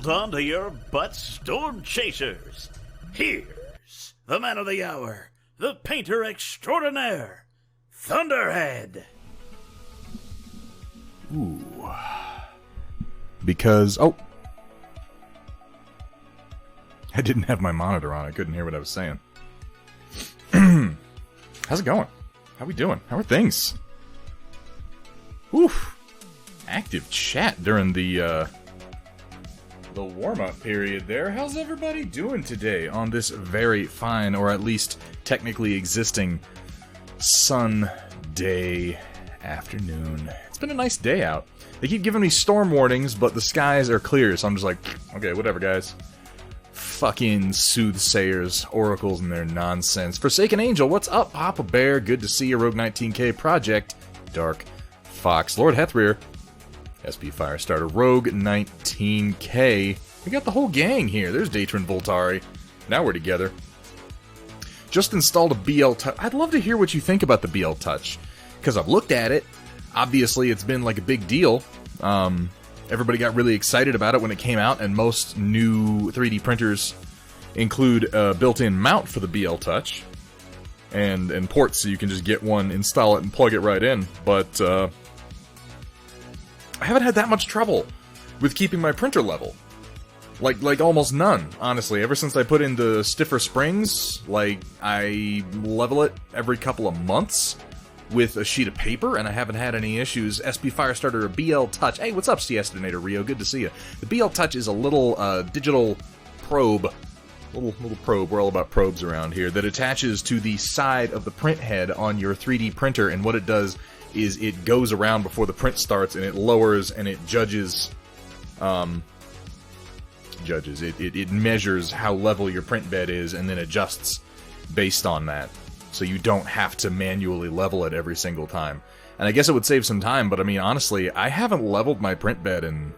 Hold on to your butts, storm chasers. Here's the man of the hour, the painter extraordinaire, Thunderhead. Ooh. Because, oh. I didn't have my monitor on. I couldn't hear what I was saying. How's it going? How we doing? How are things? Oof. Active chat during the warm-up period there. How's everybody doing today on this very fine, or at least technically existing, Sunday afternoon? It's been a nice day out. They keep giving me storm warnings, but the skies are clear, so I'm just like, okay, whatever, guys. Fucking soothsayers, oracles, and their nonsense. Forsaken Angel, what's up, Papa Bear? Good to see you, Rogue 19K Project, Dark Fox, Lord Hethrear, SP Firestarter, Rogue 19K. We got the whole gang here. There's Datron Voltari. Now we're together. Just installed a BL Touch. I'd love to hear what you think about the BL Touch, because I've looked at it. Obviously, it's been like a big deal. Everybody got really excited about it when it came out, and most new 3D printers include a built-in mount for the BL Touch and ports, so you can just get one, install it, and plug it right in. But I haven't had that much trouble with keeping my printer level. Like almost none, honestly. Ever since I put in the stiffer springs, like, I level it every couple of months with a sheet of paper, and I haven't had any issues. SP Firestarter, a BL Touch. Hey, what's up, Siestinator Rio? Good to see you. The BL Touch is a little digital probe, little probe. We're all about probes around here, that attaches to the side of the print head on your 3D printer, and what it does is it goes around before the print starts, and it lowers and it judges. It measures how level your print bed is, and then adjusts based on that. So you don't have to manually level it every single time. And I guess it would save some time, but I mean, honestly, I haven't leveled my print bed in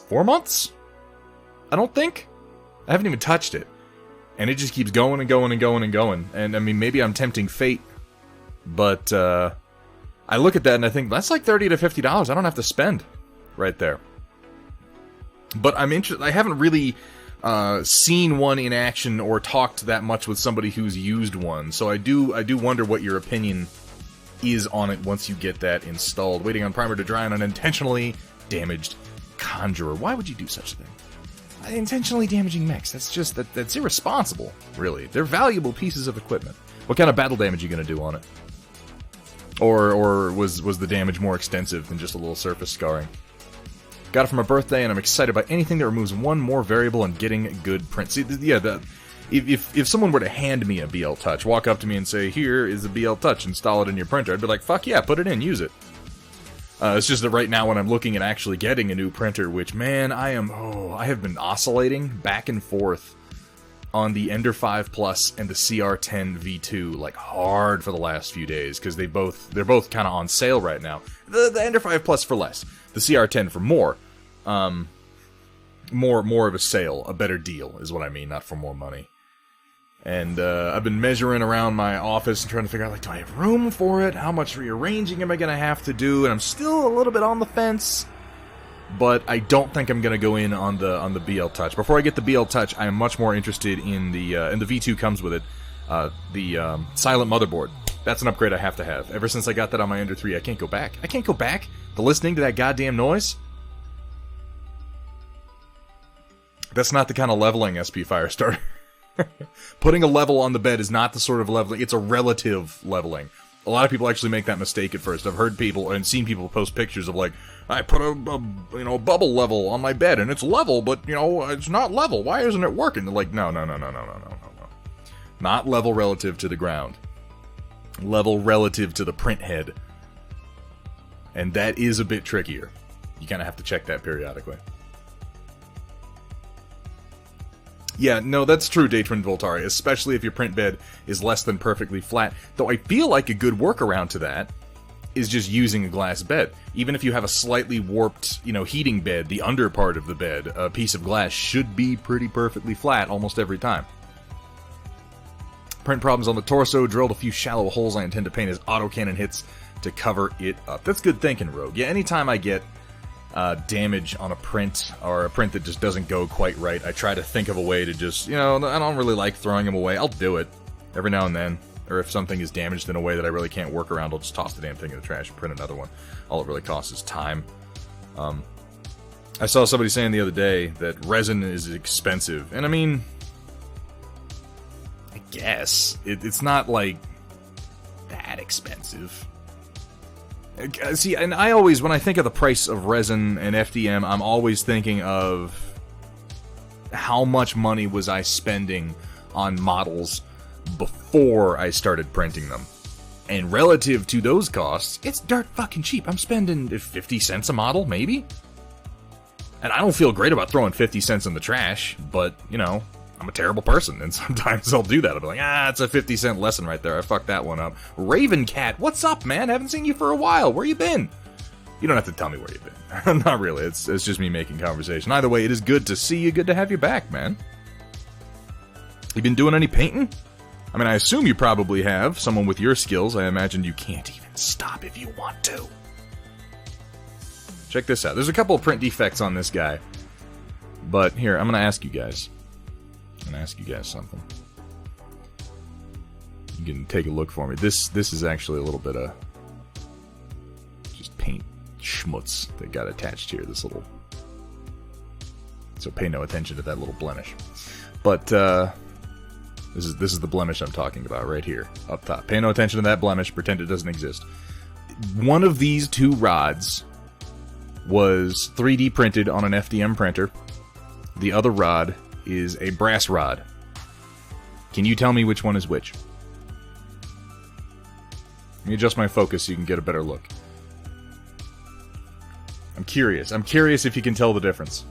4 months? I don't think. I haven't even touched it. And it just keeps going and going and going and going. And I mean, maybe I'm tempting fate, but I look at that and I think, that's like $30 to $50 I don't have to spend right there. But I'm interested. I haven't really seen one in action or talked that much with somebody who's used one, so I do wonder what your opinion is on it once you get that installed. Waiting on primer to dry on an intentionally damaged conjurer. Why would you do such a thing? Intentionally damaging mechs. That's irresponsible, really. They're valuable pieces of equipment. What kind of battle damage are you going to do on it? Or was the damage more extensive than just a little surface scarring? Got it for my birthday, and I'm excited about anything that removes one more variable and getting good print. See, yeah, if someone were to hand me a BL Touch, walk up to me and say, here is a BL Touch, install it in your printer, I'd be like, fuck yeah, put it in, use it. It's just that right now when I'm looking at actually getting a new printer, which, man, I have been oscillating back and forth on the Ender 5 Plus and the CR10 V2, like, hard for the last few days, because they're both kind of on sale right now. The Ender 5 Plus for less, the CR10 for more. More of a sale, a better deal is what I mean, not for more money. And I've been measuring around my office and trying to figure out, like, do I have room for it? How much rearranging am I going to have to do? And I'm still a little bit on the fence, but I don't think I'm going to go in on the BL Touch. Before I get the BL Touch, I am much more interested in the and the V2 comes with it, the silent motherboard. That's an upgrade I have to have. Ever since I got that on my Ender 3, I can't go back. I can't go back to listening to that goddamn noise. That's not the kind of leveling SP Firestarter. Putting a level on the bed is not the sort of leveling. It's a relative leveling. A lot of people actually make that mistake at first. I've heard people and seen people post pictures of, like, I put a bubble level on my bed and it's level, but it's not level. Why isn't it working? They're like, no. Not level relative to the ground. Level relative to the print head. And that is a bit trickier. You kind of have to check that periodically. Yeah, no, that's true, Datron Voltari, especially if your print bed is less than perfectly flat. Though I feel like a good workaround to that is just using a glass bed. Even if you have a slightly warped, heating bed, the under part of the bed, a piece of glass should be pretty perfectly flat almost every time. Print problems on the torso, drilled a few shallow holes I intend to paint as autocannon hits to cover it up. That's good thinking, Rogue. Yeah, anytime I get damage on a print, or a print that just doesn't go quite right, I try to think of a way to just, you know, I don't really like throwing them away. I'll do it every now and then. Or if something is damaged in a way that I really can't work around, I'll just toss the damn thing in the trash and print another one. All it really costs is time. I saw somebody saying the other day that resin is expensive. And I mean, I guess. It's not, like, that expensive. See, and I always, when I think of the price of resin and FDM, I'm always thinking of how much money was I spending on models before I started printing them. And relative to those costs, it's dirt fucking cheap. I'm spending 50 cents a model, maybe? And I don't feel great about throwing 50 cents in the trash, but, you know, I'm a terrible person, and sometimes I'll do that. I'll be like, it's a 50-cent lesson right there. I fucked that one up. Raven Cat, what's up, man? Haven't seen you for a while. Where you been? You don't have to tell me where you've been. Not really. It's just me making conversation. Either way, it is good to see you. Good to have you back, man. You been doing any painting? I mean, I assume you probably have. Someone with your skills, I imagine you can't even stop if you want to. Check this out. There's a couple of print defects on this guy. But here, I'm going to ask you guys. I'm going to ask you guys something. You can take a look for me. This is actually a little bit of just paint schmutz that got attached here. This little... So pay no attention to that little blemish. But, this is the blemish I'm talking about right here, up top. Pay no attention to that blemish. Pretend it doesn't exist. One of these two rods was 3D printed on an FDM printer. The other rod is a brass rod. Can you tell me which one is which? Let me adjust my focus so you can get a better look. I'm curious. I'm curious if you can tell the difference.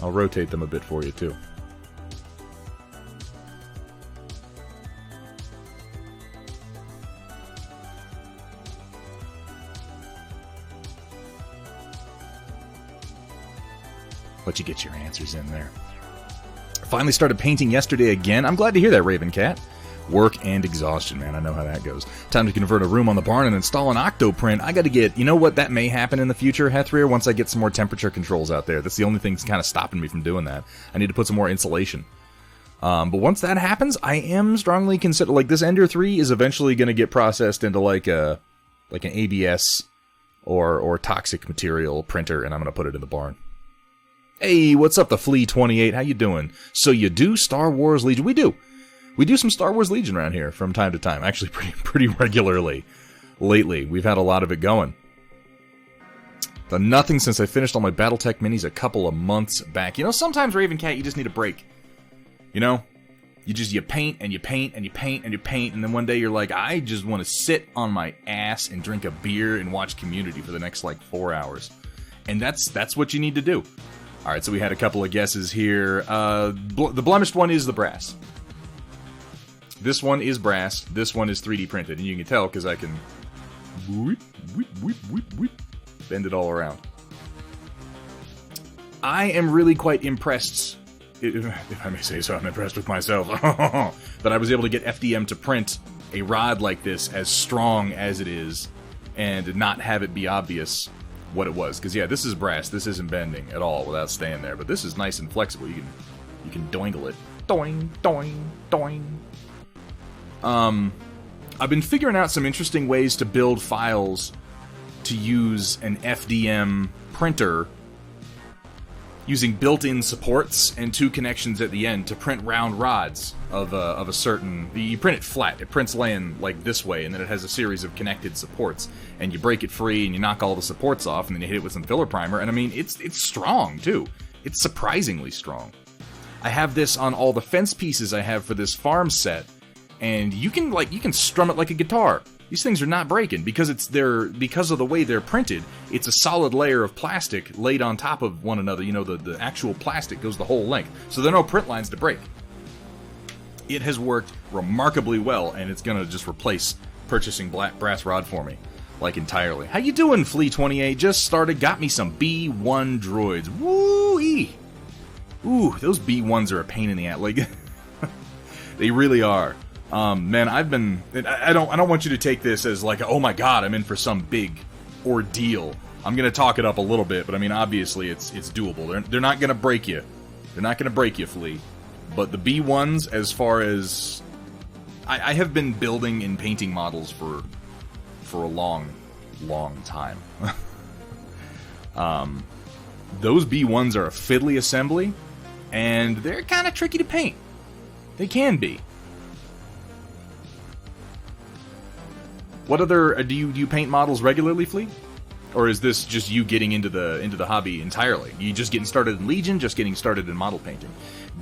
I'll rotate them a bit for you, too. Let you get your answers in there. Finally started painting yesterday again. I'm glad to hear that, Raven Cat. Work and exhaustion, man. I know how that goes. Time to convert a room on the barn and install an Octoprint. I gotta get... You know what? That may happen in the future, Hethrier, once I get some more temperature controls out there. That's the only thing that's kind of stopping me from doing that. I need to put some more insulation. But once that happens, I am strongly consider... Like, this Ender 3 is eventually gonna get processed into, like an ABS or toxic material printer, and I'm gonna put it in the barn. Hey, what's up, the Flea28? How you doing? So you do Star Wars Legion? We do. We do some Star Wars Legion around here from time to time. Actually, pretty regularly. Lately, we've had a lot of it going. Done nothing since I finished all my Battletech minis a couple of months back. You know, sometimes, Raven Cat, you just need a break. You know? You paint, and you paint, and you paint, and you paint, and then one day you're like, I just want to sit on my ass and drink a beer and watch Community for the next, 4 hours. And that's what you need to do. Alright, so we had a couple of guesses here. The blemished one is the brass. This one is brass. This one is 3D printed. And you can tell because I can bend it all around. I am really quite impressed, if I may say so. I'm impressed with myself. That I was able to get FDM to print a rod like this as strong as it is and not have it be obvious what it was. Because, yeah, this is brass. This isn't bending at all without staying there. But this is nice and flexible. You can doingle it. Doing, doing, doing. I've been figuring out some interesting ways to build files to use an FDM printer using built-in supports and 2 connections at the end to print round rods of a certain... You print it flat. It prints laying like this way, and then it has a series of connected supports. And you break it free, and you knock all the supports off, and then you hit it with some filler primer. And I mean, it's strong, too. It's surprisingly strong. I have this on all the fence pieces I have for this farm set, and you can strum it like a guitar. These things are not breaking because because of the way they're printed. It's a solid layer of plastic laid on top of one another. You know, the actual plastic goes the whole length, so there are no print lines to break. It has worked remarkably well, and it's gonna just replace purchasing brass rod for me, entirely. How you doing, Flea28? Just started, got me some B1 droids. Woo-ee! Ooh, those B1s are a pain in the ass. They really are. Man, I don't want you to take this as like, oh my god, I'm in for some big ordeal. I'm gonna talk it up a little bit, but I mean, obviously it's doable. They're not gonna break you. They're not gonna break you, Flea. But the B1s, as far as I have been building and painting models for a long time. Those B1s are a fiddly assembly, and they're kind of tricky to paint. They can be. What other do you paint models regularly, Flea? Or is this just you getting into the hobby entirely? You just getting started in Legion, just getting started in model painting?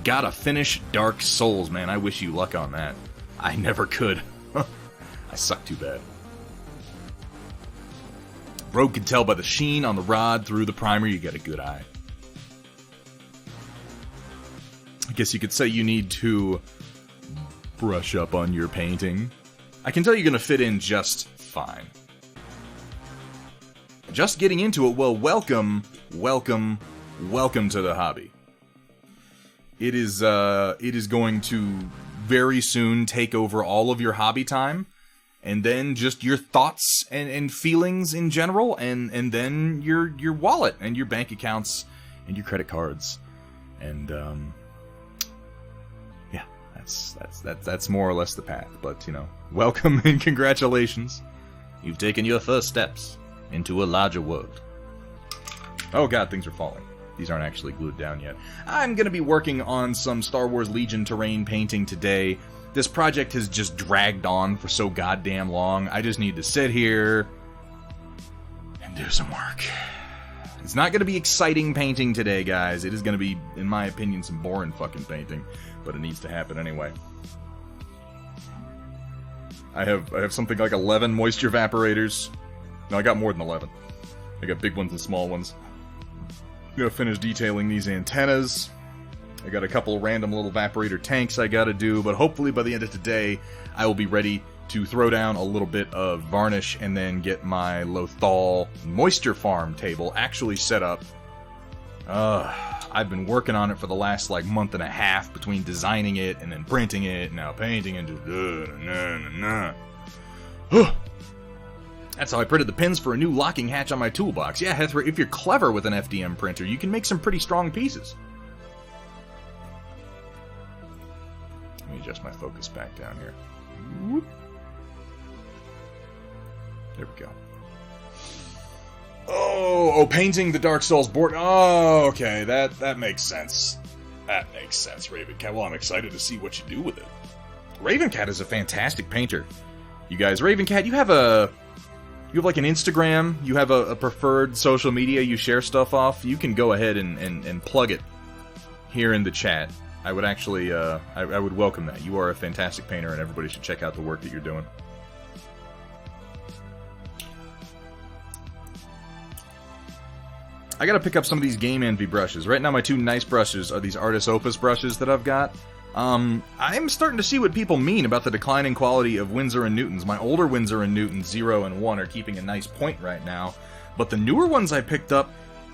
Gotta finish Dark Souls, man. I wish you luck on that. I never could. I suck too bad. Rogue can tell by the sheen on the rod through the primer you got a good eye. I guess you could say you need to brush up on your painting. I can tell you're gonna fit in just fine. Just getting into it, well, welcome to the hobby. It is going to very soon take over all of your hobby time, and then just your thoughts and feelings in general, and then your wallet and your bank accounts and your credit cards, and yeah, that's more or less the path. But you know, welcome and congratulations. You've taken your first steps into a larger world. Oh god, things are falling. These aren't actually glued down yet. I'm going to be working on some Star Wars Legion terrain painting today. This project has just dragged on for so goddamn long. I just need to sit here and do some work. It's not going to be exciting painting today, guys. It is going to be, in my opinion, some boring fucking painting. But it needs to happen anyway. I have something like 11 moisture evaporators. No, I got more than 11. I got big ones and small ones. I'm gonna finish detailing these antennas. I got a couple random little evaporator tanks I gotta do, but hopefully by the end of today, I will be ready to throw down a little bit of varnish and then get my Lothal moisture farm table actually set up. I've been working on it for the last like month and a half between designing it and then printing it, and now painting it. That's how I printed the pins for a new locking hatch on my toolbox. Yeah, Hethra, if you're clever with an FDM printer, you can make some pretty strong pieces. Let me adjust my focus back down here. Whoop. There we go. Oh, painting the Dark Souls board. Oh, okay, that makes sense. That makes sense, Ravencat. Well, I'm excited to see what you do with it. Ravencat is a fantastic painter. You guys, Ravencat, you have like an Instagram, you have a preferred social media you share stuff off, you can go ahead and plug it here in the chat. I would actually, I would welcome that. You are a fantastic painter and everybody should check out the work that you're doing. I gotta pick up some of these Game Envy brushes. Right now my two nice brushes are these Artis Opus brushes that I've got. I'm starting to see what people mean about the declining quality of Winsor & Newtons. My older Winsor & Newton 0 and 1 are keeping a nice point right now, but the newer ones I picked up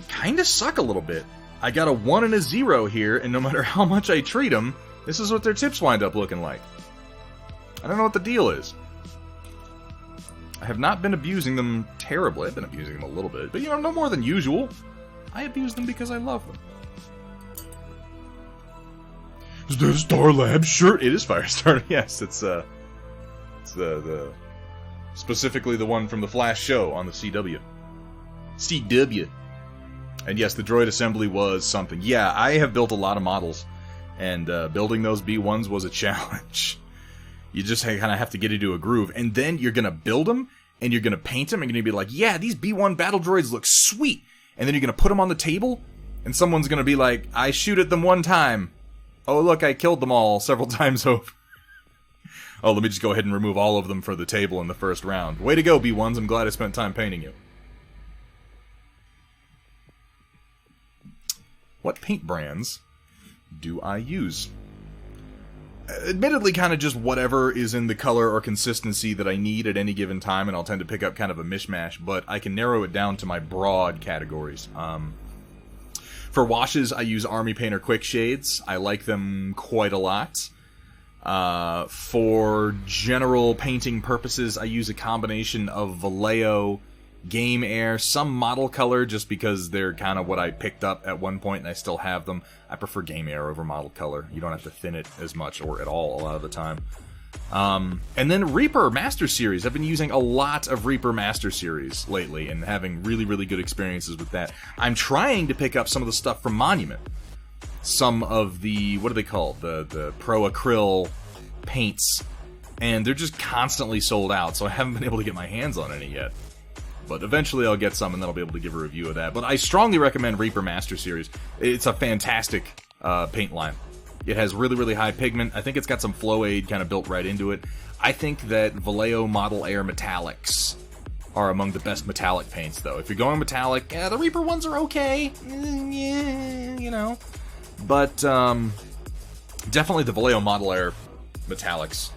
kinda suck a little bit. I got a 1 and a 0 here, and no matter how much I treat them, this is what their tips wind up looking like. I don't know what the deal is. I have not been abusing them terribly. I've been abusing them a little bit, but you know, no more than usual. I abuse them because I love them. Is that a Star Lab shirt? It is Firestarter. Yes, it's the specifically the one from the Flash show on the CW. CW. And yes, the droid assembly was something. Yeah, I have built a lot of models, and building those B1s was a challenge. You just kind of have to get into a groove, and then you're gonna build them, and you're gonna paint them, and you're gonna be like, yeah, these B1 battle droids look sweet. And then you're gonna put them on the table, and someone's gonna be like, I shoot at them one time. Oh, look, I killed them all several times over. Oh, let me just go ahead and remove all of them for the table in the first round. Way to go, B1s. I'm glad I spent time painting you. What paint brands do I use? Admittedly, kind of just whatever is in the color or consistency that I need at any given time, and I'll tend to pick up kind of a mishmash, but I can narrow it down to my broad categories. For washes, I use Army Painter Quick Shades. I like them quite a lot. For general painting purposes, I use a combination of Vallejo, Game Air, some Model Color, just because they're kind of what I picked up at one point and I still have them. I prefer Game Air over Model Color. You don't have to thin it as much or at all a lot of the time. And then Reaper Master Series. I've been using a lot of Reaper Master Series lately and having really, really good experiences with that. I'm trying to pick up some of the stuff from Monument. Some of the, what are they called? The Pro Acryl paints. And they're just constantly sold out, so I haven't been able to get my hands on any yet. But eventually I'll get some and then I'll be able to give a review of that. But I strongly recommend Reaper Master Series. It's a fantastic paint line. It has really, really high pigment. I think it's got some flow aid kind of built right into it. I think that Vallejo Model Air Metallics are among the best metallic paints, though. If you're going metallic, the Reaper ones are okay. Yeah, you know. But definitely the Vallejo Model Air Metallics.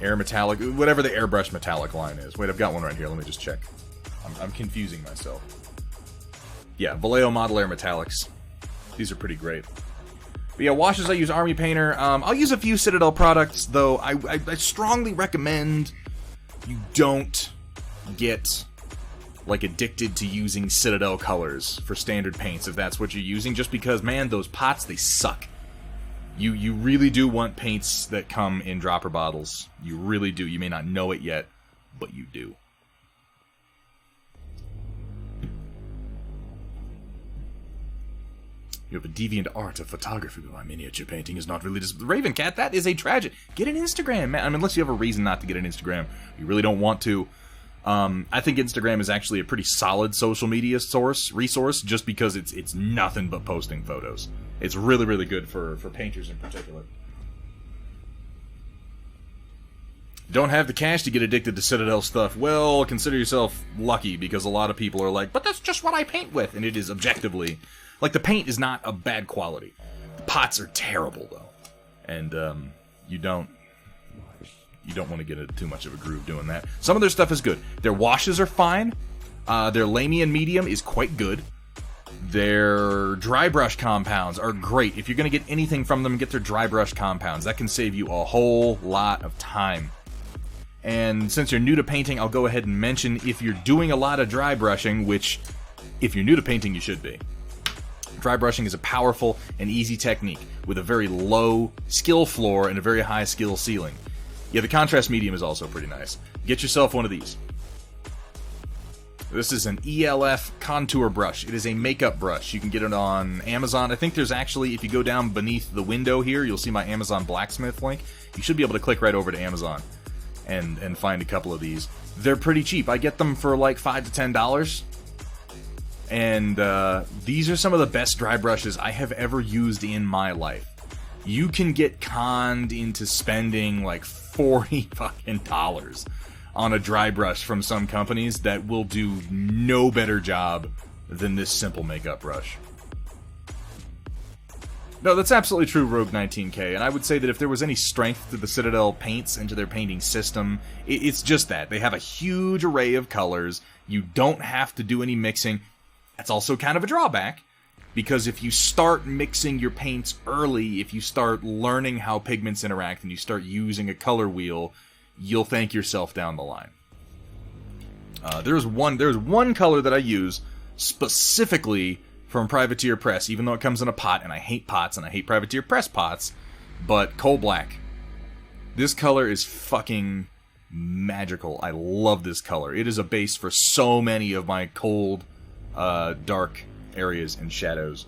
Air Metallic, whatever the airbrush metallic line is. Wait, I've got one right here. Let me just check. I'm confusing myself. Yeah, Vallejo Model Air Metallics. These are pretty great. But yeah, washes I use Army Painter. I'll use a few Citadel products, though I strongly recommend you don't get like addicted to using Citadel colors for standard paints if that's what you're using, just because, man, those pots, they suck. You really do want paints that come in dropper bottles. You really do. You may not know it yet, but you do. You have a deviant art of photography, but my miniature painting is not really just... Raven Cat, that is a tragedy. Get an Instagram, man. I mean, unless you have a reason not to get an Instagram. You really don't want to. I think Instagram is actually a pretty solid social media resource, just because it's nothing but posting photos. It's really, really good for painters in particular. Don't have the cash to get addicted to Citadel stuff. Well, consider yourself lucky, because a lot of people are like, but that's just what I paint with, and it is objectively... Like, the paint is not of bad quality. The pots are terrible, though. And, you don't want to get too much of a groove doing that. Some of their stuff is good. Their washes are fine. Their Lamian medium is quite good. Their dry brush compounds are great. If you're going to get anything from them, get their dry brush compounds. That can save you a whole lot of time. And since you're new to painting, I'll go ahead and mention if you're doing a lot of dry brushing, which, if you're new to painting, you should be. Dry brushing is a powerful and easy technique with a very low skill floor and a very high skill ceiling. Yeah, the contrast medium is also pretty nice. Get yourself one of these. This is an ELF contour brush. It is a makeup brush. You can get it on Amazon. I think there's actually, if you go down beneath the window here, you'll see my Amazon Blacksmith link. You should be able to click right over to Amazon and find a couple of these. They're pretty cheap. I get them for like $5 to $10. And these are some of the best dry brushes I have ever used in my life. You can get conned into spending like $40 fucking on a dry brush from some companies that will do no better job than this simple makeup brush. No, that's absolutely true, Rogue 19K, and I would say that if there was any strength to the Citadel paints and to their painting system, it's just that. They have a huge array of colors. You don't have to do any mixing. That's also kind of a drawback, because if you start mixing your paints early, if you start learning how pigments interact and you start using a color wheel, you'll thank yourself down the line. There's one color that I use specifically from Privateer Press, even though it comes in a pot, and I hate pots, and I hate Privateer Press pots, but Coal Black. This color is fucking magical. I love this color. It is a base for so many of my cold... dark areas and shadows,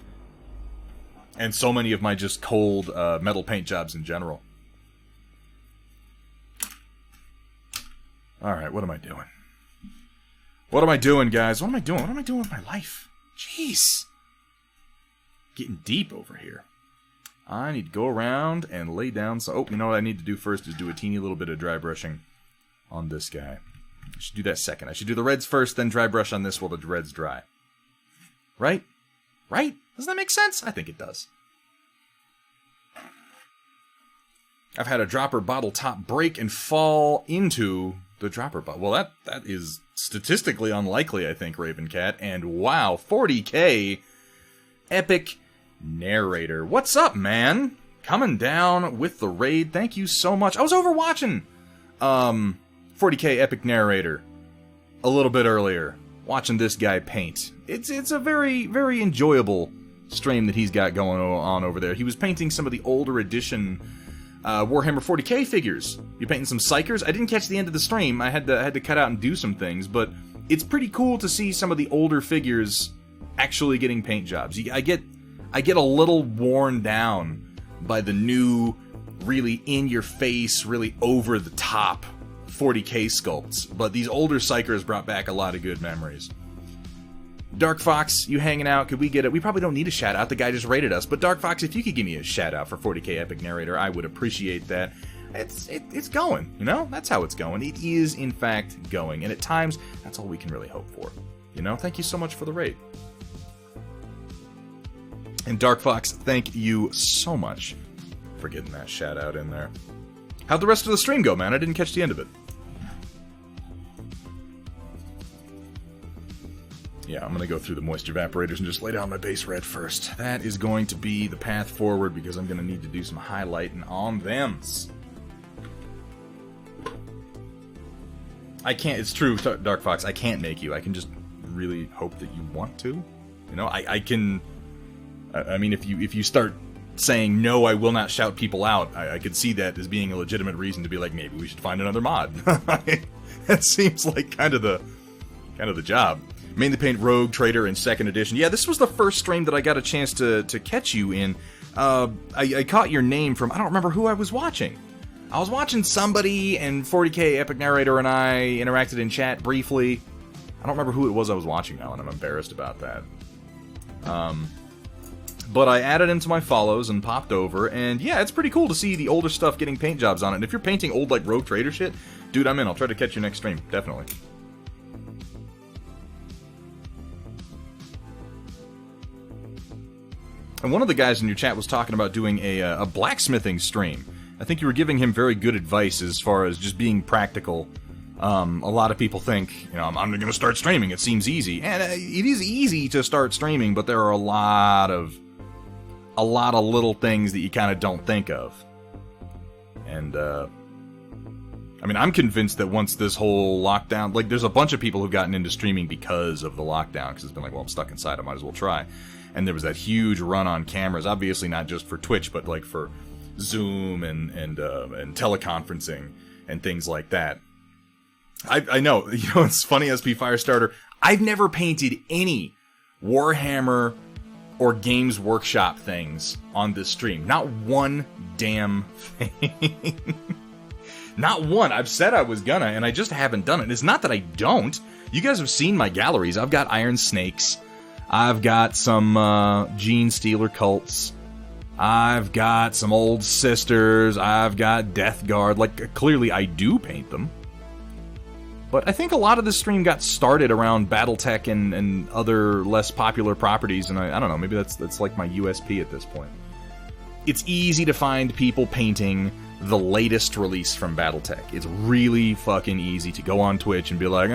and so many of my just cold metal paint jobs in general. Alright, what am I doing? What am I doing, guys? What am I doing? What am I doing with my life? Jeez. Getting deep over here. I need to go around and lay down some... Oh, you know what I need to do first is do a teeny little bit of dry brushing on this guy. I should do that second. I should do the reds first, then dry brush on this while the red's dry. Right? Right? Doesn't that make sense? I think it does. I've had a dropper bottle top break and fall into the dropper bottle. Well, that is statistically unlikely, I think, Raven Cat. And wow, 40K epic narrator. What's up, man? coming down with the raid. Thank you so much. I was over watching 40k Epic Narrator a little bit earlier, watching this guy paint. It's a very, very enjoyable stream that he's got going on over there. He was painting some of the older edition Warhammer 40k figures. You painting some Psychers? I didn't catch the end of the stream. I had to cut out and do some things, but it's pretty cool to see some of the older figures actually getting paint jobs. I get a little worn down by the new, really in-your-face, really over-the-top 40k sculpts, but these older Psychers brought back a lot of good memories. Dark Fox, you hanging out? Could we get it? We probably don't need a shout out. The guy just rated us. But Dark Fox, if you could give me a shout out for 40k Epic Narrator, I would appreciate that. It's going, you know? That's how it's going. It is, in fact, going. And at times, that's all we can really hope for. You know? Thank you so much for the raid. And Dark Fox, thank you so much for getting that shout out in there. How'd the rest of the stream go, man? I didn't catch the end of it. Yeah, I'm going to go through the moisture evaporators and just lay down my base red first. That is going to be the path forward because I'm going to need to do some highlighting on them. I can't, it's true, Dark Fox, I can't make you. I can just really hope that you want to. You know, I can... I mean, if you start saying, no, I will not shout people out, I could see that as being a legitimate reason to be like, maybe we should find another mod. That seems like kind of the job. Mainly paint Rogue, Trader, and 2nd edition. Yeah, this was the first stream that I got a chance to catch you in. I caught your name from, I don't remember who I was watching. I was watching somebody, and 40k Epic Narrator and I interacted in chat briefly. I don't remember who it was I was watching now, and I'm embarrassed about that. But I added him to my follows and popped over, and yeah, it's pretty cool to see the older stuff getting paint jobs on it. And if you're painting old, like, Rogue Trader shit, dude, I'm in. I'll try to catch your next stream, definitely. And one of the guys in your chat was talking about doing a blacksmithing stream. I think you were giving him very good advice as far as just being practical. A lot of people think, you know, I'm going to start streaming. It seems easy, and it is easy to start streaming, but there are a lot of little things that you kind of don't think of. And I mean, I'm convinced that once this whole lockdown, like, there's a bunch of people who've gotten into streaming because of the lockdown, because it's been like, well, I'm stuck inside, I might as well try. And there was that huge run on cameras, obviously not just for Twitch, but like for Zoom and teleconferencing and things like that. I know, you know, it's funny, SP Firestarter, I've never painted any Warhammer or Games Workshop things on this stream. Not one damn thing. Not one. I've said I was gonna, and I just haven't done it. It's not that I don't. You guys have seen my galleries. I've got Iron Snakes. I've got some Gene Stealer cults. I've got some Old Sisters. I've got Death Guard. Like, clearly I do paint them. But I think a lot of this stream got started around Battletech and other less popular properties, and I don't know, maybe that's like my USP at this point. It's easy to find people painting the latest release from Battletech. It's really fucking easy to go on Twitch and be like,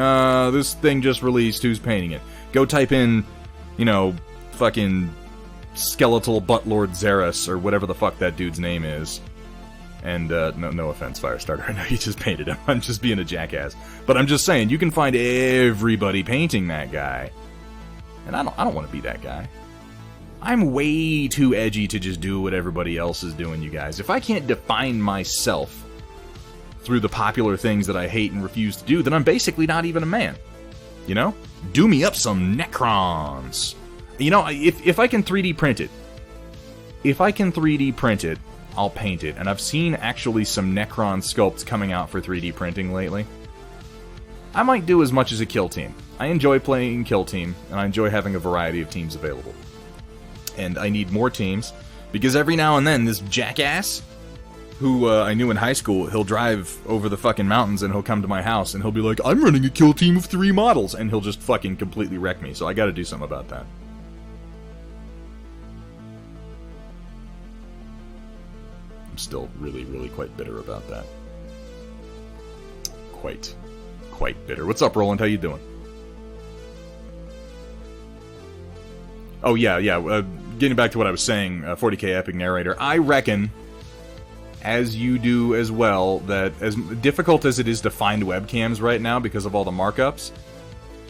this thing just released, who's painting it? Go type in, you know, fucking Skeletal Buttlord Xeris, or whatever the fuck that dude's name is. And, no offense, Firestarter, I know you just painted him, I'm just being a jackass. But I'm just saying, you can find everybody painting that guy. And I don't want to be that guy. I'm way too edgy to just do what everybody else is doing, you guys. If I can't define myself through the popular things that I hate and refuse to do, then I'm basically not even a man. You know? Do me up some Necrons. You know, if I can 3D print it, I'll paint it. And I've seen actually some Necron sculpts coming out for 3D printing lately. I might do as much as a kill team. I enjoy playing kill team, and I enjoy having a variety of teams available. And I need more teams, because every now and then this jackass, who I knew in high school, he'll drive over the fucking mountains and he'll come to my house and he'll be like, I'm running a kill team of 3 models, and he'll just fucking completely wreck me, so I gotta do something about that. I'm still really, really quite bitter about that. Quite bitter. What's up, Roland? How you doing? Oh, yeah, getting back to what I was saying, 40k Epic Narrator, I reckon as you do as well, that as difficult as it is to find webcams right now because of all the markups,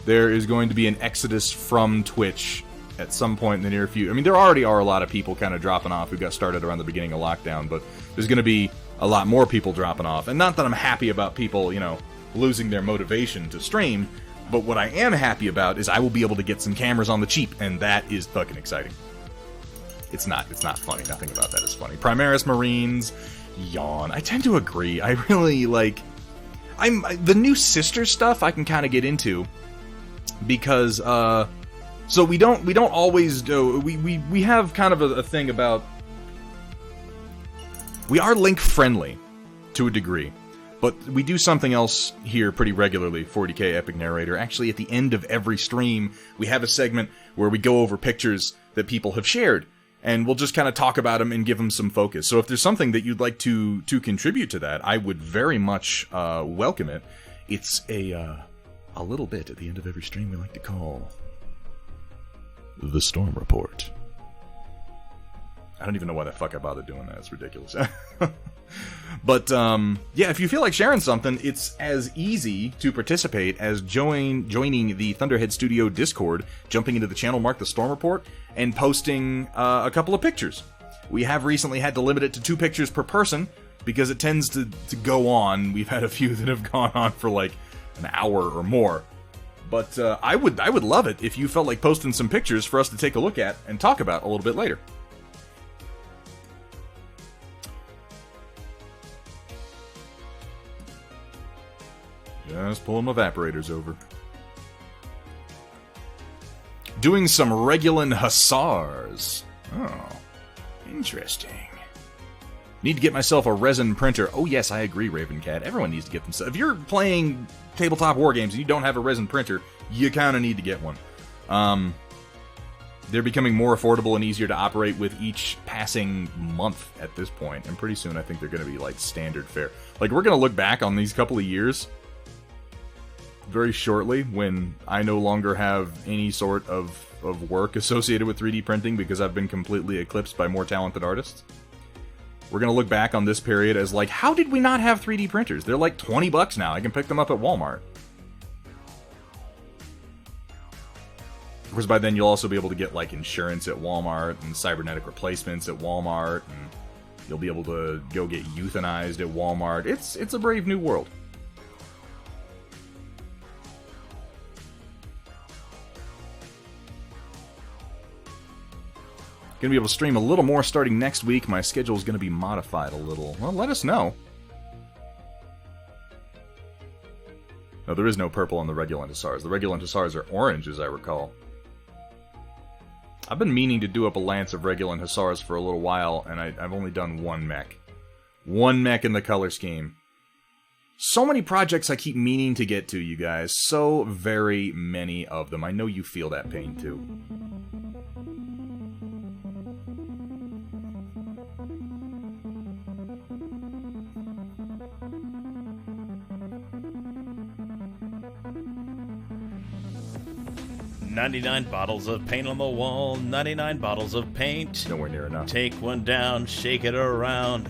there is going to be an exodus from Twitch at some point in the near future. I mean, there already are a lot of people kind of dropping off who got started around the beginning of lockdown, but there's going to be a lot more people dropping off. And not that I'm happy about people, you know, losing their motivation to stream, but what I am happy about is I will be able to get some cameras on the cheap, and that is fucking exciting. It's not funny. Nothing about that is funny. Primaris Marines, yawn. I tend to agree. I really, like... the new sister stuff I can kind of get into, because, so we don't always do... We have kind of a thing about... We are link-friendly, to a degree. But we do something else here pretty regularly, 40k Epic Narrator. Actually, at the end of every stream, we have a segment where we go over pictures that people have shared. And we'll just kind of talk about them and give them some focus. So if there's something that you'd like to contribute to that, I would very much welcome it. It's a little bit at the end of every stream we like to call the Storm Report. I don't even know why the fuck I bothered doing that. It's ridiculous. But, yeah, if you feel like sharing something, it's as easy to participate as joining the Thunderhead Studio Discord, jumping into the channel marked the Storm Report, and posting a couple of pictures. We have recently had to limit it to 2 pictures per person, because it tends to go on. We've had a few that have gone on for like an hour or more. But I would love it if you felt like posting some pictures for us to take a look at and talk about a little bit later. Just pulling my evaporators over. Doing some Regulan Hussars. Oh, interesting. Need to get myself a resin printer. Oh yes, I agree, Ravencat. Everyone needs to get themselves. If you're playing tabletop war games and you don't have a resin printer, you kind of need to get one. They're becoming more affordable and easier to operate with each passing month at this point. And pretty soon I think they're going to be like standard fare. Like, we're going to look back on these couple of years very shortly when I no longer have any sort of work associated with 3D printing because I've been completely eclipsed by more talented artists. We're going to look back on this period as like, how did we not have 3D printers? They're like 20 bucks now. I can pick them up at Walmart. Of course, by then you'll also be able to get like insurance at Walmart and cybernetic replacements at Walmart, and you'll be able to go get euthanized at Walmart. It's a brave new world. Gonna be able to stream a little more starting next week. My schedule is gonna be modified a little. Well, let us know. No, there is no purple on the Regulant Hussars. The Regulant Hussars are orange, as I recall. I've been meaning to do up a Lance of Regulant Hussars for a little while, and I've only done one mech. One mech in the color scheme. So many projects I keep meaning to get to, you guys. So very many of them. I know you feel that pain, too. $99 bottles of paint on the wall, 99 bottles of paint. Nowhere near enough. Take one down, shake it around.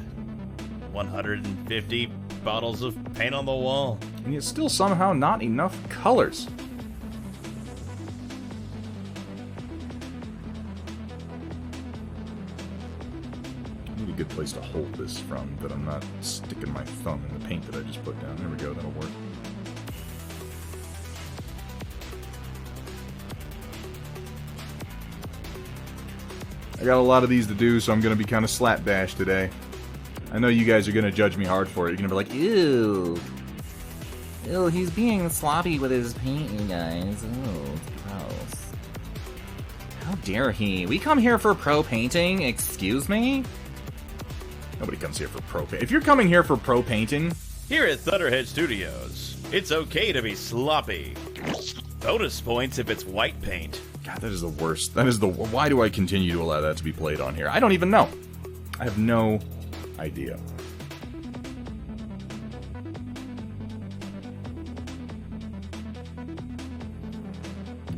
150 bottles of paint on the wall. And yet still somehow not enough colors. I need a good place to hold this from that I'm not sticking my thumb in the paint that I just put down. There we go, that'll work. I got a lot of these to do, so I'm going to be kind of slapdash today. I know you guys are going to judge me hard for it. You're going to be like, ew. Ew, he's being sloppy with his paint, you guys. Oh, gross. How dare he? We come here for pro painting? Excuse me? Nobody comes here for pro painting. If you're coming here for pro painting... Here at Thunderhead Studios, it's okay to be sloppy. Bonus points if it's white paint. God, that is the worst. That is the... Why do I continue to allow that to be played on here? I don't even know. I have no idea.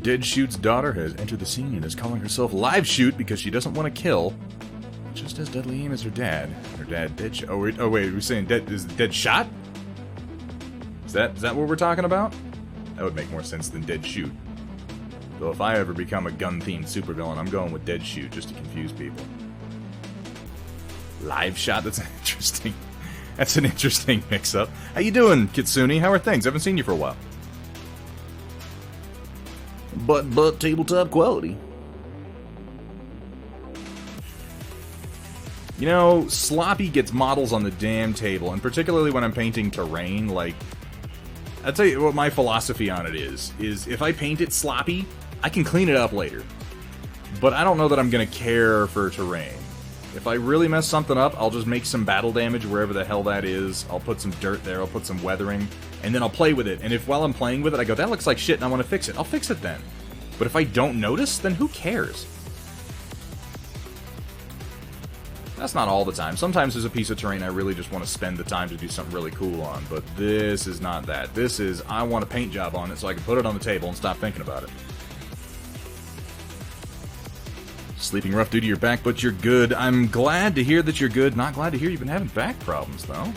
Dead Shoot's daughter has entered the scene and is calling herself Live Shoot because she doesn't want to kill. Just as deadly aim as her dad. Her dad dead shot. Oh wait, we're saying dead is dead shot? Is that what we're talking about? That would make more sense than dead shoot. Though if I ever become a gun-themed supervillain, I'm going with dead shoot just to confuse people. Live shot, that's interesting. That's an interesting mix-up. How you doing, Kitsune? How are things? Haven't seen you for a while. But tabletop quality. You know, Sloppy gets models on the damn table, and particularly when I'm painting terrain, like... I'll tell you what my philosophy on it is if I paint it sloppy, I can clean it up later. But I don't know that I'm gonna care for terrain. If I really mess something up, I'll just make some battle damage wherever the hell that is. I'll put some dirt there, I'll put some weathering, and then I'll play with it. And if while I'm playing with it, I go, that looks like shit and I want to fix it, I'll fix it then. But if I don't notice, then who cares? That's not all the time. Sometimes there's a piece of terrain I really just want to spend the time to do something really cool on, but this is not that. This is, I want a paint job on it so I can put it on the table and stop thinking about it. Sleeping rough due to your back, but you're good. I'm glad to hear that you're good. Not glad to hear you've been having back problems, though.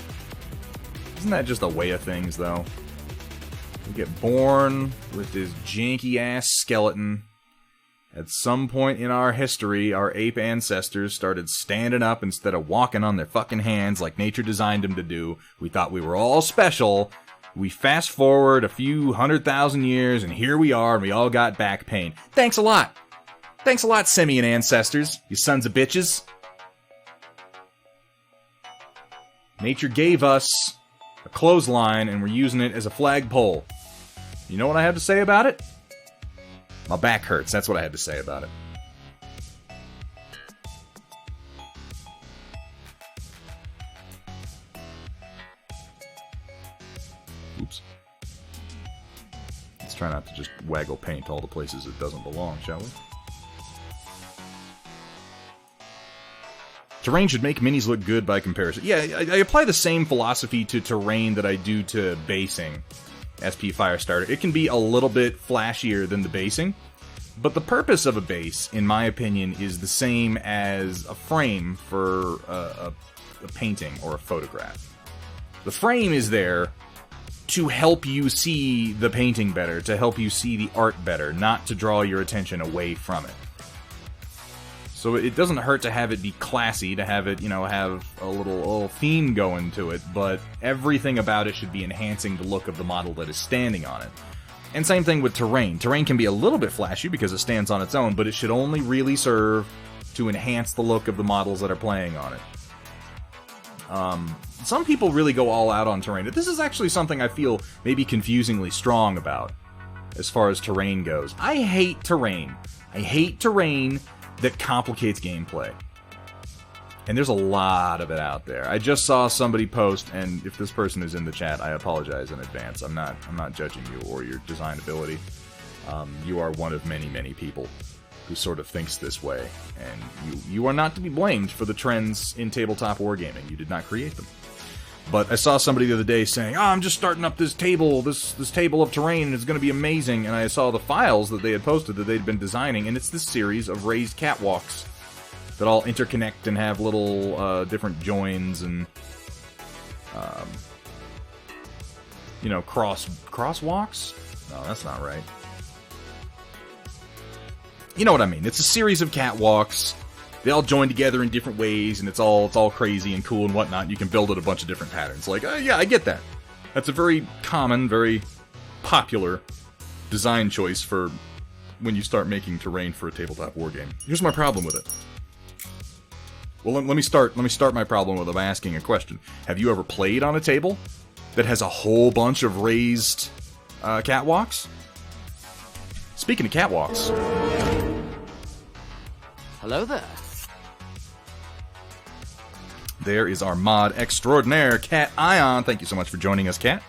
Isn't that just a way of things, though? We get born with this janky-ass skeleton. At some point in our history, our ape ancestors started standing up instead of walking on their fucking hands like nature designed them to do. We thought we were all special. We fast forward a few 100,000 years, and here we are, and we all got back pain. Thanks a lot. Thanks a lot, simian ancestors, you sons of bitches. Nature gave us a clothesline, and we're using it as a flagpole. You know what I have to say about it? My back hurts. That's what I had to say about it. Oops. Let's try not to just waggle paint all the places it doesn't belong, shall we? Terrain should make minis look good by comparison. Yeah, I apply the same philosophy to terrain that I do to basing. SP Firestarter. It can be a little bit flashier than the basing, but the purpose of a base, in my opinion, is the same as a frame for a painting or a photograph. The frame is there to help you see the painting better, to help you see the art better, not to draw your attention away from it. So it doesn't hurt to have it be classy, to have it, you know, have a little theme going to it, but everything about it should be enhancing the look of the model that is standing on it. And same thing with terrain. Terrain can be a little bit flashy because it stands on its own, but it should only really serve to enhance the look of the models that are playing on it. Some people really go all out on terrain. This is actually something I feel maybe confusingly strong about as far as terrain goes. I hate terrain. I hate terrain that complicates gameplay. And there's a lot of it out there. I just saw somebody post, and if this person is in the chat, I apologize in advance. I'm not judging you or your design ability. You are one of many, many people who sort of thinks this way, and you are not to be blamed for the trends in tabletop wargaming. You did not create them. But I saw somebody the other day saying, "Oh, I'm just starting up this table, this table of terrain, and it's going to be amazing." And I saw the files that they had posted that they'd been designing, and it's this series of raised catwalks that all interconnect and have little different joins and, you know, crosswalks? No, that's not right. You know what I mean. It's a series of catwalks. They all join together in different ways, and it's all crazy and cool and whatnot. You can build it a bunch of different patterns. Like, yeah, I get that. That's a very common, very popular design choice for when you start making terrain for a tabletop wargame. Here's my problem with it. Well, let me start my problem with by asking a question. Have you ever played on a table that has a whole bunch of raised catwalks? Speaking of catwalks. Hello there. There is our mod extraordinaire, Cat Ion. Thank you so much for joining us, Cat.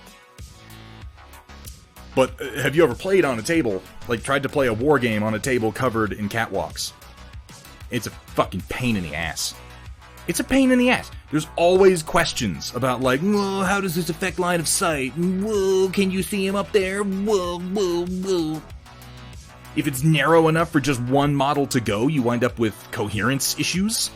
But have you ever played on a table, like tried to play a war game on a table covered in catwalks? It's a fucking pain in the ass. It's a pain in the ass. There's always questions about, like, whoa, how does this affect line of sight? Whoa, can you see him up there? Whoa, whoa, whoa. If it's narrow enough for just one model to go, you wind up with coherence issues.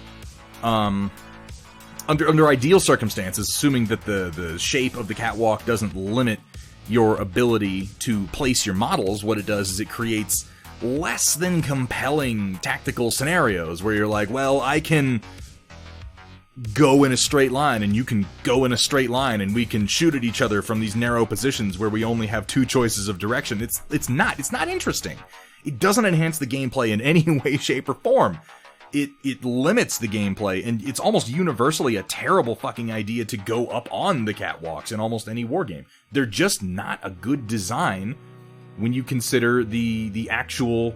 Under ideal circumstances, assuming that the shape of the catwalk doesn't limit your ability to place your models, what it does is it creates less than compelling tactical scenarios where you're like, well, I can go in a straight line and you can go in a straight line and we can shoot at each other from these narrow positions where we only have two choices of direction. It's not interesting. It doesn't enhance the gameplay in any way, shape, or form. It limits the gameplay, and it's almost universally a terrible fucking idea to go up on the catwalks in almost any war game. They're just not a good design when you consider the actual,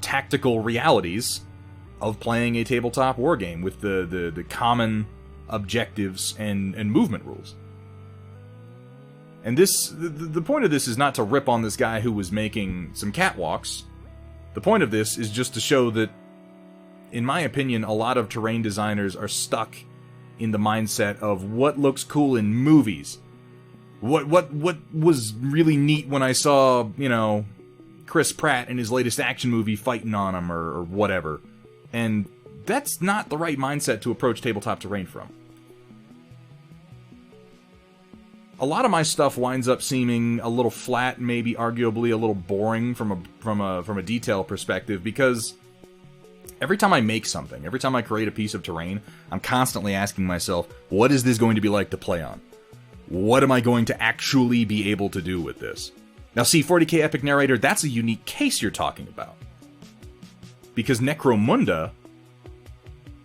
tactical realities of playing a tabletop war game with the common objectives and movement rules. And the point of this is not to rip on this guy who was making some catwalks. The point of this is just to show that, in my opinion, a lot of terrain designers are stuck in the mindset of what looks cool in movies. What was really neat when I saw, Chris Pratt in his latest action movie fighting on him or whatever. And that's not the right mindset to approach tabletop terrain from. A lot of my stuff winds up seeming a little flat, maybe arguably a little boring from a detail perspective, because every time I make something, every time I create a piece of terrain, I'm constantly asking myself, what is this going to be like to play on? What am I going to actually be able to do with this? Now see, 40k Epic Narrator, that's a unique case you're talking about. Because Necromunda,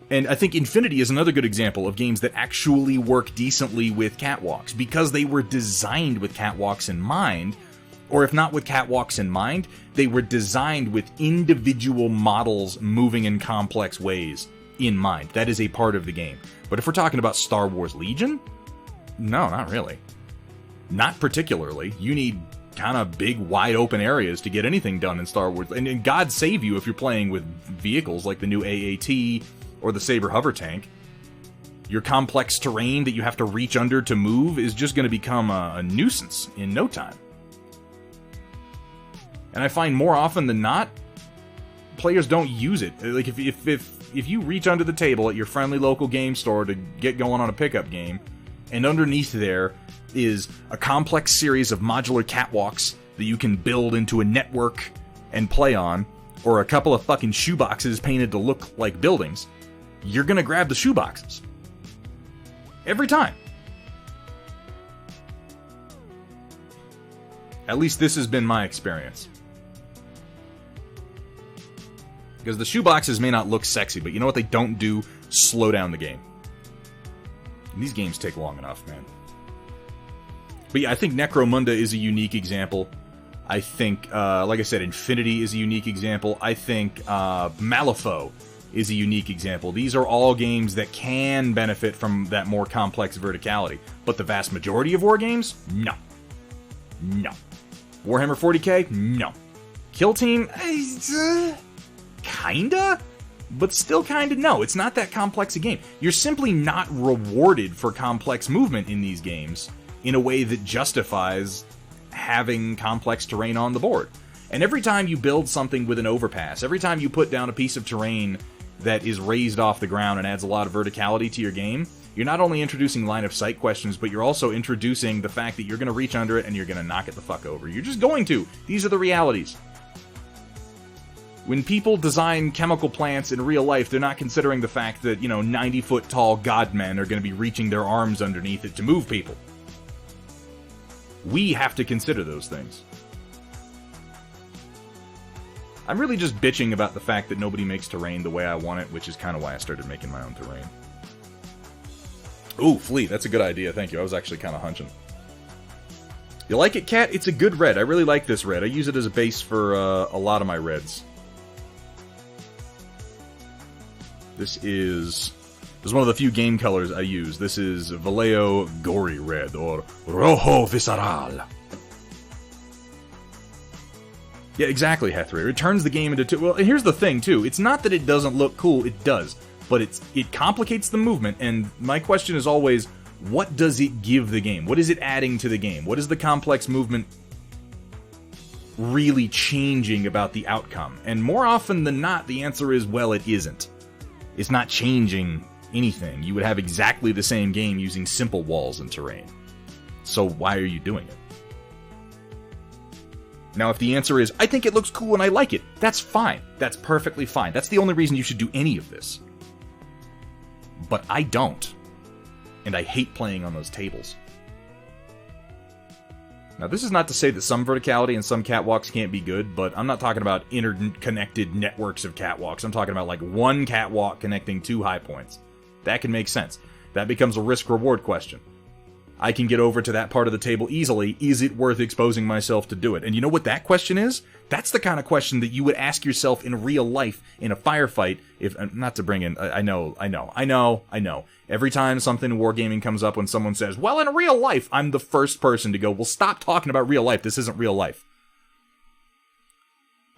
and I think Infinity is another good example of games that actually work decently with catwalks, because they were designed with catwalks in mind. Or if not with catwalks in mind, they were designed with individual models moving in complex ways in mind. That is a part of the game. But if we're talking about Star Wars Legion, no, not really. Not particularly. You need kind of big, wide open areas to get anything done in Star Wars. And God save you if you're playing with vehicles like the new AAT or the Saber hover tank. Your complex terrain that you have to reach under to move is just going to become a nuisance in no time. And I find more often than not, players don't use it. Like, if you reach under the table at your friendly local game store to get going on a pickup game, and underneath there is a complex series of modular catwalks that you can build into a network and play on, or a couple of fucking shoeboxes painted to look like buildings, you're gonna grab the shoeboxes. Every time. At least this has been my experience. Because the shoeboxes may not look sexy, but you know what they don't do? Slow down the game. And these games take long enough, man. But yeah, I think Necromunda is a unique example. I think, like I said, Infinity is a unique example. I think Malifaux is a unique example. These are all games that can benefit from that more complex verticality. But the vast majority of war games? No. No. Warhammer 40k? No. Kill Team? Kinda? But still kinda no. It's not that complex a game. You're simply not rewarded for complex movement in these games in a way that justifies having complex terrain on the board. And every time you build something with an overpass, every time you put down a piece of terrain that is raised off the ground and adds a lot of verticality to your game, you're not only introducing line of sight questions, but you're also introducing the fact that you're going to reach under it and you're going to knock it the fuck over. You're just going to. These are the realities. When people design chemical plants in real life, they're not considering the fact that, 90-foot tall godmen are going to be reaching their arms underneath it to move people. We have to consider those things. I'm really just bitching about the fact that nobody makes terrain the way I want it, which is kind of why I started making my own terrain. Ooh, Fleet, that's a good idea, thank you. I was actually kind of hunching. You like it, Cat? It's a good red. I really like this red. I use it as a base for a lot of my reds. This is one of the few game colors I use. This is Vallejo Gory Red, or Rojo Visceral. Yeah, exactly, Hethry. It turns the game into two. Well, and here's the thing, too. It's not that it doesn't look cool. It does. But it complicates the movement, and my question is always, what does it give the game? What is it adding to the game? What is the complex movement really changing about the outcome? And more often than not, the answer is, well, it isn't. It's not changing anything. You would have exactly the same game using simple walls and terrain. So why are you doing it? Now, if the answer is, I think it looks cool and I like it, that's fine. That's perfectly fine. That's the only reason you should do any of this. But I don't. And I hate playing on those tables. Now, this is not to say that some verticality and some catwalks can't be good, but I'm not talking about interconnected networks of catwalks. I'm talking about like one catwalk connecting two high points. That can make sense. That becomes a risk-reward question. I can get over to that part of the table easily. Is it worth exposing myself to do it? And you know what that question is? That's the kind of question that you would ask yourself in real life in a firefight. If not to bring in, I know. Every time something in wargaming comes up, when someone says, "Well, in real life," I'm the first person to go, "Well, stop talking about real life. This isn't real life."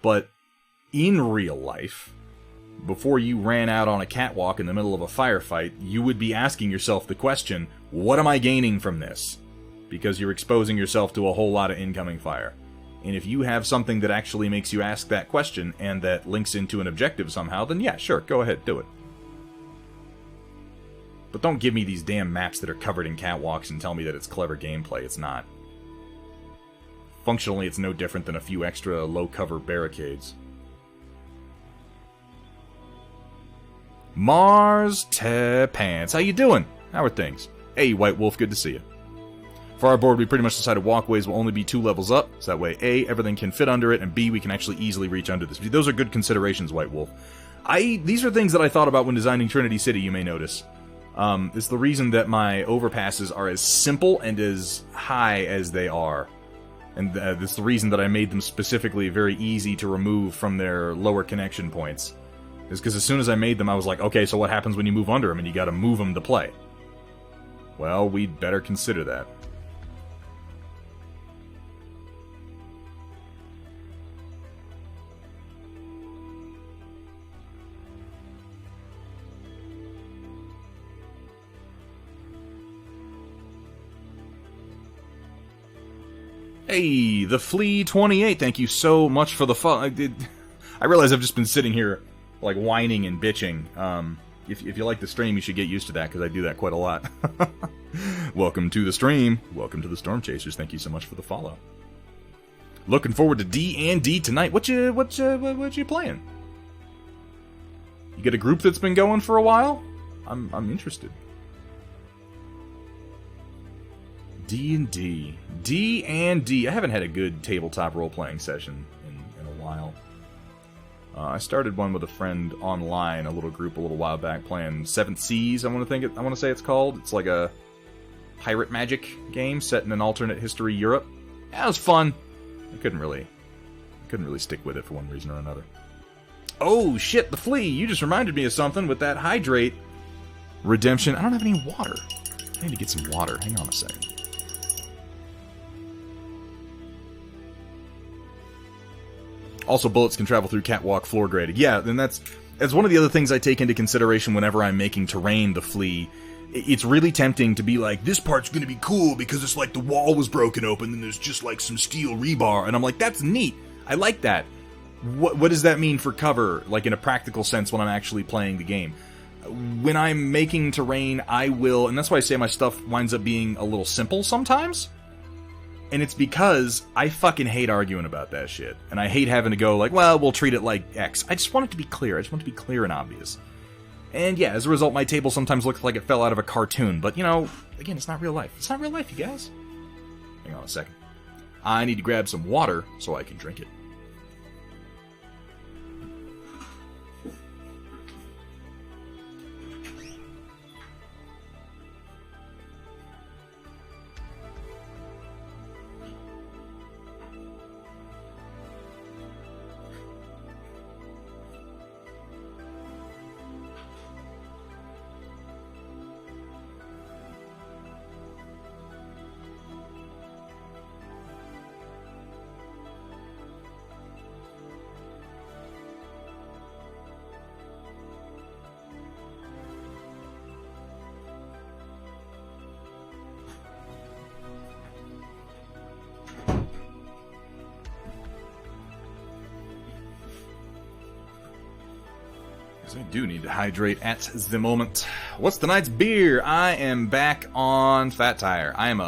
But in real life, before you ran out on a catwalk in the middle of a firefight, you would be asking yourself the question, what am I gaining from this? Because you're exposing yourself to a whole lot of incoming fire. And if you have something that actually makes you ask that question and that links into an objective somehow, then yeah, sure, go ahead, do it. But don't give me these damn maps that are covered in catwalks and tell me that it's clever gameplay. It's not. Functionally, it's no different than a few extra low-cover barricades. Mars Pants, how you doing? How are things? Hey, White Wolf, good to see you. For our board, we pretty much decided walkways will only be 2 levels up, so that way, A, everything can fit under it, and B, we can actually easily reach under this. Those are good considerations, White Wolf. These are things that I thought about when designing Trinity City, you may notice. It's the reason that my overpasses are as simple and as high as they are. And it's the reason that I made them specifically very easy to remove from their lower connection points. Is because as soon as I made them, I was like, okay, so what happens when you move under them and you gotta move them to play? Well, we'd better consider that. Hey, the Flea 28, thank you so much for the follow. I realize I've just been sitting here like whining and bitching. If you like the stream, you should get used to that, because I do that quite a lot. Welcome to the stream. Welcome to the Storm Chasers. Thank you so much for the follow. Looking forward to D&D tonight. What you playing? You get a group that's been going for a while? I'm interested. D&D. D&D. I haven't had a good tabletop role-playing session in a while. I started one with a friend online, a little group a little while back, playing Seventh Seas, I want to say it's called. It's like a pirate magic game set in an alternate history Europe. Yeah, it was fun. I couldn't really stick with it for one reason or another. Oh shit, the Flea! You just reminded me of something with that hydrate redemption. I don't have any water. I need to get some water. Hang on a second. Also, bullets can travel through catwalk floor graded. Yeah, and that's one of the other things I take into consideration whenever I'm making terrain the Flea. It's really tempting to be like, this part's gonna be cool because it's like the wall was broken open and there's just like some steel rebar. And I'm like, that's neat. I like that. What does that mean for cover, like in a practical sense when I'm actually playing the game? When I'm making terrain, I will, and that's why I say my stuff winds up being a little simple sometimes. And it's because I fucking hate arguing about that shit. And I hate having to go like, well, we'll treat it like X. I just want it to be clear. I just want it to be clear and obvious. And yeah, as a result, my table sometimes looks like it fell out of a cartoon. But, you know, again, it's not real life. It's not real life, you guys. Hang on a second. I need to grab some water so I can drink it. Because I do need to hydrate at the moment. What's the night's beer? I am back on Fat Tire. I'm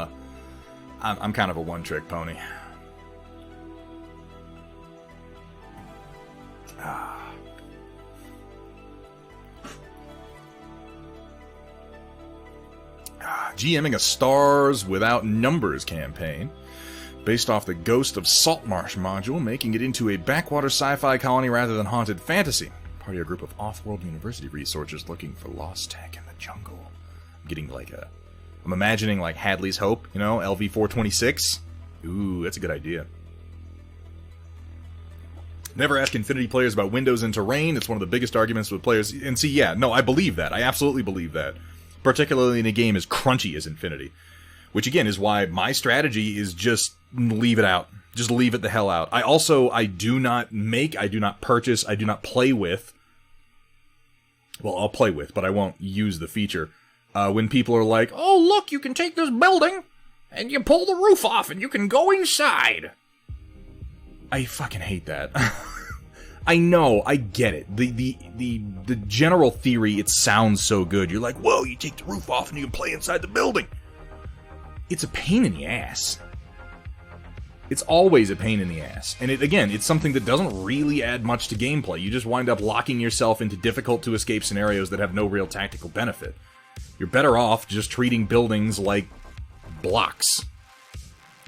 kind of a one-trick pony. GMing a Stars Without Numbers campaign, based off the Ghost of Saltmarsh module, making it into a backwater sci-fi colony rather than haunted fantasy. Part of a group of off-world university researchers looking for lost tech in the jungle. I'm imagining like Hadley's Hope, you know, LV-426. Ooh, that's a good idea. Never ask Infinity players about windows and terrain. It's one of the biggest arguments with players. And see, yeah, no, I believe that. I absolutely believe that. Particularly in a game as crunchy as Infinity. Which, again, is why my strategy is just leave it out. Just leave it the hell out. I do not make, I do not purchase, I do not play with. Well, I'll play with, but I won't use the feature. When people are like, oh, look, you can take this building, and you pull the roof off, and you can go inside. I fucking hate that. I know, I get it. The general theory, it sounds so good. You're like, whoa, you take the roof off and you can play inside the building. It's a pain in the ass. It's always a pain in the ass. And it's something that doesn't really add much to gameplay. You just wind up locking yourself into difficult-to-escape scenarios that have no real tactical benefit. You're better off just treating buildings like blocks.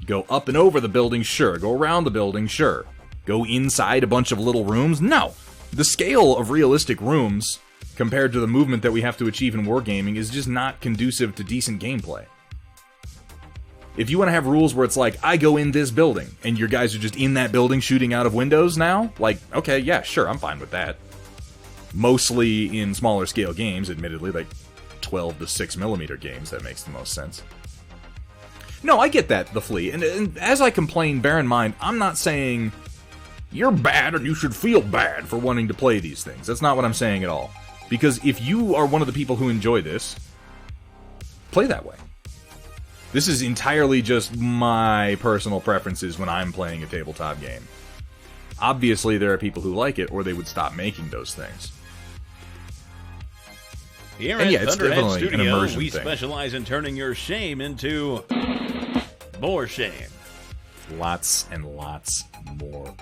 Go up and over the building, sure. Go around the building, sure. Go inside a bunch of little rooms? No. The scale of realistic rooms, compared to the movement that we have to achieve in wargaming, is just not conducive to decent gameplay. If you want to have rules where it's like, I go in this building, and your guys are just in that building shooting out of windows now, like, okay, yeah, sure, I'm fine with that. Mostly in smaller scale games, admittedly, like 12 to 6mm games, that makes the most sense. No, I get that, the flea, and as I complain, bear in mind, I'm not saying you're bad and you should feel bad for wanting to play these things. That's not what I'm saying at all. Because if you are one of the people who enjoy this, play that way. This is entirely just my personal preferences when I'm playing a tabletop game. Obviously, there are people who like it, or they would stop making those things. Here at Thunderhead Studio, we specialize in turning your shame into more shame. Lots and lots more.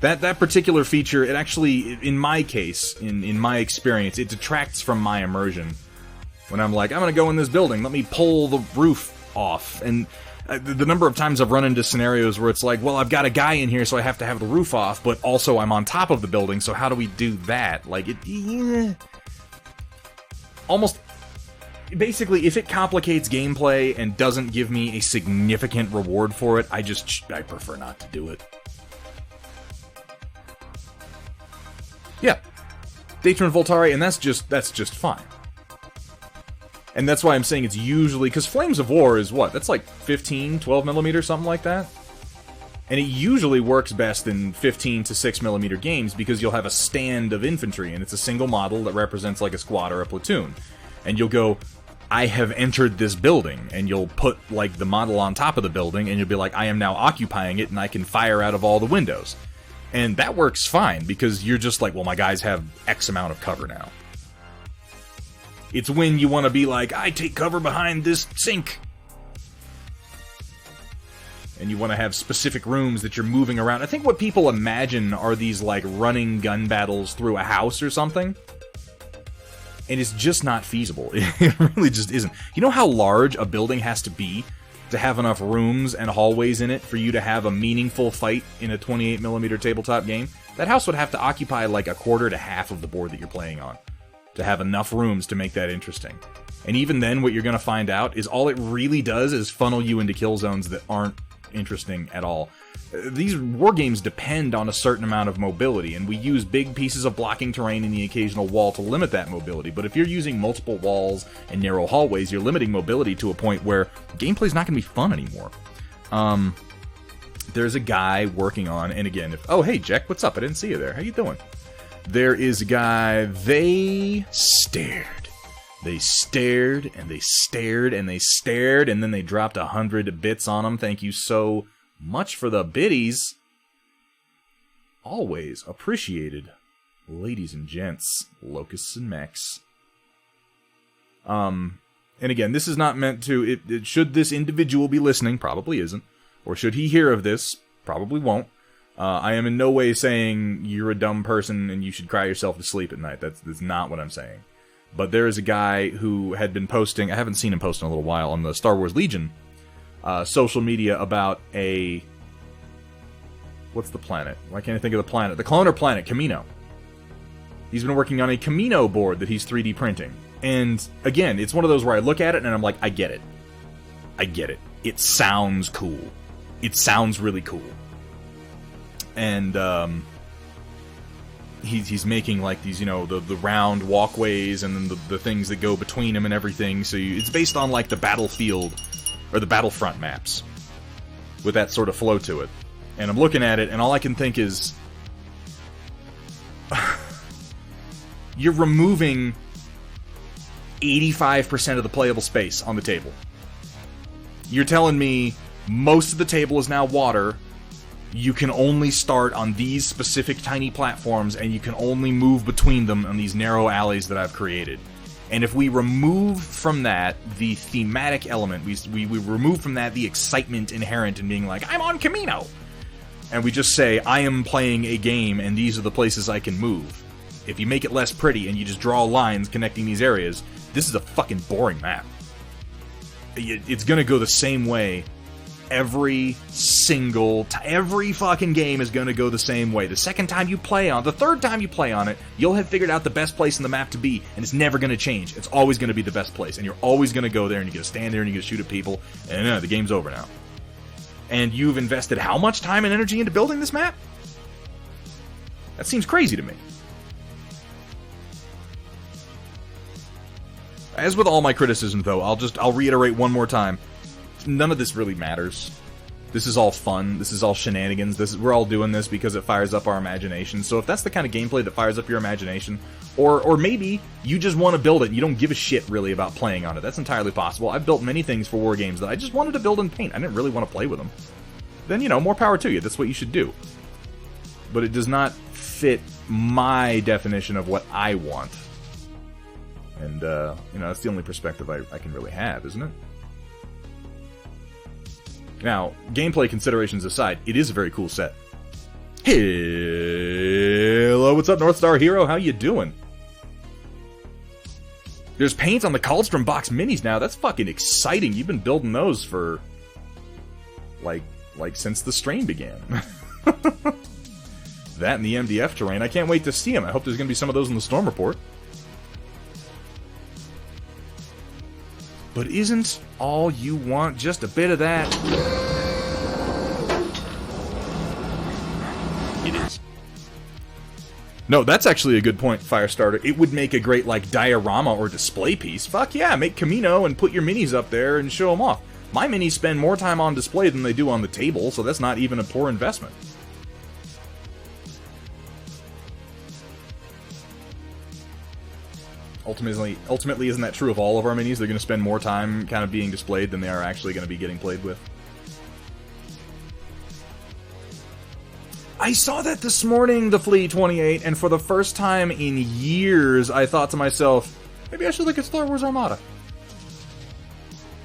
That particular feature, it actually, in my case, in my experience, it detracts from my immersion. When I'm like, I'm gonna go in this building, let me pull the roof off. And the number of times I've run into scenarios where it's like, well, I've got a guy in here, so I have to have the roof off, but also I'm on top of the building, so how do we do that? Like, almost... Basically, if it complicates gameplay and doesn't give me a significant reward for it, I prefer not to do it. Yeah, Dater and Voltari, and that's just fine. And that's why I'm saying it's usually, because Flames of War is what? That's like 15, 12mm, something like that? And it usually works best in 15 to 6mm games because you'll have a stand of infantry, and it's a single model that represents like a squad or a platoon. And you'll go, I have entered this building, and you'll put like the model on top of the building, and you'll be like, I am now occupying it, and I can fire out of all the windows. And that works fine, because you're just like, well, my guys have X amount of cover now. It's when you want to be like, I take cover behind this sink. And you want to have specific rooms that you're moving around. I think what people imagine are these, like, running gun battles through a house or something. And it's just not feasible. It really just isn't. You know how large a building has to be to have enough rooms and hallways in it for you to have a meaningful fight in a 28mm tabletop game? That house would have to occupy like a quarter to half of the board that you're playing on to have enough rooms to make that interesting. And even then, what you're going to find out is all it really does is funnel you into kill zones that aren't interesting at all. These war games depend on a certain amount of mobility, and we use big pieces of blocking terrain and the occasional wall to limit that mobility. But if you're using multiple walls and narrow hallways, you're limiting mobility to a point where gameplay's not going to be fun anymore. There's a guy working on, and again, oh, hey, Jack, what's up? I didn't see you there. How you doing? There is a guy, they stared. They stared, and they stared, and they stared, and then they dropped 100 bits on him. Thank you so much for the biddies. Always appreciated. ladies and gents, locusts and mechs. And again, this is not meant to... should this individual be listening? Probably isn't. Or should he hear of this? Probably won't. I am in no way saying you're a dumb person and you should cry yourself to sleep at night. That's not what I'm saying. But there is a guy who had been posting... I haven't seen him post in a little while on the Star Wars Legion social media about a... What's the planet? Why can't I think of the planet? The cloner planet, Camino. He's been working on a Camino board that he's 3D printing. And, again, it's one of those where I look at it and I'm like, I get it. I get it. It sounds cool. It sounds really cool. And, he's making, like, these, you know, the round walkways and then the things that go between them and everything. So it's based on, like, the Battlefield, or the Battlefront maps. With that sort of flow to it. And I'm looking at it, and all I can think is... you're removing 85% of the playable space on the table. You're telling me most of the table is now water, you can only start on these specific tiny platforms, and you can only move between them on these narrow alleys that I've created. And if we remove from that the thematic element, we remove from that the excitement inherent in being like, I'm on Camino! And we just say, I am playing a game, and these are the places I can move. If you make it less pretty, and you just draw lines connecting these areas, this is a fucking boring map. It's gonna go the same way every fucking game is gonna go the same way. The second time you play on, the third time you play on it, you'll have figured out the best place in the map to be, and it's never gonna change. It's always gonna be the best place, and you're always gonna go there, and you're gonna stand there, and you're gonna shoot at people, and the game's over now. And you've invested how much time and energy into building this map? That seems crazy to me. As with all my criticism, though, I'll reiterate one more time. None of this really matters. This is all fun. This is all shenanigans. We're all doing this because it fires up our imagination. So if that's the kind of gameplay that fires up your imagination, or maybe you just want to build it and you don't give a shit really about playing on it, that's entirely possible. I've built many things for war games that I just wanted to build and paint. I didn't really want to play with them. Then, you know, more power to you. That's what you should do. But it does not fit my definition of what I want. And, you know, that's the only perspective I can really have, isn't it? Now, gameplay considerations aside, it is a very cool set. Hello, what's up, North Star Hero? How you doing? There's paint on the Kaldstrom box minis now. That's fucking exciting. You've been building those for, like since the strain began. That and the MDF terrain. I can't wait to see them. I hope there's going to be some of those in the Storm Report. But isn't all you want just a bit of that? It is. No, that's actually a good point, Firestarter. It would make a great, like, diorama or display piece. Fuck yeah, make Camino and put your minis up there and show them off. My minis spend more time on display than they do on the table, so that's not even a poor investment. Ultimately, isn't that true of all of our minis? They're going to spend more time kind of being displayed than they are actually going to be getting played with. I saw that this morning, the Flea 28, and for the first time in years, I thought to myself, maybe I should look at Star Wars Armada.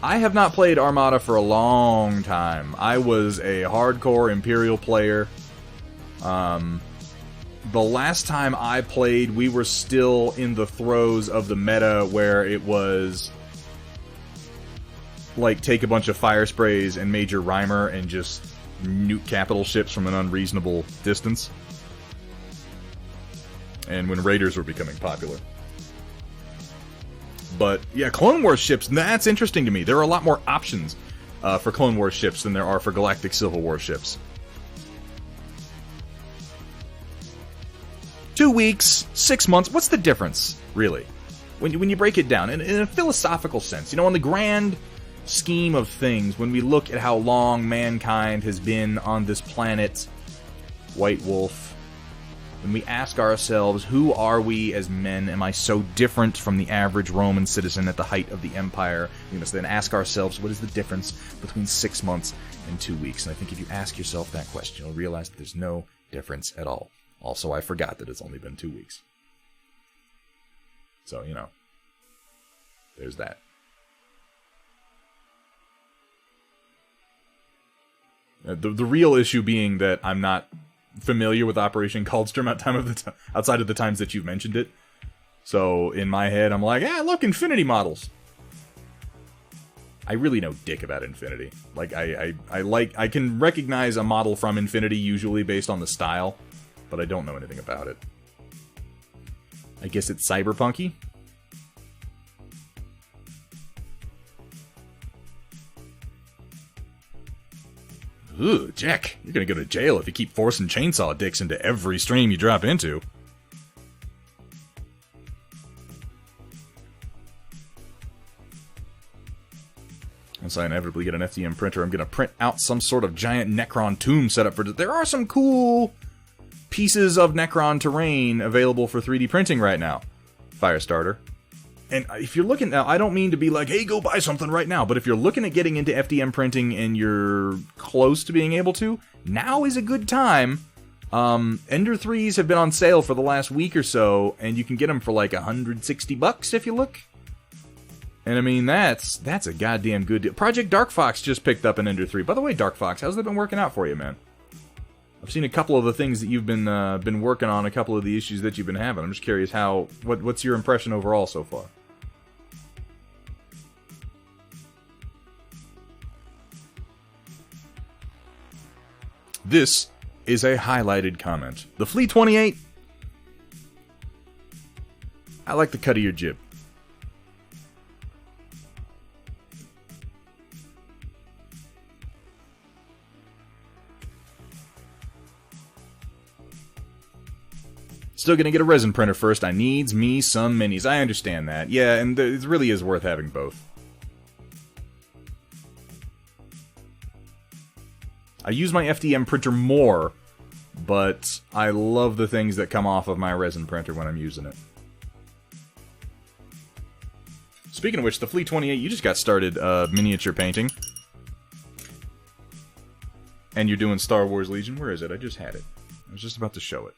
I have not played Armada for a long time. I was a hardcore Imperial player. The last time I played, we were still in the throes of the meta where it was like take a bunch of fire sprays and Major Rhymer and just nuke capital ships from an unreasonable distance. And when raiders were becoming popular. But yeah, Clone Wars ships, that's interesting to me. There are a lot more options for Clone Wars ships than there are for Galactic Civil War ships. 2 weeks, 6 months, what's the difference, really? When you break it down, in a philosophical sense, you know, in the grand scheme of things, when we look at how long mankind has been on this planet, White Wolf, when we ask ourselves, who are we as men? Am I so different from the average Roman citizen at the height of the empire? We must then ask ourselves, what is the difference between 6 months and 2 weeks? And I think if you ask yourself that question, you'll realize that there's no difference at all. Also, I forgot that it's only been 2 weeks. So, you know, there's that. The real issue being that I'm not familiar with Operation Coldstream outside of the times that you've mentioned it. So, in my head, I'm like, look, Infinity models. I really know dick about Infinity. Like, I can recognize a model from Infinity usually based on the style, but I don't know anything about it. I guess it's cyberpunky? Ugh, Jack, you're gonna go to jail if you keep forcing chainsaw dicks into every stream you drop into. Once I inevitably get an FDM printer, I'm gonna print out some sort of giant Necron tomb setup for... There are some cool pieces of Necron terrain available for 3D printing right now. Firestarter. And if you're looking now, I don't mean to be like, hey, go buy something right now, but if you're looking at getting into FDM printing and you're close to being able to, now is a good time. Ender 3s have been on sale for the last week or so, and you can get them for like $160 if you look. And I mean, that's a goddamn good deal. Project Dark Fox just picked up an Ender 3. By the way, Dark Fox, how's that been working out for you, man? I've seen a couple of the things that you've been working on, a couple of the issues that you've been having. I'm just curious what's your impression overall so far? This is a highlighted comment. The Flea 28. I like the cut of your jib. Still gonna get a resin printer first. I needs me some minis. I understand that. Yeah, and it really is worth having both. I use my FDM printer more, but I love the things that come off of my resin printer when I'm using it. Speaking of which, the Flea 28, you just got started miniature painting. And you're doing Star Wars Legion. Where is it? I just had it. I was just about to show it.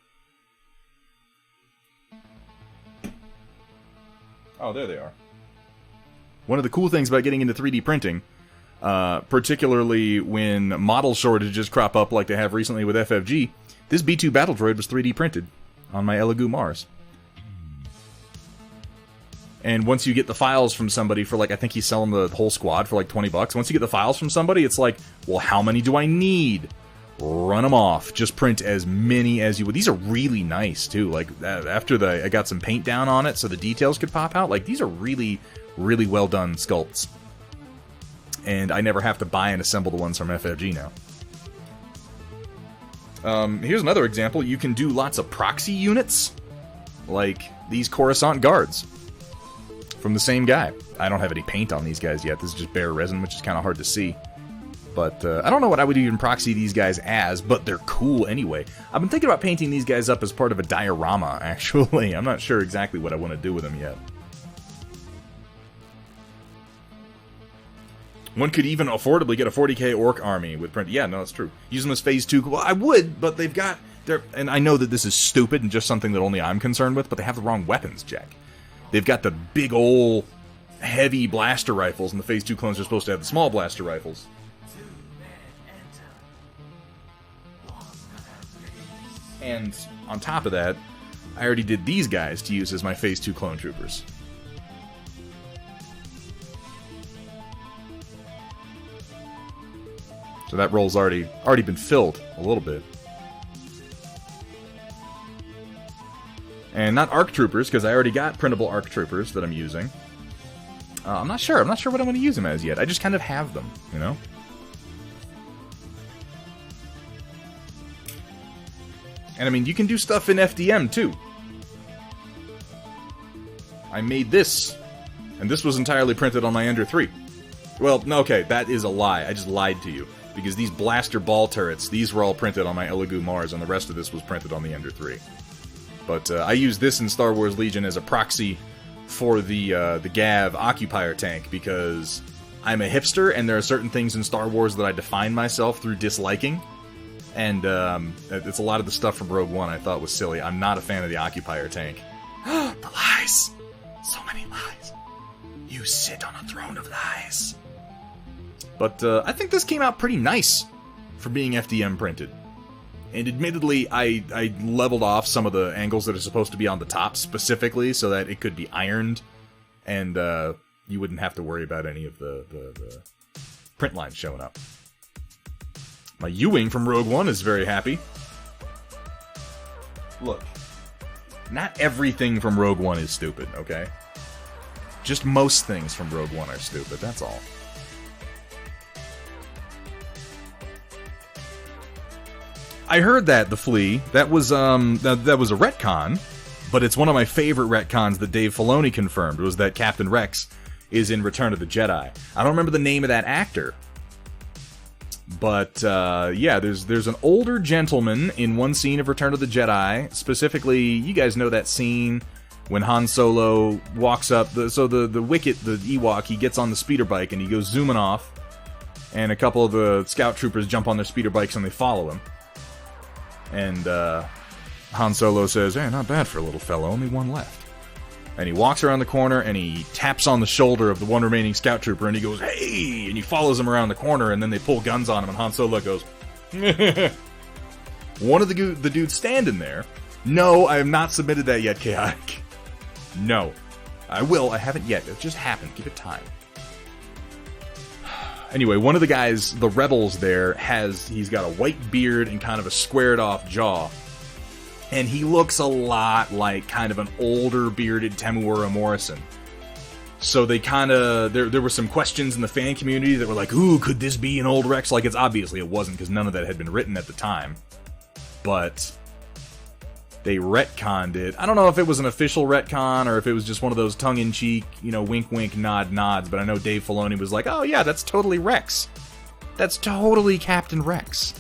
Oh, there they are. One of the cool things about getting into 3D printing, particularly when model shortages crop up like they have recently with FFG, this B2 battle droid was 3D printed on my Elegoo Mars. And once you get the files from somebody for like, I think he's selling the whole squad for like $20. Once you get the files from somebody, it's like, well, how many do I need? Run them off. Just print as many as you would. These are really nice, too. Like, after I got some paint down on it so the details could pop out, like, these are really, really well done sculpts. And I never have to buy and assemble the ones from FFG now. Here's another example. You can do lots of proxy units, like these Coruscant guards from the same guy. I don't have any paint on these guys yet. This is just bare resin, which is kind of hard to see. But I don't know what I would even proxy these guys as, but they're cool anyway. I've been thinking about painting these guys up as part of a diorama, actually. I'm not sure exactly what I want to do with them yet. One could even affordably get a 40k orc army with print. Yeah, no, that's true. Use them as phase 2. Well, I would, but they've got... And I know that this is stupid and just something that only I'm concerned with, but they have the wrong weapons, Jack. They've got the big ol' heavy blaster rifles, and the phase 2 clones are supposed to have the small blaster rifles. And on top of that, I already did these guys to use as my phase 2 clone troopers. So that role's already been filled a little bit. And not ARC Troopers, because I already got printable ARC Troopers that I'm using. I'm not sure. I'm not sure what I'm going to use them as yet. I just kind of have them, you know? And I mean, you can do stuff in FDM, too. I made this, and this was entirely printed on my Ender 3. Well, no, okay, that is a lie. I just lied to you. Because these blaster ball turrets, these were all printed on my Elegoo Mars, and the rest of this was printed on the Ender 3. But I used this in Star Wars Legion as a proxy for the Gav Occupier tank, because I'm a hipster, and there are certain things in Star Wars that I define myself through disliking. And it's a lot of the stuff from Rogue One I thought was silly. I'm not a fan of the Occupier tank. The lies! So many lies. You sit on a throne of lies. But I think this came out pretty nice for being FDM printed. And admittedly, I leveled off some of the angles that are supposed to be on the top specifically so that it could be ironed. And you wouldn't have to worry about any of the print lines showing up. My U-Wing from Rogue One is very happy. Look, not everything from Rogue One is stupid, okay? Just most things from Rogue One are stupid, that's all. I heard that, the Flea. That was a retcon, but it's one of my favorite retcons that Dave Filoni confirmed, was that Captain Rex is in Return of the Jedi. I don't remember the name of that actor. But, yeah, there's an older gentleman in one scene of Return of the Jedi. Specifically, you guys know that scene when Han Solo walks up. The Wicket, the Ewok, he gets on the speeder bike and he goes zooming off. And a couple of the scout troopers jump on their speeder bikes and they follow him. And Han Solo says, "Hey, not bad for a little fella, only one left." And he walks around the corner, and he taps on the shoulder of the one remaining scout trooper, and he goes, "Hey!" And he follows him around the corner, and then they pull guns on him, and Han Solo goes, One of the dudes standing there, no, I have not submitted that yet, Chaotic. No. I will, I haven't yet. It just happened. Give it time. Anyway, one of the guys, the rebels there, he's got a white beard and kind of a squared off jaw. And he looks a lot like kind of an older bearded Temuera Morrison. So they kind of, there were some questions in the fan community that were like, ooh, could this be an old Rex? Like, obviously it wasn't, because none of that had been written at the time. But they retconned it. I don't know if it was an official retcon or if it was just one of those tongue-in-cheek, wink wink, nod nods, but I know Dave Filoni was like, oh yeah, that's totally Rex. That's totally Captain Rex.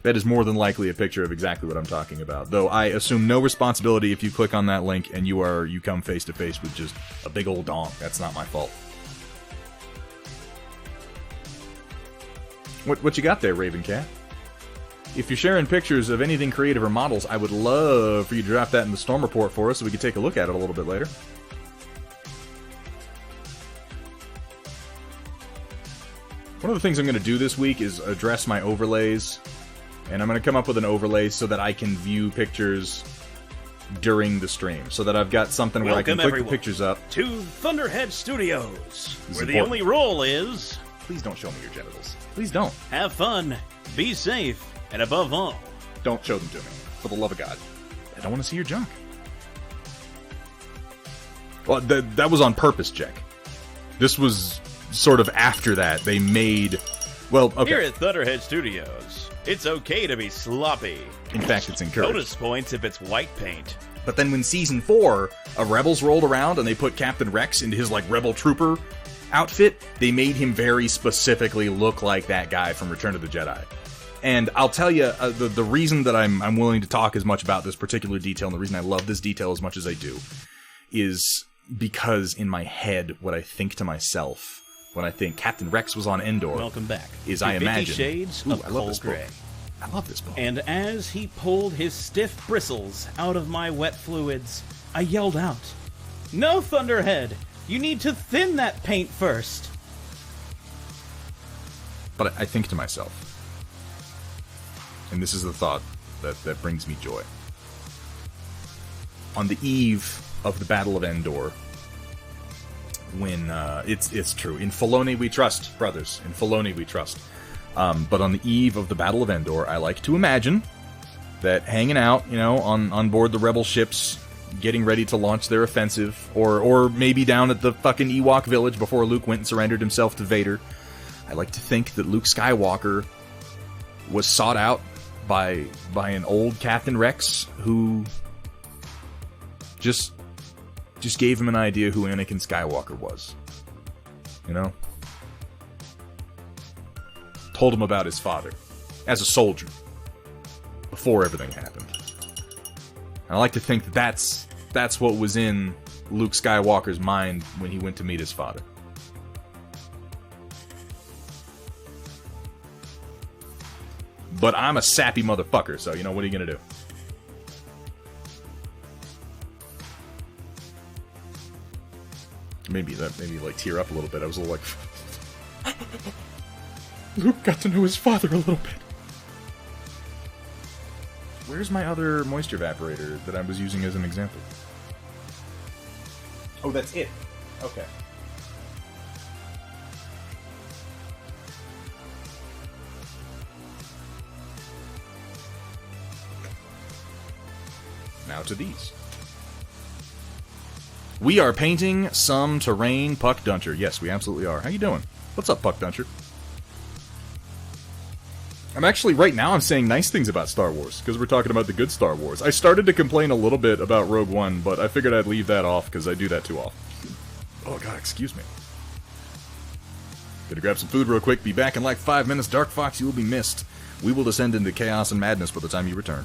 That is more than likely a picture of exactly what I'm talking about. Though I assume no responsibility if you click on that link and you come face to face with just a big old donk. That's not my fault. What you got there, Raven Cat? If you're sharing pictures of anything creative or models, I would love for you to drop that in the Storm Report for us so we can take a look at it a little bit later. One of the things I'm going to do this week is address my overlays. And I'm going to come up with an overlay so that I can view pictures during the stream. So that I've got something where I can click the pictures up. To Thunderhead Studios, where the important. only rule is... Please don't show me your genitals. Please don't. Have fun, be safe, and above all... Don't show them to me. For the love of God. I don't want to see your junk. Well, that was on purpose, Jack. This was sort of after that. They made... Well, okay. Here at Thunderhead Studios, it's okay to be sloppy. In fact, it's encouraged. Bonus points if it's white paint. But then when Season 4, Rebels rolled around and they put Captain Rex into his, Rebel Trooper outfit, they made him very specifically look like that guy from Return of the Jedi. And I'll tell you, the reason that I'm willing to talk as much about this particular detail, and the reason I love this detail as much as I do, is because in my head, what I think to myself when I think Captain Rex was on Endor, welcome back, is I imagine... Shades of Cold Gray. I love this book. And as he pulled his stiff bristles out of my wet fluids, I yelled out, "No, Thunderhead! You need to thin that paint first!" But I think to myself, and this is the thought that brings me joy. On the eve of the Battle of Endor, when, it's true, in Filoni we trust, brothers, in Filoni we trust. But on the eve of the Battle of Endor, I like to imagine that hanging out, on board the Rebel ships, getting ready to launch their offensive, or maybe down at the fucking Ewok village before Luke went and surrendered himself to Vader, I like to think that Luke Skywalker was sought out by an old Captain Rex who just gave him an idea who Anakin Skywalker was. Told him about his father, as a soldier, before everything happened. And I like to think that's what was in Luke Skywalker's mind when he went to meet his father. But I'm a sappy motherfucker, so, you know, what are you gonna do? Maybe like, tear up a little bit. I was a little like... Luke got to know his father a little bit. Where's my other moisture evaporator that I was using as an example? Oh, that's it. Okay. Now to these. We are painting some terrain, Puck Duncher. Yes, we absolutely are. How you doing? What's up, Puck Duncher? I'm actually, right now, I'm saying nice things about Star Wars, because we're talking about the good Star Wars. I started to complain a little bit about Rogue One, but I figured I'd leave that off, because I do that too often. Oh god, excuse me. Gonna grab some food real quick, be back in like 5 minutes. Dark Fox, you will be missed. We will descend into chaos and madness by the time you return.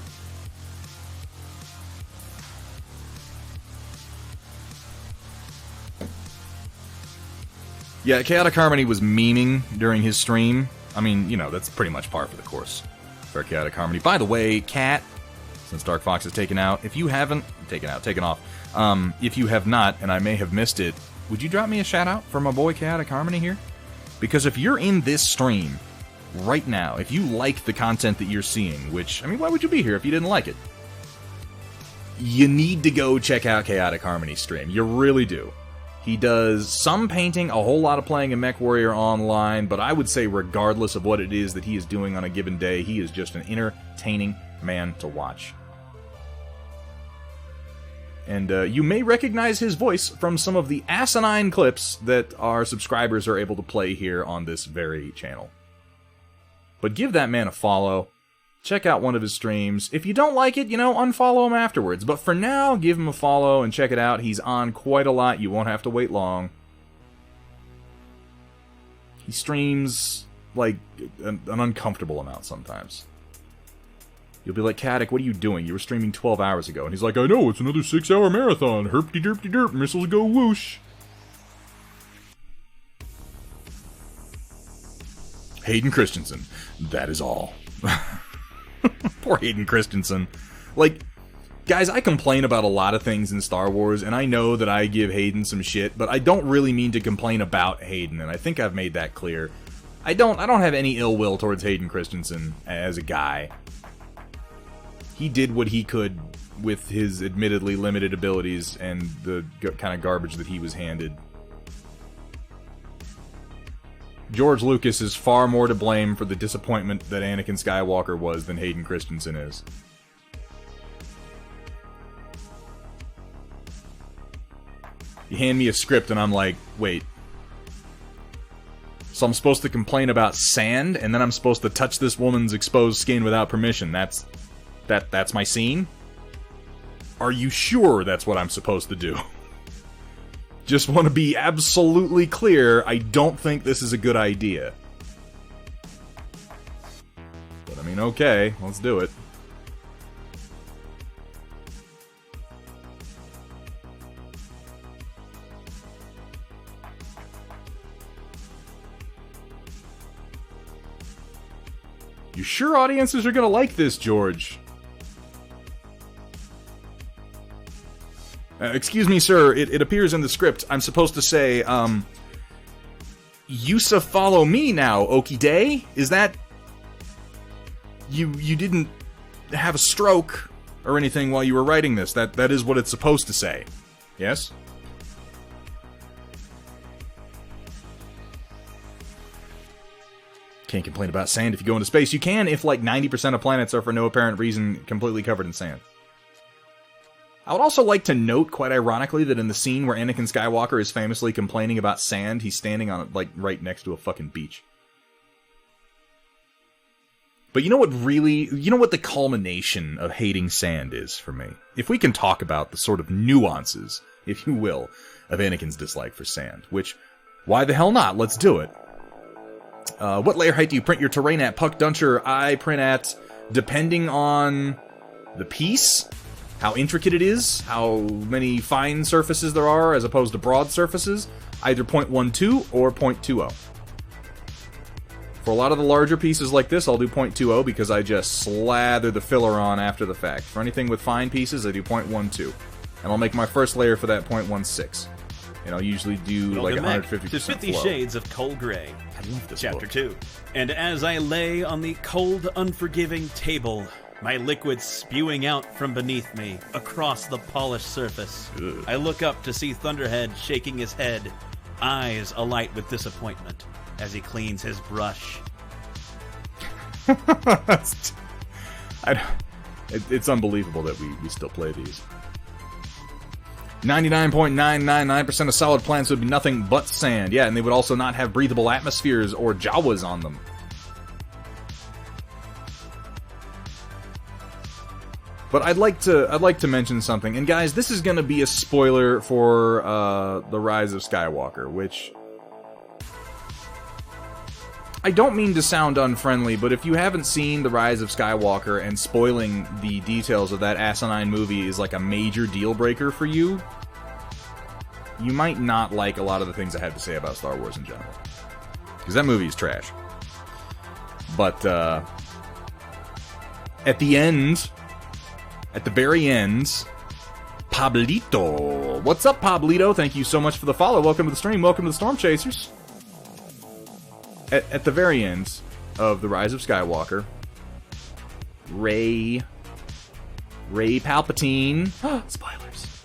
Yeah, Chaotic Harmony was memeing during his stream. I mean, you know, that's pretty much par for the course for Chaotic Harmony. By the way, Cat, since Dark Fox is taken out, if you haven't... taken off. If you have not, and I may have missed it, would you drop me a shout-out for my boy Chaotic Harmony here? Because if you're in this stream right now, if you like the content that you're seeing, which, I mean, why would you be here if you didn't like it? You need to go check out Chaotic Harmony's stream. You really do. He does some painting, a whole lot of playing in MechWarrior Online, but I would say regardless of what it is that he is doing on a given day, he is just an entertaining man to watch. And you may recognize his voice from some of the asinine clips that our subscribers are able to play here on this very channel. But give that man a follow. Check out one of his streams. If you don't like it, you know, unfollow him afterwards. But for now, give him a follow and check it out. He's on quite a lot. You won't have to wait long. He streams, like, an uncomfortable amount sometimes. You'll be like, Caddick, what are you doing? You were streaming 12 hours ago. And he's like, I know, it's another 6-hour marathon. Herpty-derpty-derp, missiles go whoosh. Hayden Christensen. That is all. Poor Hayden Christensen. Like, guys, I complain about a lot of things in Star Wars, and I know that I give Hayden some shit, but I don't really mean to complain about Hayden, and I think I've made that clear. I don't have any ill will towards Hayden Christensen as a guy. He did what he could with his admittedly limited abilities and the kind of garbage that he was handed. George Lucas is far more to blame for the disappointment that Anakin Skywalker was than Hayden Christensen is. You hand me a script and I'm like, wait. So I'm supposed to complain about sand, and then I'm supposed to touch this woman's exposed skin without permission. That's my scene? Are you sure that's what I'm supposed to do? Just want to be absolutely clear, I don't think this is a good idea. But I mean, okay, let's do it. You sure audiences are gonna like this, George? Excuse me, sir, it appears in the script. I'm supposed to say, Yusa follow me now, Okie day? Is that... You didn't have a stroke or anything while you were writing this. That is what it's supposed to say. Yes? Can't complain about sand if you go into space. You can if like 90% of planets are for no apparent reason completely covered in sand. I would also like to note, quite ironically, that in the scene where Anakin Skywalker is famously complaining about sand, he's standing on, like, right next to a fucking beach. But you know what the culmination of hating sand is for me? If we can talk about the sort of nuances, if you will, of Anakin's dislike for sand, which, why the hell not? Let's do it. What layer height do you print your terrain at? Puck Duncher, I print at, depending on the piece, how intricate it is, how many fine surfaces there are as opposed to broad surfaces, either 0.12 or 0.20. For a lot of the larger pieces like this, I'll do 0.20 because I just slather the filler on after the fact. For anything with fine pieces, I do 0.12. And I'll make my first layer for that 0.16. And I'll usually do like 150% to 50 flow. Shades of Cold Gray. I love this Chapter book. 2. And as I lay on the cold, unforgiving table, my liquid spewing out from beneath me, across the polished surface, Ugh. I I look up to see Thunderhead shaking his head, eyes alight with disappointment, as he cleans his brush. It's unbelievable that we still play these. 99.999% of solid plants would be nothing but sand. Yeah, and they would also not have breathable atmospheres or Jawas on them. But I'd like to mention something. And guys, this is going to be a spoiler for The Rise of Skywalker, which I don't mean to sound unfriendly, but if you haven't seen The Rise of Skywalker and spoiling the details of that asinine movie is like a major deal breaker for you, you might not like a lot of the things I had to say about Star Wars in general. Because that movie is trash. But at the end, at the very end, Pablito. What's up, Pablito? Thank you so much for the follow. Welcome to the stream. Welcome to the Storm Chasers. At the very end of The Rise of Skywalker, Rey Palpatine. Spoilers.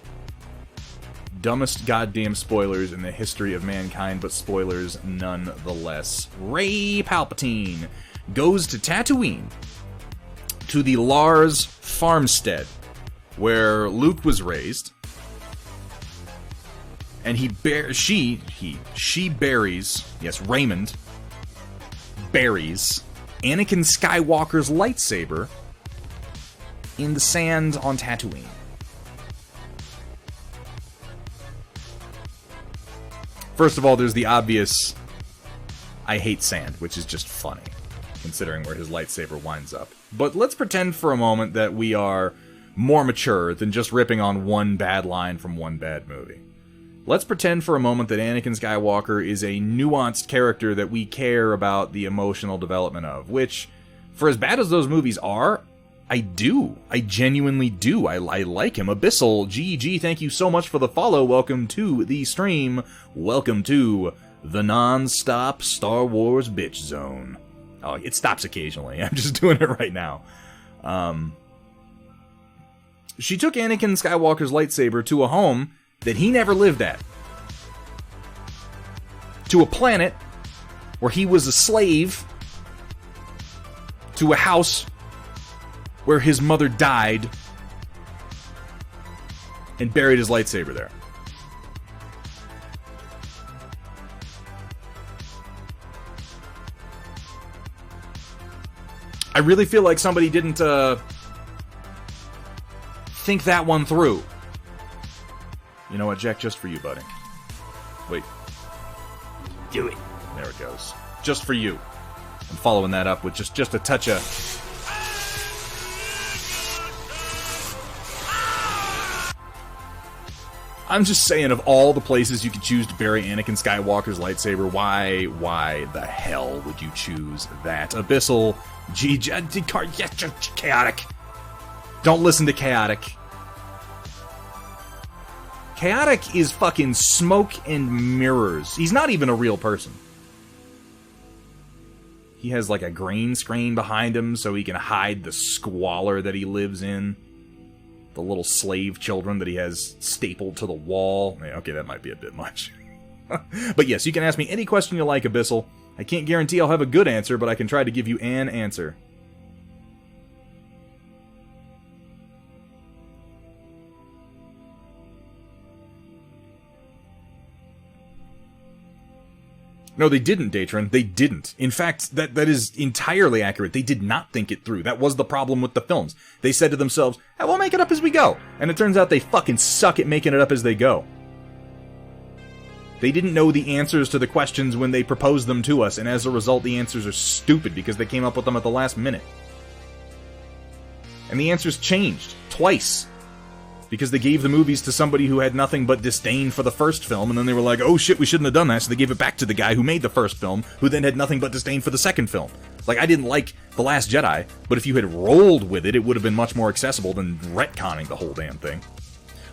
Dumbest goddamn spoilers in the history of mankind, but spoilers nonetheless. Rey Palpatine goes to Tatooine, to the Lars farmstead, where Luke was raised, and she buries, yes, Raymond buries Anakin Skywalker's lightsaber in the sand on Tatooine. First of all, there's the obvious I hate sand, which is just funny, considering where his lightsaber winds up. But let's pretend for a moment that we are more mature than just ripping on one bad line from one bad movie. Let's pretend for a moment that Anakin Skywalker is a nuanced character that we care about the emotional development of, which, for as bad as those movies are, I do. I genuinely do. I like him. Abyssal, GG, thank you so much for the follow. Welcome to the stream. Welcome to the non-stop Star Wars bitch zone. Oh, it stops occasionally. I'm just doing it right now. She took Anakin Skywalker's lightsaber to a home that he never lived at. To a planet where he was a slave. To a house where his mother died and buried his lightsaber there. I really feel like somebody didn't think that one through. You know what, Jack? Just for you, buddy. Wait. Do it. There it goes. Just for you. I'm following that up with just a touch of... I'm just saying, of all the places you could choose to bury Anakin Skywalker's lightsaber, why the hell would you choose that? Abyssal, Chaotic. Don't listen to Chaotic. Chaotic is fucking smoke and mirrors. He's not even a real person. He has like a green screen behind him so he can hide the squalor that he lives in. The little slave children that he has stapled to the wall. Yeah, okay, that might be a bit much. But yes, you can ask me any question you like, Abyssal. I can't guarantee I'll have a good answer, but I can try to give you an answer. No, they didn't, Datron. They didn't. In fact, that is entirely accurate. They did not think it through. That was the problem with the films. They said to themselves, hey, we'll make it up as we go. And it turns out they fucking suck at making it up as they go. They didn't know the answers to the questions when they proposed them to us, and as a result, the answers are stupid because they came up with them at the last minute. And the answers changed. Twice. Because they gave the movies to somebody who had nothing but disdain for the first film, and then they were like, oh shit, we shouldn't have done that, so they gave it back to the guy who made the first film, who then had nothing but disdain for the second film. Like, I didn't like The Last Jedi, but if you had rolled with it, it would have been much more accessible than retconning the whole damn thing.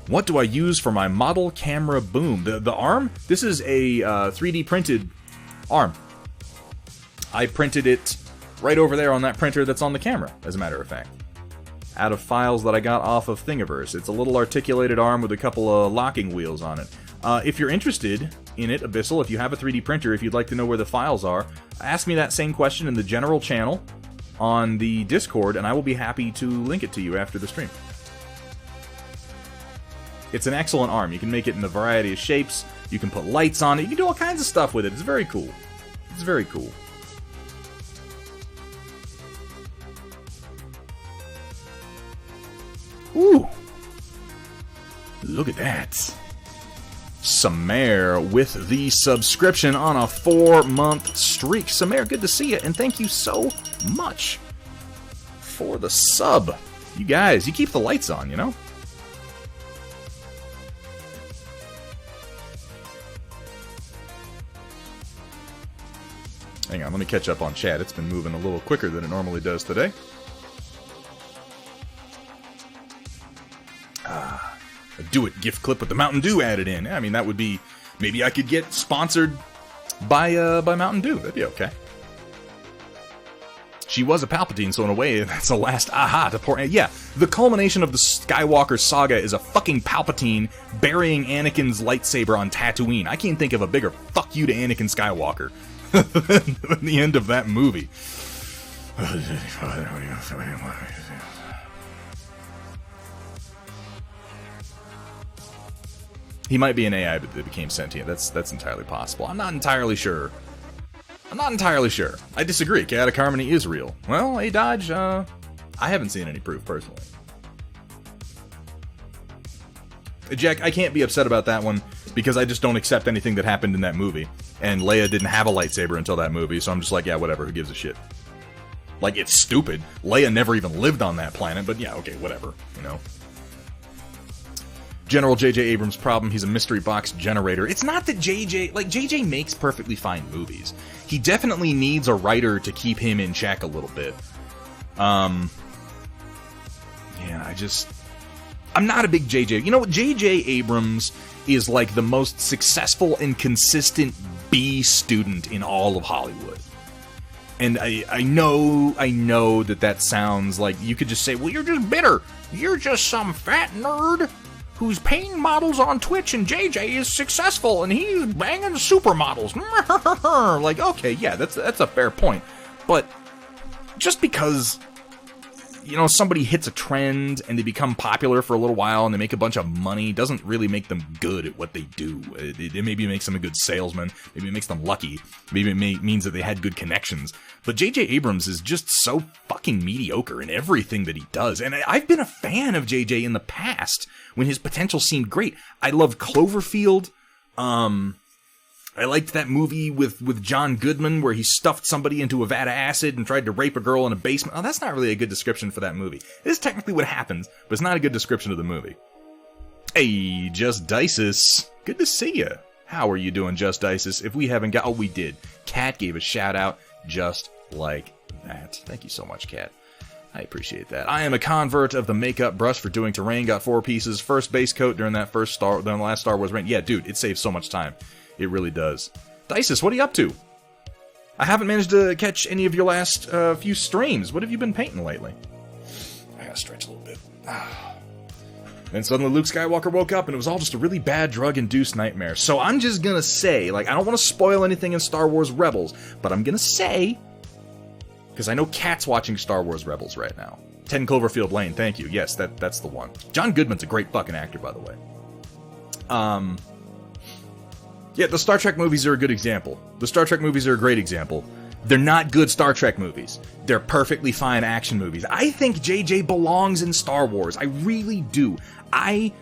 What do I use for my model camera boom? The arm? This is a 3D printed arm. I printed it right over there on that printer that's on the camera, as a matter of fact. Out of files that I got off of Thingiverse. It's a little articulated arm with a couple of locking wheels on it. If you're interested in it, Abyssal, if you have a 3D printer, if you'd like to know where the files are, ask me that same question in the general channel on the Discord, and I will be happy to link it to you after the stream. It's an excellent arm. You can make it in a variety of shapes. You can put lights on it. You can do all kinds of stuff with it. It's very cool. It's very cool. Ooh! Look at that. Samare with the subscription on a 4-month streak. Samare, good to see you, and thank you so much for the sub. You guys, you keep the lights on, you know? Hang on, let me catch up on chat. It's been moving a little quicker than it normally does today. A Do-It gift clip with the Mountain Dew added in. I mean, that would be... Maybe I could get sponsored by Mountain Dew. That'd be okay. She was a Palpatine, so in a way, that's the last aha to pour... Yeah, the culmination of the Skywalker saga is a fucking Palpatine burying Anakin's lightsaber on Tatooine. I can't think of a bigger fuck you to Anakin Skywalker than the end of that movie. He might be an AI that became sentient. That's entirely possible. I'm not entirely sure. I disagree. Chaotic Harmony is real. Well, hey, Dodge, I haven't seen any proof, personally. Jack, I can't be upset about that one, because I just don't accept anything that happened in that movie. And Leia didn't have a lightsaber until that movie, so I'm just like, yeah, whatever, who gives a shit? Like, it's stupid. Leia never even lived on that planet, but yeah, okay, whatever, you know? General J.J. Abrams' problem, he's a mystery box generator. It's not that J.J. makes perfectly fine movies. He definitely needs a writer to keep him in check a little bit. Yeah, I'm not a big J.J. You know what? J.J. Abrams is like the most successful and consistent B student in all of Hollywood. And I know that sounds like you could just say, well, you're just bitter. You're just some fat nerd who's painting models on Twitch, and JJ is successful, and he's banging supermodels. Like, okay, yeah, that's a fair point. But just because, you know, somebody hits a trend and they become popular for a little while and they make a bunch of money doesn't really make them good at what they do. It maybe makes them a good salesman. Maybe it makes them lucky. Maybe it means that they had good connections. But J.J. Abrams is just so fucking mediocre in everything that he does. And I've been a fan of J.J. in the past when his potential seemed great. I loved Cloverfield. I liked that movie with John Goodman where he stuffed somebody into a vat of acid and tried to rape a girl in a basement. Oh, that's not really a good description for that movie. It is technically what happens, but it's not a good description of the movie. Hey, Just Dices. Good to see you. How are you doing, Just Dices? If we haven't got... Oh, we did. Kat gave a shout out just like that. Thank you so much, Kat. I appreciate that. I am a convert of the makeup brush for doing terrain. Got 4 pieces. First base coat during that during the last Star Wars rain. Yeah, dude, it saves so much time. It really does. Dices, what are you up to? I haven't managed to catch any of your last few streams. What have you been painting lately? I gotta stretch a little bit. Then suddenly Luke Skywalker woke up and it was all just a really bad drug-induced nightmare. So I'm just gonna say, like, I don't want to spoil anything in Star Wars Rebels, but I'm gonna say, because I know Kat's watching Star Wars Rebels right now. 10 Cloverfield Lane, thank you. Yes, that's the one. John Goodman's a great fucking actor, by the way. Yeah, the Star Trek movies are a good example. The Star Trek movies are a great example. They're not good Star Trek movies. They're perfectly fine action movies. I think JJ belongs in Star Wars. I really do. And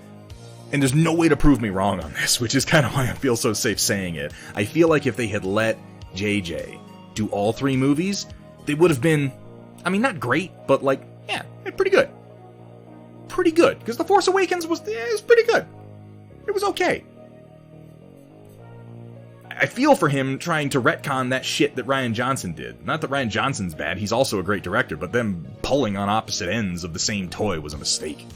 there's no way to prove me wrong on this, which is kind of why I feel so safe saying it. I feel like if they had let JJ do all 3 movies, they would have been, I mean, not great, but like, yeah, pretty good. pretty good, because The Force Awakens was pretty good. It was okay. I feel for him trying to retcon that shit that Rian Johnson did. Not that Rian Johnson's bad, he's also a great director, but them pulling on opposite ends of the same toy was a mistake.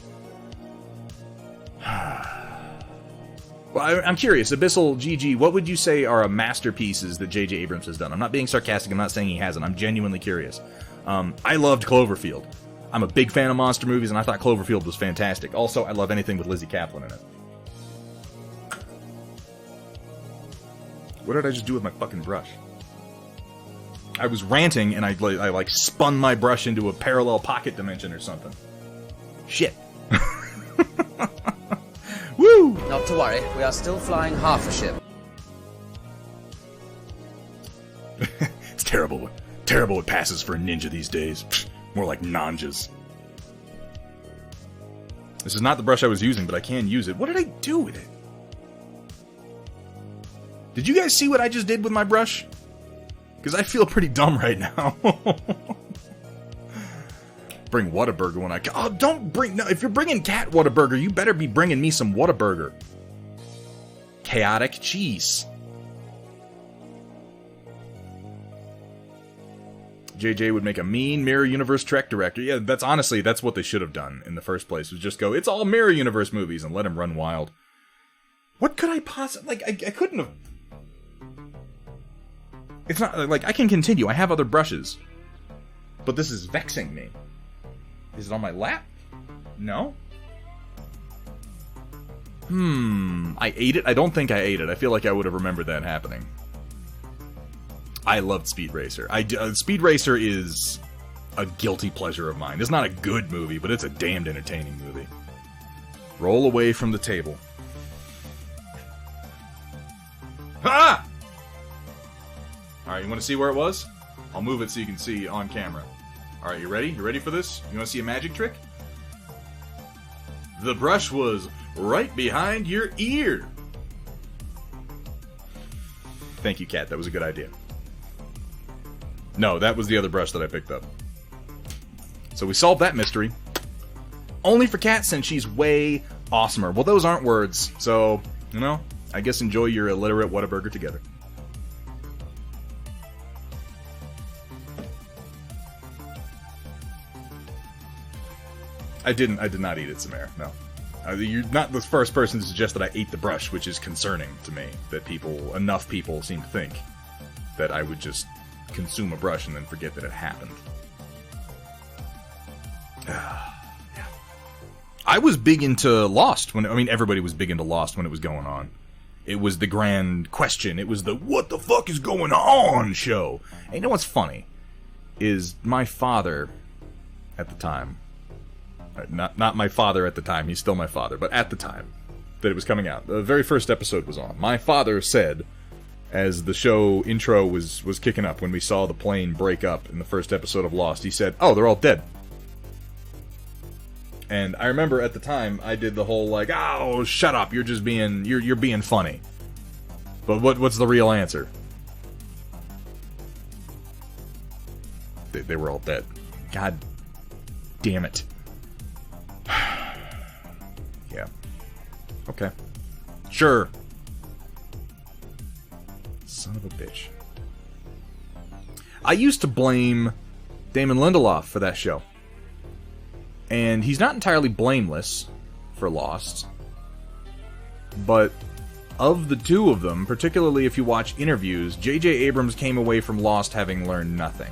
Well, I'm curious, Abyssal GG, what would you say are masterpieces that J.J. Abrams has done? I'm not being sarcastic, I'm not saying he hasn't, I'm genuinely curious. I loved Cloverfield. I'm a big fan of monster movies, and I thought Cloverfield was fantastic. Also, I love anything with Lizzie Kaplan in it. What did I just do with my fucking brush? I was ranting, and I like spun my brush into a parallel pocket dimension or something. Shit. Woo! Not to worry, we are still flying half a ship. It's terrible. Terrible it passes for a ninja these days. More like nanjas. This is not the brush I was using, but I can use it. What did I do with it? Did you guys see what I just did with my brush? Because I feel pretty dumb right now. Bring Whataburger when I... Oh, don't bring... No, if you're bringing cat Whataburger, you better be bringing me some Whataburger. Chaotic cheese. JJ would make a mean Mirror Universe Trek director. Yeah, that's honestly, that's what they should have done in the first place. Was just go, it's all Mirror Universe movies and let him run wild. What could I possibly... Like, I couldn't have... It's not... Like, I can continue. I have other brushes. But this is vexing me. Is it on my lap? No? I ate it? I don't think I ate it. I feel like I would have remembered that happening. I loved Speed Racer. Speed Racer is a guilty pleasure of mine. It's not a good movie, but it's a damned entertaining movie. Roll away from the table. Ah! Alright, you want to see where it was? I'll move it so you can see on camera. Alright, you ready? You ready for this? You want to see a magic trick? The brush was right behind your ear. Thank you, Kat. That was a good idea. No, that was the other brush that I picked up. So we solved that mystery. Only for Kat, since she's way awesomer. Well, those aren't words, so, you know, I guess enjoy your illiterate Whataburger together. I did not eat it, Samara, no. You're not the first person to suggest that I ate the brush, which is concerning to me, that enough people seem to think that I would just consume a brush and then forget that it happened. Yeah. I was big into Lost everybody was big into Lost when it was going on. It was the grand question. It was the what the fuck is going on show. And you know what's funny? Is my father at the time, not my father at the time, he's still my father, but at the time that it was coming out, the very first episode was on. My father said, as the show intro was kicking up, when we saw the plane break up in the first episode of Lost, he said, "Oh, they're all dead." And I remember at the time, I did the whole like, "Oh, shut up, you're just being, you're being funny." But what's the real answer? They were all dead. God damn it. Yeah. Okay. Sure. Son of a bitch. I used to blame Damon Lindelof for that show. And he's not entirely blameless for Lost. But of the two of them, particularly if you watch interviews, J.J. Abrams came away from Lost having learned nothing.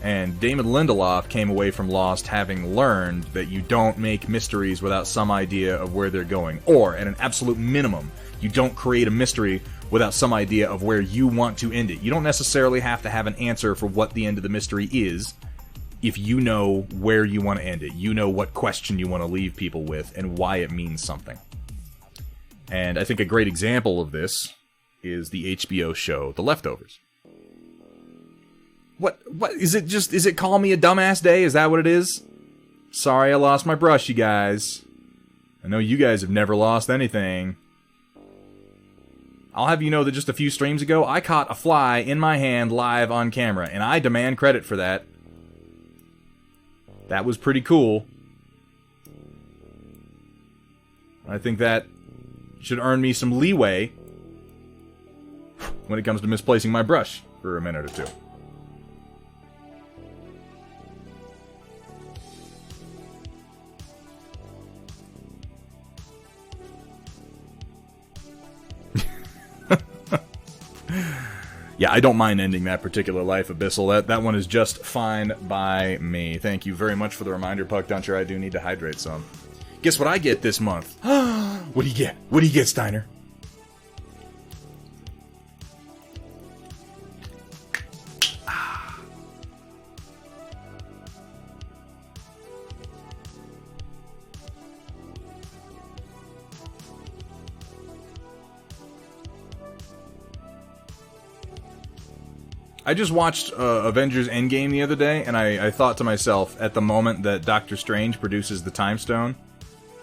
And Damon Lindelof came away from Lost having learned that you don't make mysteries without some idea of where they're going. Or, at an absolute minimum, you don't create a mystery without some idea of where you want to end it. You don't necessarily have to have an answer for what the end of the mystery is if you know where you want to end it. You know what question you want to leave people with and why it means something. And I think a great example of this is the HBO show The Leftovers. What is it? Is it call me a dumbass day? Is that what it is? Sorry I lost my brush, you guys. I know you guys have never lost anything. I'll have you know that just a few streams ago, I caught a fly in my hand live on camera, and I demand credit for that. That was pretty cool. I think that should earn me some leeway when it comes to misplacing my brush for a minute or two. Yeah, I don't mind ending that particular life, Abyssal. That one is just fine by me. Thank you very much for the reminder, Puck Duncher. I do need to hydrate some. Guess what I get this month? What do you get? What do you get, Steiner? I just watched Avengers Endgame the other day, and I thought to myself, at the moment that Doctor Strange produces the Time Stone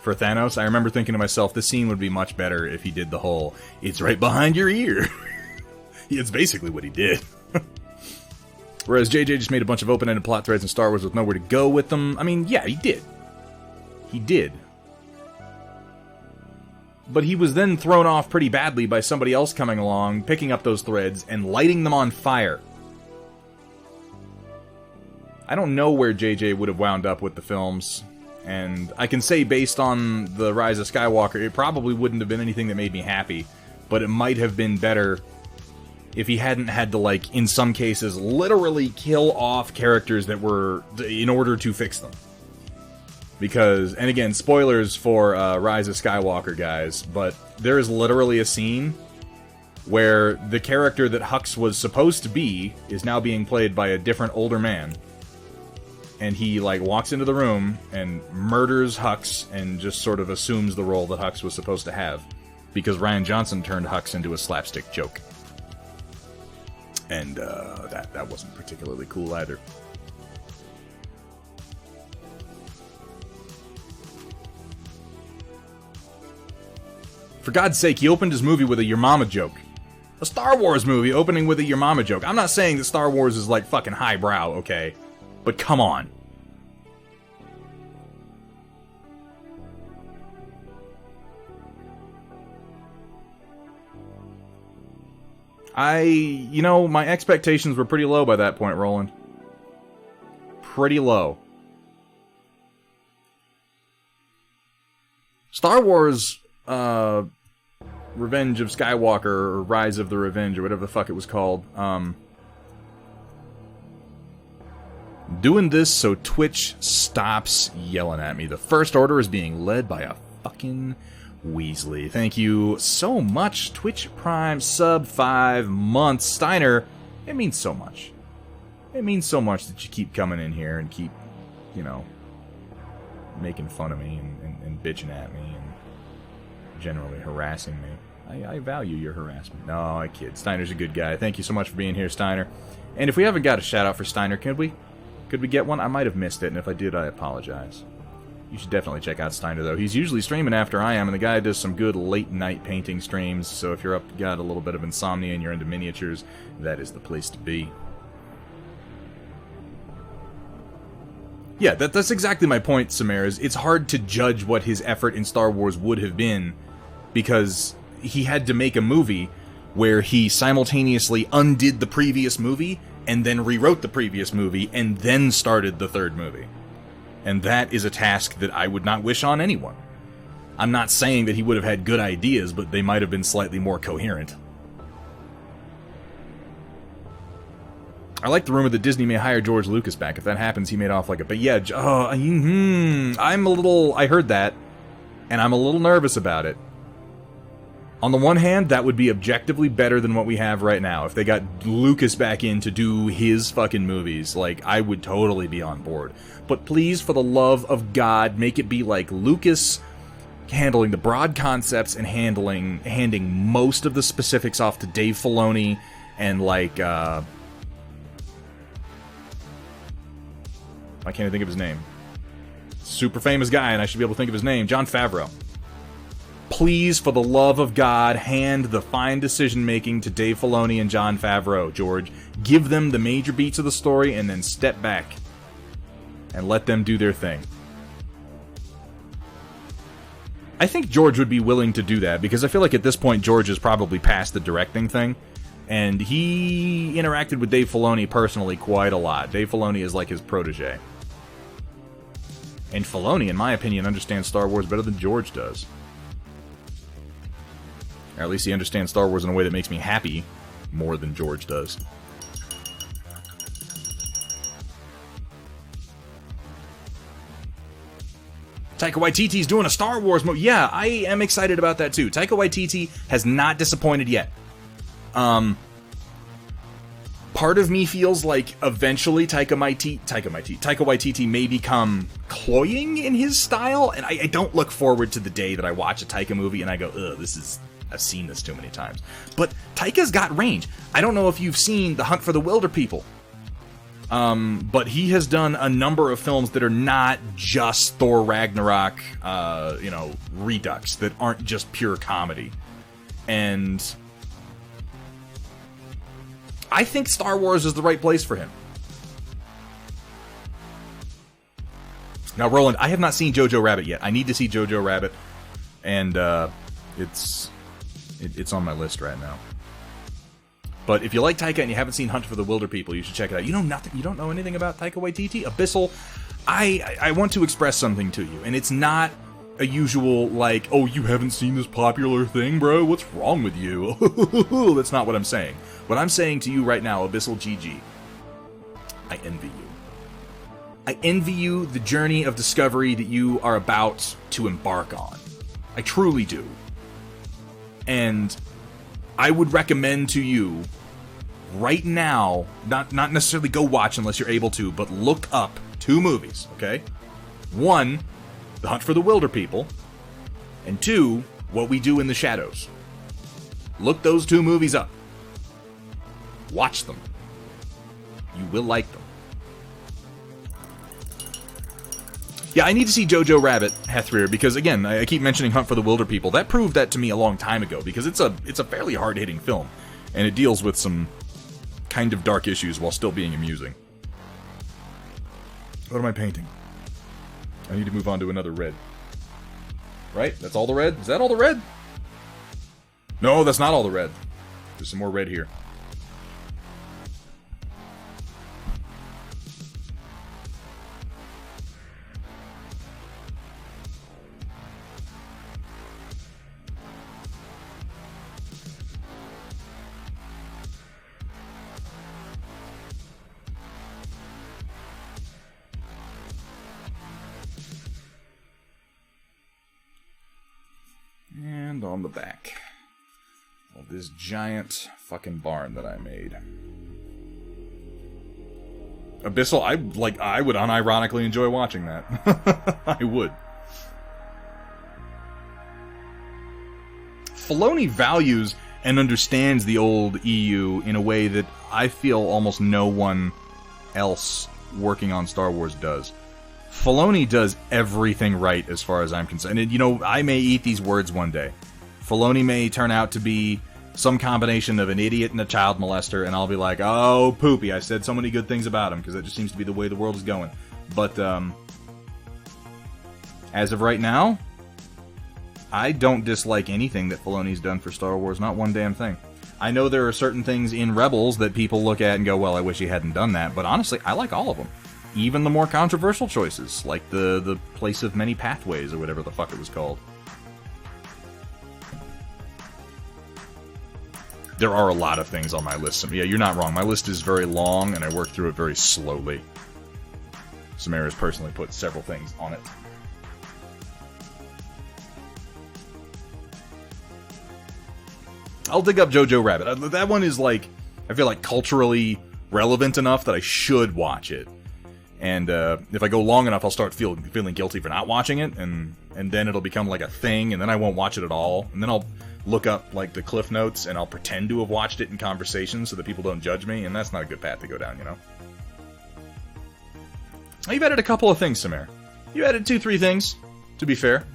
for Thanos, I remember thinking to myself, this scene would be much better if he did the whole, it's right behind your ear. It's basically what he did. Whereas JJ just made a bunch of open-ended plot threads in Star Wars with nowhere to go with them. I mean, yeah, he did. He did. But he was then thrown off pretty badly by somebody else coming along, picking up those threads, and lighting them on fire. I don't know where JJ would have wound up with the films, and I can say based on The Rise of Skywalker, it probably wouldn't have been anything that made me happy, but it might have been better if he hadn't had to, like, in some cases, literally kill off characters that were in order to fix them. Because, and again, spoilers for Rise of Skywalker, guys, but there is literally a scene where the character that Hux was supposed to be is now being played by a different older man. And he, like, walks into the room and murders Hux and just sort of assumes the role that Hux was supposed to have. Because Rian Johnson turned Hux into a slapstick joke. And that wasn't particularly cool either. For God's sake, he opened his movie with a Your Mama joke. A Star Wars movie opening with a Your Mama joke. I'm not saying that Star Wars is, like, fucking highbrow, okay? But come on. You know, my expectations were pretty low by that point, Roland. Pretty low. Star Wars, Revenge of Skywalker, or Rise of the Revenge, or whatever the fuck it was called, doing this so Twitch stops yelling at me. The First Order is being led by a fucking Weasley. Thank you so much, Twitch Prime sub 5 months. Steiner, it means so much. It means so much that you keep coming in here and keep, you know, making fun of me and bitching at me and generally harassing me. I value your harassment. No, I kid. Steiner's a good guy. Thank you so much for being here, Steiner. And if we haven't got a shout out for Steiner, could we? Could we get one? I might have missed it, and if I did, I apologize. You should definitely check out Steiner, though. He's usually streaming after I am, and the guy does some good late-night painting streams, so if you're got a little bit of insomnia and you're into miniatures, that is the place to be. Yeah, that's exactly my point, Samaras. It's hard to judge what his effort in Star Wars would have been, because he had to make a movie where he simultaneously undid the previous movie, and then rewrote the previous movie, and then started the third movie. And that is a task that I would not wish on anyone. I'm not saying that he would have had good ideas, but they might have been slightly more coherent. I like the rumor that Disney may hire George Lucas back. If that happens, he made off like a... But yeah, I'm a little... I heard that, and I'm a little nervous about it. On the one hand, that would be objectively better than what we have right now. If they got Lucas back in to do his fucking movies, like, I would totally be on board. But please, for the love of God, make it be like Lucas handling the broad concepts and handing most of the specifics off to Dave Filoni and, like, I can't even think of his name. Super famous guy, and I should be able to think of his name. Jon Favreau. Please, for the love of God, hand the fine decision-making to Dave Filoni and Jon Favreau, George. Give them the major beats of the story, and then step back. And let them do their thing. I think George would be willing to do that, because I feel like at this point George is probably past the directing thing, and he interacted with Dave Filoni personally quite a lot. Dave Filoni is like his protege. And Filoni, in my opinion, understands Star Wars better than George does. Or at least he understands Star Wars in a way that makes me happy more than George does. Taika Waititi's doing a Star Wars movie. Yeah, I am excited about that too. Taika Waititi has not disappointed yet. Part of me feels like eventually Taika Waititi may become cloying in his style, and I don't look forward to the day that I watch a Taika movie and I go, ugh, I've seen this too many times. But Taika's got range. I don't know if you've seen The Hunt for the Wilder People. But he has done a number of films that are not just Thor Ragnarok, redux, that aren't just pure comedy. And I think Star Wars is the right place for him. Now, Roland, I have not seen Jojo Rabbit yet. I need to see Jojo Rabbit, and it's on my list right now. But if you like Taika and you haven't seen Hunt for the Wilder People, you should check it out. You know nothing. You don't know anything about Taika Waititi? Abyssal. I want to express something to you, and it's not a usual, like, oh, you haven't seen this popular thing, bro? What's wrong with you? That's not what I'm saying. What I'm saying to you right now, Abyssal GG, I envy you. I envy you the journey of discovery that you are about to embark on. I truly do. And I would recommend to you right now, not necessarily go watch unless you're able to, but look up 2 movies, okay? 1, The Hunt for the Wilder People, and 2, What We Do in the Shadows. Look those 2 movies up. Watch them. You will like them. Yeah, I need to see Jojo Rabbit, Hethrir, because again, I keep mentioning Hunt for the Wilder People. That proved that to me a long time ago, because it's a fairly hard-hitting film, and it deals with some kind of dark issues while still being amusing. What am I painting? I need to move on to another red. Right? That's all the red? Is that all the red? No, that's not all the red. There's some more red here. And on the back of this giant fucking barn that I made. Abyssal, I would unironically enjoy watching that. I would. Filoni values and understands the old EU in a way that I feel almost no one else working on Star Wars does. Filoni does everything right as far as I'm concerned. And, I may eat these words one day. Filoni may turn out to be some combination of an idiot and a child molester, and I'll be like, oh, poopy, I said so many good things about him, because that just seems to be the way the world is going. But, as of right now, I don't dislike anything that Filoni's done for Star Wars, not one damn thing. I know there are certain things in Rebels that people look at and go, well, I wish he hadn't done that, but honestly, I like all of them. Even the more controversial choices, like the Place of Many Pathways, or whatever the fuck it was called. There are a lot of things on my list. Yeah, you're not wrong. My list is very long, and I work through it very slowly. Samara has personally put several things on it. I'll dig up Jojo Rabbit. That one is, I feel like culturally relevant enough that I should watch it. And if I go long enough, I'll start feeling guilty for not watching it, and then it'll become like a thing, and then I won't watch it at all. And then I'll look up the cliff notes, and I'll pretend to have watched it in conversation so that people don't judge me, and that's not a good path to go down, You've added a couple of things, Samir. You added 2-3 things, to be fair.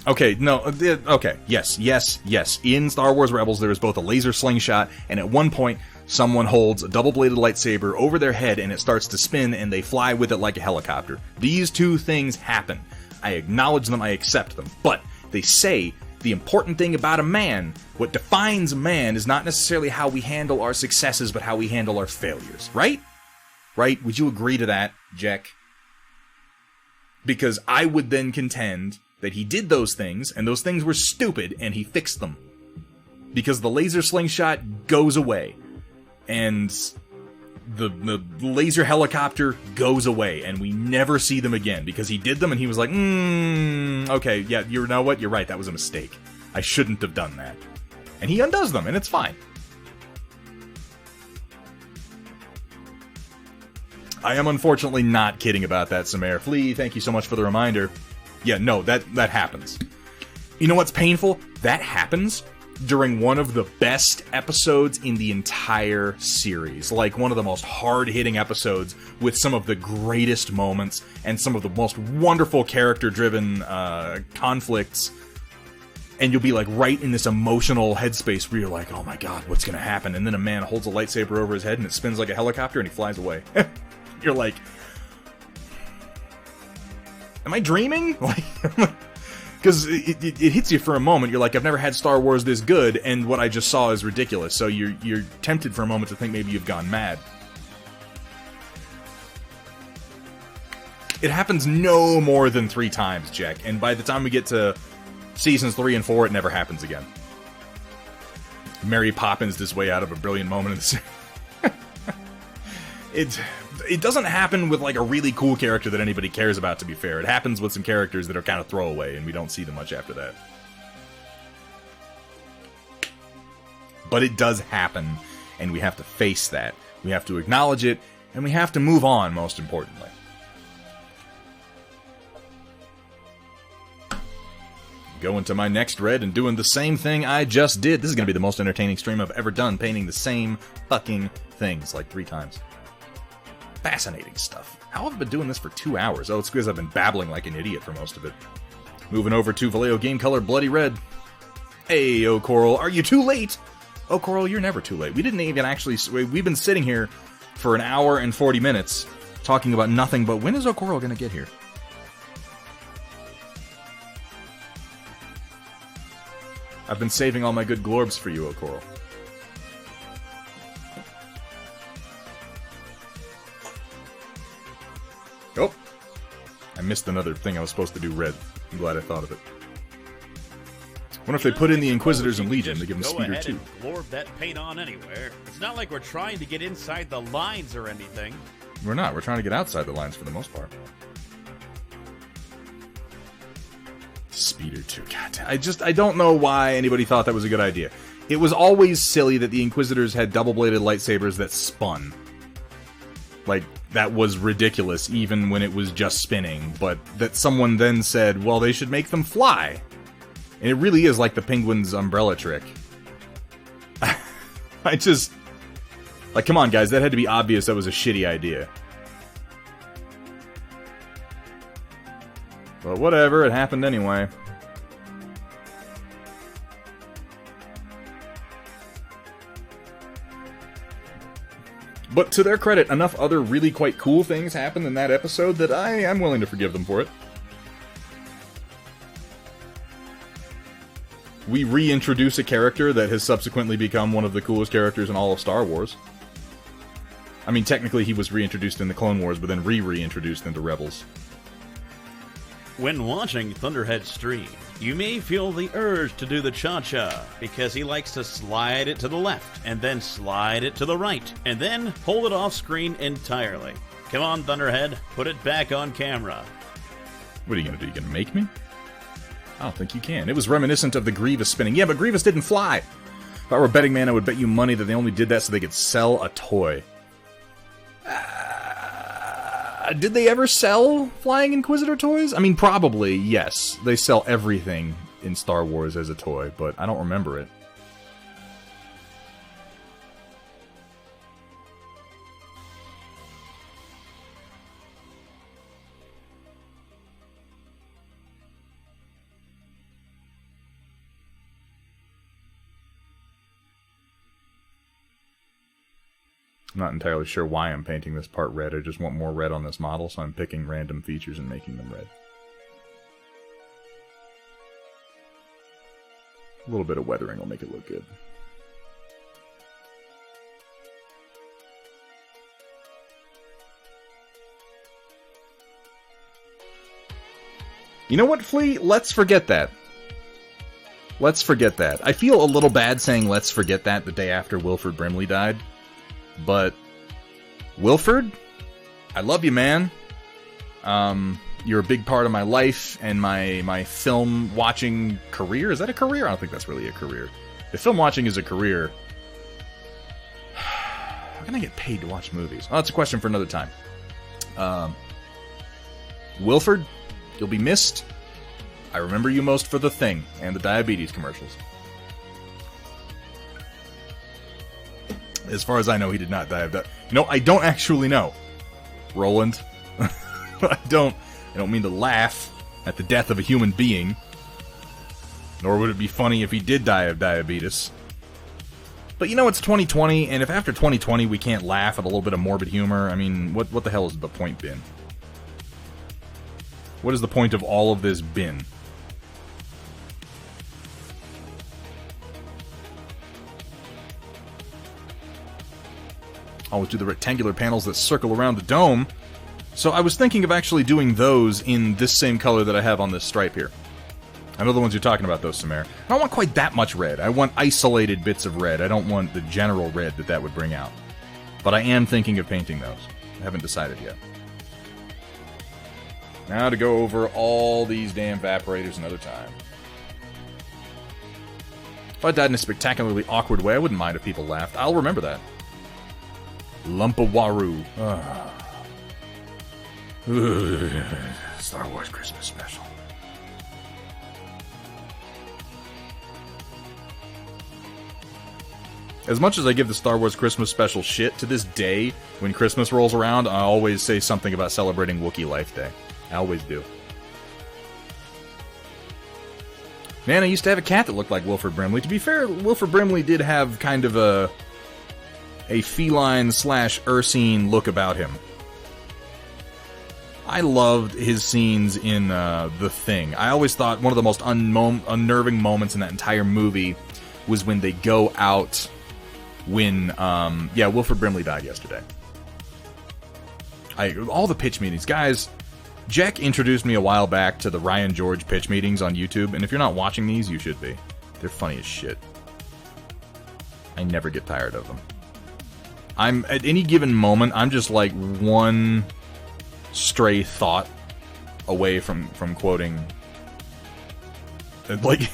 Okay, no, okay, yes. In Star Wars Rebels, there is both a laser slingshot, and at one point, someone holds a double-bladed lightsaber over their head, and it starts to spin, and they fly with it like a helicopter. These 2 things happen. I acknowledge them, I accept them. But they say the important thing about a man, what defines a man, is not necessarily how we handle our successes, but how we handle our failures. Right? Right? Would you agree to that, Jack? Because I would then contend that he did those things, and those things were stupid, and he fixed them. Because the laser slingshot goes away. And the laser helicopter goes away, and we never see them again, because he did them, and he was like, okay, yeah, you know what? You're right, that was a mistake. I shouldn't have done that. And he undoes them, and it's fine. I am unfortunately not kidding about that, Samare. Flea, thank you so much for the reminder. Yeah, no, that happens. You know what's painful? That happens during one of the best episodes in the entire series. Like, one of the most hard-hitting episodes with some of the greatest moments and some of the most wonderful character-driven conflicts. And you'll be, like, right in this emotional headspace where you're like, oh my god, what's gonna happen? And then a man holds a lightsaber over his head and it spins like a helicopter and he flies away. You're like, am I dreaming? Like, because it hits you for a moment. You're like, I've never had Star Wars this good, and what I just saw is ridiculous. So you're tempted for a moment to think maybe you've gone mad. It happens no more than 3 times, Jack. And by the time we get to seasons 3 and 4, it never happens again. Mary Poppins this way out of a brilliant moment in the series. It doesn't happen with, like, a really cool character that anybody cares about, to be fair. It happens with some characters that are kind of throwaway, and we don't see them much after that. But it does happen, and we have to face that. We have to acknowledge it, and we have to move on, most importantly. Going to my next red and doing the same thing I just did. This is going to be the most entertaining stream I've ever done, painting the same fucking things, like 3 times. Fascinating stuff. How have I been doing this for 2 hours? Oh, it's because I've been babbling like an idiot for most of it. Moving over to Vallejo Game Color Bloody Red. Hey, oh Coral, are you too late? Oh Coral, you're never too late. We didn't even actually... We've been sitting here for an hour and 40 minutes talking about nothing, but when is Oh Coral going to get here? I've been saving all my good glorbs for you, Oh Coral. Oh, I missed another thing I was supposed to do red. I'm glad I thought of it. Wonder if they put in the Inquisitors and Legion to give them speeder too. Glorb that paint on anywhere. It's not like we're trying to get inside the lines or anything. We're not. We're trying to get outside the lines for the most part. Speeder 2. God, I don't know why anybody thought that was a good idea. It was always silly that the Inquisitors had double-bladed lightsabers that spun. Like, that was ridiculous, even when it was just spinning. But that someone then said, well, they should make them fly. And it really is like the Penguin's umbrella trick. I just... Like, come on, guys, that had to be obvious that was a shitty idea. But whatever, it happened anyway. But to their credit, enough other really quite cool things happened in that episode that I am willing to forgive them for it. We reintroduce a character that has subsequently become one of the coolest characters in all of Star Wars. I mean, technically he was reintroduced in the Clone Wars, but then reintroduced into Rebels. When watching Thunderhead's stream, you may feel the urge to do the cha-cha, because he likes to slide it to the left, and then slide it to the right, and then hold it off screen entirely. Come on, Thunderhead, put it back on camera. What are you gonna do? You gonna make me? I don't think you can. It was reminiscent of the Grievous spinning. Yeah, but Grievous didn't fly. If I were a betting man, I would bet you money that they only did that so they could sell a toy. Did they ever sell Flying Inquisitor toys? I mean, probably, yes. They sell everything in Star Wars as a toy, but I don't remember it. I'm not entirely sure why I'm painting this part red. I just want more red on this model, so I'm picking random features and making them red. A little bit of weathering will make it look good. You know what, Flea? Let's forget that. Let's forget that. I feel a little bad saying let's forget that the day after Wilford Brimley died. But, Wilford, I love you, man. You're a big part of my life and my film watching career. Is that a career? I don't think that's really a career. If film watching is a career, how can I get paid to watch movies? Oh, that's a question for another time. Wilford, you'll be missed. I remember you most for The Thing and the diabetes commercials. As far as I know, he did not die of that. No, I don't actually know. Roland. I don't mean to laugh at the death of a human being. Nor would it be funny if he did die of diabetes. But you know, it's 2020, and if after 2020 we can't laugh at a little bit of morbid humor, I mean, what the hell has the point been? What has the point of all of this been? Always do the rectangular panels that circle around the dome. So I was thinking of actually doing those in this same color that I have on this stripe here. I know the ones you're talking about, though, Samara. I don't want quite that much red. I want isolated bits of red. I don't want the general red that would bring out. But I am thinking of painting those. I haven't decided yet. Now to go over all these damn evaporators another time. If I died in a spectacularly awkward way, I wouldn't mind if people laughed. I'll remember that. Lumpawaru. Star Wars Christmas special. As much as I give the Star Wars Christmas special shit, to this day, when Christmas rolls around, I always say something about celebrating Wookiee Life Day. I always do. Man, I used to have a cat that looked like Wilford Brimley. To be fair, Wilford Brimley did have kind of a feline / Ursine look about him. I loved his scenes in The Thing. I always thought one of the most unnerving moments in that entire movie was when they go out when, Wilford Brimley died yesterday. All the pitch meetings. Guys, Jack introduced me a while back to the Ryan George pitch meetings on YouTube, and if you're not watching these, you should be. They're funny as shit. I never get tired of them. At any given moment, I'm just like one stray thought away from quoting. Like,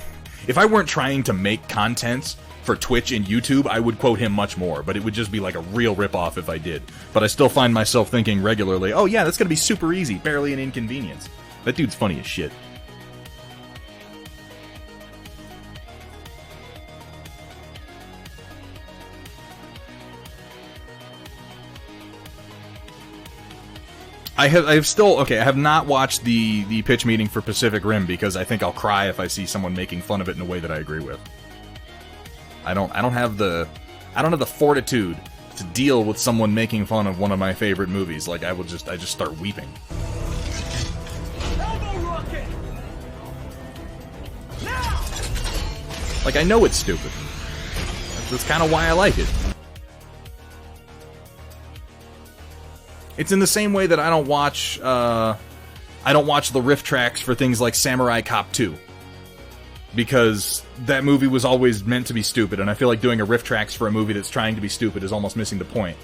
if I weren't trying to make content for Twitch and YouTube, I would quote him much more, but it would just be like a real ripoff if I did. But I still find myself thinking regularly, oh yeah, that's gonna be super easy, barely an inconvenience. That dude's funny as shit. I have not watched the pitch meeting for Pacific Rim because I think I'll cry if I see someone making fun of it in a way that I agree with. I don't have the fortitude to deal with someone making fun of one of my favorite movies. Like I just start weeping. Like I know it's stupid. That's kind of why I like it. It's in the same way that I don't watch the riff tracks for things like Samurai Cop 2. Because that movie was always meant to be stupid, and I feel like doing a riff tracks for a movie that's trying to be stupid is almost missing the point.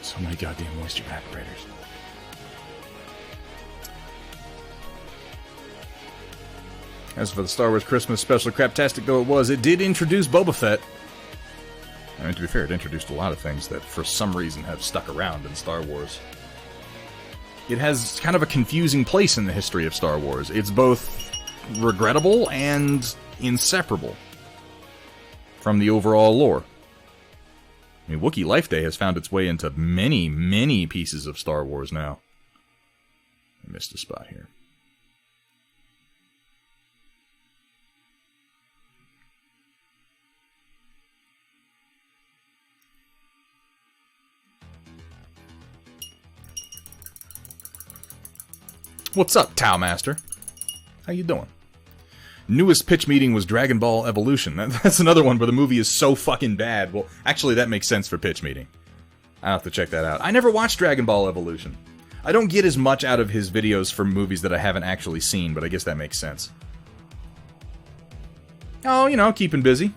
So many goddamn moisture evaporators. As for the Star Wars Christmas special, craptastic though it was, it did introduce Boba Fett. I mean, to be fair, it introduced a lot of things that for some reason have stuck around in Star Wars. It has kind of a confusing place in the history of Star Wars. It's both regrettable and inseparable from the overall lore. I mean, Wookiee Life Day has found its way into many, many pieces of Star Wars now. I missed a spot here. What's up, Tau Master? How you doing? Newest pitch meeting was Dragon Ball Evolution. That's another one where the movie is so fucking bad. Well, actually, that makes sense for pitch meeting. I'll have to check that out. I never watched Dragon Ball Evolution. I don't get as much out of his videos for movies that I haven't actually seen, but I guess that makes sense. Oh, you know, keeping busy.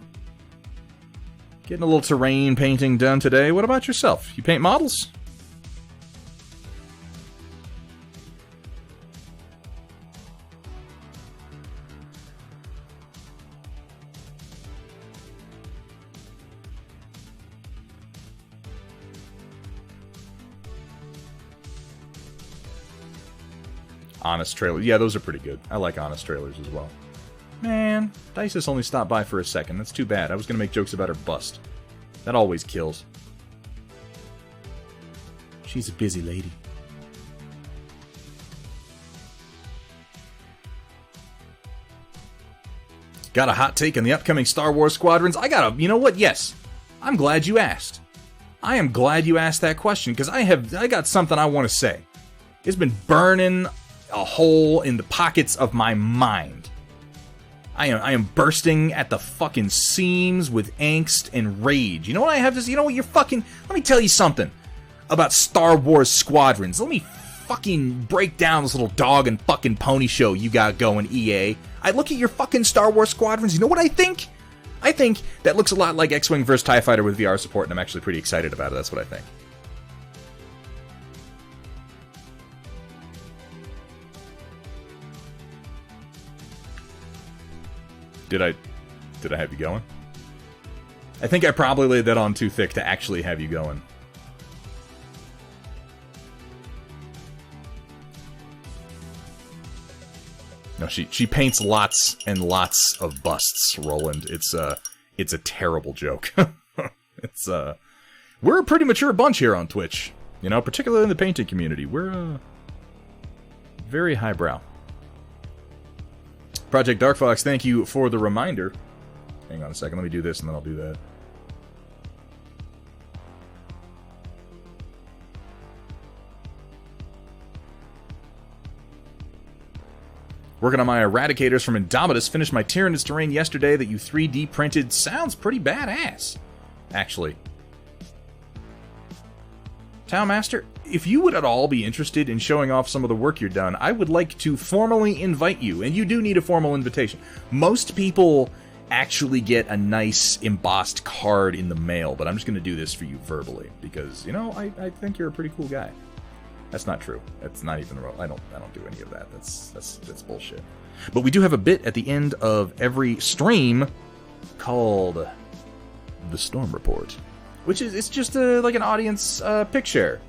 Getting a little terrain painting done today. What about yourself? You paint models? Honest trailers. Yeah, those are pretty good. I like honest trailers as well. Man, Dices only stopped by for a second. That's too bad. I was going to make jokes about her bust. That always kills. She's a busy lady. Got a hot take on the upcoming Star Wars Squadrons? You know what? Yes. I'm glad you asked. I am glad you asked that question, because I got something I want to say. It's been burning a hole in the pockets of my mind. I am bursting at the fucking seams with angst and rage. You know what I have to say? You know what? Let me tell you something about Star Wars Squadrons. Let me fucking break down this little dog and fucking pony show you got going, EA. I look at your fucking Star Wars Squadrons. You know what I think? I think that looks a lot like X-Wing vs. TIE Fighter with VR support, and I'm actually pretty excited about it. That's what I think. Did I have you going? I think I probably laid that on too thick to actually have you going. No, she paints lots and lots of busts, Roland. It's a terrible joke. We're a pretty mature bunch here on Twitch, you know, particularly in the painting community. We're very highbrow. Project Dark Fox, thank you for the reminder. Hang on a second, let me do this and then I'll do that. Working on my Eradicators from Indomitus. Finished my Tyrannus terrain yesterday that you 3D printed. Sounds pretty badass, actually. Town Master, if you would at all be interested in showing off some of the work you've done, I would like to formally invite you, and you do need a formal invitation. Most people actually get a nice embossed card in the mail, but I'm just going to do this for you verbally, because, you know, I think you're a pretty cool guy. That's not true. That's not even real. I don't do any of that. That's bullshit. But we do have a bit at the end of every stream called The Storm Report, which is it's just like an audience pick share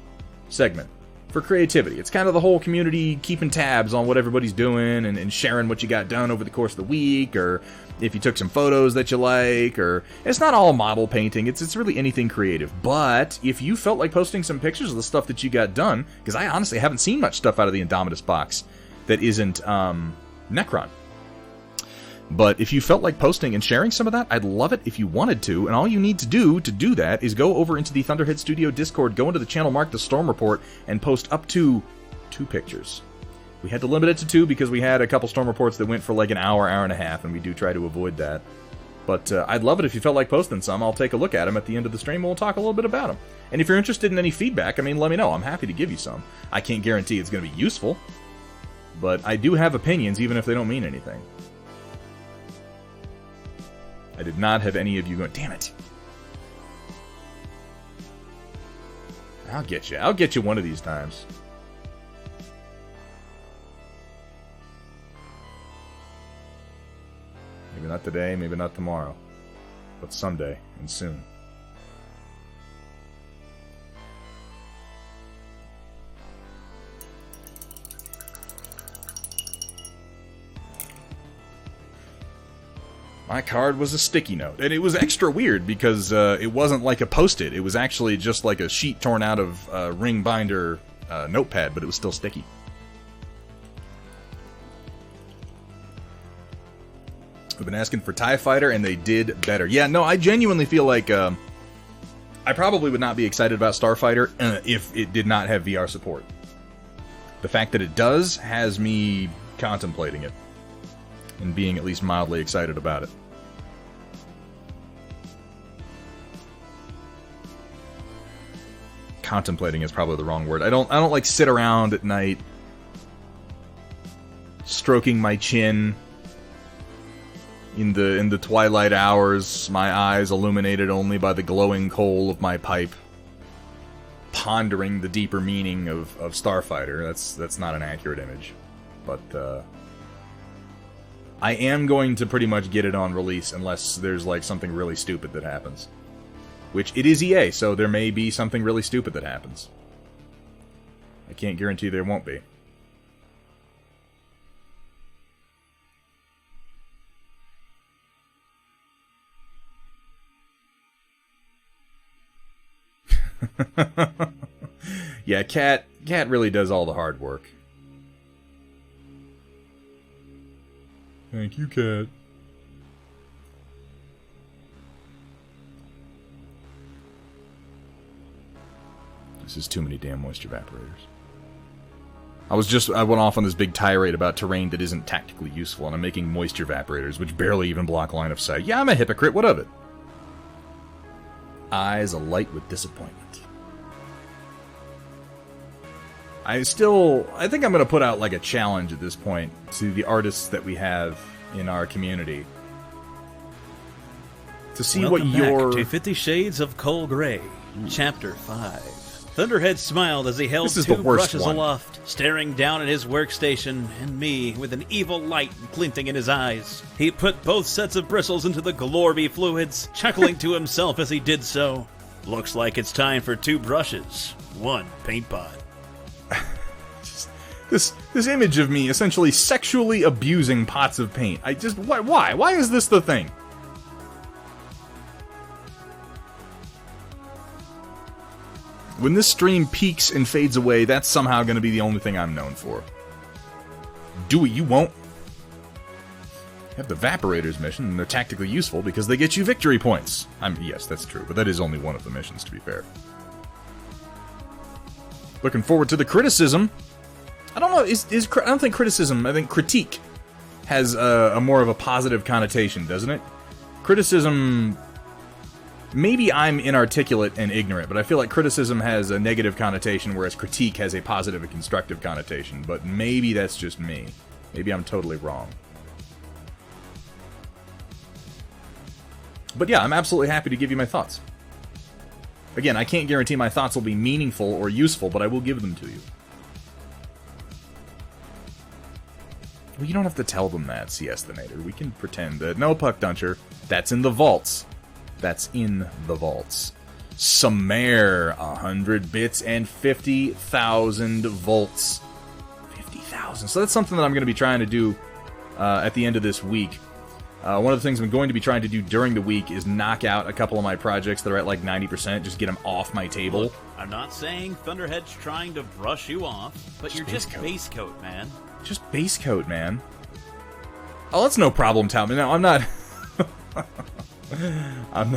segment for creativity. It's kind of the whole community keeping tabs on what everybody's doing and sharing what you got done over the course of the week, or if you took some photos that you like, or it's not all model painting. It's really anything creative. But if you felt like posting some pictures of the stuff that you got done, because I honestly haven't seen much stuff out of the Indomitus box that isn't Necron. But if you felt like posting and sharing some of that, I'd love it if you wanted to, and all you need to do that is go over into the Thunderhead Studio Discord, go into the channel marked The Storm Report, and post up to 2 pictures. We had to limit it to 2 because we had a couple Storm Reports that went for like an hour and a half, and we do try to avoid that. But I'd love it if you felt like posting some. I'll take a look at them at the end of the stream, and we'll talk a little bit about them. And if you're interested in any feedback, I mean, let me know. I'm happy to give you some. I can't guarantee it's going to be useful, but I do have opinions, even if they don't mean anything. I did not have any of you going, damn it. I'll get you. I'll get you one of these times. Maybe not today, maybe not tomorrow. But someday, and soon. My card was a sticky note. And it was extra weird because it wasn't like a Post-it. It was actually just like a sheet torn out of ring binder notepad, but it was still sticky. We've been asking for TIE Fighter, and they did better. Yeah, no, I genuinely feel like I probably would not be excited about Starfighter if it did not have VR support. The fact that it does has me contemplating it and being at least mildly excited about it. Contemplating is probably the wrong word. I don't like sit around at night stroking my chin in the twilight hours, my eyes illuminated only by the glowing coal of my pipe, pondering the deeper meaning of Starfighter. That's not an accurate image. But I am going to pretty much get it on release unless there's like something really stupid that happens. Which, it is EA, so there may be something really stupid that happens. I can't guarantee there won't be. Yeah, Cat really does all the hard work. Thank you, Cat. This is too many damn moisture evaporators. I went off on this big tirade about terrain that isn't tactically useful, and I'm making moisture evaporators, which barely even block line of sight. Yeah, I'm a hypocrite, what of it? Eyes alight with disappointment. I think I'm going to put out like a challenge at this point to the artists that we have in our community. To see Welcome what your... back to 50 Shades of Coal Gray, Chapter 5. Thunderhead smiled as he held two brushes aloft, staring down at his workstation and me with an evil light glinting in his eyes. He put both sets of bristles into the Glorby fluids, chuckling to himself as he did so. Looks like it's time for 2 brushes, 1 paint pot. This image of me essentially sexually abusing pots of paint. Why? Why is this the thing? When this stream peaks and fades away, that's somehow going to be the only thing I'm known for. Do it, you won't. You have the Evaporators mission, and they're tactically useful because they get you victory points. Yes, that's true, but that is only one of the missions, to be fair. Looking forward to the criticism. I don't know, I don't think criticism, I think critique has a more of a positive connotation, doesn't it? Criticism... Maybe I'm inarticulate and ignorant, but I feel like criticism has a negative connotation, whereas critique has a positive and constructive connotation. But maybe that's just me. Maybe I'm totally wrong. But yeah, I'm absolutely happy to give you my thoughts. Again, I can't guarantee my thoughts will be meaningful or useful, but I will give them to you. Well, you don't have to tell them that, Siestinator. We can pretend that... No, Puck Duncher. That's in the vaults. That's in the vaults. Sumer, 100 bits and 50,000 volts. 50,000. So that's something that I'm going to be trying to do at the end of this week. One of the things I'm going to be trying to do during the week is knock out a couple of my projects that are at like 90%, just get them off my table. Look, I'm not saying Thunderhead's trying to brush you off, but you're just base coat, man. Just base coat, man. Oh, that's no problem, Talman. No, I'm not... I'm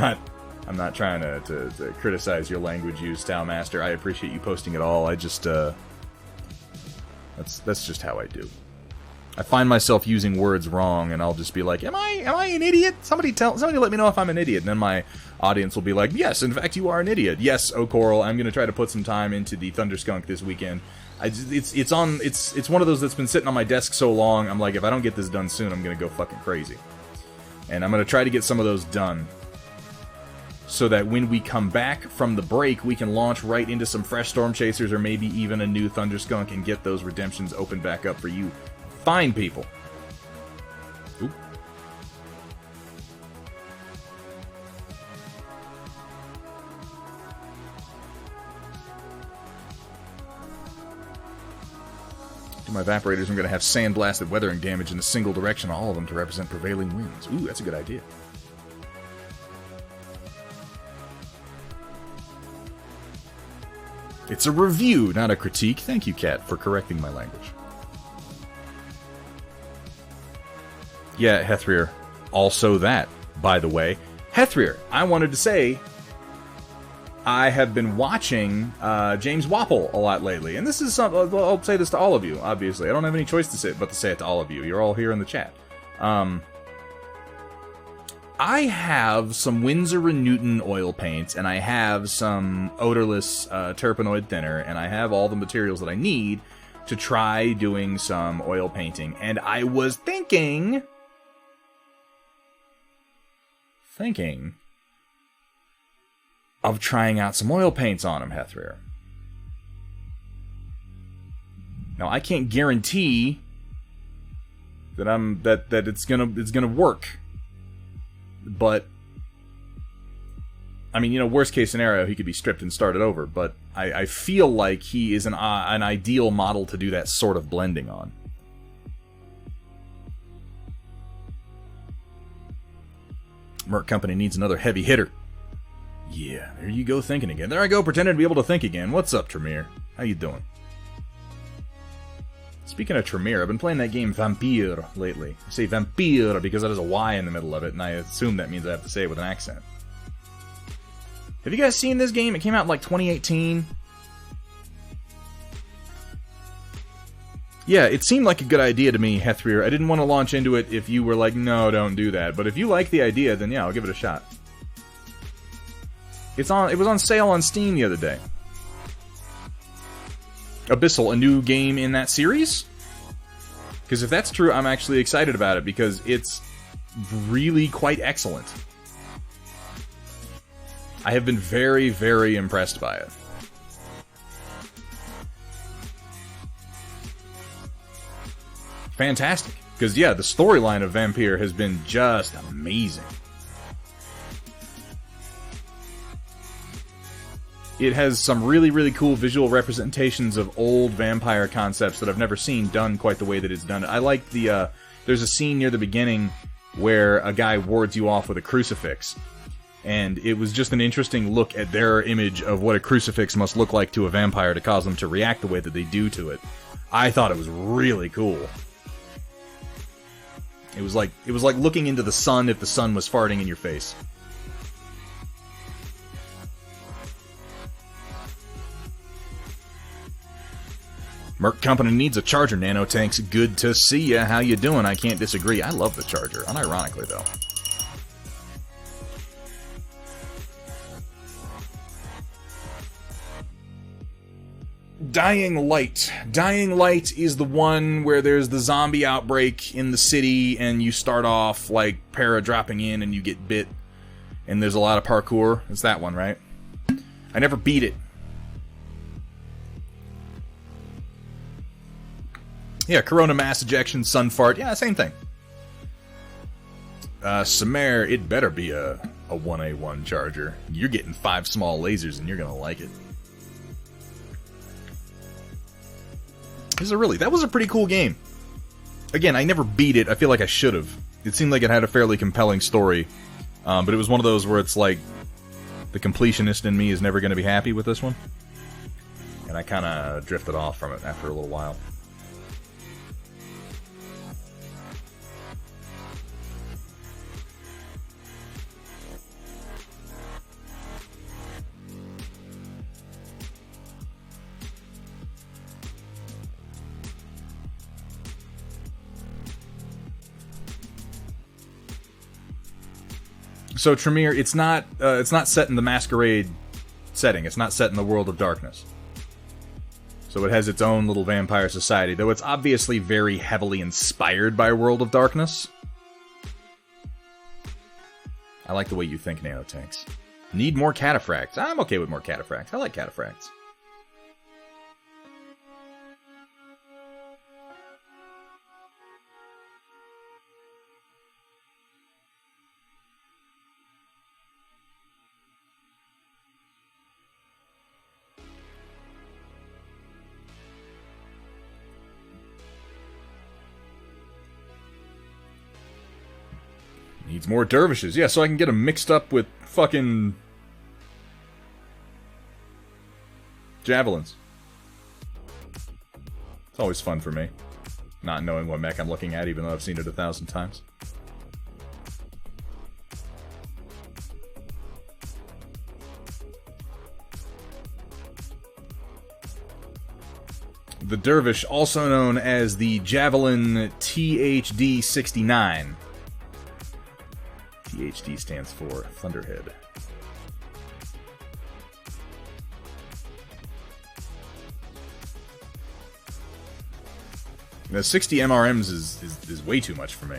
not trying to criticize your language use, Talmaster. I appreciate you posting it all. I just, that's just how I do. I find myself using words wrong, and I'll just be like, am I an idiot? Somebody let me know if I'm an idiot. And then my audience will be like, yes, in fact, you are an idiot. Yes, O'Coral, I'm going to try to put some time into the Thunderskunk this weekend. It's one of those that's been sitting on my desk so long, I'm like, if I don't get this done soon, I'm going to go fucking crazy. And I'm going to try to get some of those done so that when we come back from the break, we can launch right into some fresh Storm Chasers or maybe even a new Thunderskunk and get those redemptions opened back up for you fine people. Oop. To my evaporators, I'm going to have sandblasted weathering damage in a single direction on all of them to represent prevailing winds. Ooh, that's a good idea. It's a review, not a critique. Thank you, Kat, for correcting my language. Yeah, Hethrier. Also that, by the way. Hethrier, I wanted to say, I have been watching James Wapple a lot lately. And this is something, I'll say this to all of you, obviously. I don't have any choice to say it, but to say it to all of you. You're all here in the chat. I have some Winsor & Newton oil paints, and I have some odorless terpenoid thinner, and I have all the materials that I need to try doing some oil painting. And I was thinking of trying out some oil paints on him, Hethrier. Now, I can't guarantee that that it's gonna work. But, I mean, you know, worst case scenario, he could be stripped and started over. But I feel like he is an ideal model to do that sort of blending on. Merc Company needs another heavy hitter. Yeah, there you go thinking again. There I go pretending to be able to think again. What's up, Tremere? How you doing? Speaking of Tremere, I've been playing that game Vampire lately. I say Vampire because that has a Y in the middle of it, and I assume that means I have to say it with an accent. Have you guys seen this game? It came out in like 2018. Yeah, it seemed like a good idea to me, Hethrier. I didn't want to launch into it if you were like, no, don't do that. But if you like the idea, then yeah, I'll give it a shot. It was on sale on Steam the other day. Abyssal, a new game in that series? Because if that's true, I'm actually excited about it, because it's really quite excellent. I have been very, very impressed by it. Fantastic. Because, yeah, the storyline of Vampire has been just amazing. It has some really, really cool visual representations of old vampire concepts that I've never seen done quite the way that it's done. I like the, there's a scene near the beginning where a guy wards you off with a crucifix. And it was just an interesting look at their image of what a crucifix must look like to a vampire to cause them to react the way that they do to it. I thought it was really cool. It was like looking into the sun if the sun was farting in your face. Merc Company needs a charger, Nanotanks. Good to see ya. How you doing? I can't disagree. I love the charger, unironically, though. Dying Light. Dying Light is the one where there's the zombie outbreak in the city, and you start off, like, para-dropping in, and you get bit, and there's a lot of parkour. It's that one, right? I never beat it. Yeah, Corona mass ejection, sun fart. Yeah, same thing. Samare, it better be a 1A1 charger. You're getting 5 small lasers and you're gonna like it. That was a pretty cool game. Again, I never beat it. I feel like I should have. It seemed like it had a fairly compelling story. But it was one of those where it's like, the completionist in me is never gonna be happy with this one. And I kinda drifted off from it after a little while. So Tremere, it's not set in the Masquerade setting. It's not set in the World of Darkness. So it has its own little vampire society, though it's obviously very heavily inspired by World of Darkness. I like the way you think, Nanotanks. Need more cataphracts. I'm okay with more cataphracts. I like cataphracts. Needs more dervishes. Yeah, so I can get them mixed up with fucking javelins. It's always fun for me, not knowing what mech I'm looking at, even though I've seen it 1,000 times. The Dervish, also known as the Javelin THD-69. THD stands for Thunderhead. Now, 60 MRMs is way too much for me.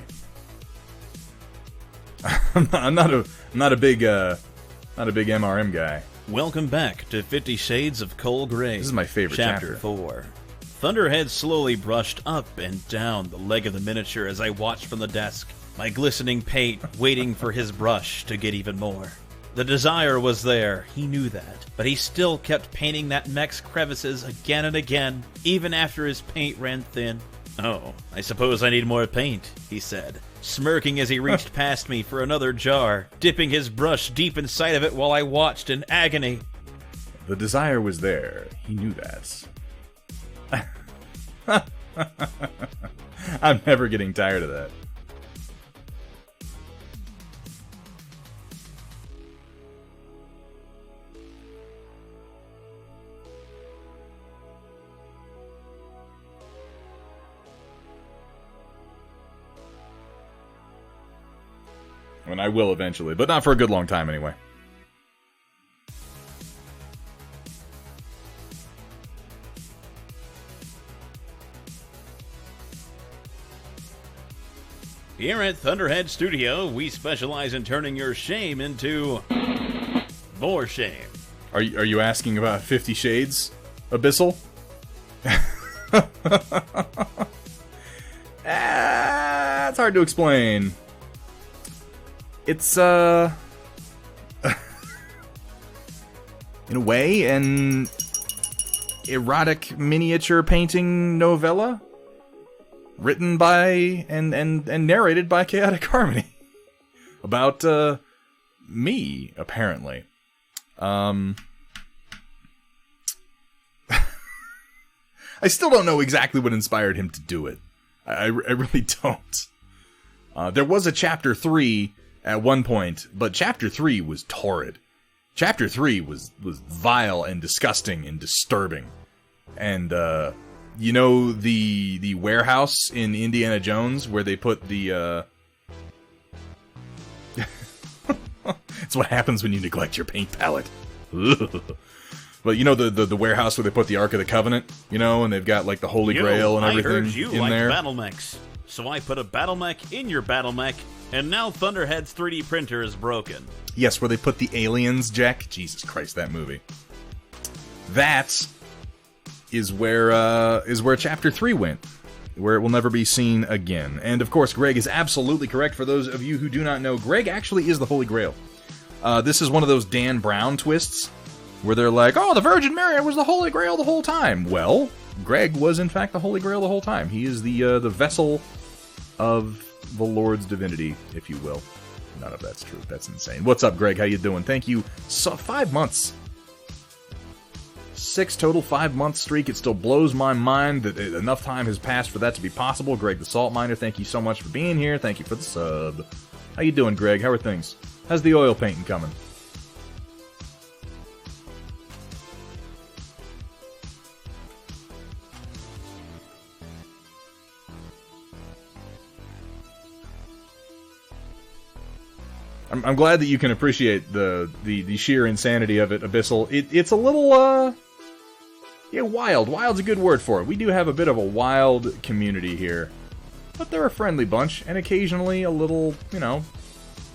I'm not a big MRM guy. Welcome back to 50 Shades of Coal Gray. This is my favorite chapter. Chapter 4. Thunderhead slowly brushed up and down the leg of the miniature as I watched from the desk, my glistening paint waiting for his brush to get even more. The desire was there, he knew that, but he still kept painting that mech's crevices again and again, even after his paint ran thin. "Oh, I suppose I need more paint," he said, smirking as he reached past me for another jar, dipping his brush deep inside of it while I watched in agony. The desire was there, he knew that. I'm never getting tired of that. And I will eventually, but not for a good long time anyway. Here at Thunderhead Studio, we specialize in turning your shame into more shame. Are you asking about 50 Shades, Abyssal? It's hard to explain. It's, in a way, an erotic miniature painting novella written by and narrated by Chaotic Harmony about me, apparently. I still don't know exactly what inspired him to do it. I really don't. There was a chapter 3 at one point, but chapter 3 was torrid. Chapter 3 was vile and disgusting and disturbing. And you know the warehouse in Indiana Jones where they put the it's what happens when you neglect your paint palette. But you know the warehouse where they put the Ark of the Covenant, you know, and they've got like the Holy Grail and everything I heard you in like there. battle mechs, so I put a battle mech in your battle mech, and now Thunderhead's 3D printer is broken. Yes, where they put the aliens, Jack. Jesus Christ, that movie. That is where chapter 3 went, where it will never be seen again. And of course, Greg is absolutely correct. For those of you who do not know, Greg actually is the Holy Grail. This is one of those Dan Brown twists where they're like, "Oh, the Virgin Mary was the Holy Grail the whole time." Well, Greg was in fact the Holy Grail the whole time. He is the vessel of the Lord's divinity, if you will. None of that's true. That's insane. What's up, Greg? How you doing? Thank you. So 5 months. 6 total 5-month streak. It still blows my mind that enough time has passed for that to be possible. Greg the Salt Miner, thank you so much for being here. Thank you for the sub. How you doing, Greg? How are things? How's the oil painting coming? I'm glad that you can appreciate the sheer insanity of it, Abyssal. It's a little, yeah, wild. Wild's a good word for it. We do have a bit of a wild community here. But they're a friendly bunch, and occasionally a little, you know,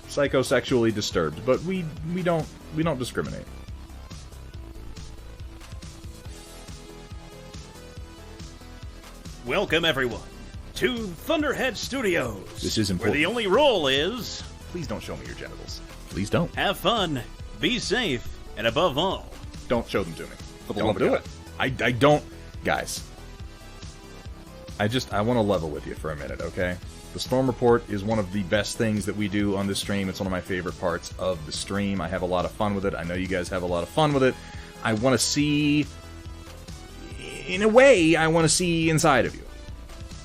psychosexually disturbed. But we don't discriminate. Welcome, everyone, to Thunderhead Studios. This is important. Where the only rule is... Please don't show me your genitals. Please don't. Have fun, be safe, and above all... Don't show them to me. For the Don't love of do God. it. I don't... Guys. I want to level with you for a minute, okay? The Storm Report is one of the best things that we do on this stream. It's one of my favorite parts of the stream. I have a lot of fun with it. I know you guys have a lot of fun with it. I want to see... In a way, I want to see inside of you.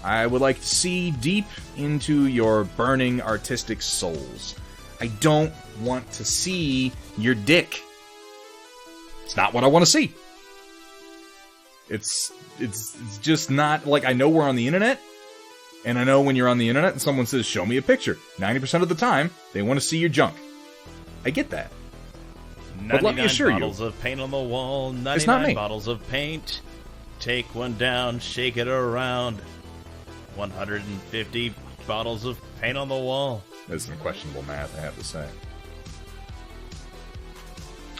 I would like to see deep into your burning artistic souls. I don't want to see your dick. It's not what I want to see. It's just not, like, I know we're on the internet, and I know when you're on the internet and someone says, show me a picture, 90% of the time, they want to see your junk. I get that. But let me assure you, bottles of paint on the wall, 99 it's not me. bottles of paint. Take one down, shake it around. 150 bottles of paint on the wall. That's some questionable math, I have to say.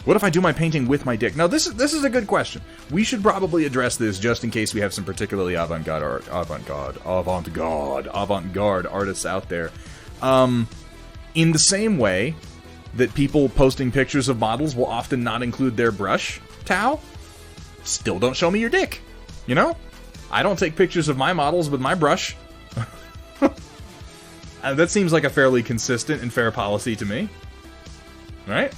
What if I do my painting with my dick? Now, this is a good question. We should probably address this just in case we have some particularly avant-garde artists out there. In the same way that people posting pictures of models will often not include their brush towel, still don't show me your dick. You know? I don't take pictures of my models with my brush. That seems like a fairly consistent and fair policy to me. Right?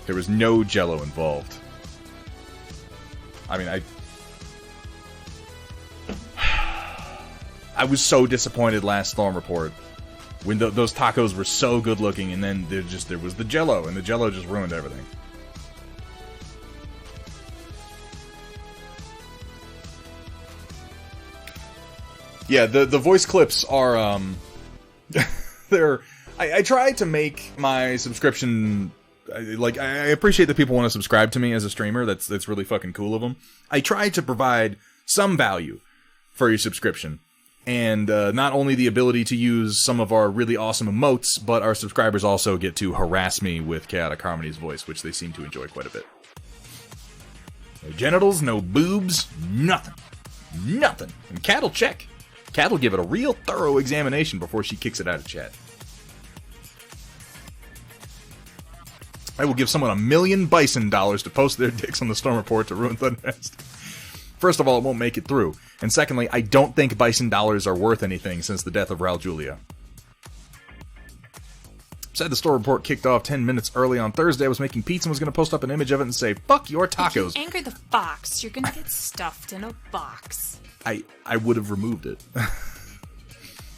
There was no Jell-O involved. I mean, I was so disappointed last Storm Report when those tacos were so good looking, and then there was the Jell-O, and the Jell-O just ruined everything. Yeah, the voice clips are they're I try to make my subscription. Like, I appreciate that people want to subscribe to me as a streamer. That's really fucking cool of them. I try to provide some value for your subscription. And not only the ability to use some of our really awesome emotes, but our subscribers also get to harass me with Chaotic Harmony's voice, which they seem to enjoy quite a bit. No genitals, no boobs, nothing. Nothing. And Cat'll check. Cat'll give it a real thorough examination before she kicks it out of chat. I will give someone $1 million bison to post their dicks on the Storm Report to ruin Thunderhead. First of all, it won't make it through. And secondly, I don't think bison dollars are worth anything since the death of Raul Julia. Said the Storm Report kicked off 10 minutes early on Thursday. I was making pizza and was going to post up an image of it and say, fuck your tacos. If you anger the fox, you're going to get stuffed in a box. I would have removed it.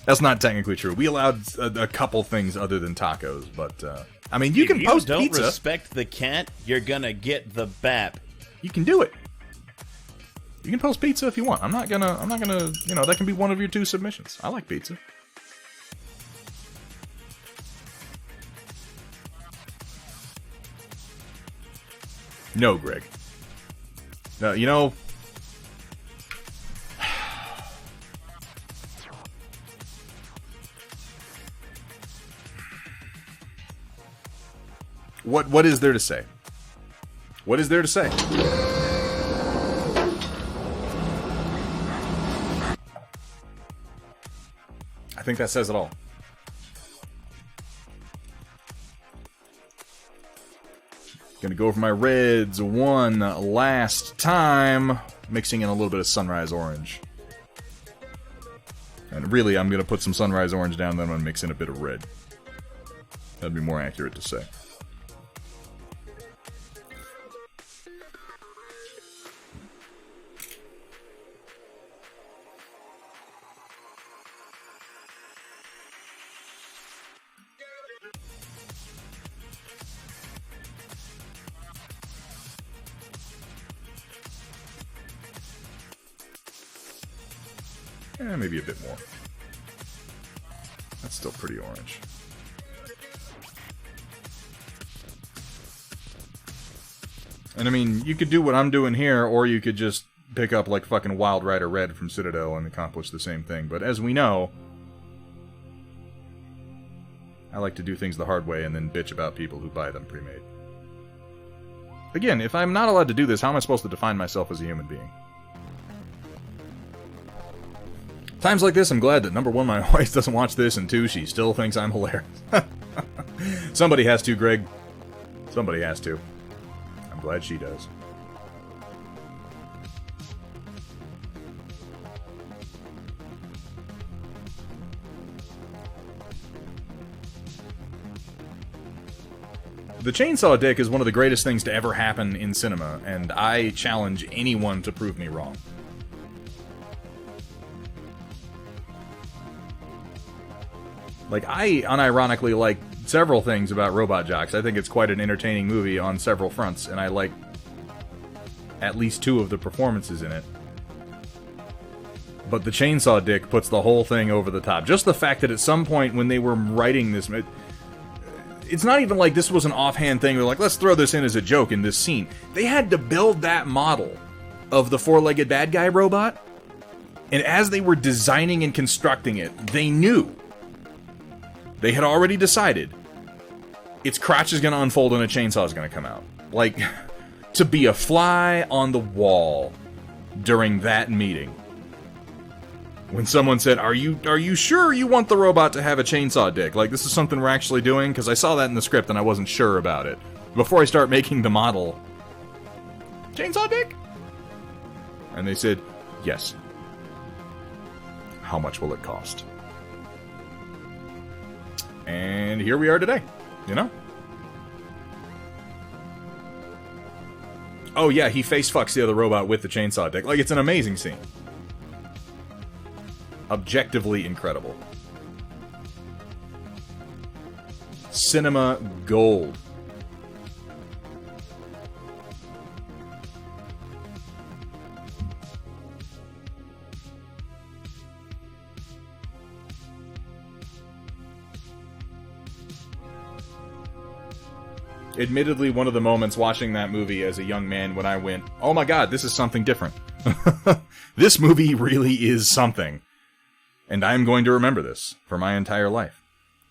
That's not technically true. We allowed a couple things other than tacos, but... I mean, you can post pizza. If you don't respect the cat, you're gonna get the bap. You can do it. You can post pizza if you want. I'm not gonna, you know, that can be one of your 2 submissions. I like pizza. No, Greg. No, you know... What is there to say? What is there to say? I think that says it all. Gonna go over my reds one last time, mixing in a little bit of Sunrise Orange. And really, I'm gonna put some Sunrise Orange down, then I'm gonna mix in a bit of red. That'd be more accurate to say. Maybe a bit more. That's still pretty orange. And I mean, you could do what I'm doing here, or you could just pick up like fucking Wild Rider Red from Citadel and accomplish the same thing. But as we know, I like to do things the hard way and then bitch about people who buy them pre-made. Again, if I'm not allowed to do this, how am I supposed to define myself as a human being? Times like this, I'm glad that number 1, my wife doesn't watch this, and 2, she still thinks I'm hilarious. Somebody has to, Greg. Somebody has to. I'm glad she does. The chainsaw dick is one of the greatest things to ever happen in cinema, and I challenge anyone to prove me wrong. Like, I unironically like several things about Robot Jox. I think it's quite an entertaining movie on several fronts, and I like at least 2 of the performances in it. But the chainsaw dick puts the whole thing over the top. Just the fact that at some point when they were writing this... It's not even like this was an offhand thing. They're like, let's throw this in as a joke in this scene. They had to build that model of the 4-legged bad guy robot. And as they were designing and constructing it, they knew. They had already decided its crotch is going to unfold and a chainsaw is going to come out. Like, to be a fly on the wall during that meeting. When someone said, are you sure you want the robot to have a chainsaw dick? Like, this is something we're actually doing? Because I saw that in the script and I wasn't sure about it. Before I start making the model, chainsaw dick? And they said, yes. How much will it cost? And here we are today, you know? Oh yeah, he face fucks the other robot with the chainsaw dick. Like, it's an amazing scene. Objectively incredible. Cinema gold. Admittedly, one of the moments watching that movie as a young man when I went, oh my god, this is something different. This movie really is something. And I'm going to remember this for my entire life.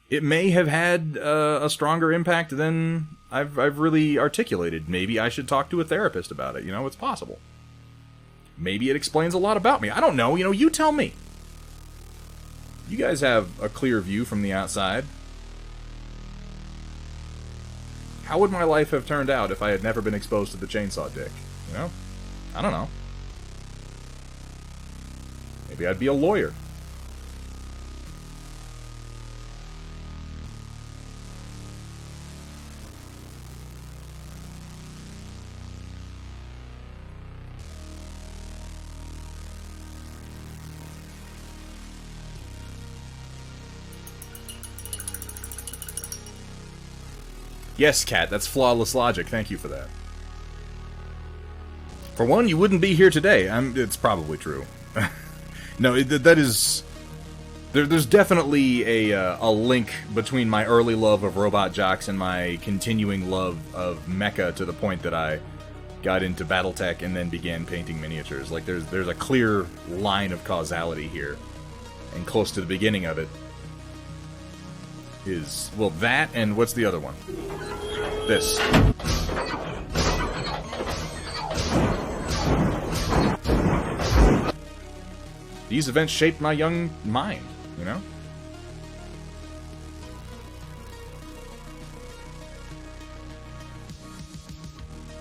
It may have had a stronger impact than I've really articulated. Maybe I should talk to a therapist about it. You know, it's possible. Maybe it explains a lot about me. I don't know. You know, you tell me. You guys have a clear view from the outside. How would my life have turned out if I had never been exposed to the chainsaw dick? You know? I don't know. Maybe I'd be a lawyer. Yes, Kat, that's flawless logic. Thank you for that. For one, you wouldn't be here today. It's probably true. No, that is... There's definitely a link between my early love of Robot Jox and my continuing love of mecha to the point that I got into Battletech and then began painting miniatures. Like, there's a clear line of causality here. And close to the beginning of it is, well, that and what's the other one? This. These events shaped my young mind, you know?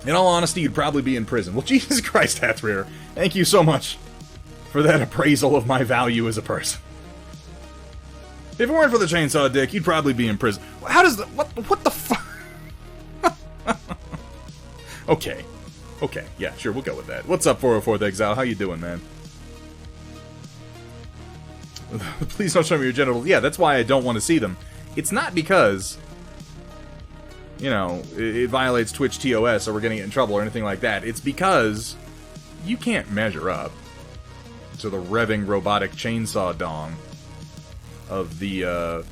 In all honesty, you'd probably be in prison. Well, Jesus Christ, Hathrear, thank you so much for that appraisal of my value as a person. If it weren't for the chainsaw dick, you'd probably be in prison. How does the... What the fuck? Okay. Okay, yeah, sure, we'll go with that. What's up, 404th Exile? How you doing, man? Please don't show me your genitals. Yeah, that's why I don't want to see them. It's not because, you know, it violates Twitch TOS or we're going to get in trouble or anything like that. It's because you can't measure up to the revving robotic chainsaw dong of the,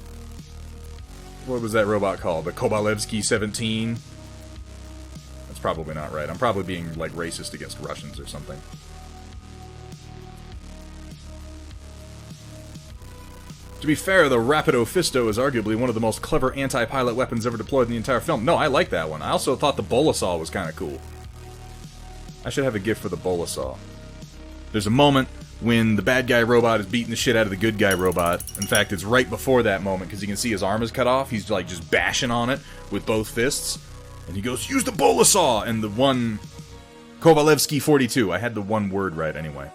what was that robot called? The Kobalevsky 17? That's probably not right. I'm probably being, like, racist against Russians or something. To be fair, the Rapido Fisto is arguably one of the most clever anti-pilot weapons ever deployed in the entire film. No, I like that one. I also thought the Bolasaw was kind of cool. I should have a gift for the Bolasaw. There's a moment when the bad guy robot is beating the shit out of the good guy robot. In fact, it's right before that moment, because you can see his arm is cut off. He's like just bashing on it with both fists. And he goes, use the bola saw! And the one... Kovalevsky 42. I had the one word right anyway.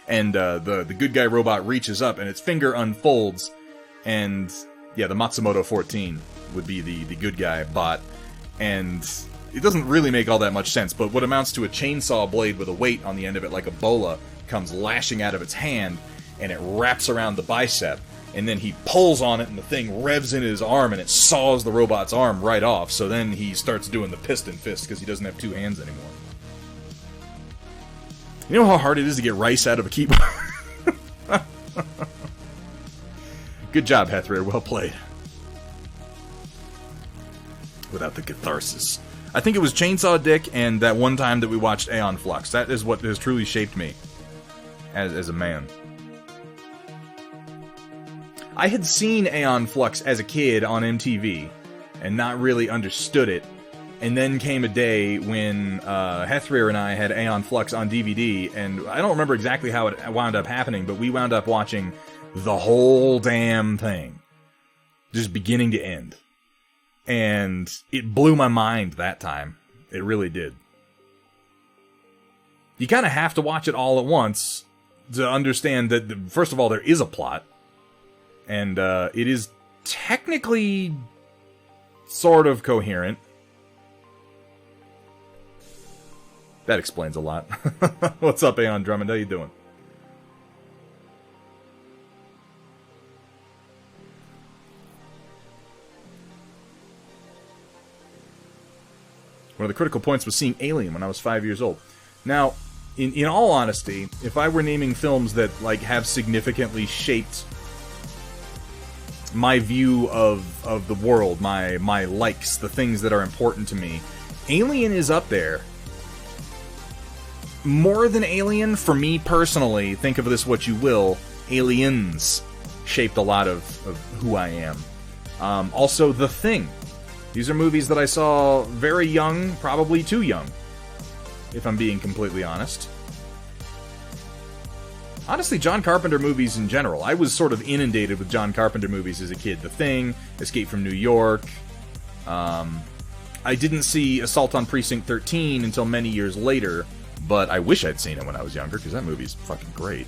And the good guy robot reaches up, and its finger unfolds. And, yeah, the Matsumoto 14 would be the good guy bot. And it doesn't really make all that much sense, but what amounts to a chainsaw blade with a weight on the end of it like a bola comes lashing out of its hand, and it wraps around the bicep, and then he pulls on it, and the thing revs into his arm, and it saws the robot's arm right off, so then he starts doing the piston fist, because he doesn't have two hands anymore. You know how hard it is to get rice out of a keyboard? Good job, Hethrir, well played. Without the catharsis. I think it was Chainsaw Dick and that one time that we watched Aeon Flux. That is what has truly shaped me as a man. I had seen Aeon Flux as a kid on MTV and not really understood it. And then came a day when Hethrir and I had Aeon Flux on DVD, and I don't remember exactly how it wound up happening, but we wound up watching the whole damn thing. Just beginning to end. And it blew my mind that time. It really did. You kind of have to watch it all at once to understand that, first of all, there is a plot. And it is technically sort of coherent. That explains a lot. What's up, Aeon Drummond? How you doing? One of the critical points was seeing Alien when I was 5 years old. Now, in all honesty, if I were naming films that like have significantly shaped my view of the world, my likes, the things that are important to me, Alien is up there. More than Alien, for me personally, think of this what you will, Aliens shaped a lot of who I am. Also, The Thing. These are movies that I saw very young, probably too young, if I'm being completely honest. Honestly, John Carpenter movies in general. I was sort of inundated with John Carpenter movies as a kid. The Thing, Escape from New York. I didn't see Assault on Precinct 13 until many years later, but I wish I'd seen it when I was younger, because that movie's fucking great.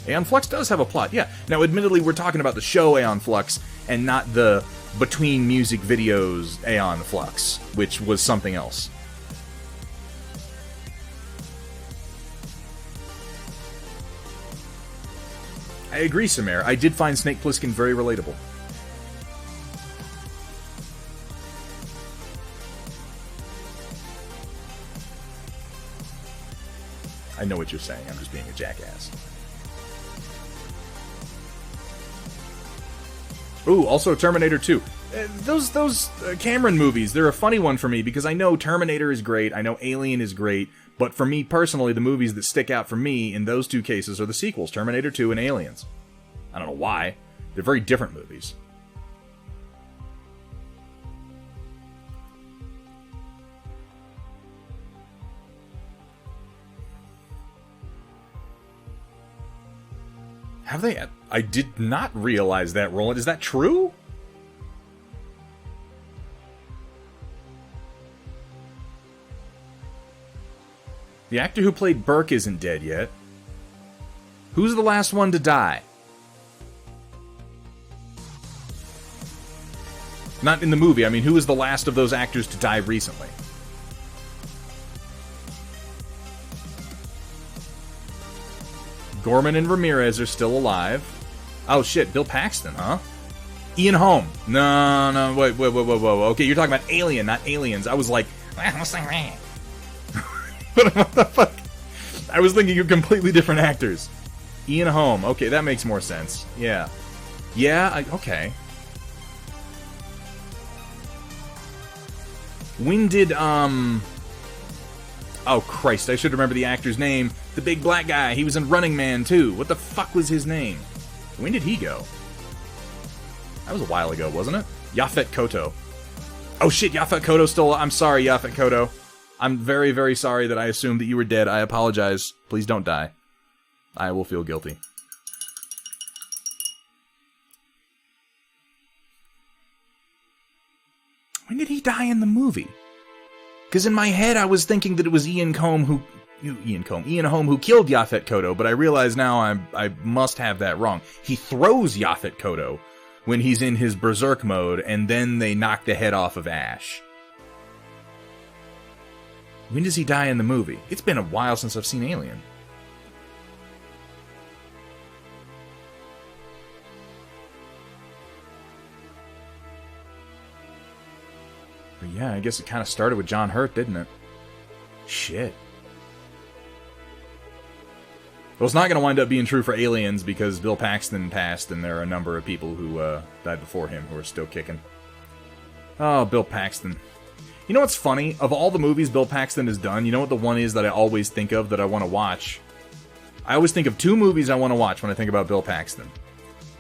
Aeon Flux does have a plot, yeah. Now, admittedly, we're talking about the show Aeon Flux, and not the between music videos Aeon Flux, which was something else. I agree, Samir. I did find Snake Plissken very relatable. I know what you're saying. I'm just being a jackass. Ooh, also Terminator 2. Those Cameron movies, they're a funny one for me because I know Terminator is great, I know Alien is great, but for me personally, the movies that stick out for me in those two cases are the sequels, Terminator 2 and Aliens. I don't know why. They're very different movies. Have they? I did not realize that, Roland. Is that true? The actor who played Burke isn't dead yet. Who's the last one to die? Not in the movie. I mean, who was the last of those actors to die recently? Gorman and Ramirez are still alive. Oh shit, Bill Paxton, huh? Ian Holm. No, wait. Okay, you're talking about Alien, not Aliens. I was like, what the fuck? I was thinking of completely different actors. Ian Holm. Okay, that makes more sense. Yeah. Yeah, okay. When did, Oh, Christ, I should remember the actor's name. The big black guy. He was in Running Man, too. What the fuck was his name? When did he go? That was a while ago, wasn't it? Yaphet Kotto. Oh, shit, Yaphet Kotto's still... I'm sorry, Yaphet Kotto. I'm very, very sorry that I assumed that you were dead. I apologize. Please don't die. I will feel guilty. When did he die in the movie? Because in my head I was thinking that it was Ian Holm who killed Yaphet Kotto, but I realize now I must have that wrong. He throws Yaphet Kotto when he's in his berserk mode, and then they knock the head off of Ash. When does he die in the movie? It's been a while since I've seen Alien. But yeah, I guess it kind of started with John Hurt, didn't it? Shit. Well, it's not going to wind up being true for Aliens because Bill Paxton passed, and there are a number of people who died before him who are still kicking. Oh, Bill Paxton. You know what's funny? Of all the movies Bill Paxton has done, you know what the one is that I always think of that I want to watch? I always think of two movies I want to watch when I think about Bill Paxton.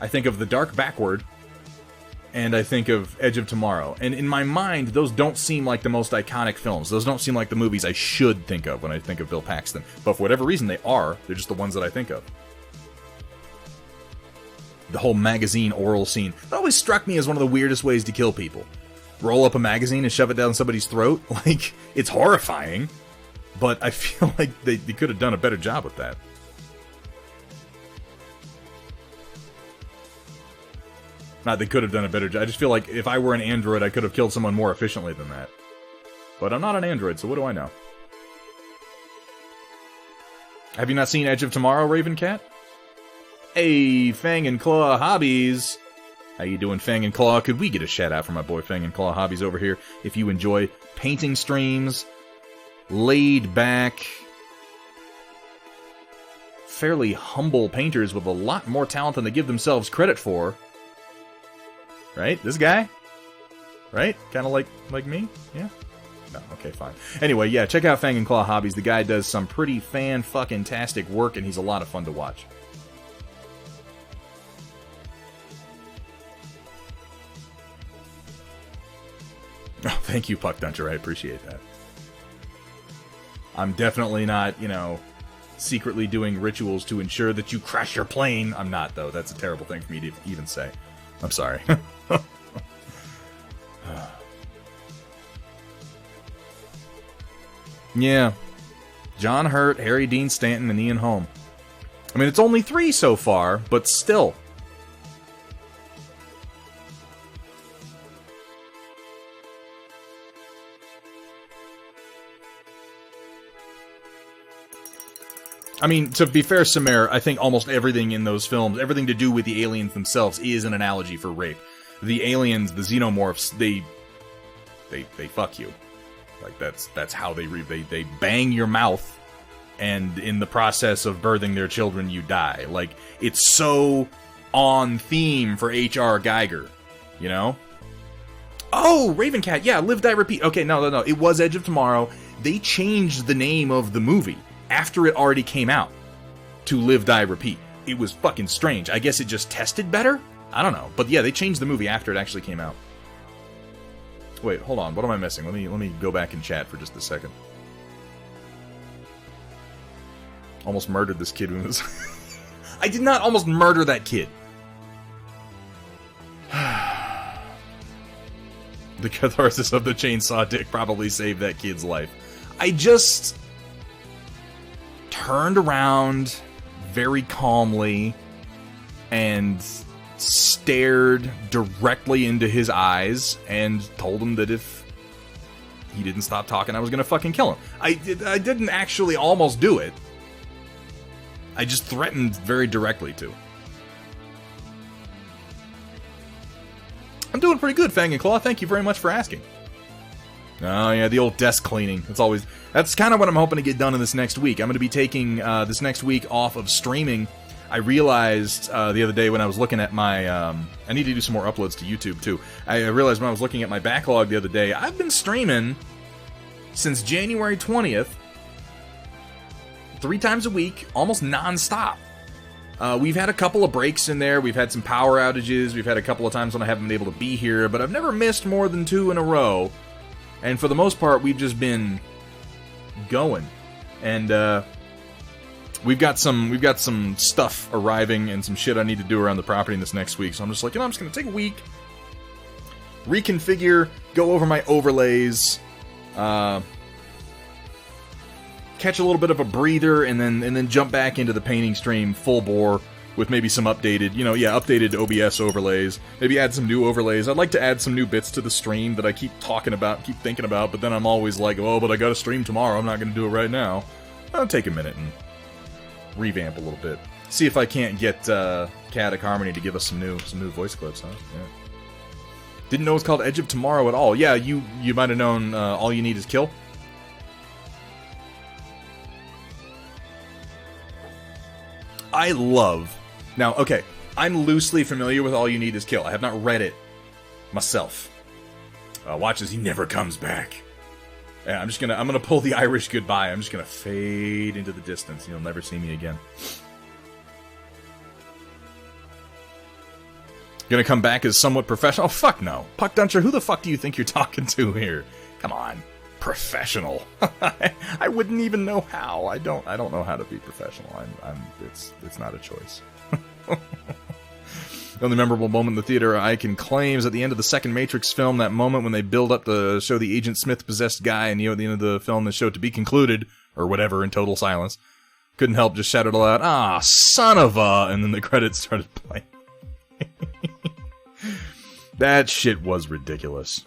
I think of The Dark Backward, and I think of Edge of Tomorrow. And in my mind, those don't seem like the most iconic films. Those don't seem like the movies I should think of when I think of Bill Paxton. But for whatever reason, they are. They're just the ones that I think of. The whole magazine oral scene. That always struck me as one of the weirdest ways to kill people. Roll up a magazine and shove it down somebody's throat. Like, it's horrifying. But I feel like they could have done a better job with that. Not they could have done a better job. I just feel like if I were an android, I could have killed someone more efficiently than that. But I'm not an android, so what do I know? Have you not seen Edge of Tomorrow, Raven Cat? Hey, Fang and Claw Hobbies. How you doing, Fang and Claw? Could we get a shout out from my boy Fang and Claw Hobbies over here? If you enjoy painting streams, laid back, fairly humble painters with a lot more talent than they give themselves credit for. Right? This guy? Right? Kind of like me? Yeah? No, okay, fine. Anyway, yeah, check out Fang and Claw Hobbies. The guy does some pretty fan-fucking-tastic work, and he's a lot of fun to watch. Oh, thank you, Puck Duncher. I appreciate that. I'm definitely not, secretly doing rituals to ensure that you crash your plane. I'm not, though. That's a terrible thing for me to even say. I'm sorry. Yeah. John Hurt, Harry Dean Stanton, and Ian Holm. I mean, it's only 3 so far, but still. I mean, to be fair, Samir, I think almost everything in those films, everything to do with the aliens themselves, is an analogy for rape. The aliens, the xenomorphs, they fuck you. Like, that's how they bang your mouth, and in the process of birthing their children, you die. Like, it's so on theme for H.R. Geiger, you know? Oh, Ravencat, yeah, Live, Die, Repeat. Okay, no, it was Edge of Tomorrow. They changed the name of the movie after it already came out to Live, Die, Repeat. It was fucking strange. I guess it just tested better? I don't know. But yeah, they changed the movie after it actually came out. Wait, hold on. What am I missing? Let me go back and chat for just a second. Almost murdered this kid. I did not almost murder that kid. The catharsis of the chainsaw dick probably saved that kid's life. I just turned around very calmly and stared directly into his eyes and told him that if he didn't stop talking, I was gonna fucking kill him. I didn't actually almost do it. I just threatened very directly to. I'm doing pretty good, Fang and Claw. Thank you very much for asking. Oh yeah, the old desk cleaning. That's kind of what I'm hoping to get done in this next week. I'm going to be taking this next week off of streaming. I realized the other day when I was looking at my... I need to do some more uploads to YouTube, too. I realized when I was looking at my backlog the other day, I've been streaming since January 20th, 3 times a week, almost non-stop. We've had a couple of breaks in there. We've had some power outages. We've had a couple of times when I haven't been able to be here, but I've never missed more than 2 in a row. And for the most part, we've just been going. And we've got some stuff arriving and some shit I need to do around the property in this next week. So I'm just like, I'm just gonna take a week, reconfigure, go over my overlays, catch a little bit of a breather, and then jump back into the painting stream full bore with maybe some updated, updated OBS overlays. Maybe add some new overlays. I'd like to add some new bits to the stream that I keep talking about, keep thinking about, but then I'm always like, oh, but I gotta stream tomorrow, I'm not gonna do it right now. I'll take a minute and revamp a little bit. See if I can't get Chaotic Harmony to give us some new voice clips, huh? Yeah. Didn't know it's called Edge of Tomorrow at all. Yeah, you might have known All You Need Is Kill. I love... Now, okay, I'm loosely familiar with All You Need Is Kill. I have not read it myself. Watch as he never comes back. Yeah, I'm gonna pull the Irish goodbye. I'm just gonna fade into the distance. You'll never see me again. Gonna come back as somewhat professional? Oh, fuck no. Puck Duncher, who the fuck do you think you're talking to here? Come on. Professional. I wouldn't even know how. I don't know how to be professional. It's not a choice. The only memorable moment in the theater I can claim is at the end of the second Matrix film, that moment when they build up to show the Agent Smith possessed guy, and at the end of the film they show it to be concluded, or whatever, in total silence. Couldn't help, just shouted aloud, "Ah, son of a," and then the credits started playing. That shit was ridiculous.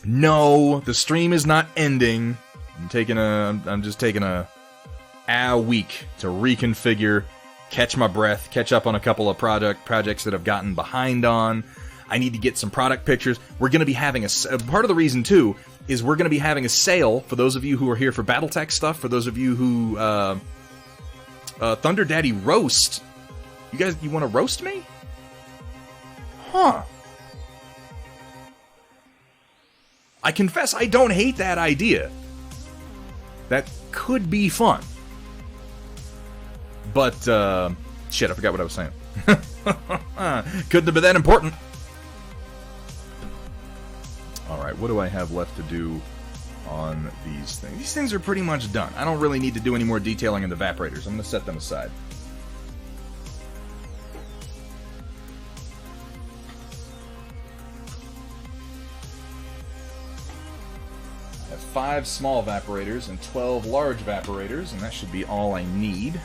No, the stream is not ending. I'm just taking a week to reconfigure, catch my breath, catch up on a couple of projects that I've gotten behind on. I need to get some product pictures. We're going to be having part of the reason too is we're going to be having a sale for those of you who are here for BattleTech stuff. For those of you who Thunder Daddy roast. You want to roast me? Huh. I confess I don't hate that idea. That could be fun. But, shit, I forgot what I was saying. Couldn't have been that important. Alright, what do I have left to do on these things? These things are pretty much done. I don't really need to do any more detailing in the evaporators. I'm going to set them aside. I have 5 small evaporators and 12 large evaporators, and that should be all I need.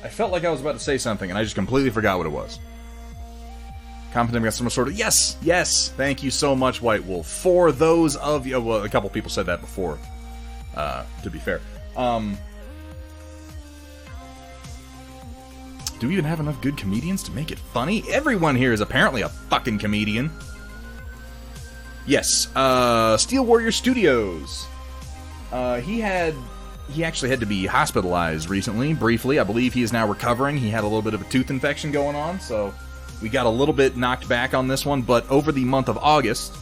I felt like I was about to say something, and I just completely forgot what it was. Confident got some sort of... Yes! Yes! Thank you so much, White Wolf. For those of you... Well, a couple people said that before, to be fair. Do we even have enough good comedians to make it funny? Everyone here is apparently a fucking comedian. Yes, Steel Warrior Studios. He actually had to be hospitalized recently, briefly. I believe he is now recovering. He had a little bit of a tooth infection going on, so we got a little bit knocked back on this one. But over the month of August,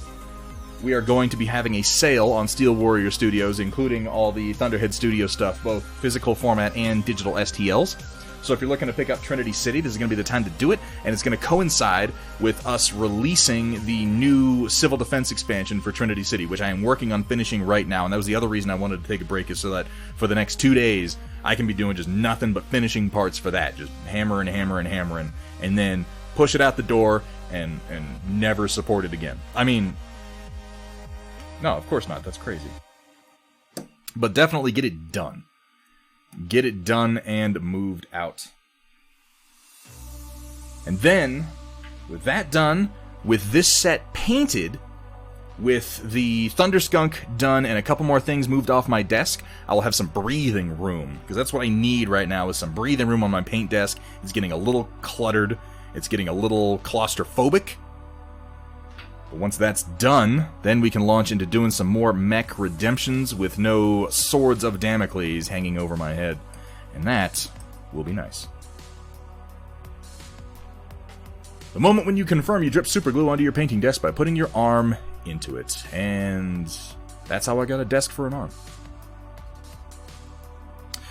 we are going to be having a sale on Steel Warrior Studios, including all the Thunderhead Studio stuff, both physical format and digital STLs. So if you're looking to pick up Trinity City, this is going to be the time to do it, and it's going to coincide with us releasing the new Civil Defense expansion for Trinity City, which I am working on finishing right now, and that was the other reason I wanted to take a break, is so that for the next 2 days, I can be doing just nothing but finishing parts for that, just hammering, and then push it out the door and never support it again. I mean, no, of course not, that's crazy. But definitely get it done. Get it done and moved out. And then, with that done, with this set painted, with the Thunderskunk done and a couple more things moved off my desk, I will have some breathing room. Because that's what I need right now, is some breathing room on my paint desk. It's getting a little cluttered. It's getting a little claustrophobic. But once that's done, then we can launch into doing some more mech redemptions with no swords of Damocles hanging over my head. And that will be nice. The moment when you confirm you drip super glue onto your painting desk by putting your arm into it. And that's how I got a desk for an arm.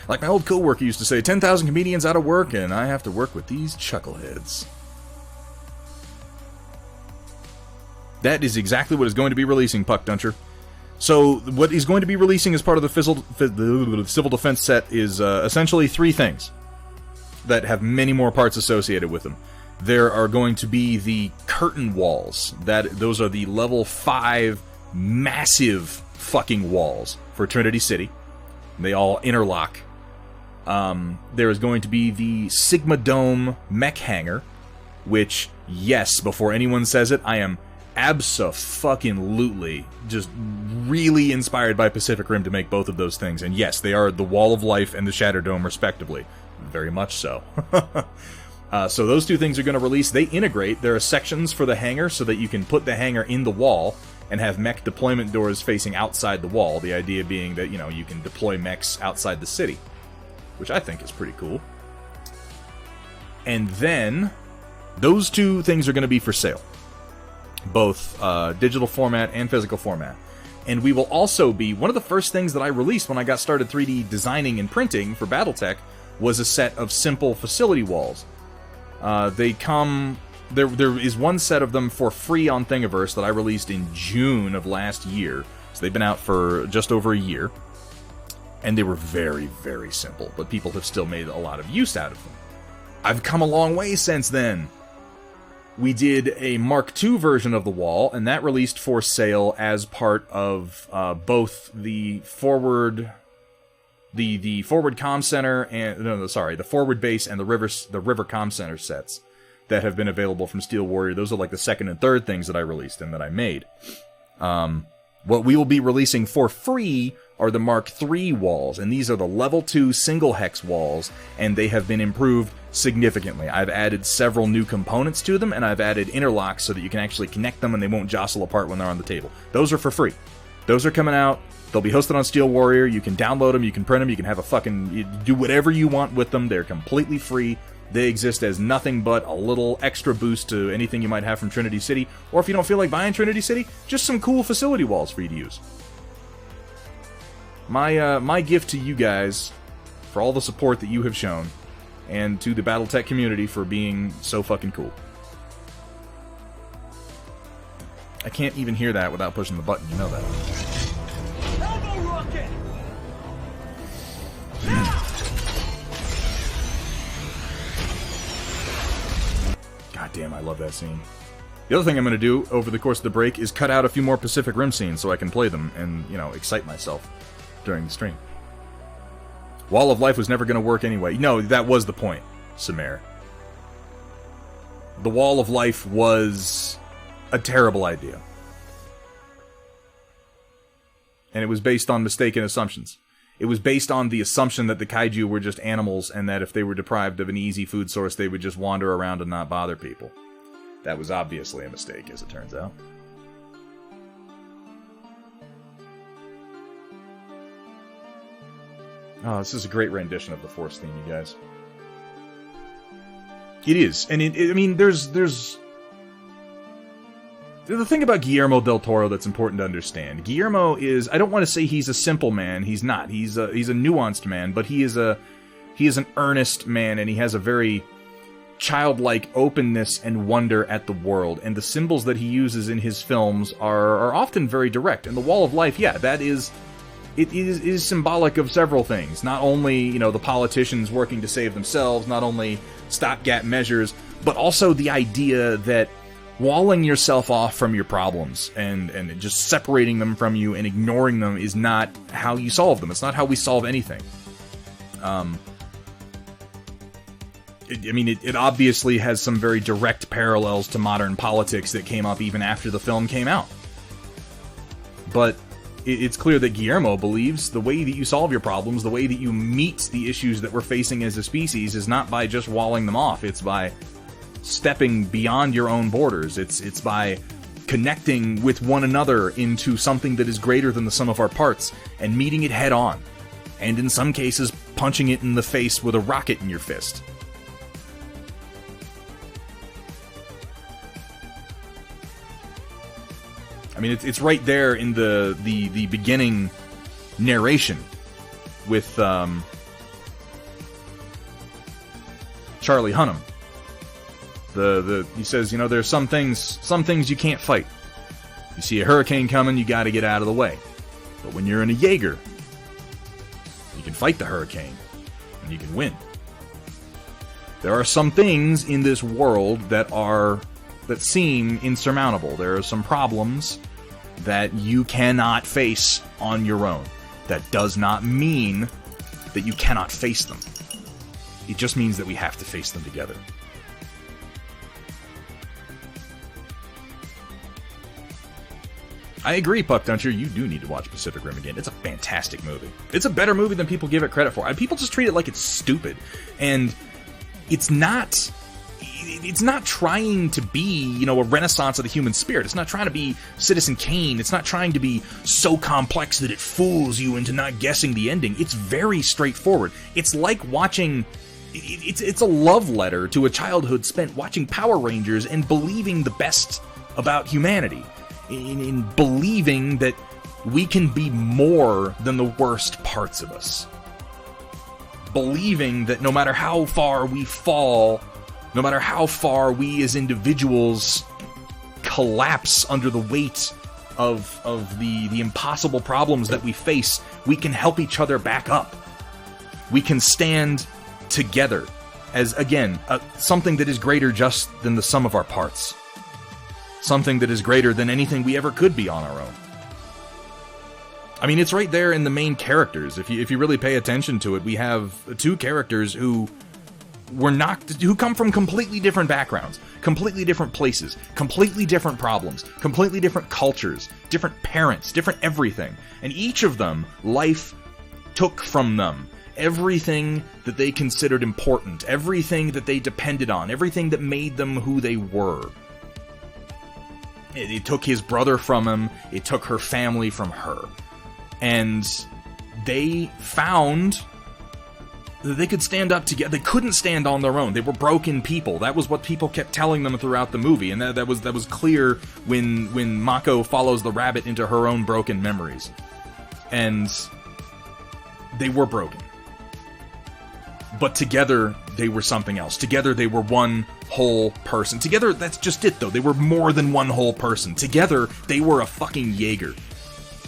Like my old co-worker used to say, 10,000 comedians out of work, and I have to work with these chuckleheads. That is exactly what is going to be releasing, Puck Duncher. So what he's going to be releasing as part of the Civil Defense set is essentially 3 things that have many more parts associated with them. There are going to be the curtain walls. Those are the level 5 massive fucking walls for Trinity City. They all interlock. There is going to be the Sigma Dome mech hangar, which, yes, before anyone says it, I am abso-fucking-lutely just really inspired by Pacific Rim to make both of those things. And yes, they are the Wall of Life and the Shatter Dome, respectively. Very much so. So those 2 things are going to release. They integrate. There are sections for the hangar so that you can put the hangar in the wall and have mech deployment doors facing outside the wall. The idea being that, you can deploy mechs outside the city, which I think is pretty cool. And then those 2 things are going to be for sale. Both digital format and physical format. And we will also be... One of the first things that I released when I got started 3D designing and printing for Battletech was a set of simple facility walls. They come... There is one set of them for free on Thingiverse that I released in June of last year. So they've been out for just over a year. And they were very, very simple. But people have still made a lot of use out of them. I've come a long way since then. We did a Mark II version of the wall, and that released for sale as part of both the forward comm center and the forward base and the river comm center sets that have been available from Steel Warrior. Those are like the second and third things that I released and that I made. What we will be releasing for free are the Mark III walls, and these are the level 2 single hex walls, and they have been improved significantly. I've added several new components to them, and I've added interlocks so that you can actually connect them and they won't jostle apart when they're on the table. Those are for free. Those are coming out. They'll be hosted on Steel Warrior. You can download them, you can print them, you can have you do whatever you want with them. They're completely free. They exist as nothing but a little extra boost to anything you might have from Trinity City, or if you don't feel like buying Trinity City, just some cool facility walls for you to use. My gift to you guys for all the support that you have shown, and to the Battletech community for being so fucking cool. I can't even hear that without pushing the button, you know that. Elbow rocket! God damn, I love that scene. The other thing I'm going to do over the course of the break is cut out a few more Pacific Rim scenes so I can play them and, excite myself during the stream. Wall of Life was never going to work anyway. No, that was the point, Samir. The Wall of Life was a terrible idea. And it was based on mistaken assumptions. It was based on the assumption that the kaiju were just animals and that if they were deprived of an easy food source, they would just wander around and not bother people. That was obviously a mistake, as it turns out. Oh, this is a great rendition of the Force theme, you guys. It is, and there's the thing about Guillermo del Toro that's important to understand. Guillermo is, I don't want to say he's a simple man. He's not. He's a nuanced man, but he is an earnest man, and he has a very childlike openness and wonder at the world. And the symbols that he uses in his films are often very direct. And the Wall of Life, yeah, that is. It is symbolic of several things. Not only, the politicians working to save themselves, not only stopgap measures, but also the idea that walling yourself off from your problems and just separating them from you and ignoring them is not how you solve them. It's not how we solve anything. It obviously has some very direct parallels to modern politics that came up even after the film came out. But it's clear that Guillermo believes the way that you solve your problems, the way that you meet the issues that we're facing as a species, is not by just walling them off. It's by stepping beyond your own borders. It's by connecting with one another into something that is greater than the sum of our parts and meeting it head on. And in some cases, punching it in the face with a rocket in your fist. It's right there in the beginning narration with Charlie Hunnam. He says, there's some things you can't fight. You see a hurricane coming, you got to get out of the way. But when you're in a Jaeger, you can fight the hurricane, and you can win. There are some things in this world that seem insurmountable. There are some problems that you cannot face on your own. That does not mean that you cannot face them. It just means that we have to face them together. I agree, Puck Duncher, you do need to watch Pacific Rim again. It's a fantastic movie. It's a better movie than people give it credit for. People just treat it like it's stupid. And it's not trying to be, a renaissance of the human spirit. It's not trying to be Citizen Kane. It's not trying to be so complex that it fools you into not guessing the ending. It's very straightforward. It's like watching... It's a love letter to a childhood spent watching Power Rangers and believing the best about humanity. In believing that we can be more than the worst parts of us. Believing that no matter how far we fall, no matter how far we as individuals collapse under the weight of the impossible problems that we face, we can help each other back up. We can stand together as, again, something that is greater just than the sum of our parts. Something that is greater than anything we ever could be on our own. I mean, it's right there in the main characters. If you really pay attention to it, we have two characters who come from completely different backgrounds, completely different places, completely different problems, completely different cultures, different parents, different everything. And each of them, life took from them everything that they considered important, everything that they depended on, everything that made them who they were. It took his brother from him, it took her family from her. And they found that they could stand up together. They couldn't stand on their own. They were broken people. That was what people kept telling them throughout the movie, and that was clear when Mako follows the rabbit into her own broken memories. And they were broken. But together, they were something else. Together, they were one whole person. Together, that's just it, though. They were more than one whole person. Together, they were a fucking Jaeger.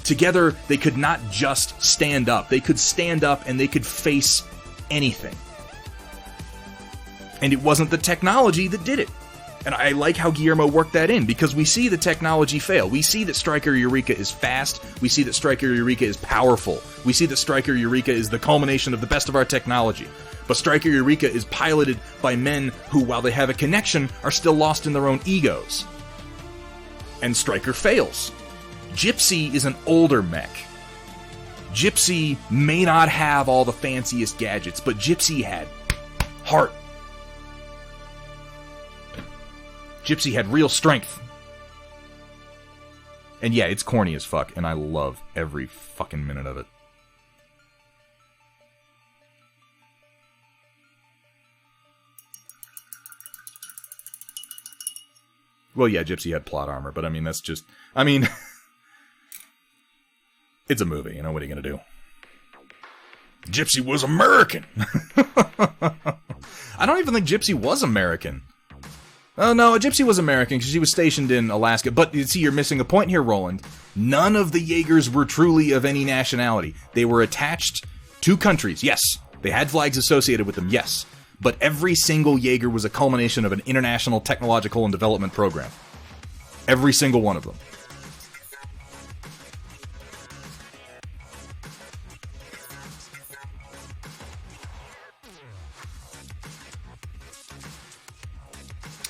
Together, they could not just stand up. They could stand up and they could face anything. And it wasn't the technology that did it. And I like how Guillermo worked that in, because we see the technology fail. We see that Striker Eureka is fast. We see that Striker Eureka is powerful. We see that Striker Eureka is the culmination of the best of our technology. But Striker Eureka is piloted by men who, while they have a connection, are still lost in their own egos. And Striker fails. Gypsy is an older mech. Gypsy may not have all the fanciest gadgets, but Gypsy had heart. Gypsy had real strength. And yeah, it's corny as fuck, and I love every fucking minute of it. Well, yeah, Gypsy had plot armor, but I mean, that's just... I mean... it's a movie, what are you gonna do? Gypsy was American! I don't even think Gypsy was American. Oh, no, Gypsy was American, because she was stationed in Alaska. But, you see, you're missing a point here, Roland. None of the Jaegers were truly of any nationality. They were attached to countries, yes. They had flags associated with them, yes. But every single Jaeger was a culmination of an international technological and development program. Every single one of them.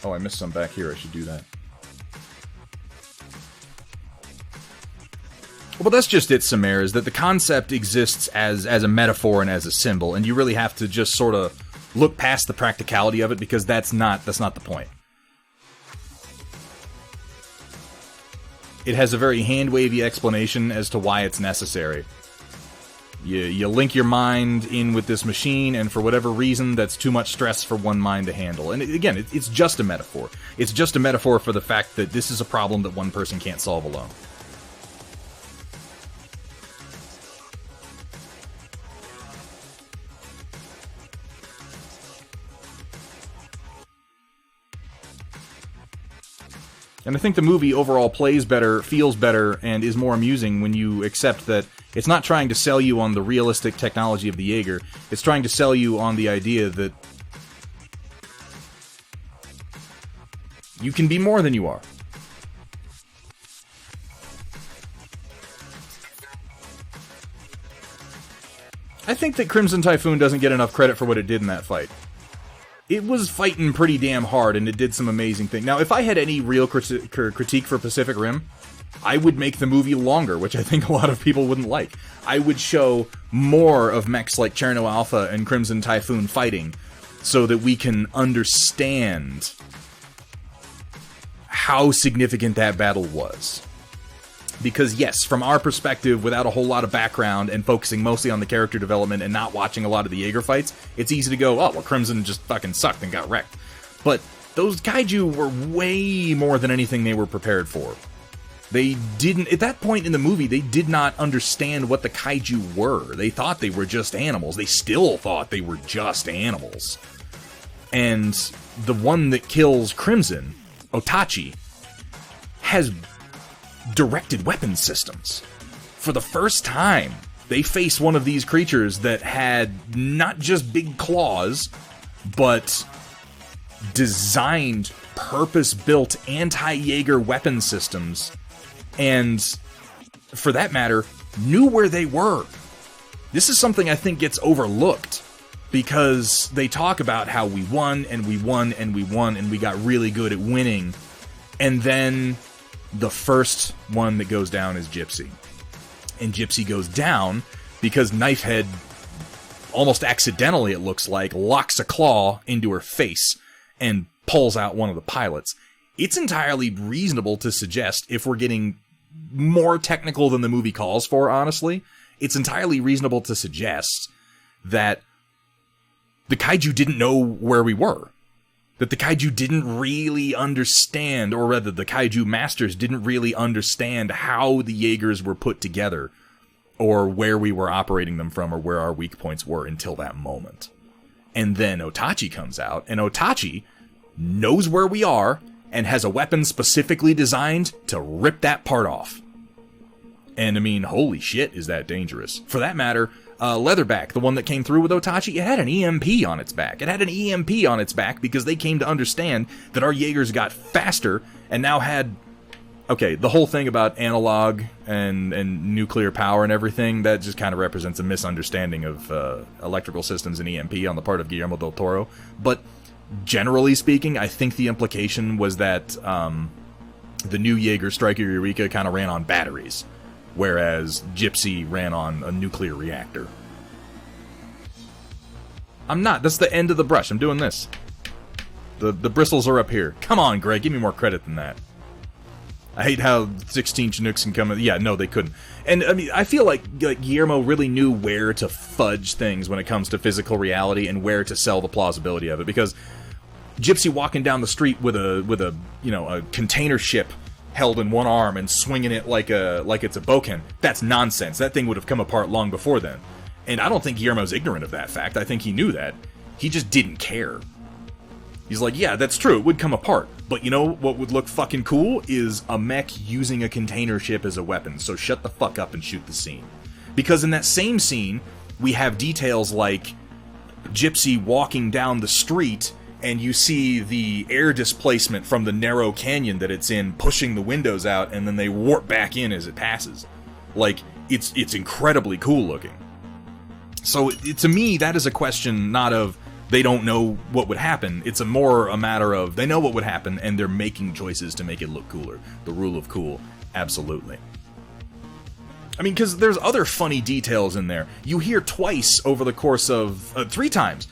Oh, I missed some back here. I should do that. Well, that's just it, Samir, is that the concept exists as a metaphor and as a symbol, and you really have to just sort of look past the practicality of it, because that's not the point. It has a very hand-wavy explanation as to why it's necessary. You link your mind in with this machine, and for whatever reason, that's too much stress for one mind to handle. And again, it's just a metaphor. It's just a metaphor for the fact that this is a problem that one person can't solve alone. And I think the movie overall plays better, feels better, and is more amusing when you accept that it's not trying to sell you on the realistic technology of the Jaeger, it's trying to sell you on the idea that you can be more than you are. I think that Crimson Typhoon doesn't get enough credit for what it did in that fight. It was fighting pretty damn hard, and it did some amazing things. Now, if I had any real critique for Pacific Rim, I would make the movie longer, which I think a lot of people wouldn't like. I would show more of mechs like Cherno Alpha and Crimson Typhoon fighting, so that we can understand how significant that battle was. Because yes, from our perspective, without a whole lot of background and focusing mostly on the character development and not watching a lot of the Jaeger fights, it's easy to go, oh, well, Crimson just fucking sucked and got wrecked. But those kaiju were way more than anything they were prepared for. They didn't, at that point in the movie, they did not understand what the kaiju were. They thought they were just animals. They still thought they were just animals. And the one that kills Crimson, Otachi, has directed weapon systems. For the first time, they face one of these creatures that had not just big claws, but designed, purpose-built anti-Jaeger weapon systems, and, for that matter, knew where they were. This is something I think gets overlooked, because they talk about how we won, and we won, and we won, and we got really good at winning, and then the first one that goes down is Gypsy. And Gypsy goes down because Knifehead, almost accidentally it looks like, locks a claw into her face and pulls out one of the pilots. It's entirely reasonable to suggest, if we're getting more technical than the movie calls for, honestly, it's entirely reasonable to suggest that the kaiju didn't know where we were. That the kaiju didn't really understand, or rather the kaiju masters didn't really understand how the Jaegers were put together, or where we were operating them from, or where our weak points were until that moment. And then Otachi comes out, and Otachi knows where we are, and has a weapon specifically designed to rip that part off. And I mean, holy shit, is that dangerous. For that matter, Leatherback, the one that came through with Otachi, it had an EMP on its back. It had an EMP on its back because they came to understand that our Jaegers got faster and now had... Okay, the whole thing about analog and nuclear power and everything, that just kind of represents a misunderstanding of electrical systems and EMP on the part of Guillermo del Toro. But generally speaking, I think the implication was that the new Jaeger Striker Eureka kind of ran on batteries, whereas Gypsy ran on a nuclear reactor. I'm not. That's the end of the brush. I'm doing this. The bristles are up here. Come on, Greg. Give me more credit than that. I hate how 16 Chinooks can come in. Yeah, no, they couldn't. And, I mean, I feel like Guillermo really knew where to fudge things when it comes to physical reality and where to sell the plausibility of it. Because Gypsy walking down the street with a container ship held in one arm and swinging it like it's a bokken, that's nonsense. That thing would have come apart long before then. And I don't think Guillermo's ignorant of that fact. I think he knew that. He just didn't care. He's like, yeah, that's true, it would come apart. But you know what would look fucking cool is a mech using a container ship as a weapon, so shut the fuck up and shoot the scene. Because in that same scene, we have details like Gypsy walking down the street, and you see the air displacement from the narrow canyon that it's in pushing the windows out, and then they warp back in as it passes. Like, it's incredibly cool looking. So, to me, that is a question not of they don't know what would happen. It's more a matter of they know what would happen, and they're making choices to make it look cooler. The rule of cool, absolutely. I mean, because there's other funny details in there. You hear twice over the course of... three times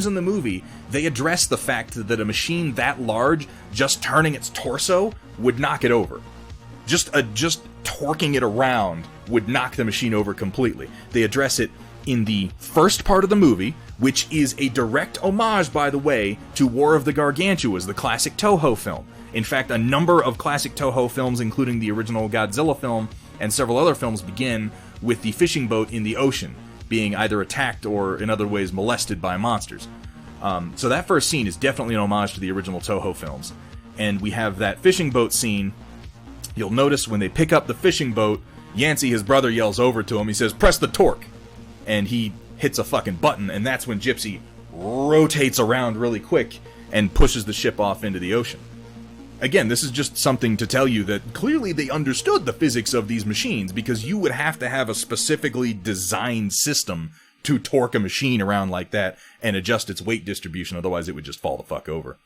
in the movie, they address the fact that a machine that large, just turning its torso, would knock it over. Just torquing it around would knock the machine over completely. They address it in the first part of the movie, which is a direct homage, by the way, to War of the Gargantuas, the classic Toho film. In fact, a number of classic Toho films, including the original Godzilla film, and several other films begin with the fishing boat in the ocean, being either attacked or in other ways molested by monsters. So that first scene is definitely an homage to the original Toho films. and we have that fishing boat scene. You'll notice when they pick up the fishing boat, Yancey, his brother, yells over to him. He says, "Press the torque." And he hits a fucking button, and that's when Gypsy rotates around really quick and pushes the ship off into the ocean. Again, this is just something to tell you that clearly they understood the physics of these machines, because you would have to have a specifically designed system to torque a machine around like that and adjust its weight distribution, otherwise it would just fall the fuck over.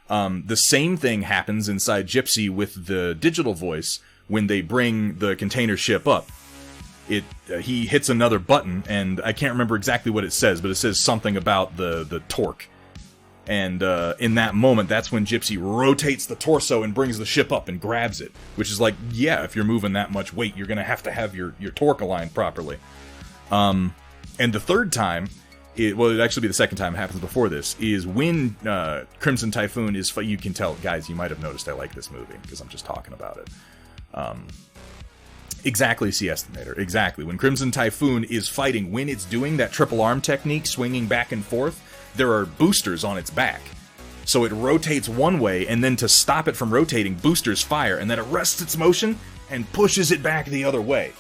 The same thing happens inside Gypsy with the digital voice when they bring the container ship up. He hits another button, and I can't remember exactly what it says, but it says something about the torque. And in that moment, that's when Gypsy rotates the torso and brings the ship up and grabs it. Which is like, yeah, if you're moving that much weight, you're going to have your torque aligned properly. And the third time, it'd actually be the second time it happens before this, is when Crimson Typhoon is... You can tell, guys, you might have noticed I like this movie, because I'm just talking about it. Exactly, C-Estimator, exactly. When Crimson Typhoon is fighting, when it's doing that triple arm technique, swinging back and forth, there are boosters on its back. So it rotates one way, and then to stop it from rotating, boosters fire, and then it arrests its motion and pushes it back the other way.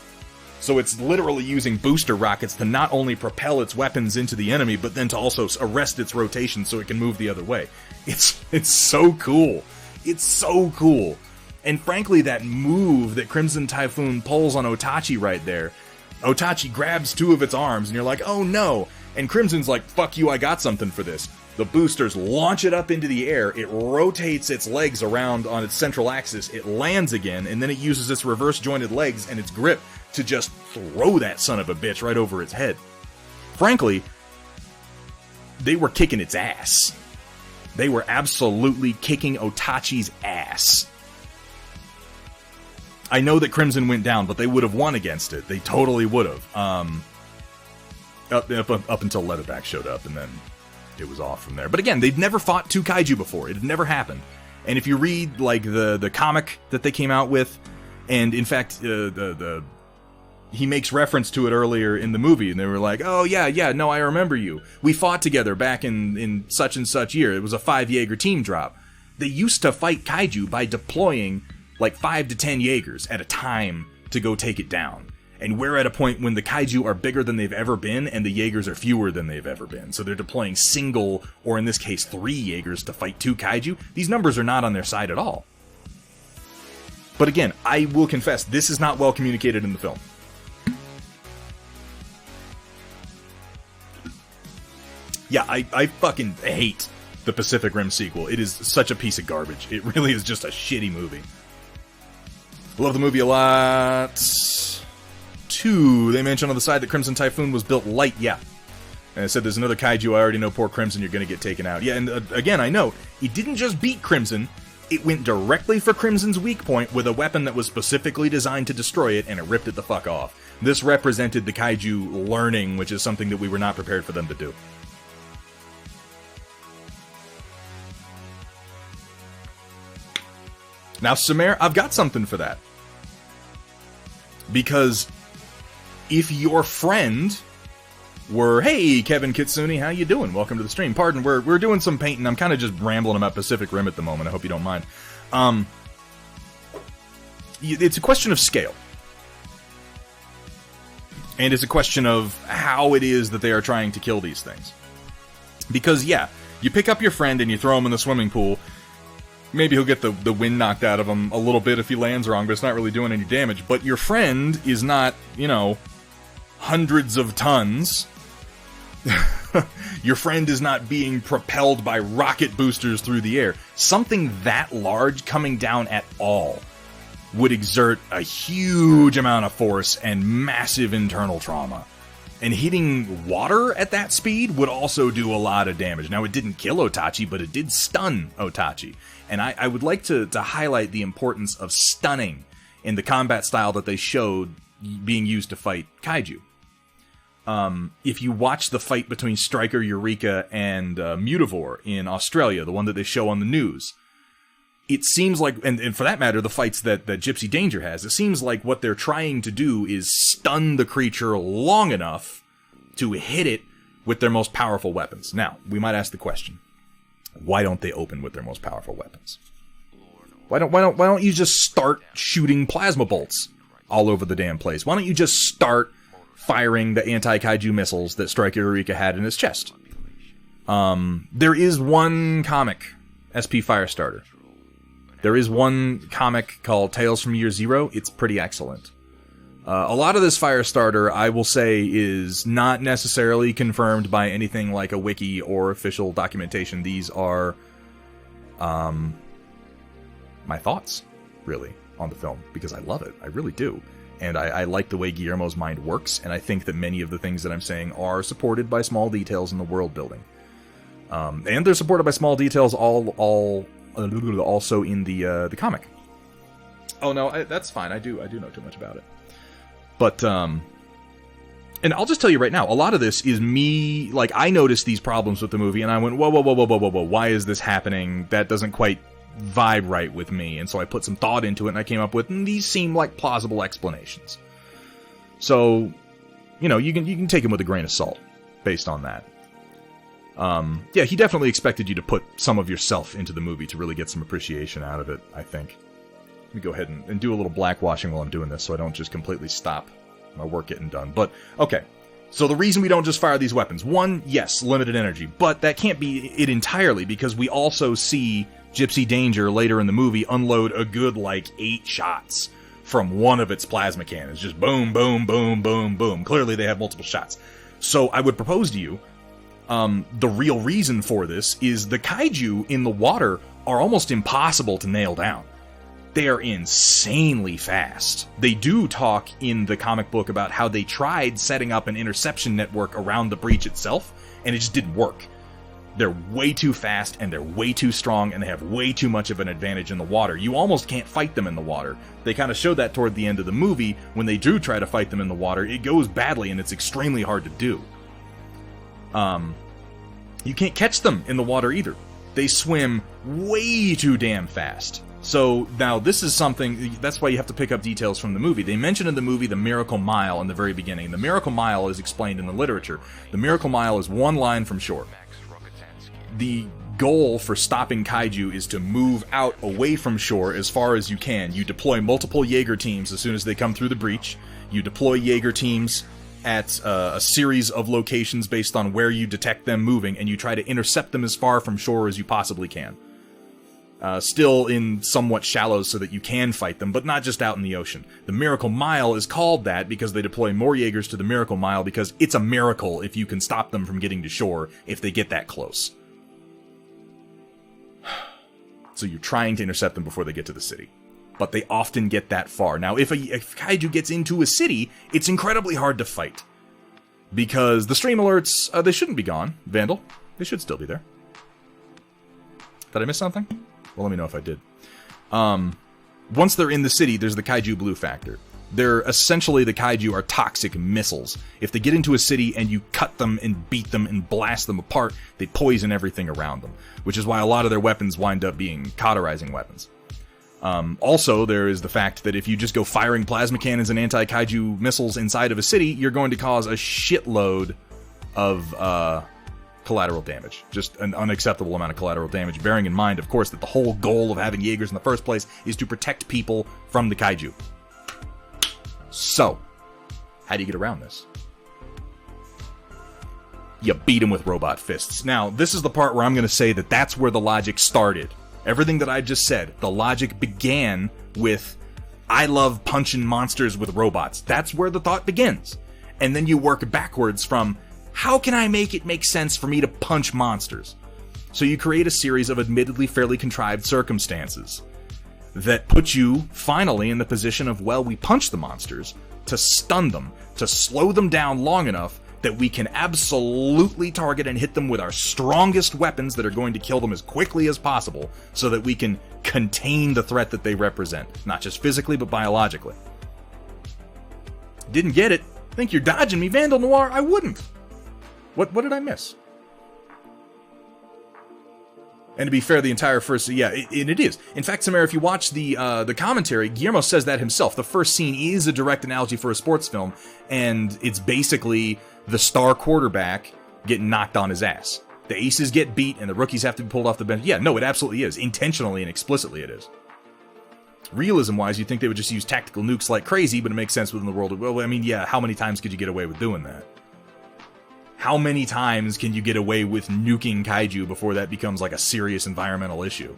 So it's literally using booster rockets to not only propel its weapons into the enemy, but then to also arrest its rotation so it can move the other way. It's so cool. It's so cool. And frankly, that move that Crimson Typhoon pulls on Otachi right there, Otachi grabs two of its arms, and you're like, oh no! And Crimson's like, fuck you, I got something for this. The boosters launch it up into the air, it rotates its legs around on its central axis, it lands again, and then it uses its reverse-jointed legs and its grip to just throw that son of a bitch right over its head. Frankly, they were kicking its ass. They were absolutely kicking Otachi's ass. I know that Crimson went down, but they would have won against it. They totally would have. Up until Leatherback showed up, and then it was off from there. But again, they'd never fought two kaiju before. It had never happened. And if you read like the comic that they came out with, and in fact, he makes reference to it earlier in the movie, and they were like, oh yeah, no, I remember you. We fought together back in such and such year. It was a 5 Jaeger team drop. They used to fight kaiju by deploying like 5 to 10 Jaegers at a time to go take it down. And we're at a point when the kaiju are bigger than they've ever been, and the Jaegers are fewer than they've ever been. So they're deploying single, or in this case, 3 Jaegers to fight 2 kaiju. These numbers are not on their side at all. But again, I will confess, this is not well communicated in the film. Yeah, I fucking hate the Pacific Rim sequel. It is such a piece of garbage. It really is just a shitty movie. Love the movie a lot. 2, they mentioned on the side that Crimson Typhoon was built light. Yeah. And I said there's another kaiju, I already know poor Crimson, you're going to get taken out. Yeah, and again, I know, it didn't just beat Crimson, it went directly for Crimson's weak point with a weapon that was specifically designed to destroy it, and it ripped it the fuck off. This represented the kaiju learning, which is something that we were not prepared for them to do. Now, Samare, I've got something for that. Because if your friend were, hey, Kevin Kitsune, how you doing? Welcome to the stream. Pardon, we're doing some painting. I'm kind of just rambling about Pacific Rim at the moment. I hope you don't mind. It's a question of scale. And it's a question of how it is that they are trying to kill these things. Because, yeah, you pick up your friend and you throw him in the swimming pool. Maybe he'll get the wind knocked out of him a little bit if he lands wrong, but it's not really doing any damage. But your friend is not, hundreds of tons. Your friend is not being propelled by rocket boosters through the air. Something that large coming down at all would exert a huge amount of force and massive internal trauma. And hitting water at that speed would also do a lot of damage. Now, it didn't kill Otachi, but it did stun Otachi. And I would like to highlight the importance of stunning in the combat style that they showed being used to fight kaiju. If you watch the fight between Striker, Eureka, and Mutavore in Australia, the one that they show on the news, it seems like, and for that matter, the fights that Gypsy Danger has, it seems like what they're trying to do is stun the creature long enough to hit it with their most powerful weapons. Now, we might ask the question, why don't they open with their most powerful weapons? Why don't you just start shooting plasma bolts all over the damn place? Why don't you just start firing the anti-kaiju missiles that Striker Eureka had in his chest? There is one comic, SP Firestarter. There is one comic called Tales from Year Zero. It's pretty excellent. A lot of this Firestarter, I will say, is not necessarily confirmed by anything like a wiki or official documentation. These are my thoughts, really, on the film, because I love it. I really do. And I like the way Guillermo's mind works, and I think that many of the things that I'm saying are supported by small details in the world building. And they're supported by small details also in the comic. Oh no, that's fine. I do know too much about it. But and I'll just tell you right now, a lot of this is me. Like, I noticed these problems with the movie, and I went, whoa, why is this happening? That doesn't quite vibe right with me. And so I put some thought into it, and I came up with, and these seem like plausible explanations. So, you know, you can take them with a grain of salt based on that. Yeah, he definitely expected you to put some of yourself into the movie to really get some appreciation out of it, I think. Let me go ahead and do a little blackwashing while I'm doing this so I don't just completely stop my work getting done. But, okay. So the reason we don't just fire these weapons. One, yes, limited energy. But that can't be it entirely, because we also see Gypsy Danger later in the movie unload a good, 8 shots from one of its plasma cannons. Just boom, boom, boom, boom, boom. Clearly they have multiple shots. So I would propose to you, the real reason for this is the kaiju in the water are almost impossible to nail down. They are insanely fast. They do talk in the comic book about how they tried setting up an interception network around the breach itself, and it just didn't work. They're way too fast, and they're way too strong, and they have way too much of an advantage in the water. You almost can't fight them in the water. They kind of show that toward the end of the movie. When they do try to fight them in the water, it goes badly, and it's extremely hard to do. You can't catch them in the water either. They swim way too damn fast. So now this is something, that's why you have to pick up details from the movie. They mention in the movie the Miracle Mile in the very beginning. The Miracle Mile is explained in the literature. The Miracle Mile is one line from shore. The goal for stopping kaiju is to move out away from shore as far as you can. You deploy multiple Jaeger teams as soon as they come through the breach. You deploy Jaeger teams at a series of locations based on where you detect them moving, and you try to intercept them as far from shore as you possibly can. Still in somewhat shallows so that you can fight them, but not just out in the ocean. The Miracle Mile is called that because they deploy more Jaegers to the Miracle Mile, because it's a miracle if you can stop them from getting to shore if they get that close. So you're trying to intercept them before they get to the city. But they often get that far. Now, if kaiju gets into a city, it's incredibly hard to fight. Because the stream alerts, they shouldn't be gone. Vandal, they should still be there. Did I miss something? Well, let me know if I did. Once they're in the city, there's the kaiju blue factor. They're essentially, the kaiju are toxic missiles. If they get into a city and you cut them and beat them and blast them apart, they poison everything around them. Which is why a lot of their weapons wind up being cauterizing weapons. Also, there is the fact that if you just go firing plasma cannons and anti-kaiju missiles inside of a city, you're going to cause a shitload of collateral damage. Just an unacceptable amount of collateral damage, bearing in mind, of course, that the whole goal of having Jaegers in the first place is to protect people from the kaiju. So, how do you get around this? You beat them with robot fists. Now, this is the part where I'm going to say that that's where the logic started. Everything that I just said, the logic began with, I love punching monsters with robots. That's where the thought begins. And then you work backwards from, how can I make it make sense for me to punch monsters? So you create a series of admittedly fairly contrived circumstances that put you finally in the position of, well, we punch the monsters to stun them, to slow them down long enough that we can absolutely target and hit them with our strongest weapons that are going to kill them as quickly as possible so that we can contain the threat that they represent. Not just physically, but biologically. Didn't get it? Think you're dodging me, Vandal Noir? I wouldn't. What did I miss? And to be fair, the entire first... Yeah, it is. In fact, Samara, if you watch the commentary, Guillermo says that himself. The first scene is a direct analogy for a sports film, and it's basically the star quarterback getting knocked on his ass. The aces get beat, and the rookies have to be pulled off the bench. Yeah, no, it absolutely is. Intentionally and explicitly it is. Realism-wise, you'd think they would just use tactical nukes like crazy, but it makes sense within the world. Well, I mean, yeah, how many times could you get away with doing that? How many times can you get away with nuking kaiju before that becomes like a serious environmental issue?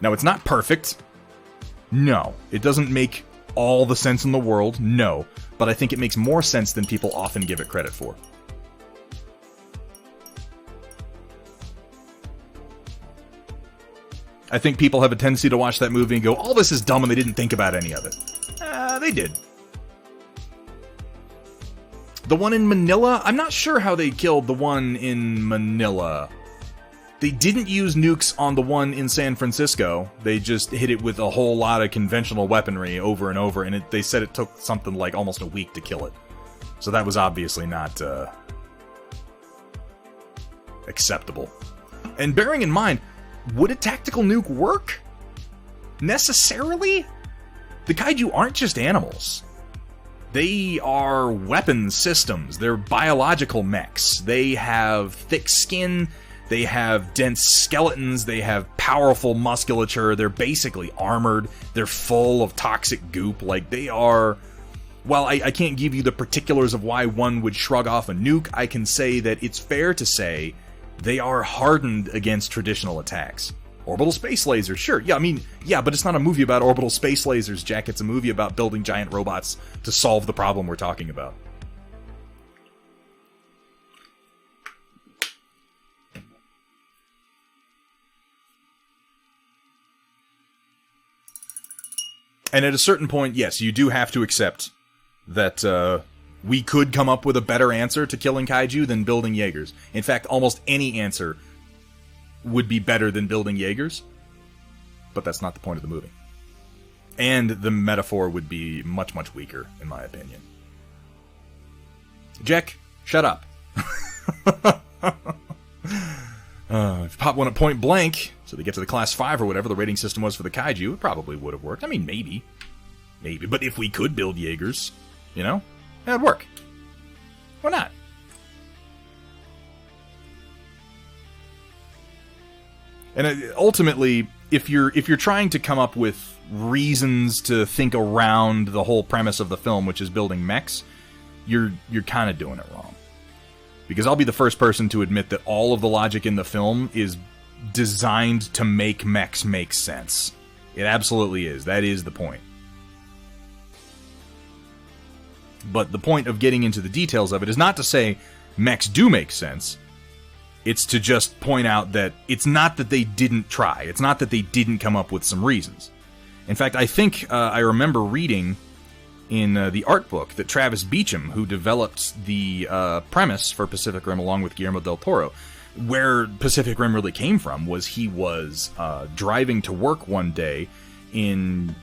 Now, it's not perfect. No. It doesn't make all the sense in the world. No. But I think it makes more sense than people often give it credit for. I think people have a tendency to watch that movie and go, all this is dumb, and they didn't think about any of it. They did. The one in Manila? I'm not sure how they killed the one in Manila. They didn't use nukes on the one in San Francisco. They just hit it with a whole lot of conventional weaponry over and over, and they said it took something like almost a week to kill it. So that was obviously not acceptable. And bearing in mind, would a tactical nuke work? Necessarily? The kaiju aren't just animals. They are weapons systems. They're biological mechs. They have thick skin. They have dense skeletons. They have powerful musculature. They're basically armored. They're full of toxic goop. Like, they are... While I can't give you the particulars of why one would shrug off a nuke, I can say that it's fair to say they are hardened against traditional attacks. Orbital space lasers, sure. Yeah, I mean, yeah, but it's not a movie about orbital space lasers, Jack. It's a movie about building giant robots to solve the problem we're talking about. And at a certain point, yes, you do have to accept that we could come up with a better answer to killing kaiju than building Jaegers. In fact, almost any answer would be better than building Jaegers. But that's not the point of the movie. And the metaphor would be much, much weaker, in my opinion. Jack, shut up. If you pop one at point blank, so they get to the class 5 or whatever the rating system was for the kaiju, it probably would have worked. I mean, maybe. Maybe. But if we could build Jaegers, you know, that'd work. Why not? And ultimately, if you're trying to come up with reasons to think around the whole premise of the film, which is building mechs, you're kind of doing it wrong. Because I'll be the first person to admit that all of the logic in the film is designed to make mechs make sense. It absolutely is. That is the point. But the point of getting into the details of it is not to say mechs do make sense. It's to just point out that it's not that they didn't try. It's not that they didn't come up with some reasons. In fact, I think I remember reading in the art book that Travis Beacham, who developed the premise for Pacific Rim along with Guillermo del Toro, where Pacific Rim really came from was he was driving to work one day in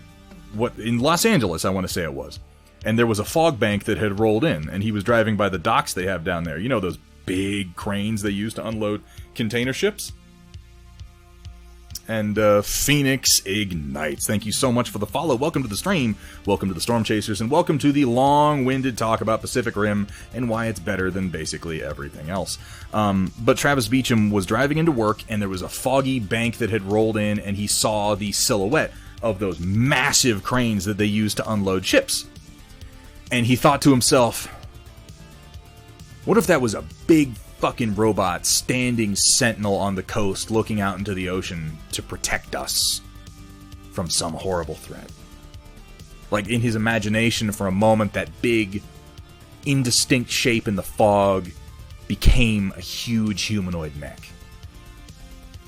Los Angeles, I want to say it was. And there was a fog bank that had rolled in, and he was driving by the docks they have down there. You know those big cranes they use to unload container ships? And Phoenix ignites. Thank you so much for the follow. Welcome to the stream. Welcome to the Storm Chasers, and welcome to the long-winded talk about Pacific Rim and why it's better than basically everything else. But Travis Beacham was driving into work, and there was a foggy bank that had rolled in, and he saw the silhouette of those massive cranes that they use to unload ships. And he thought to himself, what if that was a big fucking robot standing sentinel on the coast looking out into the ocean to protect us from some horrible threat? Like, in his imagination, for a moment, that big, indistinct shape in the fog became a huge humanoid mech.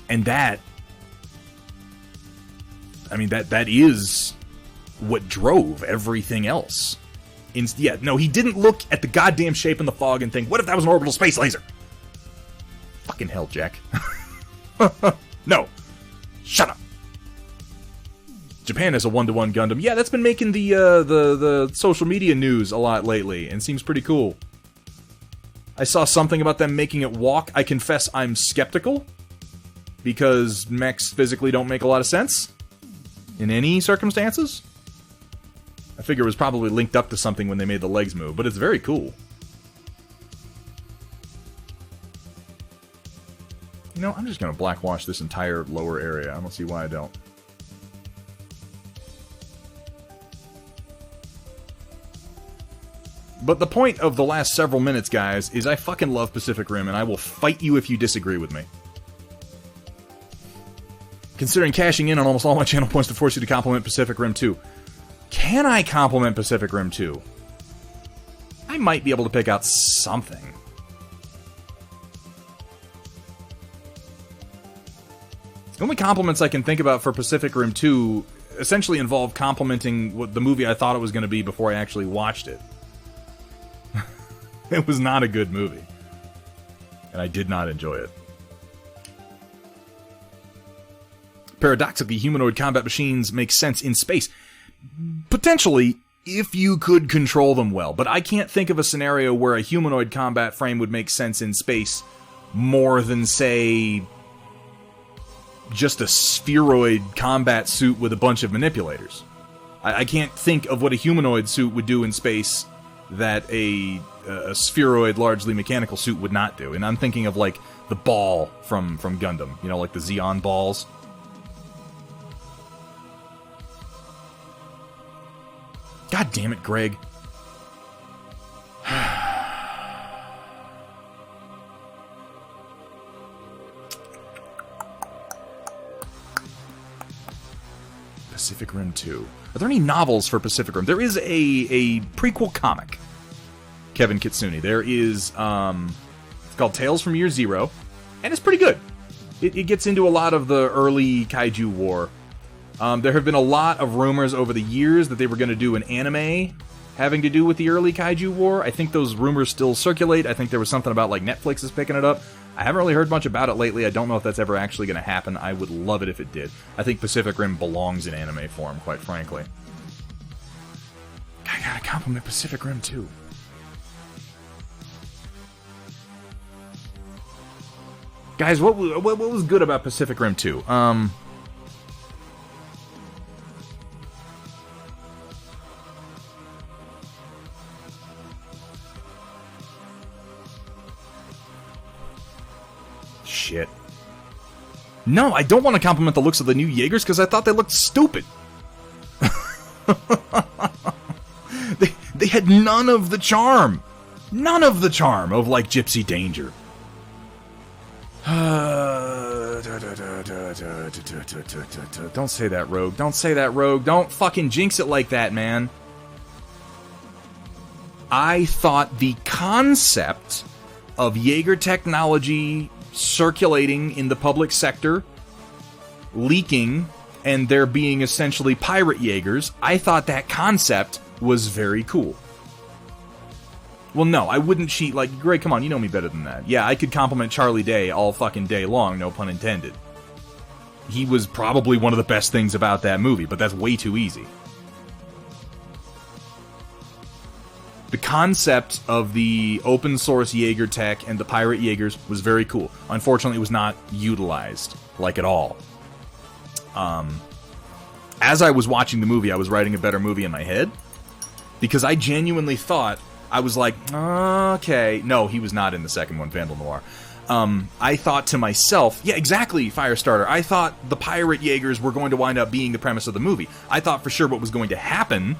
And that... I mean, that is what drove everything else. Yeah, no, he didn't look at the goddamn shape in the fog and think, what if that was an orbital space laser? Fucking hell, Jack. No. Shut up. Japan has a 1-to-1 Gundam. Yeah, that's been making the social media news a lot lately, and seems pretty cool. I saw something about them making it walk. I confess I'm skeptical, because mechs physically don't make a lot of sense in any circumstances. I figure it was probably linked up to something when they made the legs move, but it's very cool. You know, I'm just going to blackwash this entire lower area. I don't see why I don't. But the point of the last several minutes, guys, is I fucking love Pacific Rim, and I will fight you if you disagree with me. Considering cashing in on almost all my channel points to force you to compliment Pacific Rim 2. Can I compliment Pacific Rim 2? I might be able to pick out something. The only compliments I can think about for Pacific Rim 2 essentially involve complimenting what the movie I thought it was going to be before I actually watched it. It was not a good movie. And I did not enjoy it. Paradoxically, humanoid combat machines make sense in space. Potentially, if you could control them well. But I can't think of a scenario where a humanoid combat frame would make sense in space more than, say, just a spheroid combat suit with a bunch of manipulators. I can't think of what a humanoid suit would do in space that a spheroid, largely mechanical suit would not do. And I'm thinking of, like, the ball from Gundam. You know, like the Xeon balls. God damn it, Greg. Pacific Rim 2. Are there any novels for Pacific Rim? There is a prequel comic. Kevin Kitsune. There is, it's called Tales from Year Zero, and it's pretty good. It gets into a lot of the early Kaiju War. There have been a lot of rumors over the years that they were going to do an anime having to do with the early Kaiju War. I think those rumors still circulate. I think there was something about, like, Netflix is picking it up. I haven't really heard much about it lately. I don't know if that's ever actually going to happen. I would love it if it did. I think Pacific Rim belongs in anime form, quite frankly. I gotta compliment Pacific Rim 2. Guys, what was good about Pacific Rim 2? Shit. No, I don't want to compliment the looks of the new Jaegers because I thought they looked stupid. they had none of the charm. None of the charm of, like, Gypsy Danger. Don't say that, Rogue. Don't say that, Rogue. Don't fucking jinx it like that, man. I thought the concept of Jaeger technology circulating in the public sector, leaking, and there being essentially pirate Jaegers, I thought that concept was very cool. Well, no, I wouldn't cheat. Like, Greg, come on, you know me better than that. Yeah, I could compliment Charlie Day all fucking day long, no pun intended. He was probably one of the best things about that movie, but that's way too easy. The concept of the open source Jaeger tech and the pirate Jaegers was very cool. Unfortunately, it was not utilized, like, at all. As I was watching the movie, I was writing a better movie in my head, because I genuinely thought, I was like, okay. No, he was not in the second one, Vandal Noir. I thought to myself, yeah, exactly, Firestarter. I thought the pirate Jaegers were going to wind up being the premise of the movie. I thought for sure what was going to happen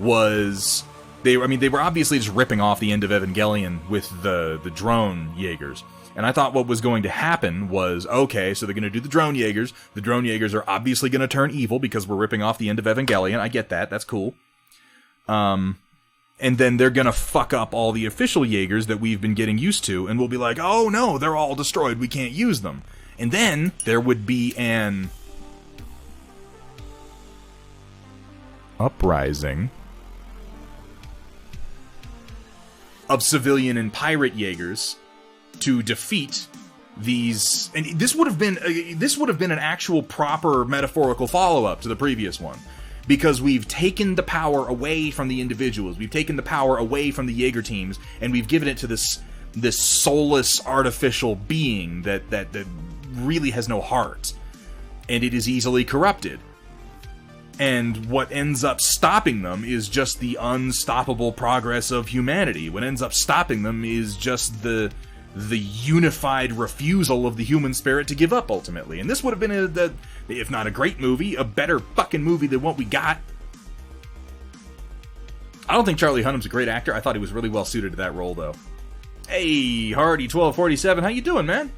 was... They were obviously just ripping off the end of Evangelion with the drone Jaegers. And I thought what was going to happen was, okay, so they're going to do the drone Jaegers. The drone Jaegers are obviously going to turn evil because we're ripping off the end of Evangelion. I get that. That's cool. And then they're going to fuck up all the official Jaegers that we've been getting used to. And we'll be like, oh no, they're all destroyed. We can't use them. And then there would be an uprising of civilian and pirate Jaegers to defeat these, and this would have been an actual proper metaphorical follow-up to the previous one, because we've taken the power away from the individuals, we've taken the power away from the Jaeger teams, and we've given it to this soulless artificial being that really has no heart, and it is easily corrupted. And what ends up stopping them is just the unstoppable progress of humanity. What ends up stopping them is just the unified refusal of the human spirit to give up, ultimately. And this would have been, if not a great movie, a better fucking movie than what we got. I don't think Charlie Hunnam's a great actor. I thought he was really well suited to that role, though. Hey, Hardy1247, how you doing, man?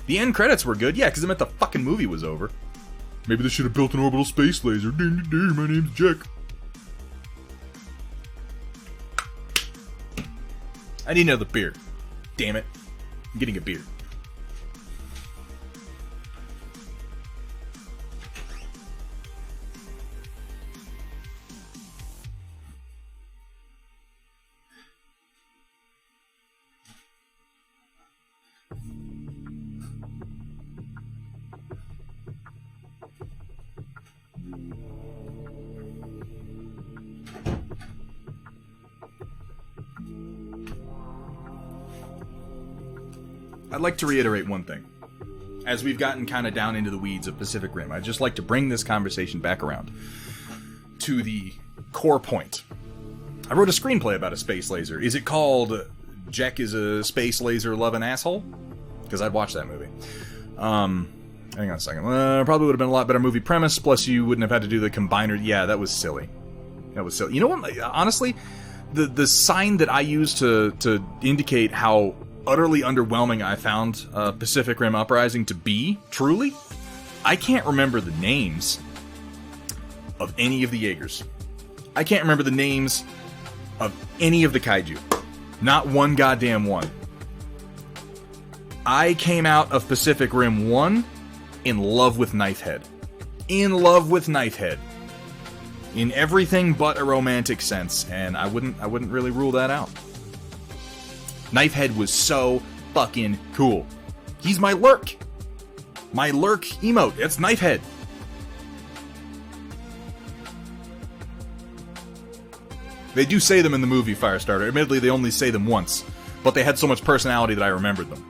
The end credits were good, yeah, because it meant the fucking movie was over. Maybe they should have built an orbital space laser. My name's Jack. I need another beer. Damn it. I'm getting a beer. I'd like to reiterate one thing. As we've gotten kind of down into the weeds of Pacific Rim, I'd just like to bring this conversation back around to the core point. I wrote a screenplay about a space laser. Is it called Jack is a Space Laser Loving Asshole? Because I'd watch that movie. Hang on a second. Probably would have been a lot better movie premise, plus you wouldn't have had to do the combiner. Yeah, that was silly. That was silly. You know what? Honestly, the sign that I use to indicate how utterly underwhelming I found Pacific Rim Uprising to be, truly, I can't remember the names of any of the Jaegers. I can't remember the names of any of the kaiju. Not one goddamn one. I came out of Pacific Rim 1 in love with Knifehead. In love with Knifehead. In everything but a romantic sense, and I wouldn't really rule that out. Knifehead was so fucking cool. He's my lurk. My lurk emote. It's Knifehead. They do say them in the movie Firestarter. Admittedly, they only say them once, but they had so much personality that I remembered them.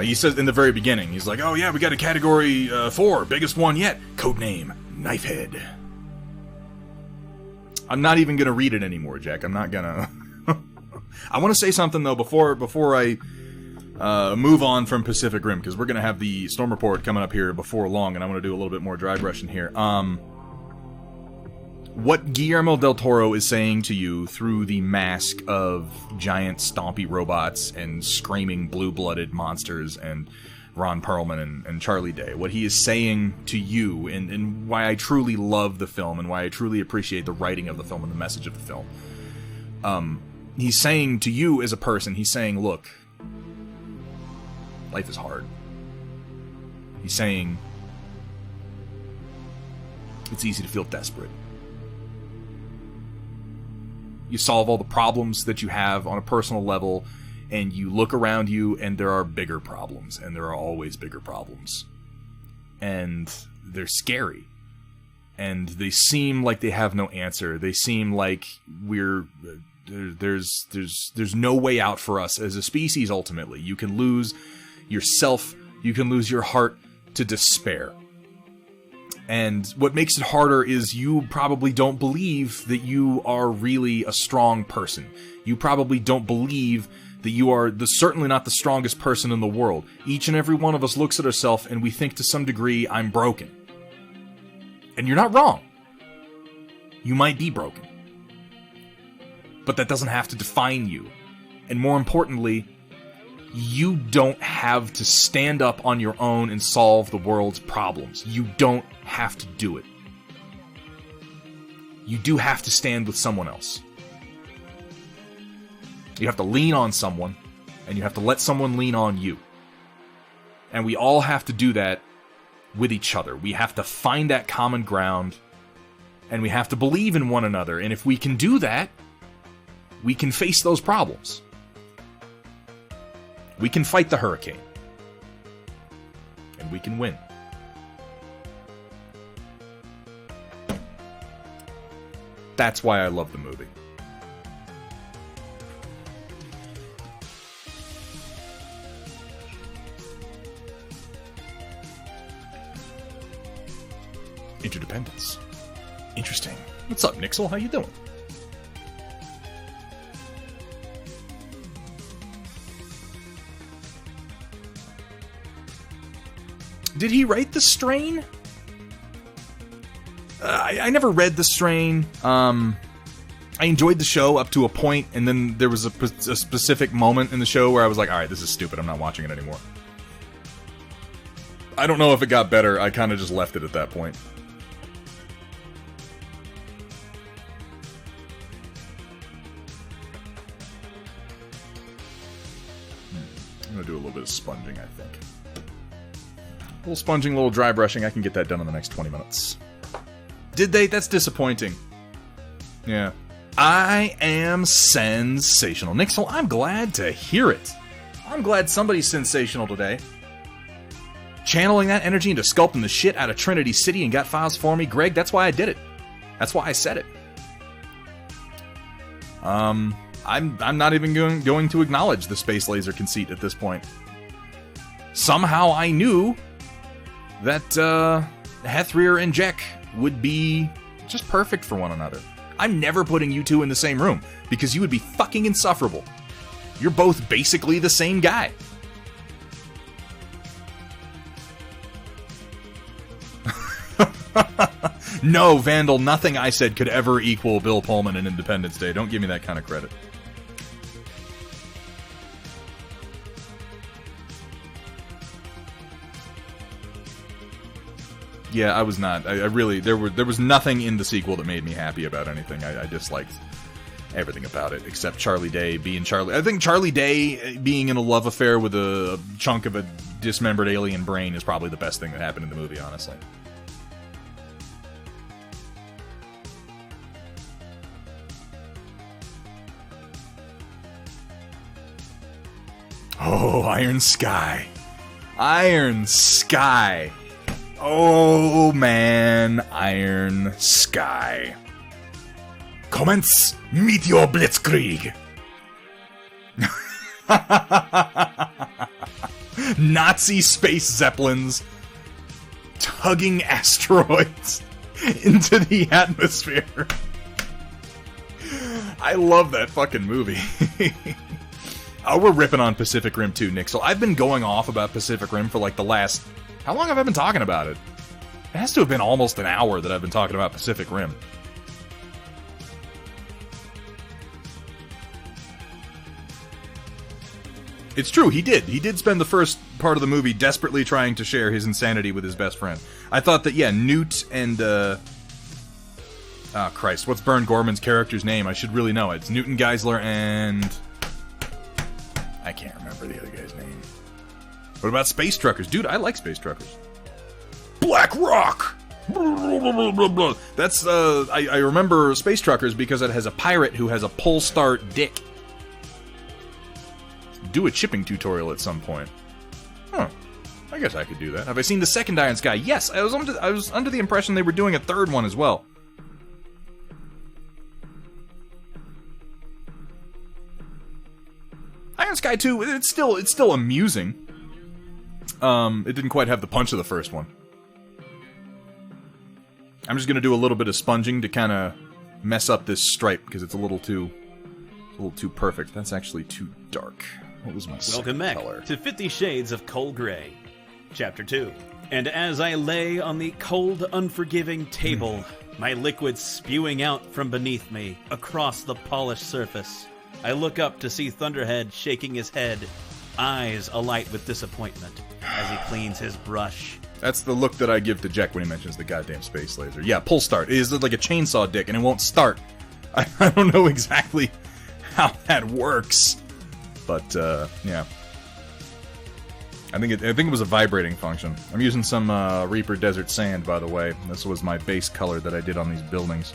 He says in the very beginning, he's like, oh yeah, we got a category 4, biggest one yet. Codename Knifehead. I'm not even gonna read it anymore, Jack. I'm not gonna... I want to say something, though, before I move on from Pacific Rim, because we're going to have the Storm Report coming up here before long, and I want to do a little bit more dry brushing here. What Guillermo del Toro is saying to you through the mask of giant stompy robots and screaming blue-blooded monsters and Ron Perlman and Charlie Day, what he is saying to you, and why I truly love the film, and why I truly appreciate the writing of the film and the message of the film, he's saying to you as a person, he's saying, look, life is hard. He's saying, it's easy to feel desperate. You solve all the problems that you have on a personal level, and you look around you, and there are bigger problems, and there are always bigger problems. And they're scary. And they seem like they have no answer. They seem like there's no way out for us as a species. Ultimately, you can lose yourself, you can lose your heart to despair, and what makes it harder is you probably don't believe that you are really a strong person. You probably don't believe that you are certainly not the strongest person in the world. Each and every one of us looks at ourselves and we think to some degree, I'm broken. And you're not wrong. You might be broken. But that doesn't have to define you. And more importantly, you don't have to stand up on your own and solve the world's problems. You don't have to do it. You do have to stand with someone else. You have to lean on someone, and you have to let someone lean on you. And we all have to do that with each other. We have to find that common ground, and we have to believe in one another. And if we can do that, we can face those problems. We can fight the hurricane. And we can win. That's why I love the movie. Interdependence. Interesting. What's up, Nixel? How you doing? Did he write The Strain? I never read The Strain. I enjoyed the show up to a point, and then there was a specific moment in the show where I was like, alright, this is stupid, I'm not watching it anymore. I don't know if it got better, I kind of just left it at that point. I'm gonna do a little bit of sponging, I think. A little sponging, a little dry brushing, I can get that done in the next 20 minutes. Did they? That's disappointing. Yeah. I am sensational. Nixel, I'm glad to hear it. I'm glad somebody's sensational today. Channeling that energy into sculpting the shit out of Trinity City and got files for me. Greg, that's why I did it. That's why I said it. I'm not even going to acknowledge the space laser conceit at this point. Somehow I knew that Hethrir and Jek would be just perfect for one another. I'm never putting you two in the same room, because you would be fucking insufferable. You're both basically the same guy. No, Vandal, nothing I said could ever equal Bill Pullman in Independence Day. Don't give me that kind of credit. Yeah, I was not. I really, there was nothing in the sequel that made me happy about anything. I disliked everything about it, except Charlie Day being Charlie. I think Charlie Day being in a love affair with a chunk of a dismembered alien brain is probably the best thing that happened in the movie, honestly. Oh, Iron Sky. Iron Sky. Oh, man. Iron Sky. Commence Meteor Blitzkrieg. Nazi space zeppelins tugging asteroids into the atmosphere. I love that fucking movie. Oh, we're ripping on Pacific Rim 2, Nixel. I've been going off about Pacific Rim for like the last... How long have I been talking about it? It has to have been almost an hour that I've been talking about Pacific Rim. It's true, he did. He did spend the first part of the movie desperately trying to share his insanity with his best friend. I thought that, yeah, Newt and, Oh, Christ, what's Bern Gorman's character's name? I should really know it. It's Newton Geisler and... I can't remember the other guy's name. What about Space Truckers? Dude, I like Space Truckers. Black Rock! That's, I remember Space Truckers because it has a pirate who has a pull start dick. Do a chipping tutorial at some point. Huh. I guess I could do that. Have I seen the second Iron Sky? Yes, I was under the impression they were doing a third one as well. Iron Sky 2, it's still amusing. It didn't quite have the punch of the first one. I'm just gonna do a little bit of sponging to kind of mess up this stripe because it's a little too perfect. That's actually too dark. What was my Welcome back color? to 50 Shades of Coal Gray, Chapter 2. And as I lay on the cold, unforgiving table, my liquid spewing out from beneath me across the polished surface, I look up to see Thunderhead shaking his head, eyes alight with disappointment as he cleans his brush. That's the look that I give to Jack when he mentions the goddamn space laser. Yeah, pull start. It is like a chainsaw dick, and it won't start. I don't know exactly how that works, but yeah. I think it was a vibrating function. I'm using some Reaper Desert Sand, by the way. This was my base color that I did on these buildings.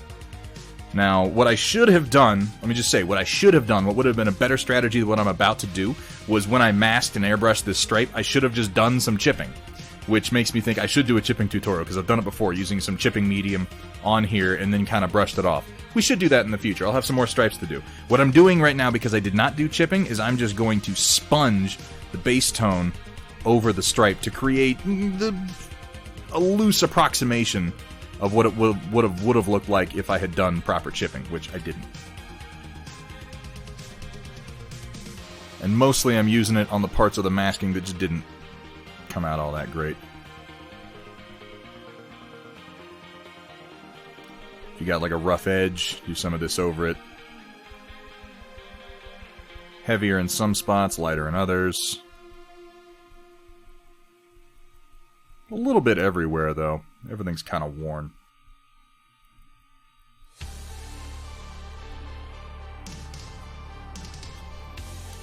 Now, what I should have done, let me just say, what I should have done, what would have been a better strategy than what I'm about to do, was when I masked and airbrushed this stripe, I should have just done some chipping. Which makes me think I should do a chipping tutorial, because I've done it before, using some chipping medium on here and then kind of brushed it off. We should do that in the future. I'll have some more stripes to do. What I'm doing right now, because I did not do chipping, is I'm just going to sponge the base tone over the stripe to create a loose approximation of what it would have looked like if I had done proper chipping, which I didn't. And mostly I'm using it on the parts of the masking that just didn't come out all that great. If you got like a rough edge, do some of this over it. Heavier in some spots, lighter in others. A little bit everywhere, though. Everything's kind of worn.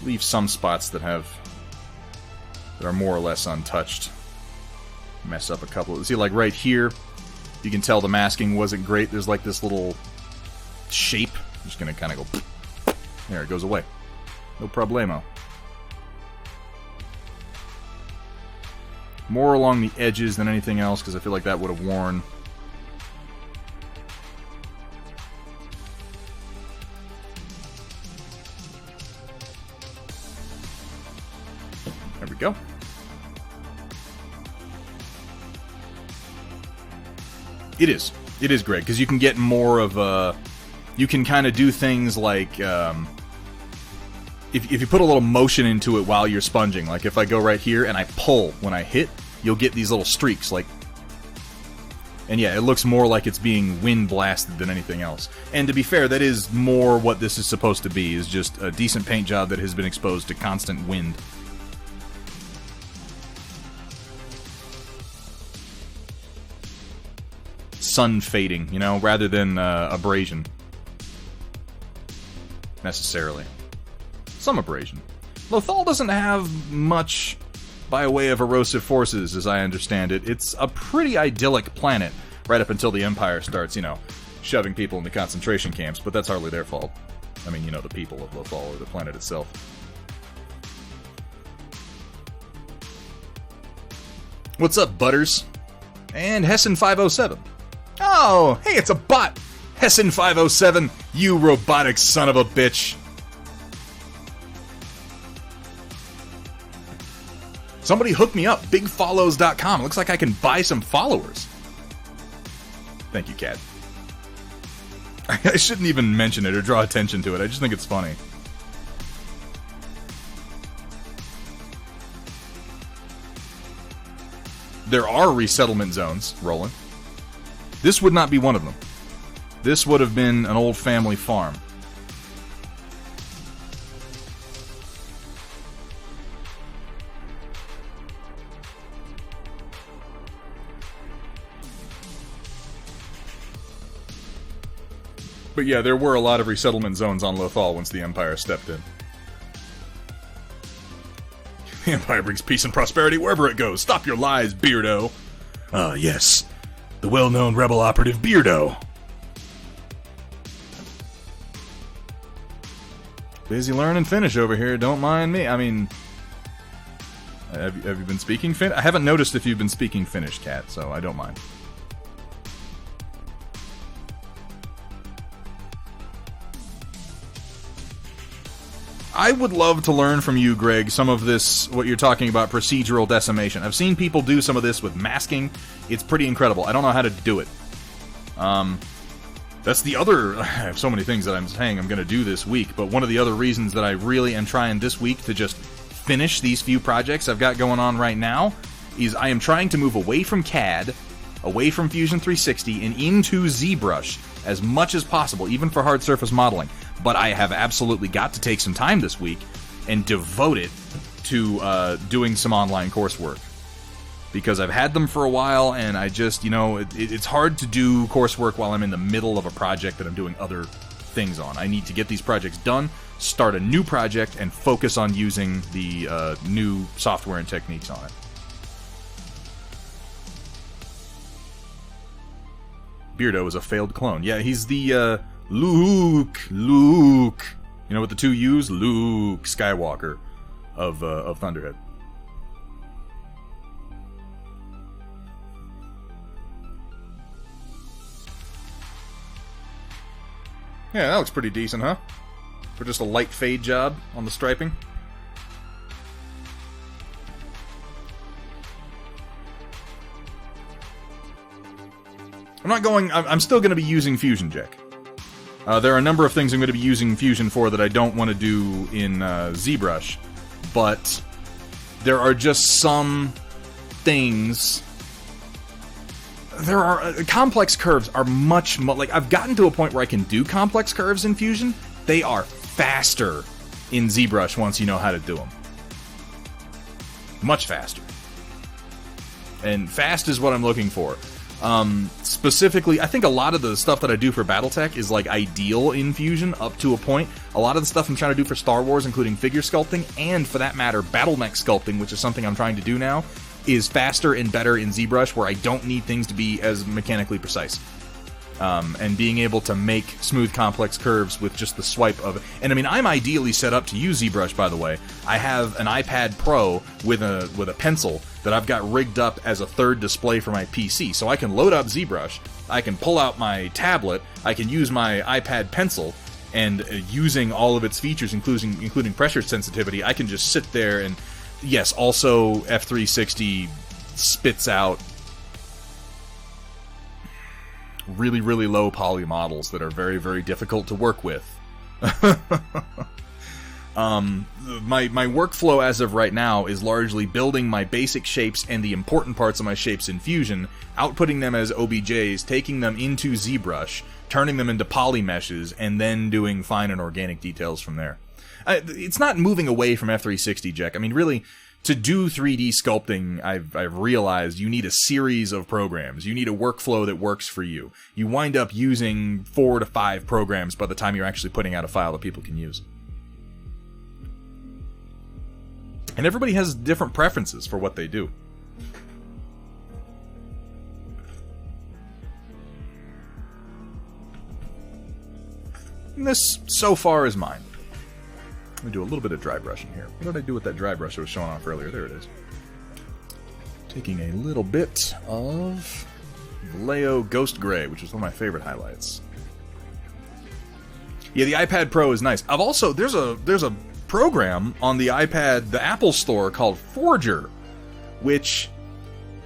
Leave some spots that are more or less untouched. Mess up a couple. See, like right here, you can tell the masking wasn't great. There's like this little shape. I'm just gonna kind of go. There, it goes away. No problemo. More along the edges than anything else, because I feel like that would have worn. There we go. It is. It is great, because you can get more of a... You can kind of do things like... If you put a little motion into it while you're sponging, like if I go right here and I pull when I hit, you'll get these little streaks, like... And yeah, it looks more like it's being wind blasted than anything else. And to be fair, that is more what this is supposed to be, is just a decent paint job that has been exposed to constant wind. Sun fading, you know, rather than abrasion. Necessarily. Some abrasion. Lothal doesn't have much by way of erosive forces, as I understand it. It's a pretty idyllic planet, right up until the Empire starts, you know, shoving people into concentration camps, but that's hardly their fault. I mean, you know, the people of Lothal or the planet itself. What's up, Butters? And Hessen507. Oh, hey, it's a bot! Hessen507, you robotic son of a bitch! Somebody hook me up, bigfollows.com. Looks like I can buy some followers. Thank you, Cat. I shouldn't even mention it or draw attention to it. I just think it's funny. There are resettlement zones, Roland. This would not be one of them. This would have been an old family farm. But yeah, there were a lot of resettlement zones on Lothal once the Empire stepped in. The Empire brings peace and prosperity wherever it goes. Stop your lies, Beardo. Ah, yes. The well-known rebel operative Beardo. Busy learn and finish over here, don't mind me. I mean... Have you been speaking Finnish? I haven't noticed if you've been speaking Finnish, Cat, so I don't mind. I would love to learn from you, Greg, some of this, what you're talking about, procedural decimation. I've seen people do some of this with masking. It's pretty incredible. I don't know how to do it. That's the other... I have so many things that I'm saying I'm going to do this week, but one of the other reasons that I really am trying this week to just finish these few projects I've got going on right now is I am trying to move away from CAD, away from Fusion 360, and into ZBrush as much as possible, even for hard surface modeling. But I have absolutely got to take some time this week and devote it to doing some online coursework. Because I've had them for a while, and I just, you know, it's hard to do coursework while I'm in the middle of a project that I'm doing other things on. I need to get these projects done, start a new project, and focus on using the new software and techniques on it. Beardo is a failed clone. Yeah, he's the, Luke. You know what the two U's? Luke Skywalker of Thunderhead. Yeah, that looks pretty decent, huh? For just a light fade job on the striping. I'm still going to be using Fusion Jack. There are a number of things I'm going to be using Fusion for that I don't want to do in ZBrush, but there are just some things there are complex curves are much like I've gotten to a point where I can do complex curves in Fusion. They are faster in ZBrush once you know how to do them. Much faster. And fast is what I'm looking for. Specifically, I think a lot of the stuff that I do for Battletech is like ideal in Fusion up to a point. A lot of the stuff I'm trying to do for Star Wars, including figure sculpting, and for that matter, battlemech sculpting, which is something I'm trying to do now, is faster and better in ZBrush, where I don't need things to be as mechanically precise. And being able to make smooth, complex curves with just the swipe of it. And I mean, I'm ideally set up to use ZBrush, by the way. I have an iPad Pro with a pencil that I've got rigged up as a third display for my PC. So I can load up ZBrush, I can pull out my tablet, I can use my iPad pencil, and using all of its features, including pressure sensitivity, I can just sit there and, yes, also F360 spits out really, really low poly models that are very, very difficult to work with. My workflow as of right now is largely building my basic shapes and the important parts of my shapes in Fusion, outputting them as OBJs, taking them into ZBrush, turning them into poly meshes, and then doing fine and organic details from there. It's not moving away from F360, Jack. I mean, really, to do 3D sculpting, I've realized you need a series of programs. You need a workflow that works for you. You wind up using 4 to 5 programs by the time you're actually putting out a file that people can use. And everybody has different preferences for what they do. And this, so far, is mine. Let me do a little bit of dry brushing here. What did I do with that dry brush I was showing off earlier? There it is. Taking a little bit of Vallejo Ghost Gray, which is one of my favorite highlights. Yeah, the iPad Pro is nice. I've also, there's a program on the iPad, the Apple Store, called Forger, which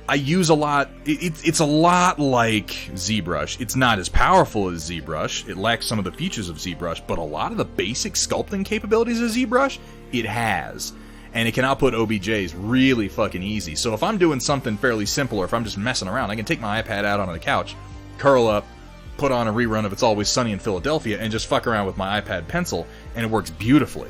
I use a lot. It's a lot like ZBrush. It's not as powerful as ZBrush. It lacks some of the features of ZBrush, but a lot of the basic sculpting capabilities of ZBrush, it has. And it can output OBJs really fucking easy. So if I'm doing something fairly simple, or if I'm just messing around, I can take my iPad out on the couch, curl up, put on a rerun of It's Always Sunny in Philadelphia, and just fuck around with my iPad pencil, and it works beautifully.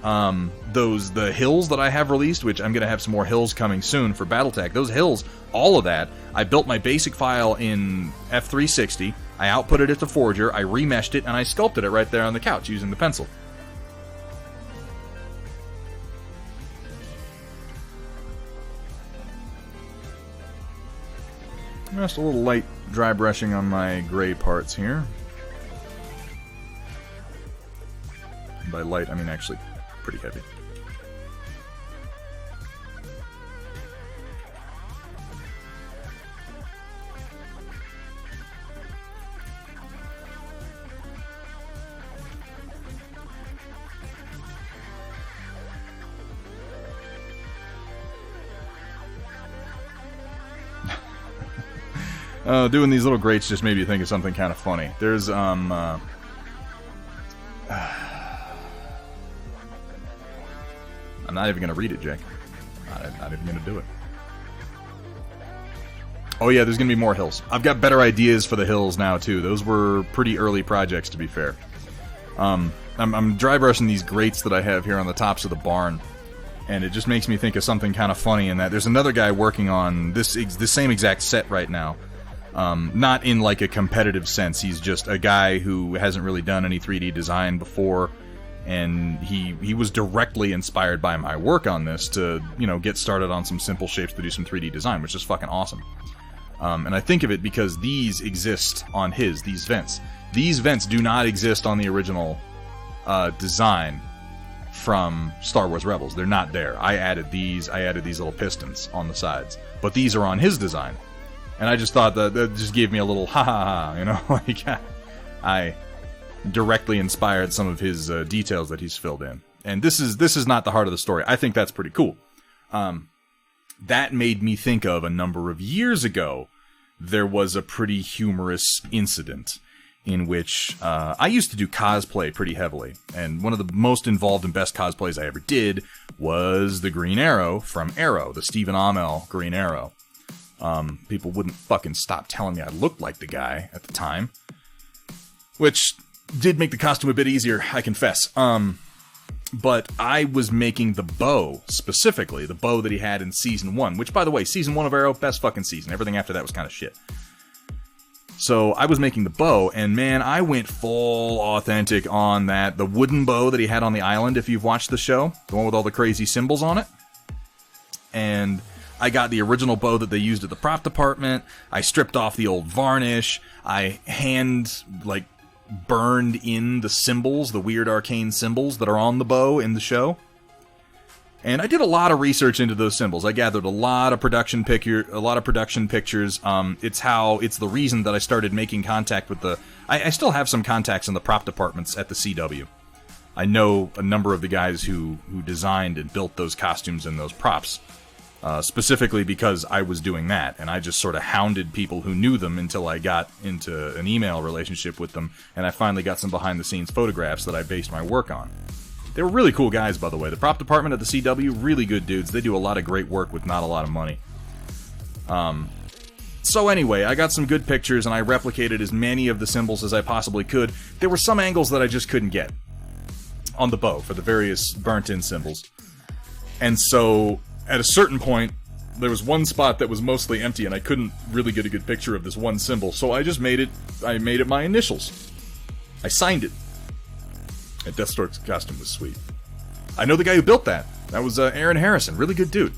The hills that I have released, which I'm going to have some more hills coming soon for Battletech, those hills, all of that, I built my basic file in F360, I outputted it to Forger, I remeshed it, and I sculpted it right there on the couch using the pencil. Just a little light dry brushing on my gray parts here. And by light, I mean actually pretty heavy. Doing these little grates just made me think of something kind of funny. There's, I'm not even going to read it, Jake. Not even going to do it. Oh yeah, there's going to be more hills. I've got better ideas for the hills now, too. Those were pretty early projects, to be fair. I'm dry brushing these grates that I have here on the tops of the barn. And it just makes me think of something kind of funny in that there's another guy working on this same exact set right now. Not in like a competitive sense. He's just a guy who hasn't really done any 3D design before, and he was directly inspired by my work on this to, you know, get started on some simple shapes to do some 3D design, which is fucking awesome. And I think of it because these exist on these vents. These vents do not exist on the original design from Star Wars Rebels. They're not there. I added these little pistons on the sides, but these are on his design. And I just thought that just gave me a little ha ha ha, you know, like I directly inspired some of his details that he's filled in. And this is not the heart of the story. I think that's pretty cool. That made me think of a number of years ago, there was a pretty humorous incident in which I used to do cosplay pretty heavily. And one of the most involved and best cosplays I ever did was the Green Arrow from Arrow, the Stephen Amell Green Arrow. People wouldn't fucking stop telling me I looked like the guy at the time. Which did make the costume a bit easier, I confess. But I was making the bow, specifically, the bow that he had in Season 1. Which, by the way, Season 1 of Arrow, best fucking season. Everything after that was kind of shit. So I was making the bow, and man, I went full authentic on that. The wooden bow that he had on the island, if you've watched the show. The one with all the crazy symbols on it. And I got the original bow that they used at the prop department. I stripped off the old varnish. I burned in the symbols, the weird arcane symbols that are on the bow in the show. And I did a lot of research into those symbols. I gathered a lot of production pictures. It's the reason that I started making contact with I still have some contacts in the prop departments at the CW. I know a number of the guys who designed and built those costumes and those props. Specifically because I was doing that, and I just sort of hounded people who knew them until I got into an email relationship with them, and I finally got some behind-the-scenes photographs that I based my work on. They were really cool guys, by the way. The prop department at the CW, really good dudes. They do a lot of great work with not a lot of money. So anyway, I got some good pictures, and I replicated as many of the symbols as I possibly could. There were some angles that I just couldn't get on the bow for the various burnt-in symbols. And so at a certain point, there was one spot that was mostly empty, and I couldn't really get a good picture of this one symbol, so I just made it my initials. I signed it. And Deathstroke's costume was sweet. I know the guy who built that. That was Aaron Harrison. Really good dude.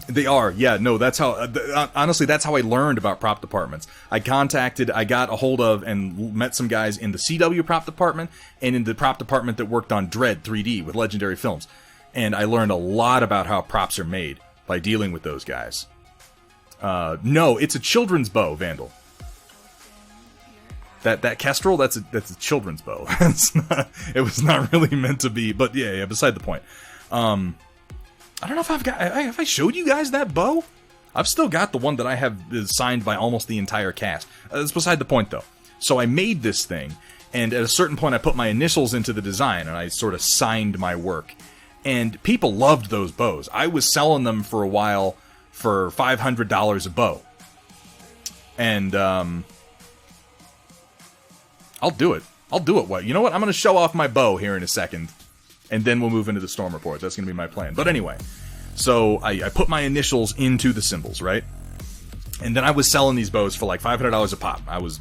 They are. Yeah, no, that's how... honestly, that's how I learned about prop departments. I got a hold of and met some guys in the CW prop department and in the prop department that worked on Dread 3D with Legendary Films. And I learned a lot about how props are made by dealing with those guys. No, it's a children's bow, Vandal. That Kestrel, that's a children's bow. It was not really meant to be, but yeah, beside the point. I don't know if have I showed you guys that bow? I've still got the one that I have signed by almost the entire cast. That's beside the point, though. So I made this thing, and at a certain point I put my initials into the design, and I sort of signed my work. And people loved those bows. I was selling them for a while for $500 a bow. And, I'll do it. You know what? I'm going to show off my bow here in a second. And then we'll move into the storm report. That's going to be my plan. But anyway. So, I put my initials into the symbols, right? And then I was selling these bows for like $500 a pop. I was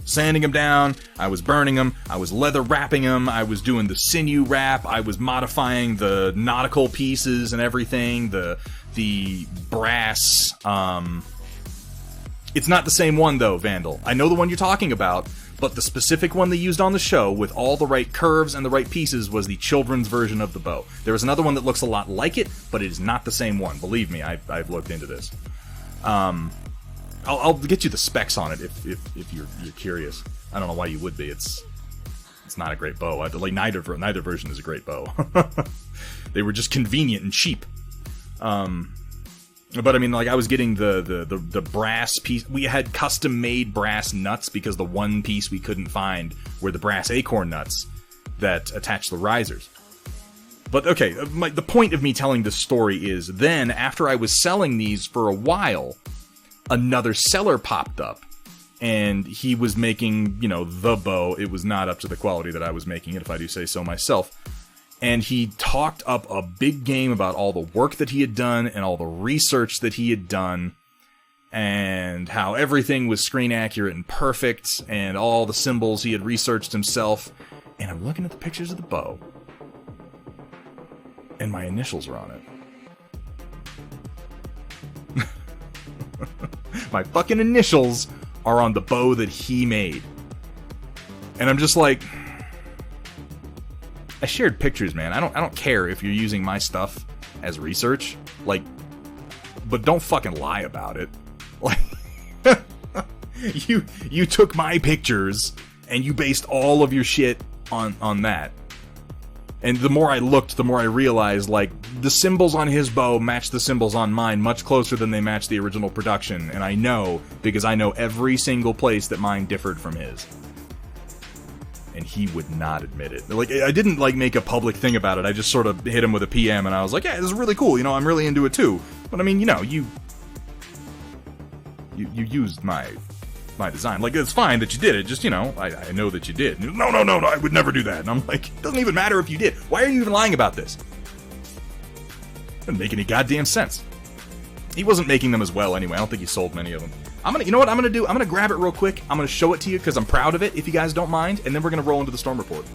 sanding them down, I was burning them, I was leather wrapping them, I was doing the sinew wrap, I was modifying the nautical pieces and everything, the brass, It's not the same one though, Vandal. I know the one you're talking about, but the specific one they used on the show with all the right curves and the right pieces was the children's version of the bow. There was another one that looks a lot like it, but it is not the same one. Believe me, I've looked into this. I'll get you the specs on it if you're curious. I don't know why you would be. It's not a great bow. Like neither version is a great bow. They were just convenient and cheap. But I mean, like I was getting the brass piece. We had custom made brass nuts because the one piece we couldn't find were the brass acorn nuts that attach the risers. But okay, the point of me telling this story is then after I was selling these for a while, another seller popped up, and he was making, the bow. It was not up to the quality that I was making it, if I do say so myself. And he talked up a big game about all the work that he had done and all the research that he had done and how everything was screen accurate and perfect and all the symbols he had researched himself. And I'm looking at the pictures of the bow, and my initials are on it. My fucking initials are on the bow that he made. And I'm just like, I shared pictures, man. I don't care if you're using my stuff as research, but don't fucking lie about it. Like, you took my pictures and you based all of your shit on that. And the more I looked, the more I realized, the symbols on his bow match the symbols on mine much closer than they match the original production. And I know, because I know every single place that mine differed from his. And he would not admit it. I didn't, make a public thing about it. I just sort of hit him with a PM, and I was like, yeah, this is really cool. I'm really into it, too. But I mean, you know, you used my design. Like, it's fine that you did it, just, you know, I know that you did. No, I would never do that. And I'm like, it doesn't even matter if you did. Why are you even lying about this? Doesn't make any goddamn sense. He wasn't making them as well anyway. I don't think he sold many of them. You know what I'm gonna do? I'm gonna grab it real quick. I'm gonna show it to you because I'm proud of it, if you guys don't mind, and then we're gonna roll into the storm report.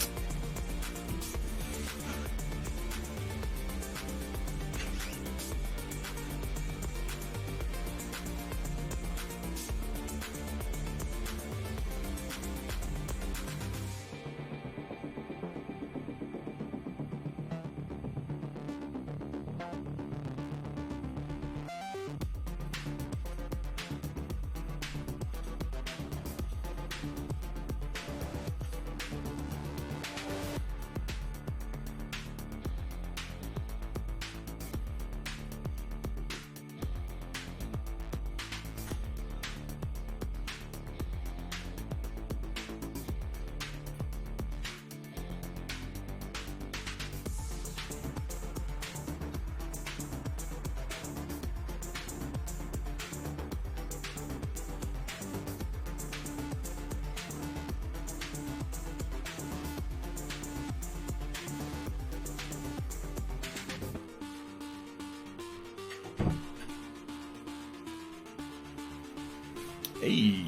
Hey,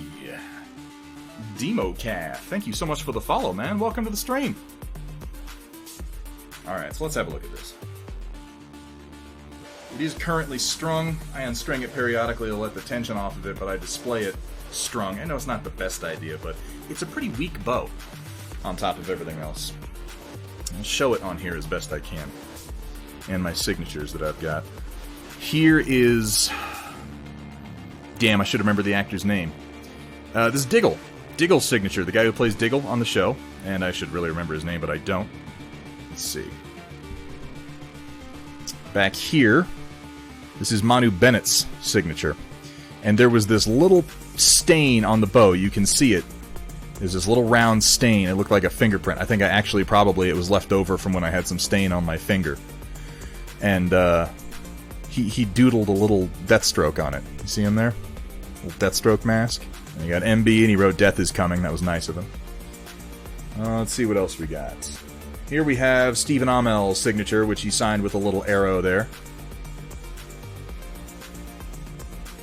DemoCath, thank you so much for the follow, man. Welcome to the stream. Alright, so let's have a look at this. It is currently strung. I unstring it periodically to let the tension off of it, but I display it strung. I know it's not the best idea, but it's a pretty weak bow on top of everything else. I'll show it on here as best I can. And my signatures that I've got. Here is... Damn, I should remember the actor's name. This is Diggle. Diggle's signature, the guy who plays Diggle on the show. And I should really remember his name, but I don't. Let's see. Back here, this is Manu Bennett's signature. And there was this little stain on the bow. You can see it. There's this little round stain. It looked like a fingerprint. I think it was left over from when I had some stain on my finger. And he doodled a little Deathstroke on it. You see him there? Little Deathstroke mask. And he got MB and he wrote "Death is coming." That was nice of him. Let's see what else we got. Here we have Stephen Amell's signature, which he signed with a little arrow there.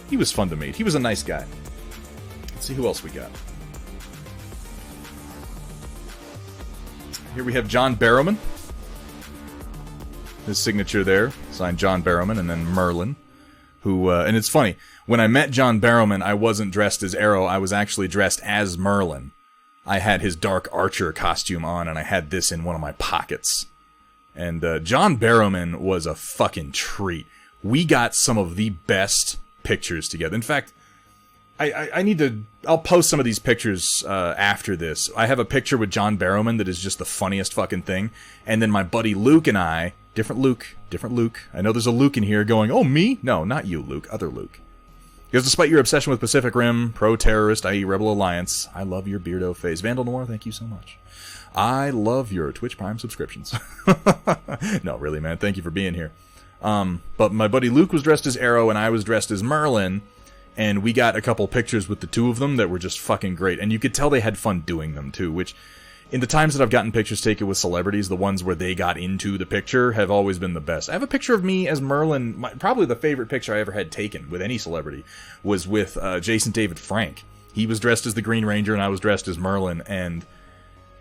He was fun to meet. He was a nice guy. Let's see who else we got. Here we have John Barrowman. His signature there, signed John Barrowman, and then Merlin, who, and it's funny, when I met John Barrowman, I wasn't dressed as Arrow, I was actually dressed as Merlin. I had his Dark Archer costume on, and I had this in one of my pockets. And John Barrowman was a fucking treat. We got some of the best pictures together. In fact, I'll post some of these pictures after this. I have a picture with John Barrowman that is just the funniest fucking thing. And then my buddy Luke and I, different Luke. I know there's a Luke in here going, "Oh, me?" No, not you, Luke. Other Luke. Because despite your obsession with Pacific Rim, pro-terrorist, i.e. Rebel Alliance, I love your Beardo face. Vandal Noir, thank you so much. I love your Twitch Prime subscriptions. No, really, man. Thank you for being here. But my buddy Luke was dressed as Arrow, and I was dressed as Merlin, and we got a couple pictures with the two of them that were just fucking great. And you could tell they had fun doing them, too, which... In the times that I've gotten pictures taken with celebrities, the ones where they got into the picture have always been the best. I have a picture of me as Merlin. Probably the favorite picture I ever had taken with any celebrity was with Jason David Frank. He was dressed as the Green Ranger and I was dressed as Merlin, and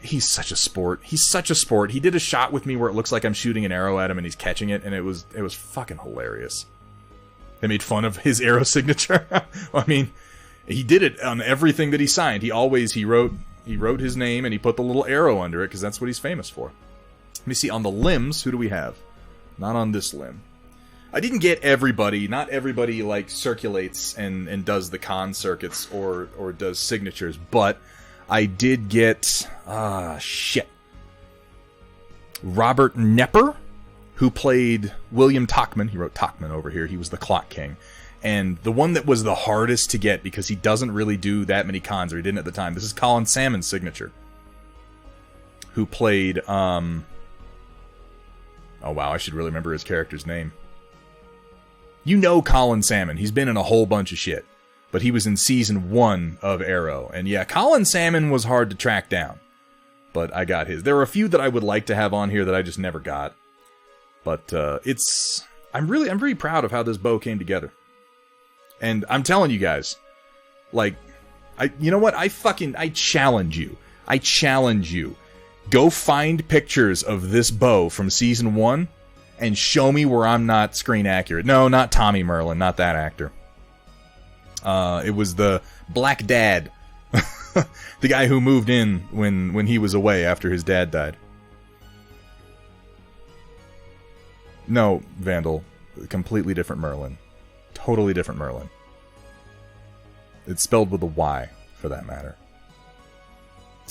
he's such a sport. He did a shot with me where it looks like I'm shooting an arrow at him and he's catching it, and it was fucking hilarious. They made fun of his arrow signature. I mean, he did it on everything that he signed. He wrote his name and he put the little arrow under it because that's what he's famous for. Let me see, on the limbs, who do we have? Not on this limb. I didn't get everybody. Not everybody, like, circulates and does the con circuits or does signatures, but I did get, Robert Nepper, who played William Tachman. He wrote Tachman over here. He was the Clock King. And the one that was the hardest to get, because he doesn't really do that many cons, or he didn't at the time, this is Colin Salmon's signature. Who played, oh wow, I should really remember his character's name. You know Colin Salmon. He's been in a whole bunch of shit. But he was in season 1 of Arrow. And yeah, Colin Salmon was hard to track down. But I got his. There are a few that I would like to have on here that I just never got. But I'm really proud of how this bow came together. And I'm telling you guys, like, you know what? I challenge you. I challenge you. Go find pictures of this bow from season 1 and show me where I'm not screen accurate. No, not Tommy Merlin, not that actor. It was the Black Dad. The guy who moved in when he was away after his dad died. No, Vandal. Completely different Merlin. Totally different Merlin. It's spelled with a Y, for that matter.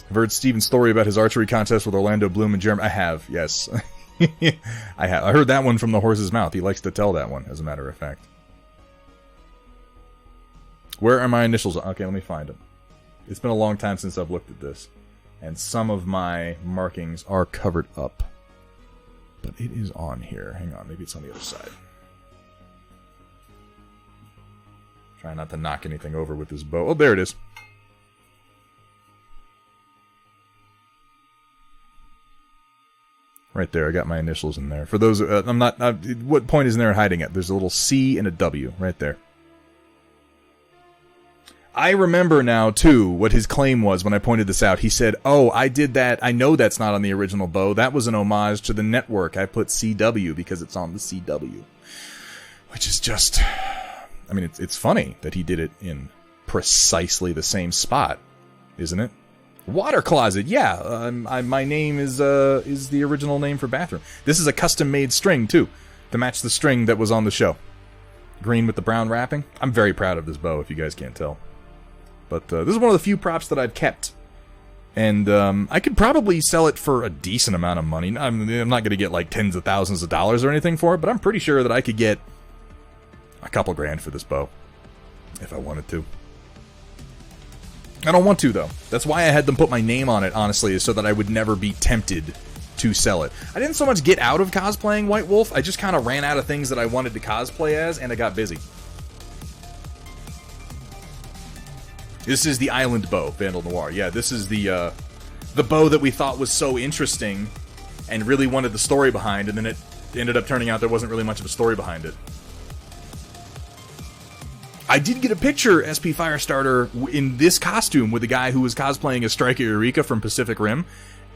I've heard Steven's story about his archery contest with Orlando Bloom and Jeremy. I have, yes. I have. I heard that one from the horse's mouth. He likes to tell that one, as a matter of fact. Where are my initials? Okay, let me find them. It's been a long time since I've looked at this. And some of my markings are covered up. But it is on here. Hang on, maybe it's on the other side. Try not to knock anything over with this bow. Oh, there it is. Right there, I got my initials in there. For those, what point is in there hiding it? There's a little C and a W right there. I remember now, too, what his claim was when I pointed this out. He said, oh, I did that. I know that's not on the original bow. That was an homage to the network. I put CW because it's on the CW. Which is just... I mean, it's funny that he did it in precisely the same spot, isn't it? Water closet, yeah. My name is the original name for bathroom. This is a custom-made string, too, to match the string that was on the show. Green with the brown wrapping. I'm very proud of this bow, if you guys can't tell. But this is one of the few props that I've kept. And I could probably sell it for a decent amount of money. I'm not going to get like tens of thousands of dollars or anything for it, but I'm pretty sure that I could get a couple grand for this bow. If I wanted to. I don't want to, though. That's why I had them put my name on it, honestly, is so that I would never be tempted to sell it. I didn't so much get out of cosplaying White Wolf, I just kind of ran out of things that I wanted to cosplay as, and I got busy. This is the Island Bow, Vandal Noir. Yeah, this is the bow that we thought was so interesting and really wanted the story behind, and then it ended up turning out there wasn't really much of a story behind it. I did get a picture, SP Firestarter, in this costume with a guy who was cosplaying as Striker Eureka from Pacific Rim,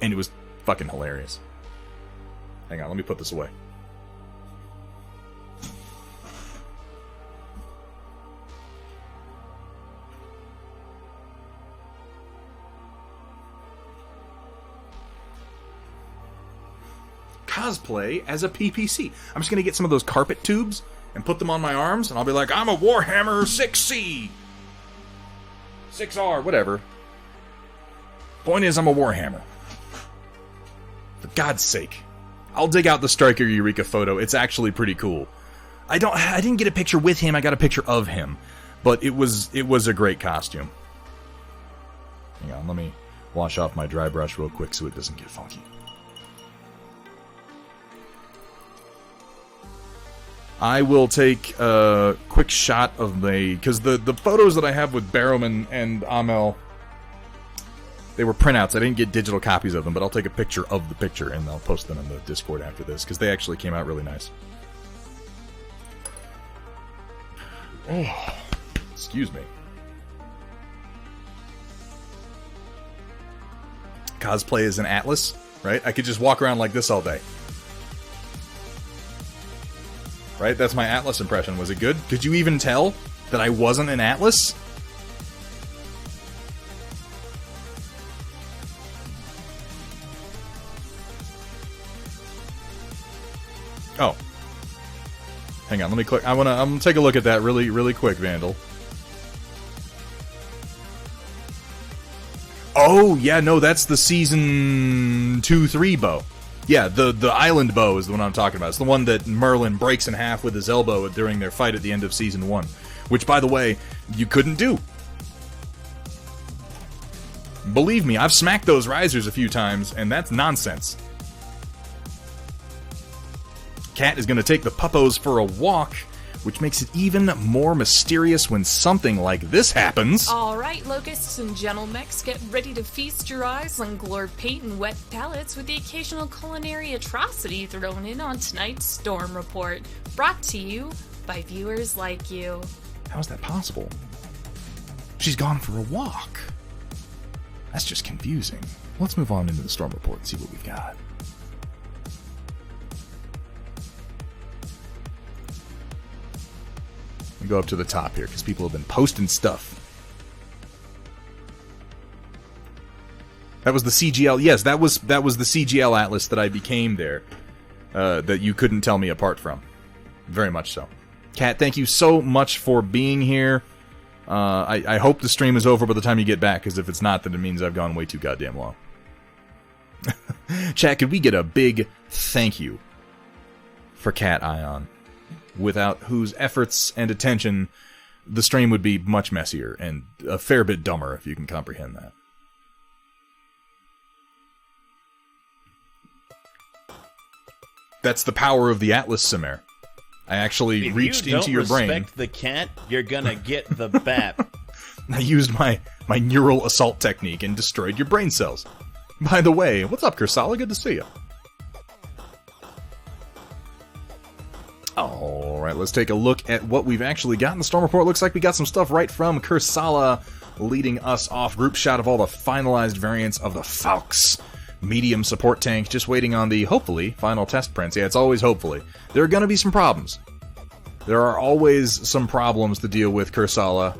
and it was fucking hilarious. Hang on, let me put this away. Cosplay as a PPC. I'm just going to get some of those carpet tubes and put them on my arms, and I'll be like, I'm a Warhammer 6C! 6R, whatever. Point is, I'm a Warhammer. For God's sake. I'll dig out the Striker Eureka photo. It's actually pretty cool. I didn't get a picture with him, I got a picture of him. But it was a great costume. Hang on, let me wash off my dry brush real quick so it doesn't get funky. I will take a quick shot of because the photos that I have with Barrowman and Amel, they were printouts. I didn't get digital copies of them, but I'll take a picture of the picture and I'll post them in the Discord after this, because they actually came out really nice. Oh, excuse me. Cosplay as an Atlas, right? I could just walk around like this all day. Right? That's my Atlas impression. Was it good? Could you even tell that I wasn't an Atlas? Oh. Hang on, let me click. I'm gonna take a look at that really quick, Vandal. Oh, yeah, no, that's the season 2-3 bow. Yeah, the island bow is the one I'm talking about. It's the one that Merlin breaks in half with his elbow during their fight at the end of Season 1. Which, by the way, you couldn't do. Believe me, I've smacked those risers a few times, and that's nonsense. Cat is going to take the puppos for a walk which makes it even more mysterious when something like this happens. Alright, locusts and gentlemechs, get ready to feast your eyes on glowed paint and wet palates with the occasional culinary atrocity thrown in on tonight's Storm Report, brought to you by viewers like you. How is that possible? She's gone for a walk. That's just confusing. Let's move on into the Storm Report and see what we've got. We go up to the top here because people have been posting stuff. That was the CGL. Yes, that was the CGL Atlas that I became there. That you couldn't tell me apart from. Very much so. Kat, thank you so much for being here. I hope the stream is over by the time you get back, because if it's not, then it means I've gone way too goddamn long. Chat, could we get a big thank you for Cat Ion, without whose efforts and attention the stream would be much messier and a fair bit dumber, if you can comprehend that. That's the power of the Atlas, Samir. I actually reached into your brain. If you don't respect the cat, you're gonna get the BAP. I used my neural assault technique and destroyed your brain cells. By the way, what's up, Kursala? Good to see you. Alright, let's take a look at what we've actually got in the Storm Report. Looks like we got some stuff right from Kursala, leading us off. Group shot of all the finalized variants of the Falx medium support tank, just waiting on the, hopefully, final test prints. Yeah, it's always hopefully. There are going to be some problems. There are always some problems to deal with, Kursala,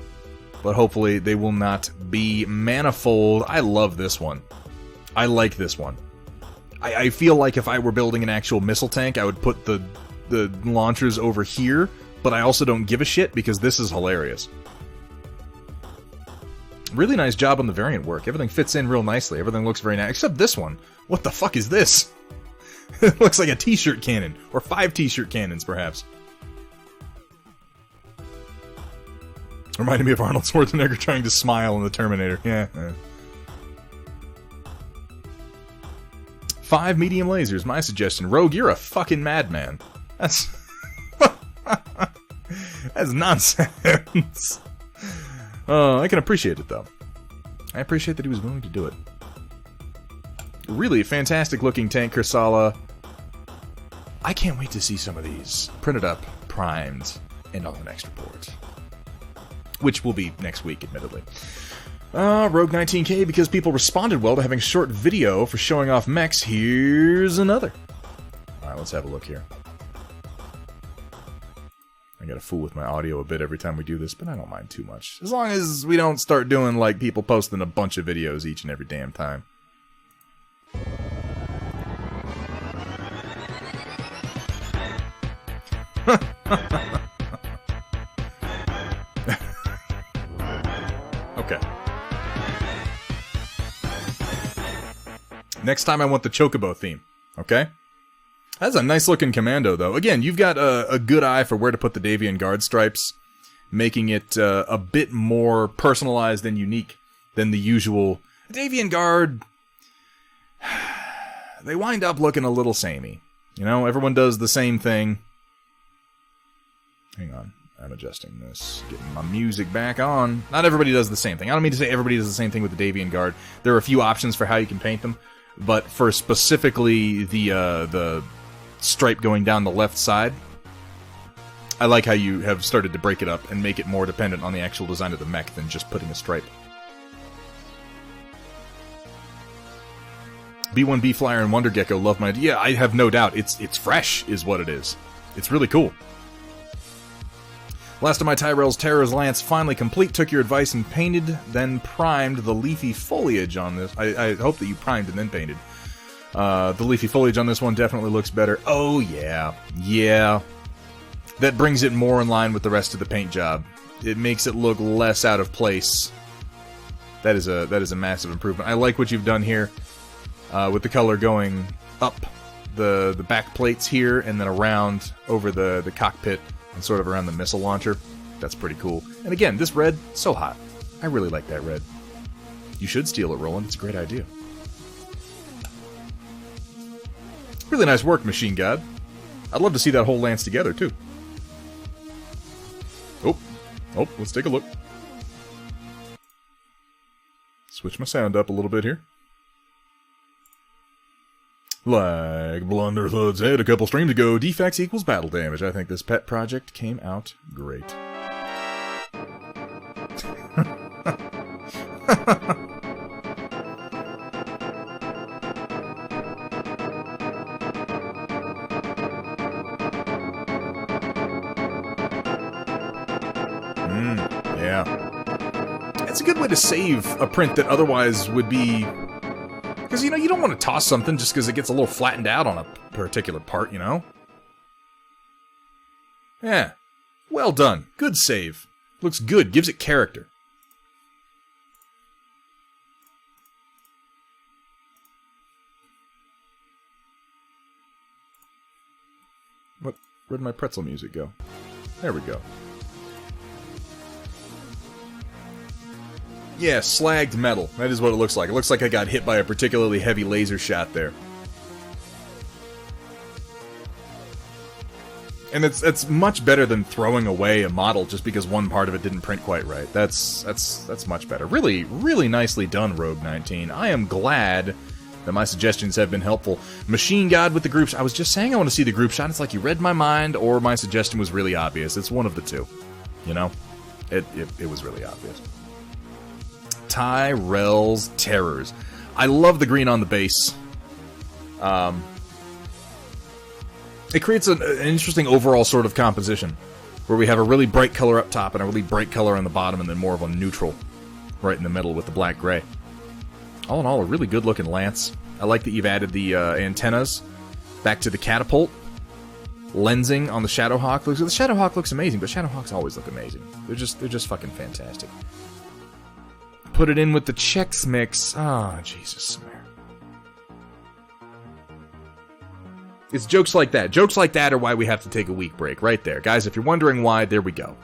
but hopefully they will not be manifold. I love this one. I like this one. I feel like if I were building an actual missile tank, I would put the launchers over here, but I also don't give a shit because this is hilarious. Really nice job on the variant work. Everything fits in real nicely. Everything looks very nice. Except this one. What the fuck is this? It looks like a t-shirt cannon. Or 5 t-shirt cannons, perhaps. Reminded me of Arnold Schwarzenegger trying to smile in the Terminator. Yeah. 5 medium lasers, my suggestion. Rogue, you're a fucking madman. That's... That's nonsense. I can appreciate it, though. I appreciate that he was willing to do it. Really fantastic looking tank, Kursala. I can't wait to see some of these printed up, primed, and on the next report. Which will be next week, admittedly. Rogue 19K, because people responded well to having a short video for showing off mechs. Here's another. Alright, let's have a look here. I gotta fool with my audio a bit every time we do this, but I don't mind too much. As long as we don't start doing, like, people posting a bunch of videos each and every damn time. Okay. Next time I want the Chocobo theme, okay? That's a nice looking commando, though. Again, you've got a good eye for where to put the Davian Guard stripes, making it a bit more personalized and unique than the usual Davian Guard. They wind up looking a little samey. You know, everyone does the same thing. Hang on, I'm adjusting this, getting my music back on. Not everybody does the same thing. I don't mean to say everybody does the same thing with the Davian Guard. There are a few options for how you can paint them, but for specifically the stripe going down the left side, I like how you have started to break it up and make it more dependent on the actual design of the mech than just putting a stripe. B1B Flyer and Wonder Gecko love my idea. Yeah, I have no doubt. It's fresh, is what it is. It's really cool. Last of my Tyrell's Terror's Lance finally complete. Took your advice and painted, then primed the leafy foliage on this. I hope that you primed and then painted. The leafy foliage on this one definitely looks better. Oh, yeah. Yeah. That brings it more in line with the rest of the paint job. It makes it look less out of place. That is a massive improvement. I like what you've done here with the color going up the back plates here and then around over the cockpit and sort of around the missile launcher. That's pretty cool. And again, this red, so hot. I really like that red. You should steal it, Roland. It's a great idea. Really nice work, Machine God. I'd love to see that whole lance together, too. Oh, let's take a look. Switch my sound up a little bit here. Like Blunderthud's head a couple streams ago, defects equals battle damage. I think this pet project came out great. Yeah. It's a good way to save a print that otherwise would be... Because, you know, you don't want to toss something just because it gets a little flattened out on a particular part, you know? Yeah. Well done. Good save. Looks good. Gives it character. What? Where'd my pretzel music go? There we go. Yeah, slagged metal. That is what it looks like. It looks like I got hit by a particularly heavy laser shot there. And it's much better than throwing away a model just because one part of it didn't print quite right. That's much better. Really, really nicely done, Rogue 19. I am glad that my suggestions have been helpful. Machine God with the group shot. I was just saying I want to see the group shot. It's like you read my mind or my suggestion was really obvious. It's one of the two. You know? It was really obvious. Tyrell's Terrors. I love the green on the base. It creates an interesting overall sort of composition, where we have a really bright color up top and a really bright color on the bottom, and then more of a neutral right in the middle with the black-gray. All in all, a really good-looking lance. I like that you've added the antennas back to the catapult. Lensing on the Shadowhawk. The Shadowhawk looks amazing, but Shadowhawks always look amazing. They're just fucking fantastic. Put it in with the Chex Mix. Ah, oh, Jesus. It's jokes like that. Jokes like that are why we have to take a week break. Right there. Guys, if you're wondering why, there we go.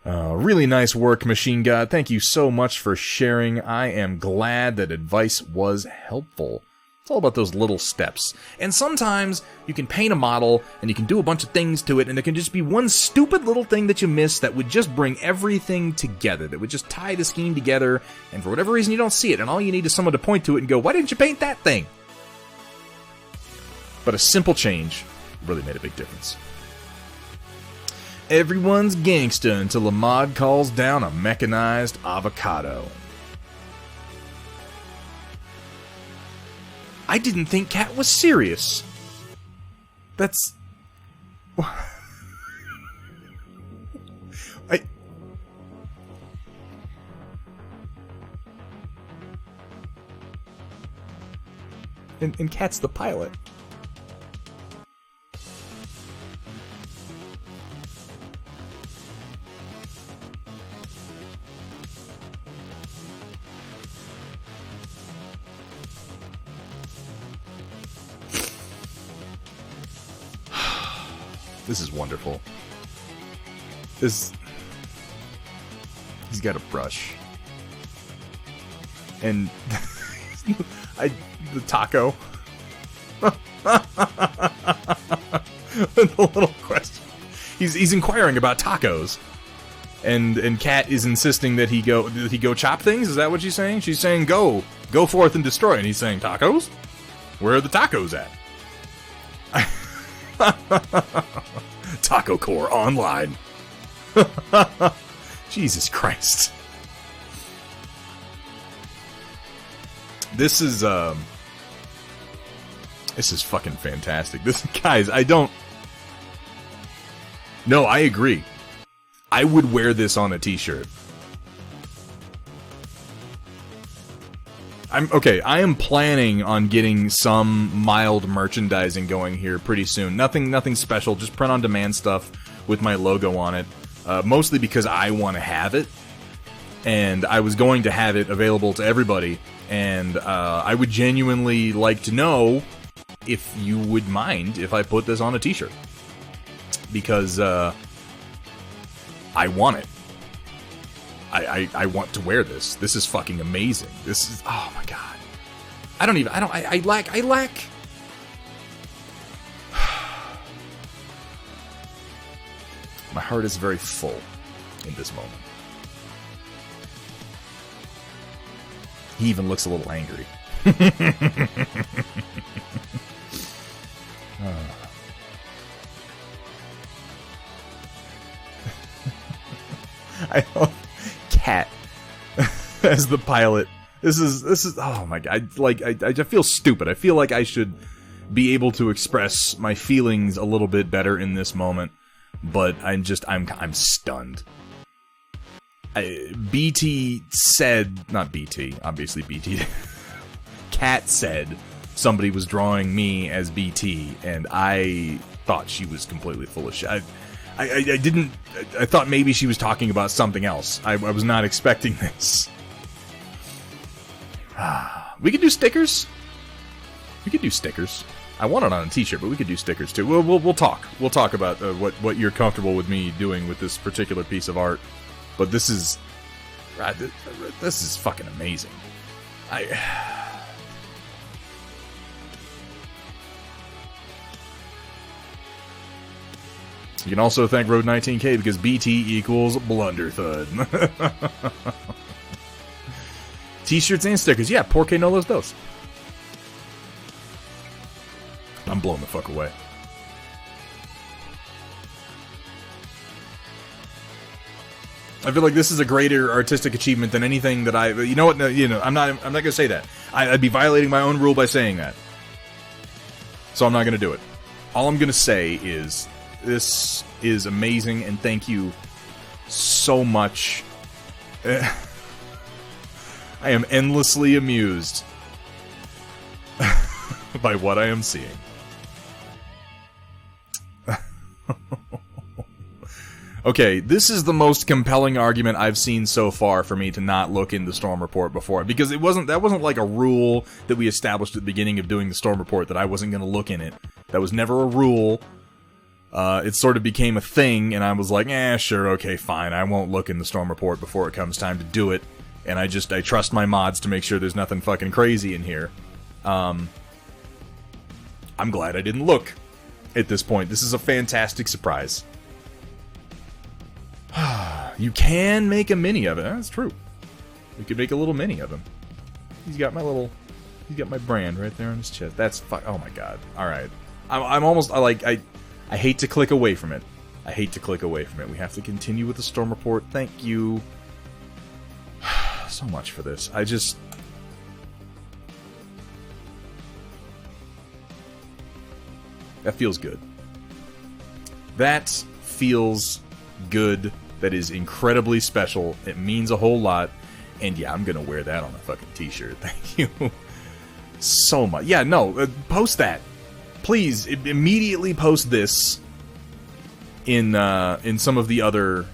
Really nice work, Machine God. Thank you so much for sharing. I am glad that advice was helpful. It's all about those little steps. And sometimes you can paint a model and you can do a bunch of things to it, and there can just be one stupid little thing that you miss that would just bring everything together, that would just tie the scheme together, and for whatever reason you don't see it, and all you need is someone to point to it and go, why didn't you paint that thing? But a simple change really made a big difference. Everyone's gangsta until a mod calls down a mechanized avocado. I didn't think Cat was serious. That's... And Cat's the pilot. This is wonderful. He's got a brush. And the taco. The little question. He's inquiring about tacos. And Kat is insisting that he go chop things? Is that what she's saying? She's saying go forth and destroy, and he's saying tacos? Where are the tacos at? Taco Core Online. Jesus Christ. This is fucking fantastic. Guys, No, I agree. I would wear this on a t-shirt. I am planning on getting some mild merchandising going here pretty soon. Nothing special, just print on demand stuff with my logo on it. Mostly because I want to have it. And I was going to have it available to everybody. And I would genuinely like to know if you would mind if I put this on a t-shirt. Because I want it. I want to wear this. This is fucking amazing. This is, oh my god. I lack. My heart is very full in this moment. He even looks a little angry. I love Cat as the pilot. This is oh my god. I feel stupid. I feel like I should be able to express my feelings a little bit better in this moment, but I'm stunned. BT said, not BT, obviously BT. Cat said somebody was drawing me as BT, and I thought she was completely full of shit. I thought maybe she was talking about something else. I was not expecting this. We could do stickers. We could do stickers. I want it on a t-shirt, but we could do stickers too. We'll talk. We'll talk about what you're comfortable with me doing with this particular piece of art. But this is fucking amazing. You can also thank Road 19K because BT equals Blunderthud. T-shirts and stickers. Yeah, Porque no los dos. I'm blown the fuck away. I feel like this is a greater artistic achievement than anything that I... You know what? No, I'm not going to say that. I'd be violating my own rule by saying that. So I'm not going to do it. All I'm going to say is... This is amazing, and thank you so much. I am endlessly amused by what I am seeing. Okay, this is the most compelling argument I've seen so far for me to not look into Storm Report before, because that wasn't like a rule that we established at the beginning of doing the Storm Report that I wasn't going to look in it. That was never a rule. It sort of became a thing, and I was like, sure, okay, fine, I won't look in the Storm Report before it comes time to do it, and I trust my mods to make sure there's nothing fucking crazy in here. I'm glad I didn't look at this point. This is a fantastic surprise. You can make a mini of it. That's true. We could make a little mini of him. He's got my brand right there on his chest. That's oh my god. Alright. I'm almost, I hate to click away from it. I hate to click away from it. We have to continue with the Storm Report. Thank you so much for this. That feels good. That feels good. That is incredibly special. It means a whole lot. And yeah, I'm gonna wear that on a fucking t-shirt. Thank you so much. Yeah, no, post that. Please, immediately post this in some of the other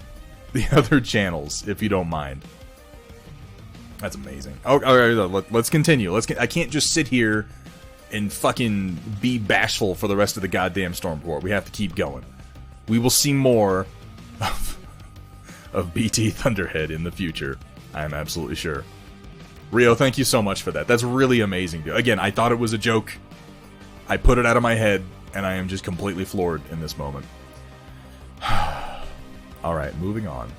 channels, if you don't mind. That's amazing. Oh, all right, let's continue. I can't just sit here and fucking be bashful for the rest of the goddamn Storm Report. We have to keep going. We will see more of BT Thunderhead in the future. I am absolutely sure. Rio, thank you so much for that. That's really amazing, dude. Again, I thought it was a joke. I put it out of my head, and I am just completely floored in this moment. Alright, moving on.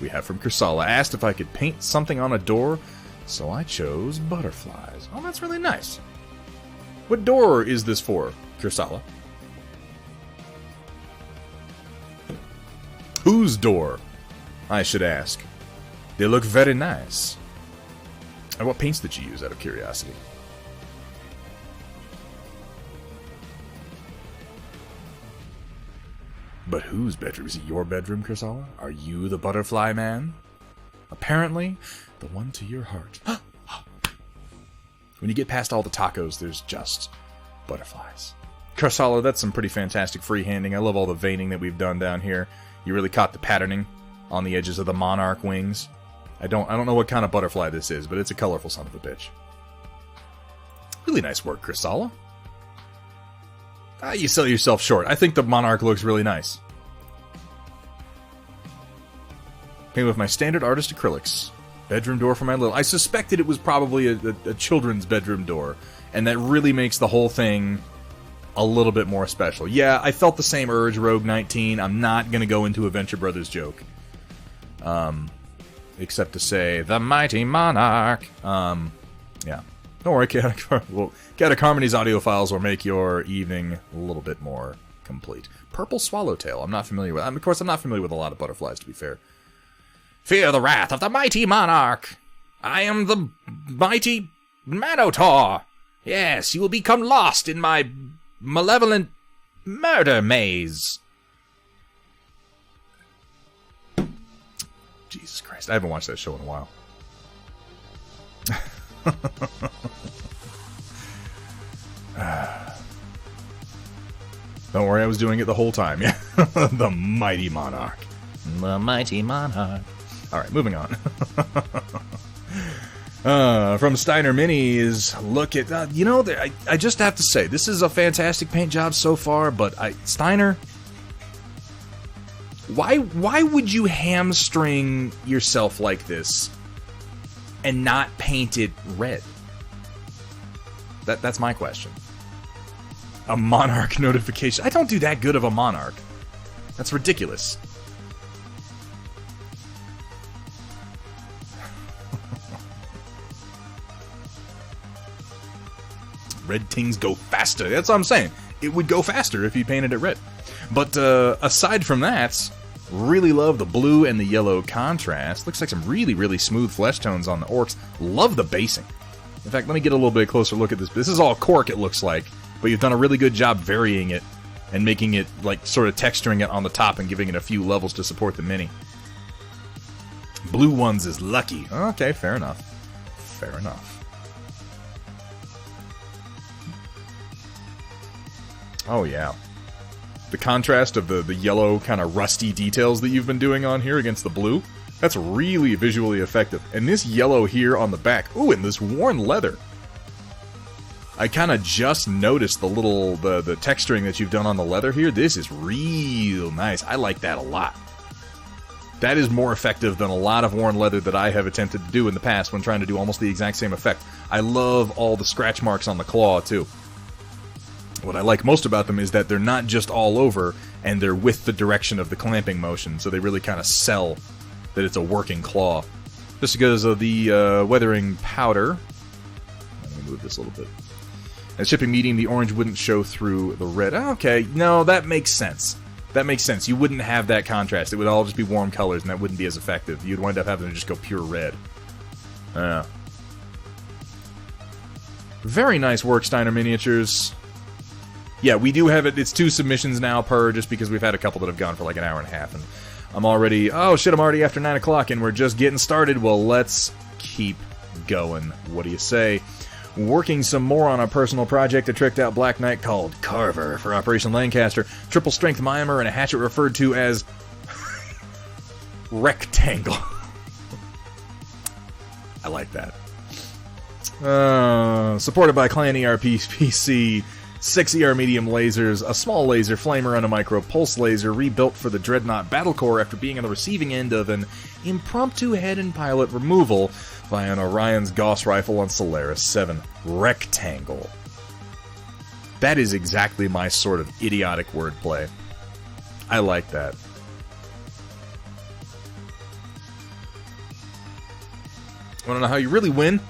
We have from Kursala. Asked if I could paint something on a door, so I chose butterflies. Oh, that's really nice. What door is this for, Kursala? Whose door? I should ask. They look very nice. And what paints did you use, out of curiosity? But whose bedroom? Is it your bedroom, Kursala? Are you the butterfly man? Apparently, the one to your heart. When you get past all the tacos, there's just butterflies. Kursala, that's some pretty fantastic freehanding. I love all the veining that we've done down here. You really caught the patterning on the edges of the monarch wings. I don't know what kind of butterfly this is, but it's a colorful son of a bitch. Really nice work, Kursala. You sell yourself short. I think the monarch looks really nice. Came with my standard artist acrylics. Bedroom door for my little... I suspected it was probably a children's bedroom door, and that really makes the whole thing a little bit more special. Yeah, I felt the same urge, Rogue 19. I'm not going to go into a Venture Brothers joke. Except to say, the mighty monarch. Yeah. Don't worry, Chaotic Harmony's audio files will make your evening a little bit more complete. Purple Swallowtail, I'm not familiar with. Of course, I'm not familiar with a lot of butterflies, to be fair. Fear the wrath of the mighty monarch. I am the mighty Manotaur. Yes, you will become lost in my malevolent murder maze. Jesus Christ, I haven't watched that show in a while. Don't worry, I was doing it the whole time. Yeah, the mighty monarch. The mighty monarch. Alright, moving on. From Steiner Minis, look at... you know, I just have to say, this is a fantastic paint job so far, but Steiner... Why would you hamstring yourself like this and not paint it red? That's my question. A Monarch notification. I don't do that good of a Monarch. That's ridiculous. Red things go faster. That's what I'm saying. It would go faster if you painted it red. But aside from that, really love the blue and the yellow contrast. Looks like some really, really smooth flesh tones on the orcs. Love the basing. In fact, let me get a little bit closer look at this. This is all cork, it looks like. But you've done a really good job varying it and making it, like, sort of texturing it on the top and giving it a few levels to support the mini. Blue ones is lucky. Okay, fair enough. Fair enough. Oh, yeah. The contrast of the yellow kind of rusty details that you've been doing on here against the blue, that's really visually effective. And this yellow here on the back, ooh, and this worn leather. I kind of just noticed the little, the texturing that you've done on the leather here. This is real nice. I like that a lot. That is more effective than a lot of worn leather that I have attempted to do in the past when trying to do almost the exact same effect. I love all the scratch marks on the claw, too. What I like most about them is that they're not just all over, and they're with the direction of the clamping motion, so they really kind of sell that it's a working claw. Just because of the weathering powder. Let me move this a little bit. At shipping medium, the orange wouldn't show through the red. Okay, no, that makes sense. That makes sense. You wouldn't have that contrast. It would all just be warm colors, and that wouldn't be as effective. You'd wind up having to just go pure red. Very nice work, Steiner Miniatures. Yeah, we do have it. It's 2 submissions now per, just because we've had a couple that have gone for like an hour and a half. And I'm already... oh, shit, I'm already after 9 o'clock, and we're just getting started. Well, let's keep going. What do you say? Working some more on a personal project, a tricked out Black Knight called Carver for Operation Lancaster. Triple strength mimer and a hatchet referred to as Rectangle. I like that. Supported by Clan ERP PC, 6 ER medium lasers, a small laser flamer, and a micro pulse laser, rebuilt for the Dreadnought Battle Corps after being on the receiving end of an impromptu head and pilot removal via an Orion's Gauss rifle on Solaris 7. Rectangle. That is exactly my sort of idiotic wordplay. I like that. Want to know how you really win?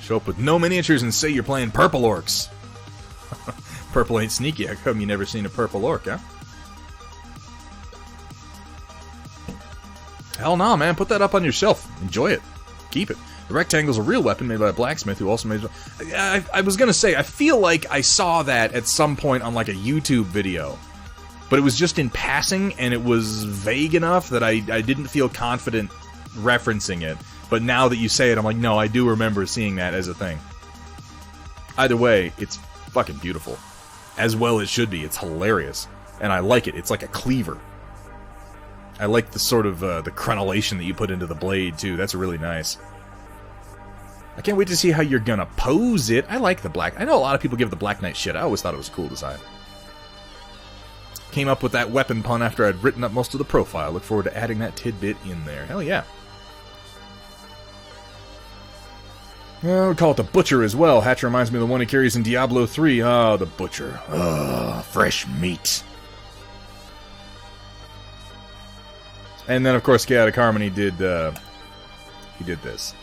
Show up with no miniatures and say you're playing purple orcs. Purple ain't sneaky. How come you never seen a purple orc, huh? Hell no, man. Put that up on your shelf. Enjoy it. Keep it. The Rectangle's a real weapon made by a blacksmith who also made... I was gonna say, I feel like I saw that at some point on like a YouTube video. But it was just in passing, and it was vague enough that I didn't feel confident referencing it. But now that you say it, I'm like, no, I do remember seeing that as a thing. Either way, it's fucking beautiful. As well it should be. It's hilarious. And I like it. It's like a cleaver. I like the sort of, the crenellation that you put into the blade, too. That's really nice. I can't wait to see how you're gonna pose it. I like the black... I know a lot of people give the Black Knight shit. I always thought it was a cool design. Came up with that weapon pun after I'd written up most of the profile. Look forward to adding that tidbit in there. Hell yeah. Oh, we call it the Butcher as well. Hatch reminds me of the one he carries in Diablo 3. Oh, the Butcher. Oh, fresh meat. And then, of course, Chaotic Harmony did, he did this.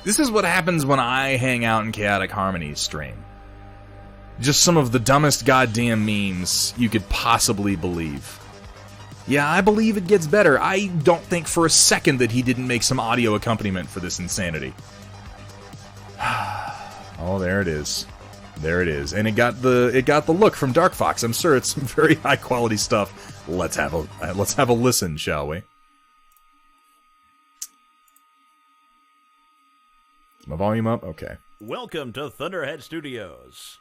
This is what happens when I hang out in Chaotic Harmony's stream. Just some of the dumbest goddamn memes you could possibly believe. Yeah, I believe it gets better. I don't think for a second that he didn't make some audio accompaniment for this insanity. Oh, there it is. There it is. And it got the look from Dark Fox. I'm sure it's some very high quality stuff. Let's have a listen, shall we? Is my volume up? Okay. Welcome to Thunderhead Studios,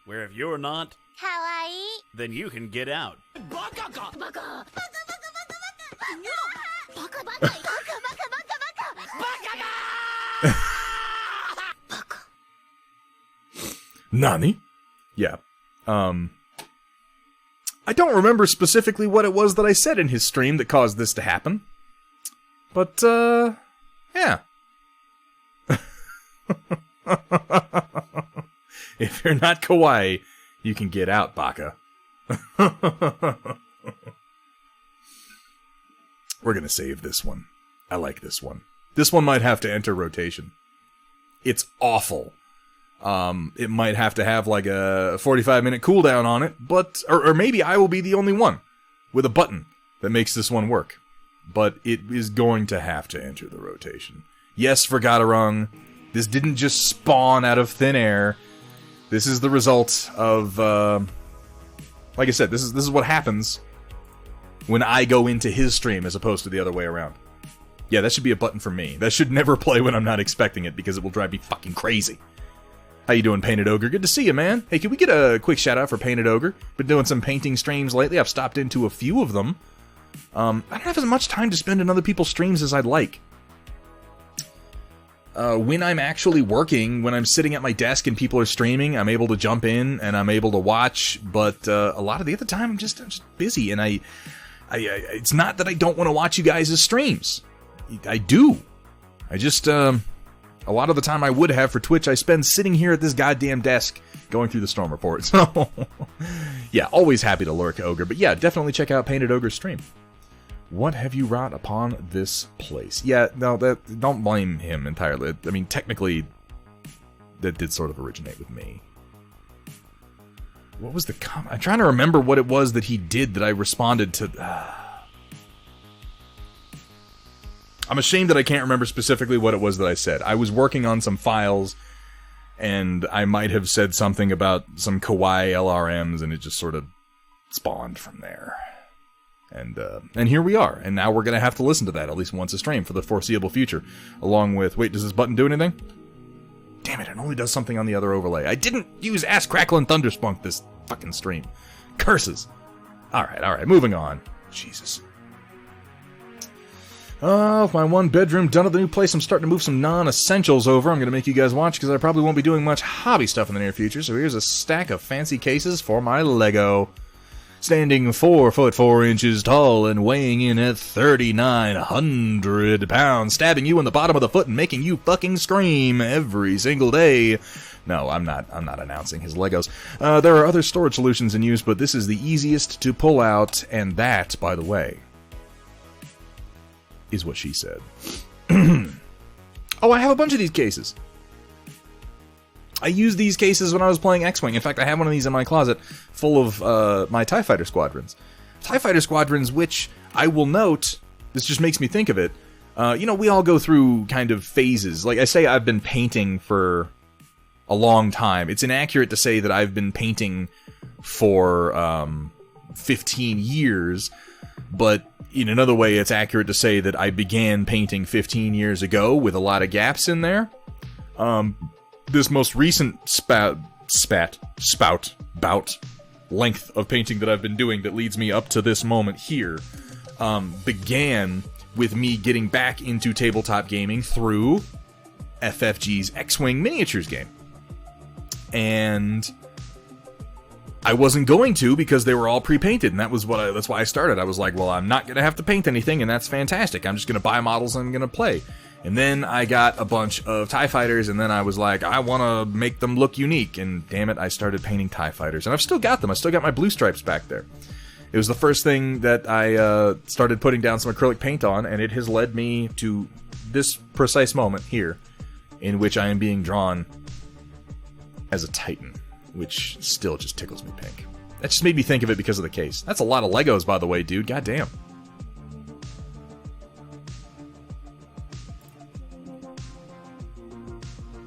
where if you're not, then you can get out. Nani? Yeah. I don't remember specifically what it was that I said in his stream that caused this to happen. But, yeah. If you're not kawaii, you can get out, Baka. We're gonna save this one. I like this one. This one might have to enter rotation. It's awful. It might have to have like a 45-minute cooldown on it, but or maybe I will be the only one with a button that makes this one work. But it is going to have to enter the rotation. Yes, Vergaderung, this didn't just spawn out of thin air. This is the result of, like I said, this is what happens when I go into his stream as opposed to the other way around. Yeah, that should be a button for me. That should never play when I'm not expecting it because it will drive me fucking crazy. How you doing, Painted Ogre? Good to see you, man. Hey, can we get a quick shout-out for Painted Ogre? Been doing some painting streams lately. I've stopped into a few of them. I don't have as much time to spend in other people's streams as I'd like. When I'm actually working, when I'm sitting at my desk and people are streaming, I'm able to jump in and I'm able to watch, but a lot of the other time I'm just busy, and I it's not that I don't want to watch you guys' streams. I do. I just, a lot of the time I would have for Twitch, I spend sitting here at this goddamn desk going through the Storm Report. So, yeah, always happy to lurk, Ogre. But yeah, definitely check out Painted Ogre's stream. What have you wrought upon this place? Yeah, no, don't blame him entirely. I mean, technically, that did sort of originate with me. What was the comment? I'm trying to remember what it was that he did that I responded to. I'm ashamed that I can't remember specifically what it was that I said. I was working on some files, and I might have said something about some kawaii LRMs, and it just sort of spawned from there. And here we are, and now we're going to have to listen to that at least once a stream for the foreseeable future, along with... Wait, does this button do anything? Damn it only does something on the other overlay. I didn't use Ass Crackle and Thunderspunk this fucking stream. Curses. Alright, moving on. Jesus. With my one bedroom done at the new place, I'm starting to move some non-essentials over. I'm going to make you guys watch because I probably won't be doing much hobby stuff in the near future. So here's a stack of fancy cases for my Lego. Standing 4 foot 4 inches tall and weighing in at 3,900 pounds, stabbing you in the bottom of the foot and making you fucking scream every single day. No, I'm not announcing his Legos. There are other storage solutions in use, but this is the easiest to pull out, and that, by the way, is what she said. Oh, I have a bunch of these cases. I used these cases when I was playing X-Wing. In fact, I have one of these in my closet full of my TIE Fighter Squadrons. TIE Fighter Squadrons, which I will note, this just makes me think of it, you know, we all go through kind of phases. Like I say, I've been painting for a long time. It's inaccurate to say that I've been painting for 15 years, but in another way, it's accurate to say that I began painting 15 years ago with a lot of gaps in there. This most recent bout length of painting that I've been doing that leads me up to this moment here began with me getting back into tabletop gaming through FFG's X-Wing Miniatures game. And I wasn't going to because they were all pre-painted, and that's why I started. I was like, well, I'm not going to have to paint anything, and that's fantastic. I'm just going to buy models and I'm going to play. And then I got a bunch of TIE Fighters, and then I was like, I want to make them look unique, and damn it, I started painting TIE Fighters. And I've still got them. I still got my blue stripes back there. It was the first thing that I started putting down some acrylic paint on, and it has led me to this precise moment here, in which I am being drawn as a Titan, which still just tickles me pink. That just made me think of it because of the case. That's a lot of Legos, by the way, dude. Goddamn.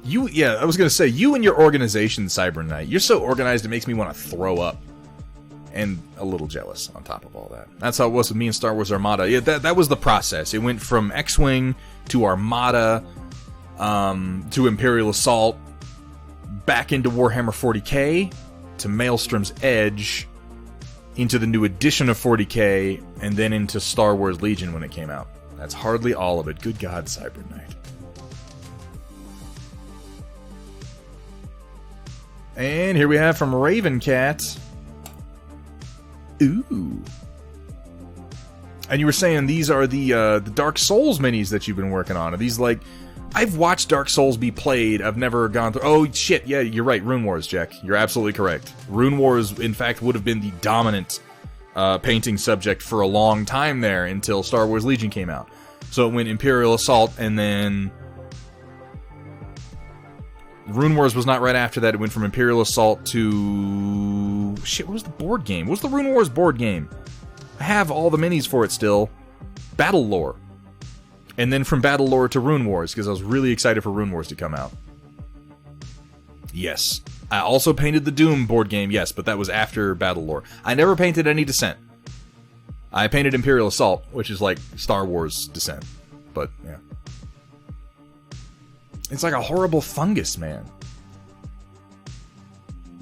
Yeah, I was gonna say, you and your organization, Cyber Knight, you're so organized it makes me want to throw up. And a little jealous on top of all that. That's how it was with me and Star Wars Armada. Yeah, that was the process. It went from X-Wing to Armada, to Imperial Assault, back into Warhammer 40k, to Maelstrom's Edge, into the new edition of 40k, and then into Star Wars Legion when it came out. That's hardly all of it. Good God, Cyber Knight. And here we have from Ravencat. Ooh. And you were saying these are the Dark Souls minis that you've been working on. Are these like... I've watched Dark Souls be played. I've never gone through... Oh, shit. Yeah, you're right. Rune Wars, Jack. You're absolutely correct. Rune Wars, in fact, would have been the dominant painting subject for a long time there until Star Wars Legion came out. So it went Imperial Assault, and then... Rune Wars was not right after that. It went from Imperial Assault to... Shit, what was the board game? What was the Rune Wars board game? I have all the minis for it still. Battle Lore. And then from Battle Lore to Rune Wars, because I was really excited for Rune Wars to come out. Yes. I also painted the Doom board game, yes, but that was after Battle Lore. I never painted any Descent. I painted Imperial Assault, which is like Star Wars Descent. But, yeah. It's like a horrible fungus, man.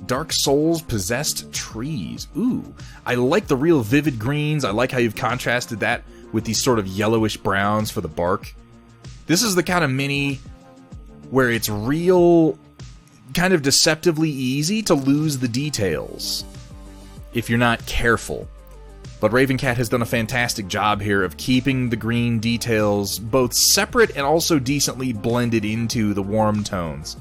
Dark Souls possessed trees. Ooh. I like the real vivid greens. I like how you've contrasted that with these sort of yellowish browns for the bark. This is the kind of mini where it's real, kind of deceptively easy to lose the details if you're not careful. But Ravencat has done a fantastic job here of keeping the green details both separate and also decently blended into the warm tones,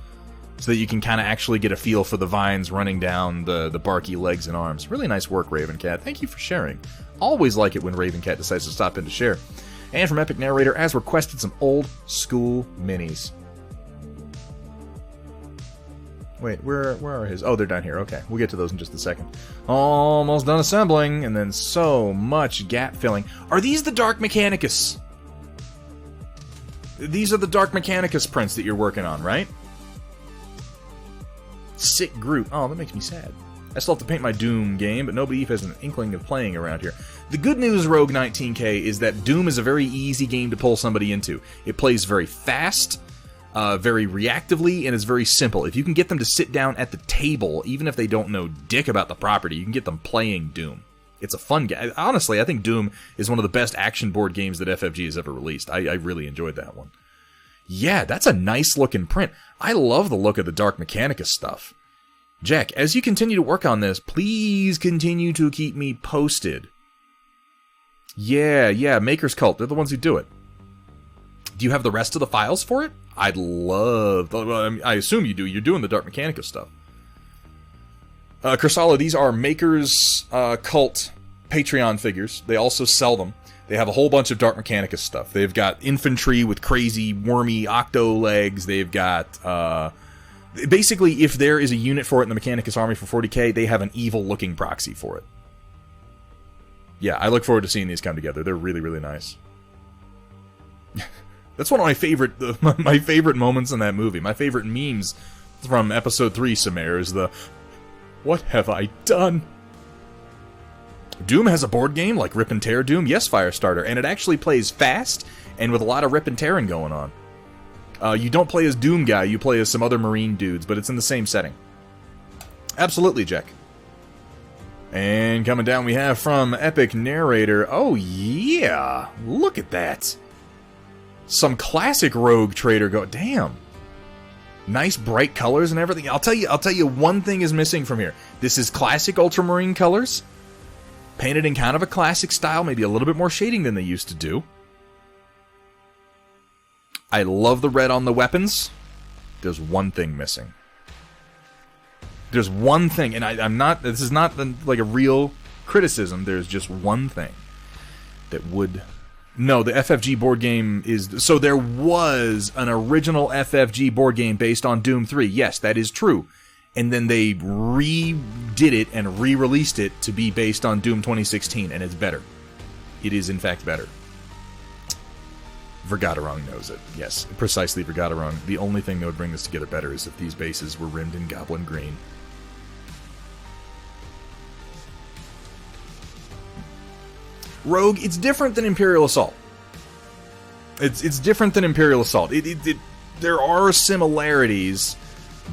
so that you can kind of actually get a feel for the vines running down the barky legs and arms. Really nice work, Ravencat. Thank you for sharing. Always like it when Ravencat decides to stop in to share. And from Epic Narrator, as requested, some old school minis. Wait, where are his? Oh, they're down here. Okay, we'll get to those in just a second. Almost done assembling, and then so much gap filling. Are these the Dark Mechanicus? These are the Dark Mechanicus prints that you're working on, right? Sick Groot. Oh, that makes me sad. I still have to paint my Doom game, but nobody has an inkling of playing around here. The good news, Rogue 19K, is that Doom is a very easy game to pull somebody into. It plays very fast, very reactively, and is very simple. If you can get them to sit down at the table, even if they don't know dick about the property, you can get them playing Doom. It's a fun game. Honestly, I think Doom is one of the best action board games that FFG has ever released. I really enjoyed that one. Yeah, that's a nice looking print. I love the look of the Dark Mechanicus stuff. Jack, as you continue to work on this, please continue to keep me posted. Yeah, Maker's Cult. They're the ones who do it. Do you have the rest of the files for it? I'd love... I assume you do. You're doing the Dark Mechanicus stuff. Kursala, these are Maker's Cult Patreon figures. They also sell them. They have a whole bunch of Dark Mechanicus stuff. They've got infantry with crazy, wormy octo legs. They've got... basically, if there is a unit for it in the Mechanicus army for 40k, they have an evil-looking proxy for it. Yeah, I look forward to seeing these come together. They're really, really nice. That's one of my favorite moments in that movie. My favorite memes from Episode 3, Samare, is the, "What have I done?" Doom has a board game like Rip and Tear Doom. Yes, Firestarter. And it actually plays fast and with a lot of rip and tearing going on. You don't play as Doom Guy, you play as some other Marine dudes, but it's in the same setting. Absolutely, Jack. And coming down we have from Epic Narrator. Oh yeah, look at that. Some classic Rogue Trader go. Damn. Nice bright colors and everything. I'll tell you one thing is missing from here. This is classic ultramarine colors, painted in kind of a classic style, maybe a little bit more shading than they used to do. I love the red on the weapons. There's one thing missing. There's one thing, and I'm not. This is not like a real criticism. There's just one thing that would. No, the FFG board game is... So there was an original FFG board game based on Doom 3. Yes, that is true. And then they redid it and re-released it to be based on Doom 2016, and it's better. It is, in fact, better. Vergaderung knows it. Yes, precisely Vergaderung. The only thing that would bring this together better is if these bases were rimmed in Goblin Green. Rogue, it's different than Imperial Assault. It's different than Imperial Assault. There are similarities,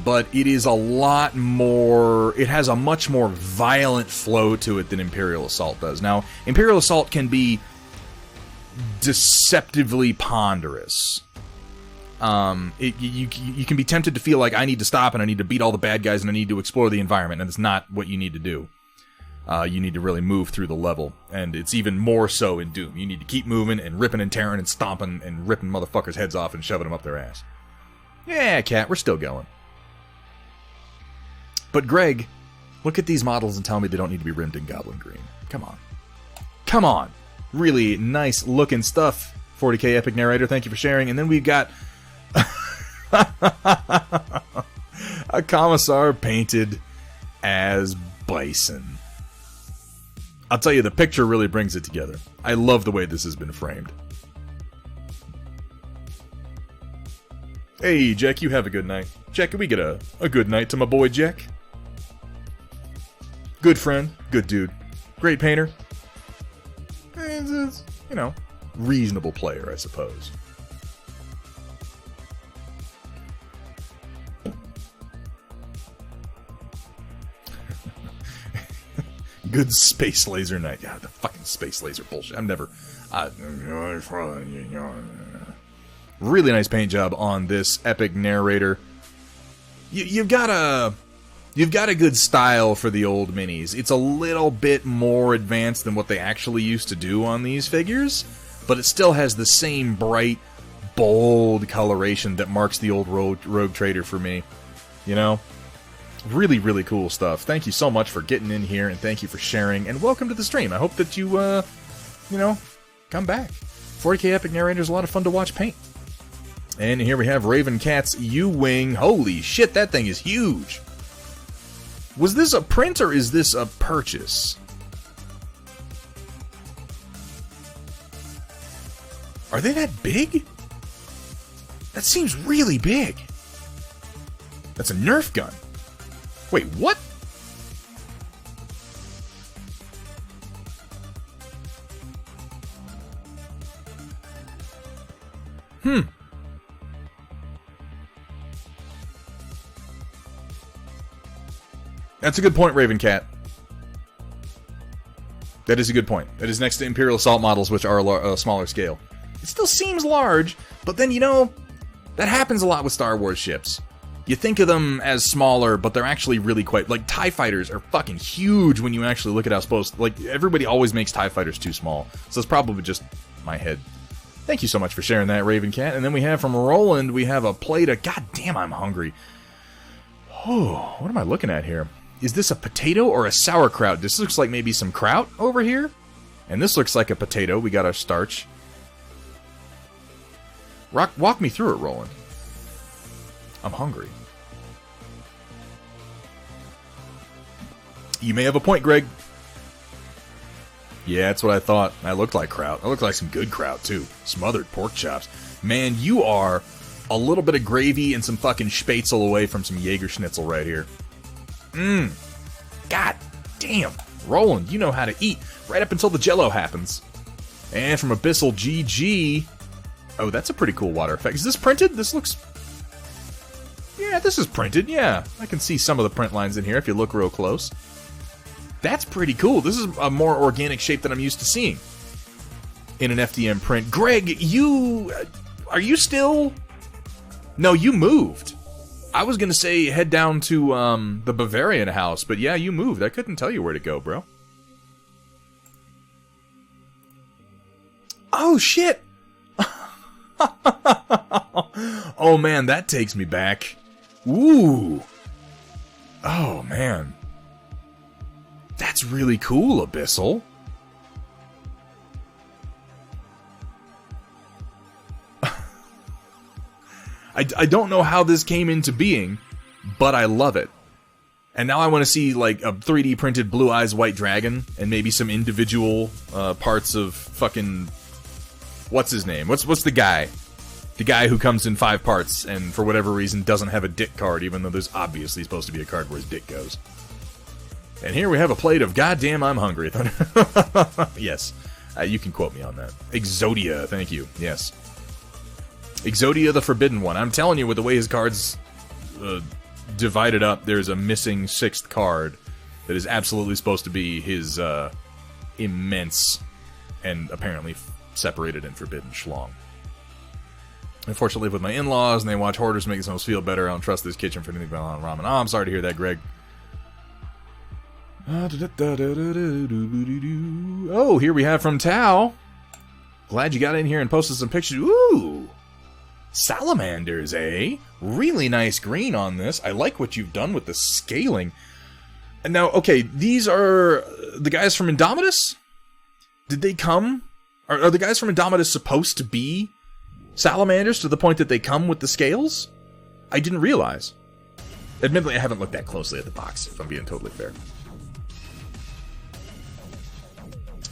but it is a lot more... It has a much more violent flow to it than Imperial Assault does. Now, Imperial Assault can be deceptively ponderous. You can be tempted to feel like I need to stop and I need to beat all the bad guys and I need to explore the environment, and it's not what you need to do. You need to really move through the level, and it's even more so in Doom. You need to keep moving and ripping and tearing and stomping and ripping motherfuckers' heads off and shoving them up their ass. Yeah, cat, we're still going. But Greg, look at these models and tell me they don't need to be rimmed in Goblin Green. Come on. Come on! Really nice looking stuff, 40k Epic Narrator, thank you for sharing. And then we've got a Commissar painted as Bison. I'll tell you, the picture really brings it together. I love the way this has been framed. Hey, Jack, you have a good night. Jack, can we get a good night to my boy, Jack? Good friend, good dude. Great painter. And, you know, reasonable player, I suppose. Good space laser night. Yeah, the fucking space laser bullshit. I'm never... really nice paint job on this Epic Narrator. You've got a good style for the old minis. It's a little bit more advanced than what they actually used to do on these figures, but it still has the same bright, bold coloration that marks the old Rogue Trader for me. You know? Really, really cool stuff. Thank you so much for getting in here, and thank you for sharing, and welcome to the stream. I hope that you, you know, come back. 40k Epic Narrator is a lot of fun to watch paint. And here we have Raven Cat's U-Wing. Holy shit, that thing is huge! Was this a print, or is this a purchase? Are they that big? That seems really big. That's a Nerf gun. Wait, what? That's a good point, Raven Cat. That is a good point. That is next to Imperial Assault models, which are a smaller scale. It still seems large, but then, you know, that happens a lot with Star Wars ships. You think of them as smaller, but they're actually really quite... Like, TIE Fighters are fucking huge when you actually look at how supposed... Like, everybody always makes TIE Fighters too small. So it's probably just my head. Thank you so much for sharing that, Raven Cat. And then we have from Roland, we have a plate of... God damn, I'm hungry. Oh, what am I looking at here? Is this a potato or a sauerkraut? This looks like maybe some kraut over here. And this looks like a potato. We got our starch. Walk me through it, Roland. I'm hungry. You may have a point, Greg. Yeah, that's what I thought. I looked like kraut. I looked like some good kraut, too. Smothered pork chops. Man, you are a little bit of gravy and some fucking spätzle away from some Jaeger schnitzel right here. God damn. Roland, you know how to eat. Right up until the jello happens. And from Abyssal GG... Oh, that's a pretty cool water effect. Is this printed? This looks... Yeah, this is printed, yeah. I can see some of the print lines in here if you look real close. That's pretty cool. This is a more organic shape than I'm used to seeing in an FDM print. Greg, you... Are you still... No, you moved. I was gonna say head down to the Bavarian house, but yeah, you moved. I couldn't tell you where to go, bro. Oh shit! Oh man, that takes me back. Ooh. Oh man. That's really cool, Abyssal. I don't know how this came into being, but I love it. And now I want to see, like, a 3D printed Blue Eyes White Dragon, and maybe some individual parts of fucking... What's his name? What's the guy? The guy who comes in 5 parts, and for whatever reason doesn't have a dick card, even though there's obviously supposed to be a card where his dick goes. And here we have a plate of Goddamn I'm Hungry. Yes, you can quote me on that. Exodia, thank you, yes. Exodia the Forbidden One. I'm telling you, with the way his cards divided up, there's a missing 6th card that is absolutely supposed to be his immense and apparently separated and forbidden schlong. Unfortunately, I live with my in-laws, and they watch Hoarders make themselves feel better. I don't trust this kitchen for anything but ramen. Oh, I'm sorry to hear that, Greg. Oh, here we have from Tao. Glad you got in here and posted some pictures. Ooh! Salamanders, eh? Really nice green on this. I like what you've done with the scaling. And now, okay, these are the guys from Indomitus? Did they come? Are the guys from Indomitus supposed to be salamanders to the point that they come with the scales? I didn't realize. Admittedly, I haven't looked that closely at the box, if I'm being totally fair.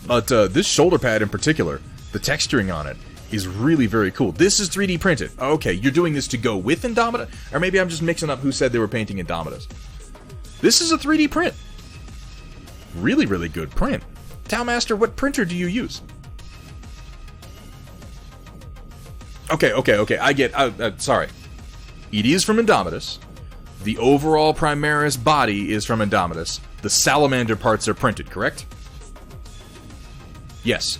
But this shoulder pad in particular, the texturing on it, is really very cool. This is 3D printed. Okay, you're doing this to go with Indomitus? Or maybe I'm just mixing up who said they were painting Indomitus. This is a 3D print. Really, really good print. Towmaster, what printer do you use? Okay, I get... sorry. It is from Indomitus. The overall Primaris body is from Indomitus. The salamander parts are printed, correct? Yes.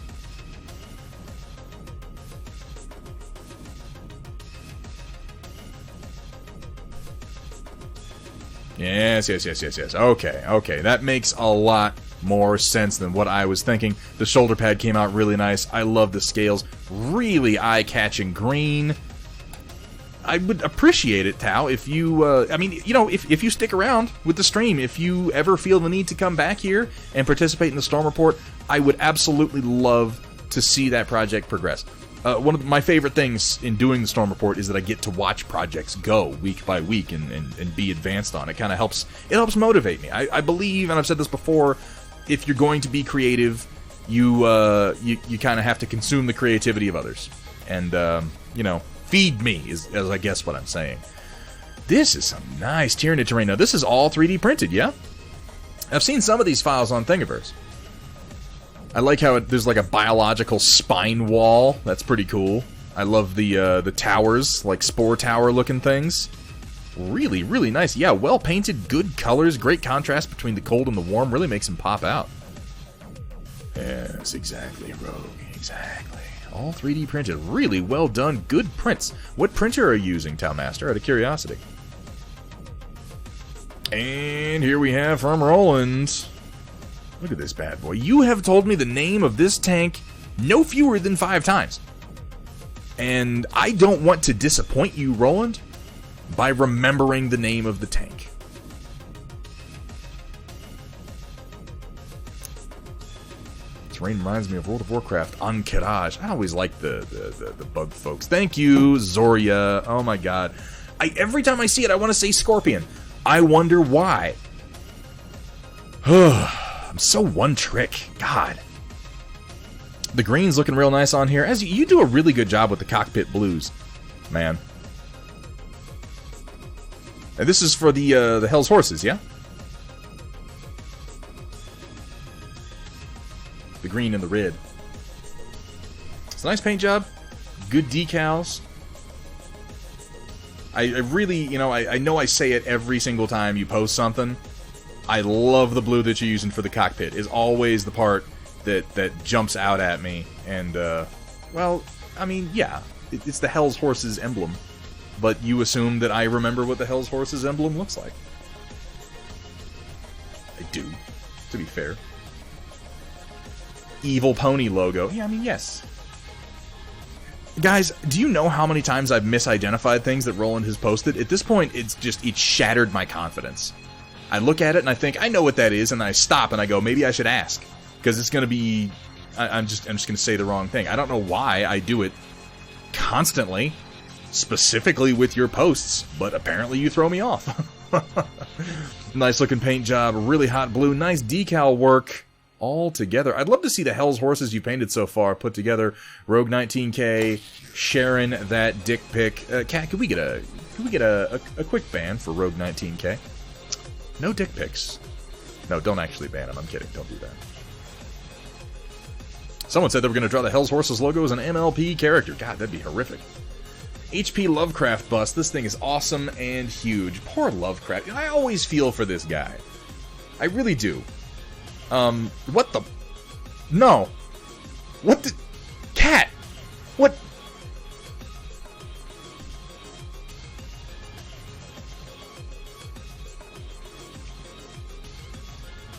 Yes. Okay. That makes a lot more sense than what I was thinking. The shoulder pad came out really nice. I love the scales. Really eye-catching green. I would appreciate it, Tao, if you, I mean, you know, if you stick around with the stream, if you ever feel the need to come back here and participate in the Storm Report, I would absolutely love to see that project progress. One of my favorite things in doing the Storm Report is that I get to watch projects go week by week and be advanced on. It kind of helps, motivate me. I believe, and I've said this before, if you're going to be creative, you kind of have to consume the creativity of others. And, you know, feed me, is I guess what I'm saying. This is some nice Tyranid terrain. Now, this is all 3D printed, yeah? I've seen some of these files on Thingiverse. I like how there's like a biological spine wall. That's pretty cool. I love the towers, like spore tower looking things. Really, really nice. Yeah, well painted, good colors, great contrast between the cold and the warm. Really makes them pop out. Yes, exactly, Rogue. Exactly. All 3D printed. Really well done. Good prints. What printer are you using, Towmaster, out of curiosity? And here we have from Roland. Look at this bad boy. You have told me the name of this tank no fewer than 5 times. And I don't want to disappoint you, Roland, by remembering the name of the tank. Terrain reminds me of World of Warcraft on Kiraj. I always like the bug folks. Thank you, Zoria. Oh my god. Every time I see it, I want to say Scorpion. I wonder why. I'm so one trick. God. The green's looking real nice on here. As you do a really good job with the cockpit blues, man. And this is for the Hell's Horses, yeah? The green and the red. It's a nice paint job. Good decals. I really, you know I say it every single time you post something. I love the blue that you're using for the cockpit. Is always the part that jumps out at me. And, well, I mean, yeah. It's the Hell's Horses emblem. but you assume that I remember what the Hell's Horse's emblem looks like. I do, to be fair. Evil Pony logo. Yeah, I mean, yes. Guys, do you know how many times I've misidentified things that Roland has posted? At this point, it's shattered my confidence. I look at it and I think, I know what that is, and I stop and I go, maybe I should ask. Because it's going to be... I'm just going to say the wrong thing. I don't know why I do it constantly, specifically with your posts, but apparently you throw me off. Nice looking paint job, really hot blue, nice decal work all together. I'd love to see the Hell's Horses you painted so far put together. Rogue 19K sharing that dick pic. Kat, could we get a quick ban for Rogue 19K? No dick pics. No, don't actually ban him. I'm kidding. Don't do that. Someone said they were going to draw the Hell's Horses logo as an MLP character. God, that'd be horrific. HP Lovecraft bust. This thing is awesome and huge. Poor Lovecraft. I always feel for this guy. I really do. What the... No. What the... Cat! What...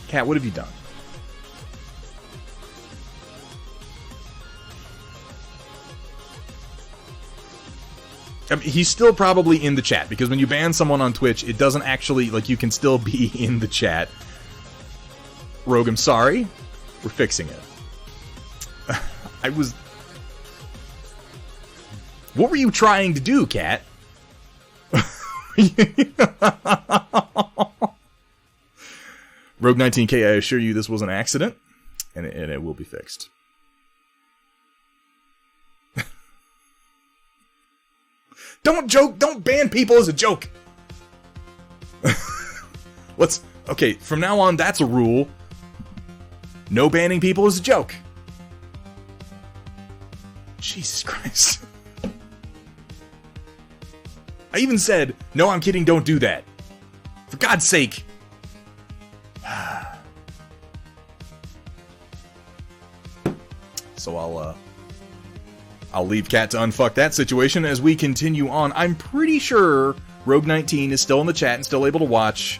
Cat, what have you done? I mean, he's still probably in the chat, because when you ban someone on Twitch, it doesn't actually, like, you can still be in the chat. Rogue, I'm sorry. We're fixing it. I was... What were you trying to do, Cat? Rogue 19K, I assure you this was an accident, and it will be fixed. Don't joke! Don't ban people as a joke! Okay, from now on, that's a rule. No banning people as a joke. Jesus Christ. I even said, no, I'm kidding, don't do that. For God's sake. So I'll leave Cat to unfuck that situation as we continue on. I'm pretty sure Rogue 19 is still in the chat and still able to watch.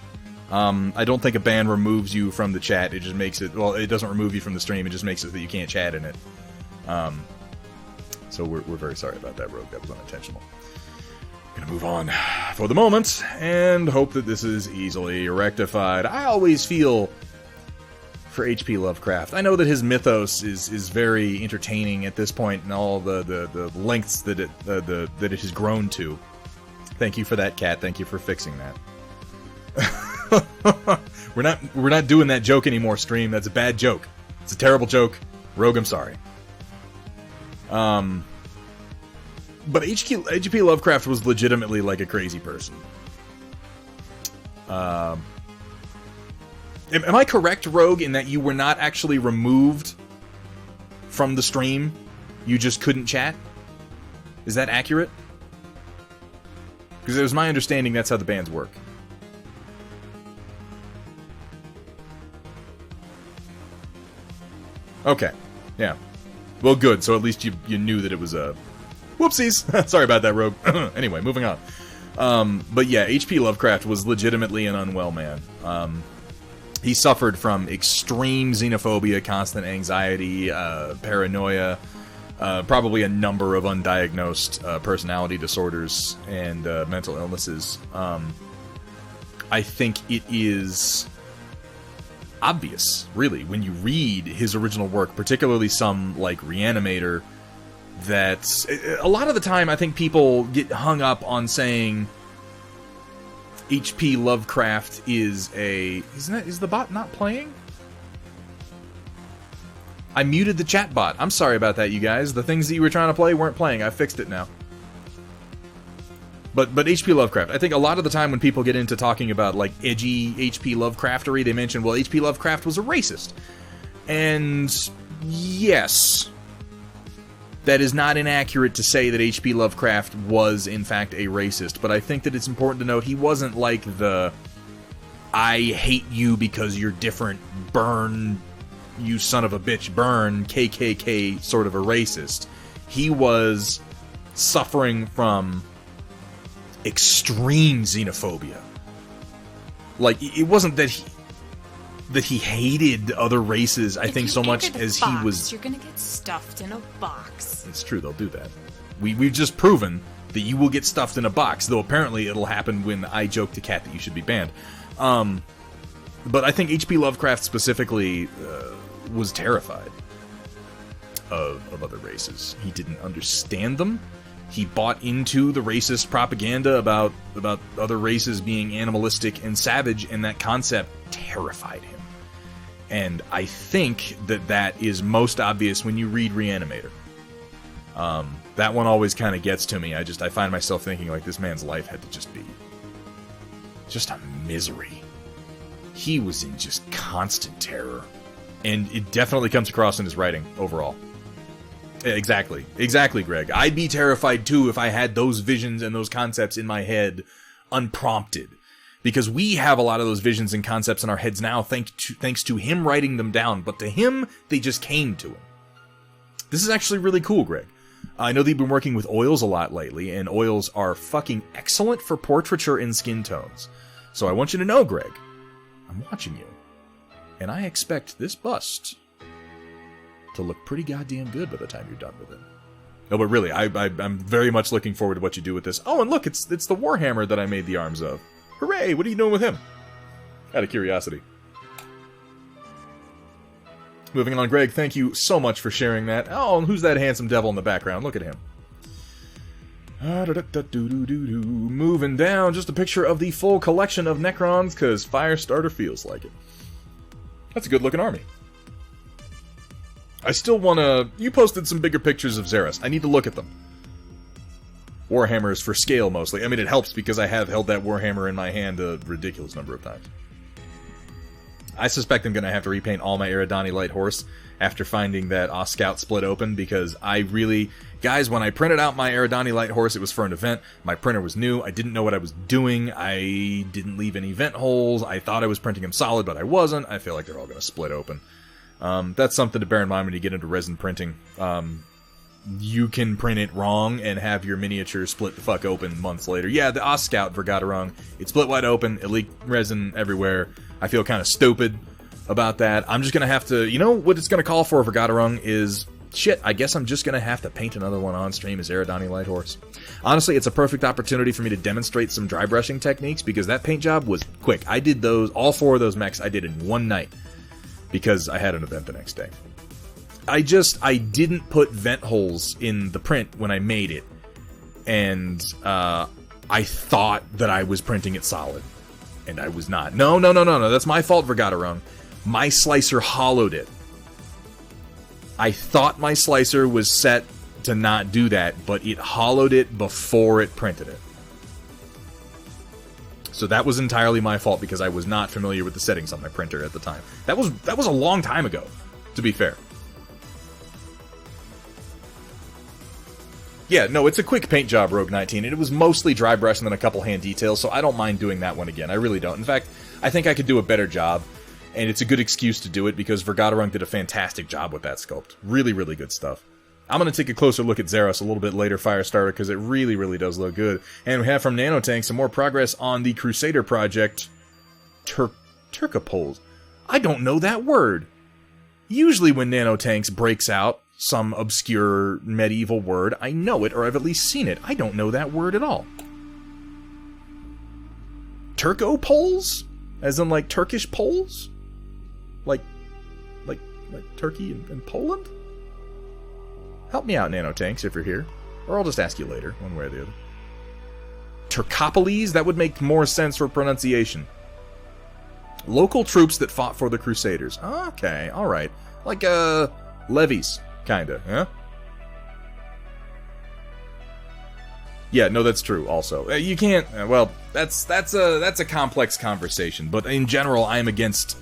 I don't think a ban removes you from the chat. It just makes it... Well, it doesn't remove you from the stream. It just makes it that you can't chat in it. So we're very sorry about that, Rogue. That was unintentional. Gonna move on for the moment and hope that this is easily rectified. I always feel for HP Lovecraft. I know that his mythos is very entertaining at this point and all the lengths that it has grown to. Thank you for that, Cat. Thank you for fixing that. We're not doing that joke anymore, stream. That's a bad joke. It's a terrible joke. Rogue, I'm sorry. But HP Lovecraft was legitimately like a crazy person. Am I correct, Rogue, in that you were not actually removed from the stream? You just couldn't chat? Is that accurate? Because it was my understanding that's how the bans work. Okay. Yeah. Well, good. So at least you knew that it was a... Whoopsies! Sorry about that, Rogue. Anyway, moving on. But yeah, HP Lovecraft was legitimately an unwell man. He suffered from extreme xenophobia, constant anxiety, paranoia, probably a number of undiagnosed personality disorders and mental illnesses. I think it is obvious, really, when you read his original work, particularly some like Reanimator, that a lot of the time I think people get hung up on saying HP Lovecraft is a... Is the bot not playing? I muted the chat bot. I'm sorry about that, you guys. The things that you were trying to play weren't playing. I fixed it now. But HP Lovecraft, I think a lot of the time when people get into talking about like edgy HP Lovecraftery, they mention, well, HP Lovecraft was a racist. And yes, that is not inaccurate to say that H.P. Lovecraft was, in fact, a racist, but I think that it's important to note he wasn't like the I hate you because you're different, burn, you son of a bitch, burn, KKK sort of a racist. He was suffering from extreme xenophobia. Like, it wasn't that he hated other races, I think, so much as he was... You're gonna get stuffed in a box. It's true, they'll do that. We've just proven that you will get stuffed in a box, though apparently it'll happen when I joke to Kat that you should be banned. But I think H.P. Lovecraft specifically was terrified of other races. He didn't understand them. He bought into the racist propaganda about other races being animalistic and savage, and that concept terrified him. And I think that is most obvious when you read Reanimator. That one always kind of gets to me. I find myself thinking, like, this man's life had to just be just a misery. He was in just constant terror. And it definitely comes across in his writing, overall. Exactly, Greg. I'd be terrified, too, if I had those visions and those concepts in my head unprompted. Because we have a lot of those visions and concepts in our heads now, thanks to him writing them down. But to him, they just came to him. This is actually really cool, Greg. I know that you've been working with oils a lot lately, and oils are fucking excellent for portraiture and skin tones. So I want you to know, Greg, I'm watching you. And I expect this bust to look pretty goddamn good by the time you're done with it. No, but really, I'm very much looking forward to what you do with this. Oh, and look, it's the Warhammer that I made the arms of. Hooray! What are you doing with him? Out of curiosity. Moving on, Greg, thank you so much for sharing that. Oh, and who's that handsome devil in the background? Look at him. Moving down, just a picture of the full collection of Necrons, because Firestarter feels like it. That's a good-looking army. I still want to... You posted some bigger pictures of Xeris. I need to look at them. Warhammers for scale, mostly. I mean, it helps because I have held that Warhammer in my hand a ridiculous number of times. I suspect I'm going to have to repaint all my Eridani Light Horse after finding that Scout split open, because I really... Guys, when I printed out my Eridani Light Horse, it was for an event. My printer was new. I didn't know what I was doing. I didn't leave any vent holes. I thought I was printing them solid, but I wasn't. I feel like they're all going to split open. That's something to bear in mind when you get into resin printing. You can print it wrong and have your miniature split the fuck open months later. Yeah, the Scout Vergaderung, it split wide open, it leaked resin everywhere. I feel kind of stupid about that. I'm just going to have to... You know what it's going to call for Vergaderung is... Shit, I guess I'm just going to have to paint another one on stream as Eridani Light Horse. Honestly, it's a perfect opportunity for me to demonstrate some dry brushing techniques, because that paint job was quick. I did those, all 4 of those mechs I did in one night, because I had an event the next day. I didn't put vent holes in the print when I made it, and I thought that I was printing it solid, and I was not. No, that's my fault, Vergaderung. My slicer hollowed it. I thought my slicer was set to not do that, but it hollowed it before it printed it. So that was entirely my fault, because I was not familiar with the settings on my printer at the time. That was a long time ago, to be fair. Yeah, no, it's a quick paint job, Rogue 19, and it was mostly dry brush and then a couple hand details, so I don't mind doing that one again. I really don't. In fact, I think I could do a better job, and it's a good excuse to do it, because Vergaderung did a fantastic job with that sculpt. Really, really good stuff. I'm going to take a closer look at Xeris a little bit later, Firestarter, because it really, really does look good. And we have from Nanotank some more progress on the Crusader project. Turcopoles. I don't know that word. Usually when Nanotanks breaks out some obscure medieval word, I know it, or I've at least seen it. I don't know that word at all. Turcopoles? As in, like, Turkish Poles? Like Turkey and Poland? Help me out, Nanotanks, if you're here. Or I'll just ask you later, one way or the other. Turcopoles? That would make more sense for pronunciation. Local troops that fought for the Crusaders. Okay, alright. Like, levies, kinda, huh? Yeah, no, that's true, also. You can't... well, that's a complex conversation, but in general, I'm against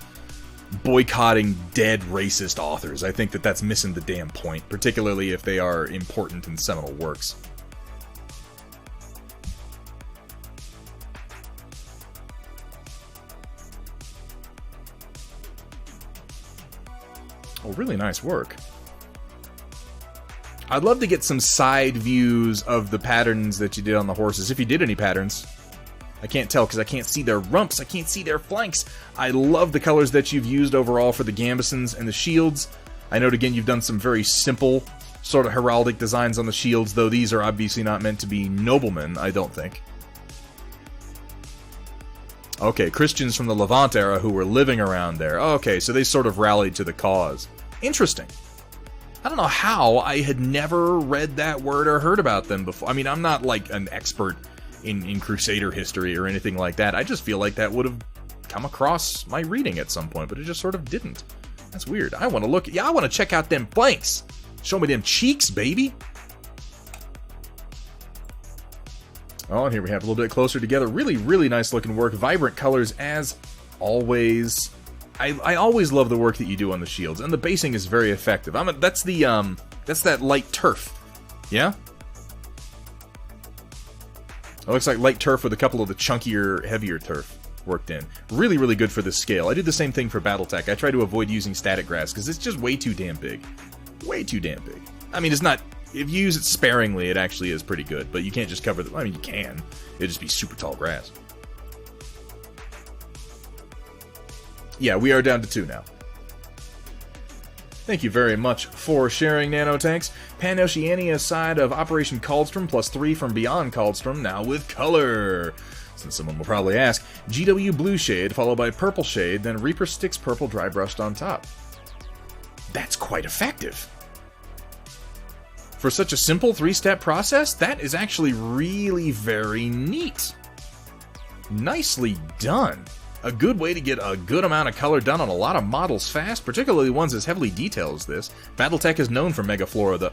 boycotting dead racist authors. I think that's missing the damn point, particularly if they are important and seminal works. Oh, really nice work. I'd love to get some side views of the patterns that you did on the horses, if you did any patterns. I can't tell because I can't see their rumps, I can't see their flanks. I love the colors that you've used overall for the gambesons and the shields. I note again you've done some very simple sort of heraldic designs on the shields, though these are obviously not meant to be noblemen, I don't think. Okay, Christians from the Levant era who were living around there. Okay, so they sort of rallied to the cause. Interesting. I don't know how I had never read that word or heard about them before. I mean, I'm not like an expert in Crusader history or anything like that. I just feel like that would have come across my reading at some point, but it just sort of didn't. That's weird. I want to look. Yeah, I want to check out them flanks. Show me them cheeks, baby. Oh, and here we have a little bit closer together. Really, really nice looking work. Vibrant colors as always. I always love the work that you do on the shields, and the basing is very effective. That's that light turf. Yeah? It looks like light turf with a couple of the chunkier, heavier turf worked in. Really, really good for this scale. I did the same thing for Battletech. I try to avoid using static grass because it's just way too damn big. Way too damn big. I mean, it's not... If you use it sparingly, it actually is pretty good, but you can't just cover the... I mean, you can. It'd just be super tall grass. Yeah, we are down to 2 now. Thank you very much for sharing, Nanotanks. Pan-Oceania side of Operation Caldstrom, plus 3 from Beyond Caldstrom, now with color. Since someone will probably ask, GW Blue Shade, followed by Purple Shade, then Reaper Sticks Purple Dry Brushed on top. That's quite effective. For such a simple 3-step process, that is actually really very neat. Nicely done. A good way to get a good amount of color done on a lot of models fast, particularly ones as heavily detailed as this. Battletech is known for Megaflora.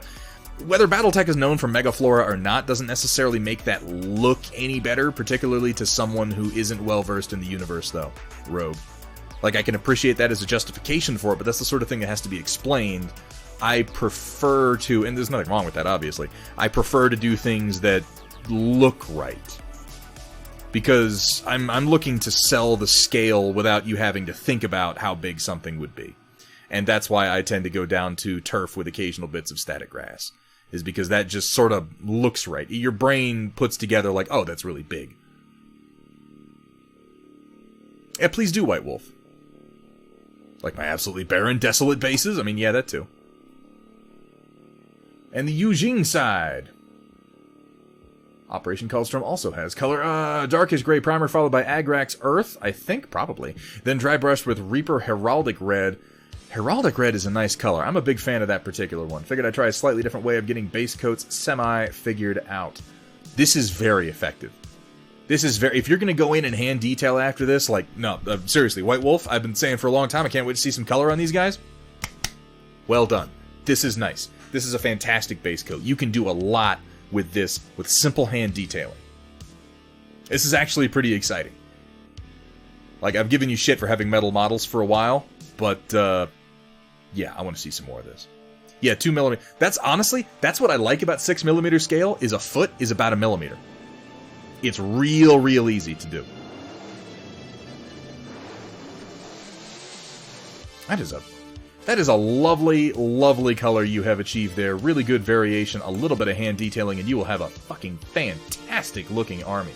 Whether Battletech is known for Megaflora or not doesn't necessarily make that look any better, particularly to someone who isn't well-versed in the universe, though. Rogue. Like, I can appreciate that as a justification for it, but that's the sort of thing that has to be explained. I prefer to, and there's nothing wrong with that, obviously, I prefer to do things that look right. Because I'm looking to sell the scale without you having to think about how big something would be. And that's why I tend to go down to turf with occasional bits of static grass. Is because that just sort of looks right. Your brain puts together like, oh, that's really big. Yeah, please do, White Wolf. Like my absolutely barren, desolate bases? I mean, yeah, that too. And the Yujing side. Operation Caldstrom also has color. Darkish Gray Primer followed by Agrax Earth, I think, probably. Then dry brushed with Reaper Heraldic Red. Heraldic Red is a nice color. I'm a big fan of that particular one. Figured I'd try a slightly different way of getting base coats semi-figured out. This is very effective. This is very... If you're going to go in and hand detail after this, like, no, seriously, White Wolf, I've been saying for a long time, I can't wait to see some color on these guys. Well done. This is nice. This is a fantastic base coat. You can do a lot with this, with simple hand detailing. This is actually pretty exciting. Like, I've given you shit for having metal models for a while, but, yeah, I want to see some more of this. Yeah, 2mm. That's, honestly, that's what I like about 6mm scale, is a foot is about 1 millimeter. It's real easy to do. That is a lovely, lovely color you have achieved there. Really good variation, a little bit of hand detailing, and you will have a fucking fantastic looking army.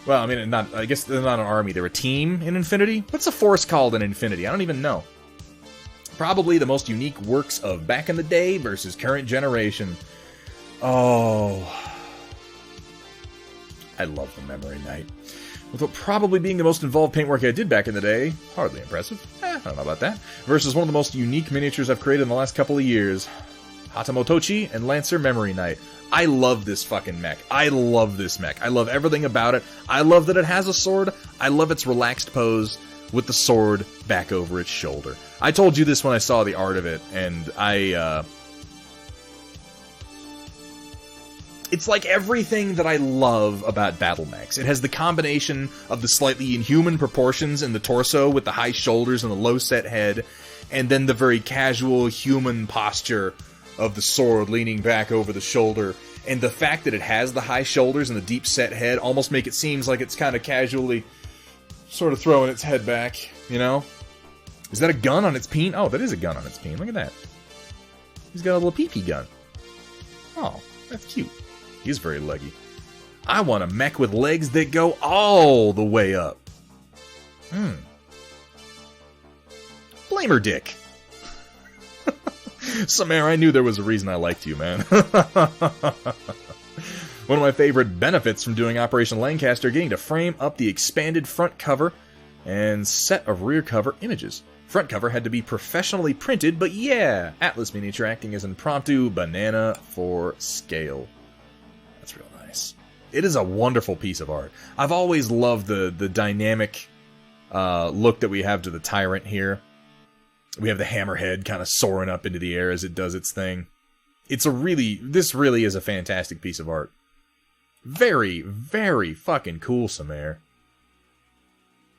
Well, I mean, I guess they're not an army, they're a team in Infinity? What's the force called in Infinity? I don't even know. Probably the most unique works of back in the day versus current generation. Oh. I love the Memory Knight. Without probably being the most involved paintwork I did back in the day. Hardly impressive. I don't know about that. Versus one of the most unique miniatures I've created in the last couple of years. Hatamotochi and Lancer Memory Knight. I love this fucking mech. I love this mech. I love everything about it. I love that it has a sword. I love its relaxed pose with the sword back over its shoulder. I told you this when I saw the art of it, and it's like everything that I love about battle mechs. It has the combination of the slightly inhuman proportions in the torso with the high shoulders and the low set head, and then the very casual human posture of the sword leaning back over the shoulder. And the fact that it has the high shoulders and the deep set head almost make it seem like it's kind of casually sort of throwing its head back, you know? Is that a gun on its peen? Oh, that is a gun on its peen. Look at that. He's got a little pee-pee gun. Oh, that's cute. He's very leggy. I want a mech with legs that go all the way up. Flamer Dick. Samara, I knew there was a reason I liked you, man. One of my favorite benefits from doing Operation Lancaster, getting to frame up the expanded front cover and set of rear cover images. Front cover had to be professionally printed, but yeah, Atlas Miniature acting as impromptu banana for scale. That's real nice. It is a wonderful piece of art. I've always loved the dynamic look that we have to the Tyrant here. We have the hammerhead kind of soaring up into the air as it does its thing. This really is a fantastic piece of art. Very, very fucking cool, Samare.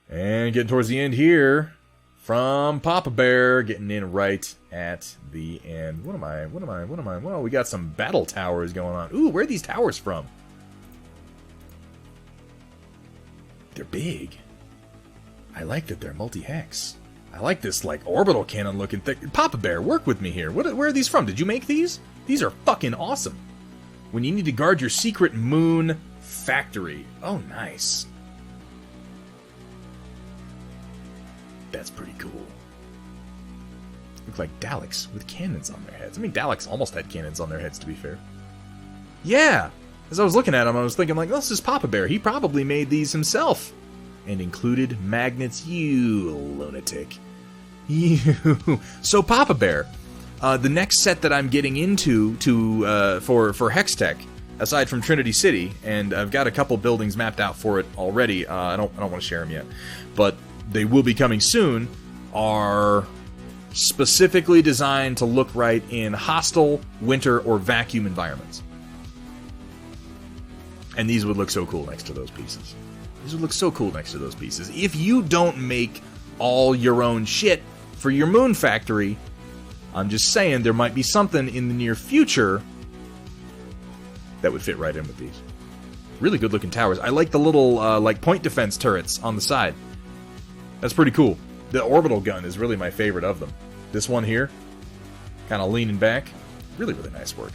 And getting towards the end here, from Papa Bear, getting in right at the end. What am I? Well, we got some battle towers going on. Ooh, where are these towers from? They're big. I like that they're multi-hex. I like this, like, orbital cannon looking thing. Papa Bear, work with me here. Where are these from? Did you make these? These are fucking awesome. When you need to guard your secret moon factory. Oh, nice. That's pretty cool. Look like Daleks with cannons on their heads. I mean, Daleks almost had cannons on their heads, to be fair. Yeah! As I was looking at him, I was thinking, like, this is Papa Bear. He probably made these himself. And included magnets, you lunatic. You. So, Papa Bear, the next set that I'm getting into for Hextech, aside from Trinity City, and I've got a couple buildings mapped out for it already. I don't want to share them yet, but they will be coming soon. Are specifically designed to look right in hostile, winter, or vacuum environments. And these would look so cool next to those pieces. These would look so cool next to those pieces. If you don't make all your own shit for your moon factory, I'm just saying there might be something in the near future that would fit right in with these. Really good looking towers. I like the little like point defense turrets on the side. That's pretty cool. The orbital gun is really my favorite of them. This one here, kind of leaning back. Really, really nice work.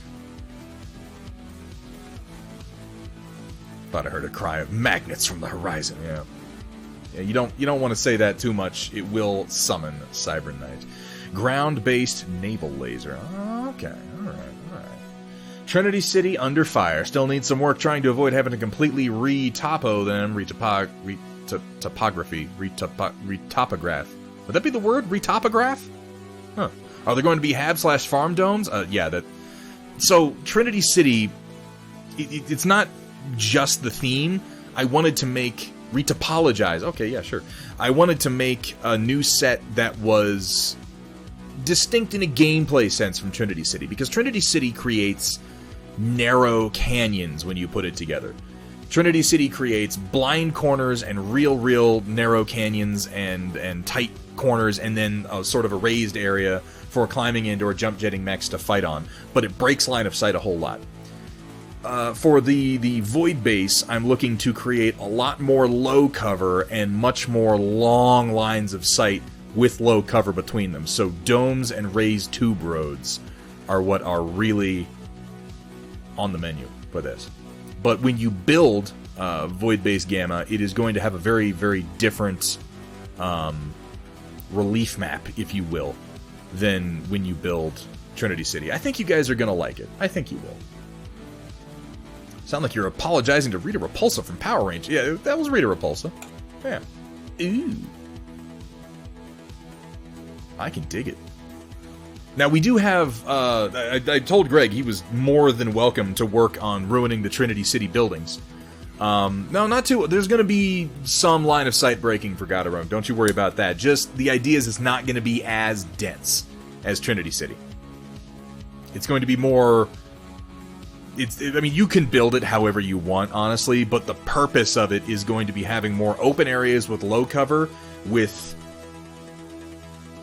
Thought I heard a cry of magnets from the horizon. Yeah. You don't want to say that too much. It will summon Cyber Knight. Ground-based naval laser. Okay, all right. Trinity City under fire. Still needs some work trying to avoid having to completely retopography. Would that be the word? Retopograph? Huh. Are there going to be hab/farm domes? Yeah, that. So, Trinity City, it's not just the theme. I wanted to make retopologize. Okay, yeah, sure. I wanted to make a new set that was distinct in a gameplay sense from Trinity City, because Trinity City creates narrow canyons when you put it together. Trinity City creates blind corners and real narrow canyons and tight corners, and then a sort of a raised area for climbing into or jump jetting mechs to fight on. But it breaks line of sight a whole lot. For the Void Base, I'm looking to create a lot more low cover and much more long lines of sight with low cover between them. So domes and raised tube roads are what are really on the menu for this. But when you build Void Base Gamma, it is going to have a very, very different relief map, if you will, than when you build Trinity City. I think you guys are going to like it. I think you will. Sound like you're apologizing to Rita Repulsa from Power Rangers. Yeah, that was Rita Repulsa. Yeah. Ooh. I can dig it. Now, we do have... I told Greg he was more than welcome to work on ruining the Trinity City buildings. No, not too... There's going to be some line of sight breaking for Godarone. Don't you worry about that. Just the idea is it's not going to be as dense as Trinity City. It's going to be more... I mean, you can build it however you want, honestly, but the purpose of it is going to be having more open areas with low cover, with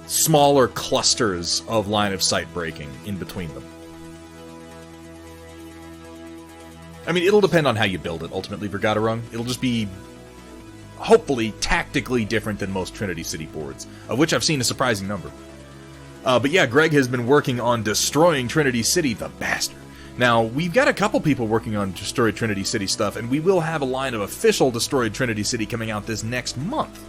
smaller clusters of line of sight breaking in between them. I mean, it'll depend on how you build it, ultimately, Vergaderung. It'll just be, hopefully, tactically different than most Trinity City boards, of which I've seen a surprising number. But yeah, Greg has been working on destroying Trinity City, the bastard. Now, we've got a couple people working on Destroyed Trinity City stuff, and we will have a line of official Destroyed Trinity City coming out this next month.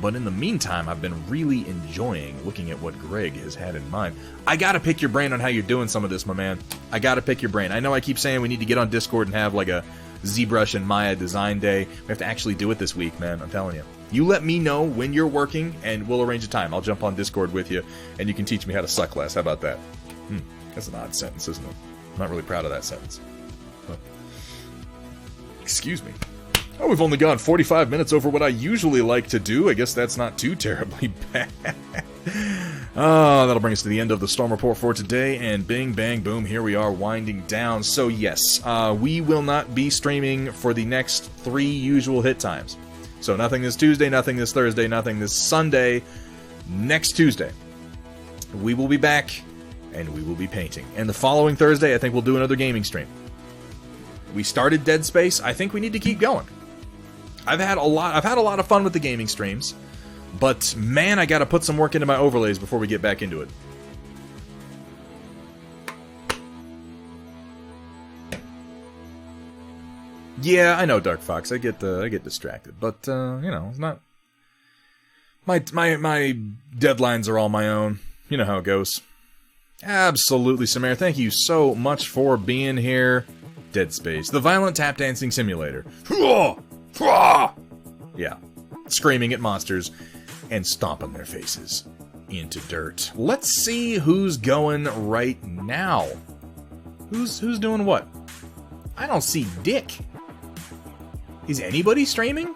But in the meantime, I've been really enjoying looking at what Greg has had in mind. I gotta pick your brain on how you're doing some of this, my man. I gotta pick your brain. I know I keep saying we need to get on Discord and have like a ZBrush and Maya design day. We have to actually do it this week, man. I'm telling you. You let me know when you're working, and we'll arrange a time. I'll jump on Discord with you, and you can teach me how to suck less. How about that? That's an odd sentence, isn't it? I'm not really proud of that sentence. But, excuse me. Oh, we've only gone 45 minutes over what I usually like to do. I guess that's not too terribly bad. That'll bring us to the end of the Storm Report for today, and bing, bang, boom, here we are winding down. So yes, we will not be streaming for the next 3 usual hit times. So nothing this Tuesday, nothing this Thursday, nothing this Sunday. Next Tuesday, we will be back, and we will be painting. And the following Thursday, I think we'll do another gaming stream. We started Dead Space. I think we need to keep going. I've had a lot of fun with the gaming streams, but man, I gotta put some work into my overlays before we get back into it. Yeah, I know, Dark Fox. I get distracted, but you know, it's not. My deadlines are all my own. You know how it goes. Absolutely, Samir. Thank you so much for being here. Dead Space, the violent tap dancing simulator. Yeah, screaming at monsters and stomping their faces into dirt. Let's see who's going right now. Who's doing what? I don't see Dick. Is anybody streaming?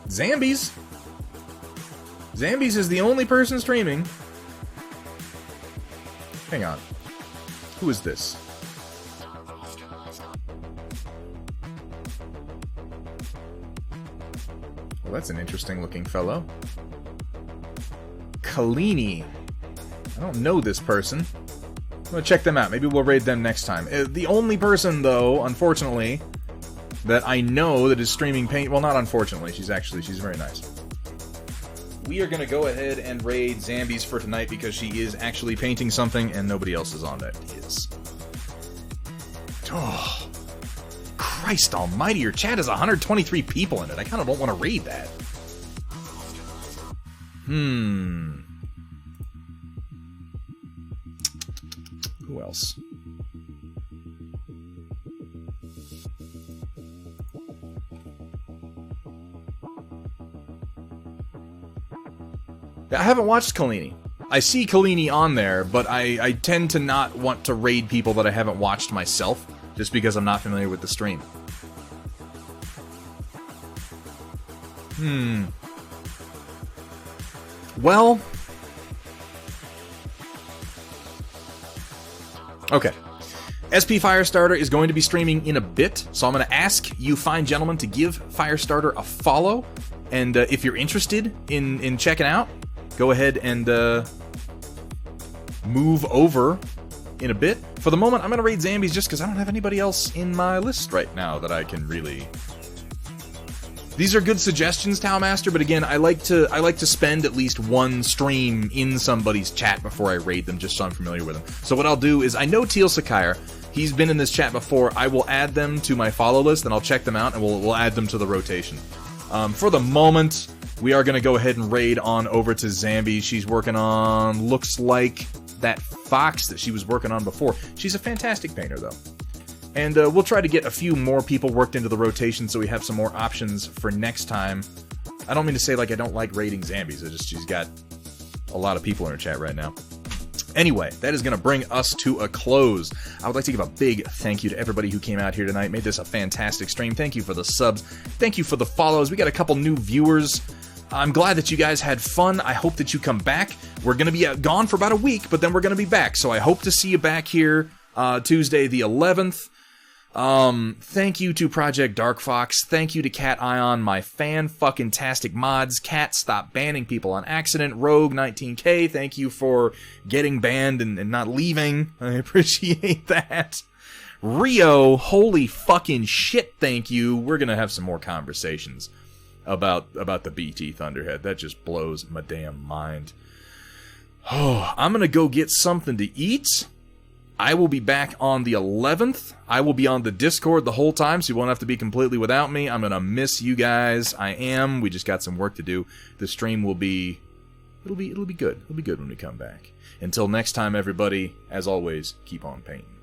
Zambies. Zambies is the only person streaming. Hang on. Who is this? Well, that's an interesting looking fellow. Kalini. I don't know this person. I'm gonna check them out. Maybe we'll raid them next time. The only person, though, unfortunately, that I know that is streaming paint... Well, not unfortunately. She's very nice. We are gonna go ahead and raid Zambies for tonight because she is actually painting something and nobody else is on that is. Oh, Christ almighty, your chat has 123 people in it. I kind of don't want to raid that. Who else? I haven't watched Kalini. I see Kalini on there, but I tend to not want to raid people that I haven't watched myself, just because I'm not familiar with the stream. Well... Okay. SP Firestarter is going to be streaming in a bit, so I'm going to ask you fine gentlemen to give Firestarter a follow, and if you're interested in checking out, go ahead and move over in a bit. For the moment, I'm going to raid Zambies just because I don't have anybody else in my list right now that I can really... These are good suggestions, Towmaster, but again, I like to spend at least one stream in somebody's chat before I raid them, just so I'm familiar with them. So what I'll do is, I know Teal Sakire, he's been in this chat before. I will add them to my follow list, and I'll check them out, and we'll add them to the rotation. For the moment, we are going to go ahead and raid on over to Zambi. She's working on, looks like, that fox that she was working on before. She's a fantastic painter, though. And we'll try to get a few more people worked into the rotation so we have some more options for next time. I don't mean to say like I don't like raiding Zambies. She's got a lot of people in her chat right now. Anyway, that is going to bring us to a close. I would like to give a big thank you to everybody who came out here tonight, made this a fantastic stream. Thank you for the subs. Thank you for the follows. We got a couple new viewers. I'm glad that you guys had fun. I hope that you come back. We're going to be gone for about a week, but then we're going to be back. So I hope to see you back here Tuesday the 11th. Thank you to Project Dark Fox. Thank you to Cat Ion, my fan-fucking-tastic mods. Cat, stop banning people on accident. Rogue 19K, thank you for getting banned and not leaving. I appreciate that. Rio, holy fucking shit, thank you. We're gonna have some more conversations. about the BT Thunderhead. That just blows my damn mind. Oh, I'm gonna go get something to eat. I will be back on the 11th. I will be on the Discord the whole time, so you won't have to be completely without me. I'm gonna miss you guys. I am. We just got some work to do. The stream will be... It'll be good. It'll be good when we come back. Until next time, everybody, as always, keep on painting.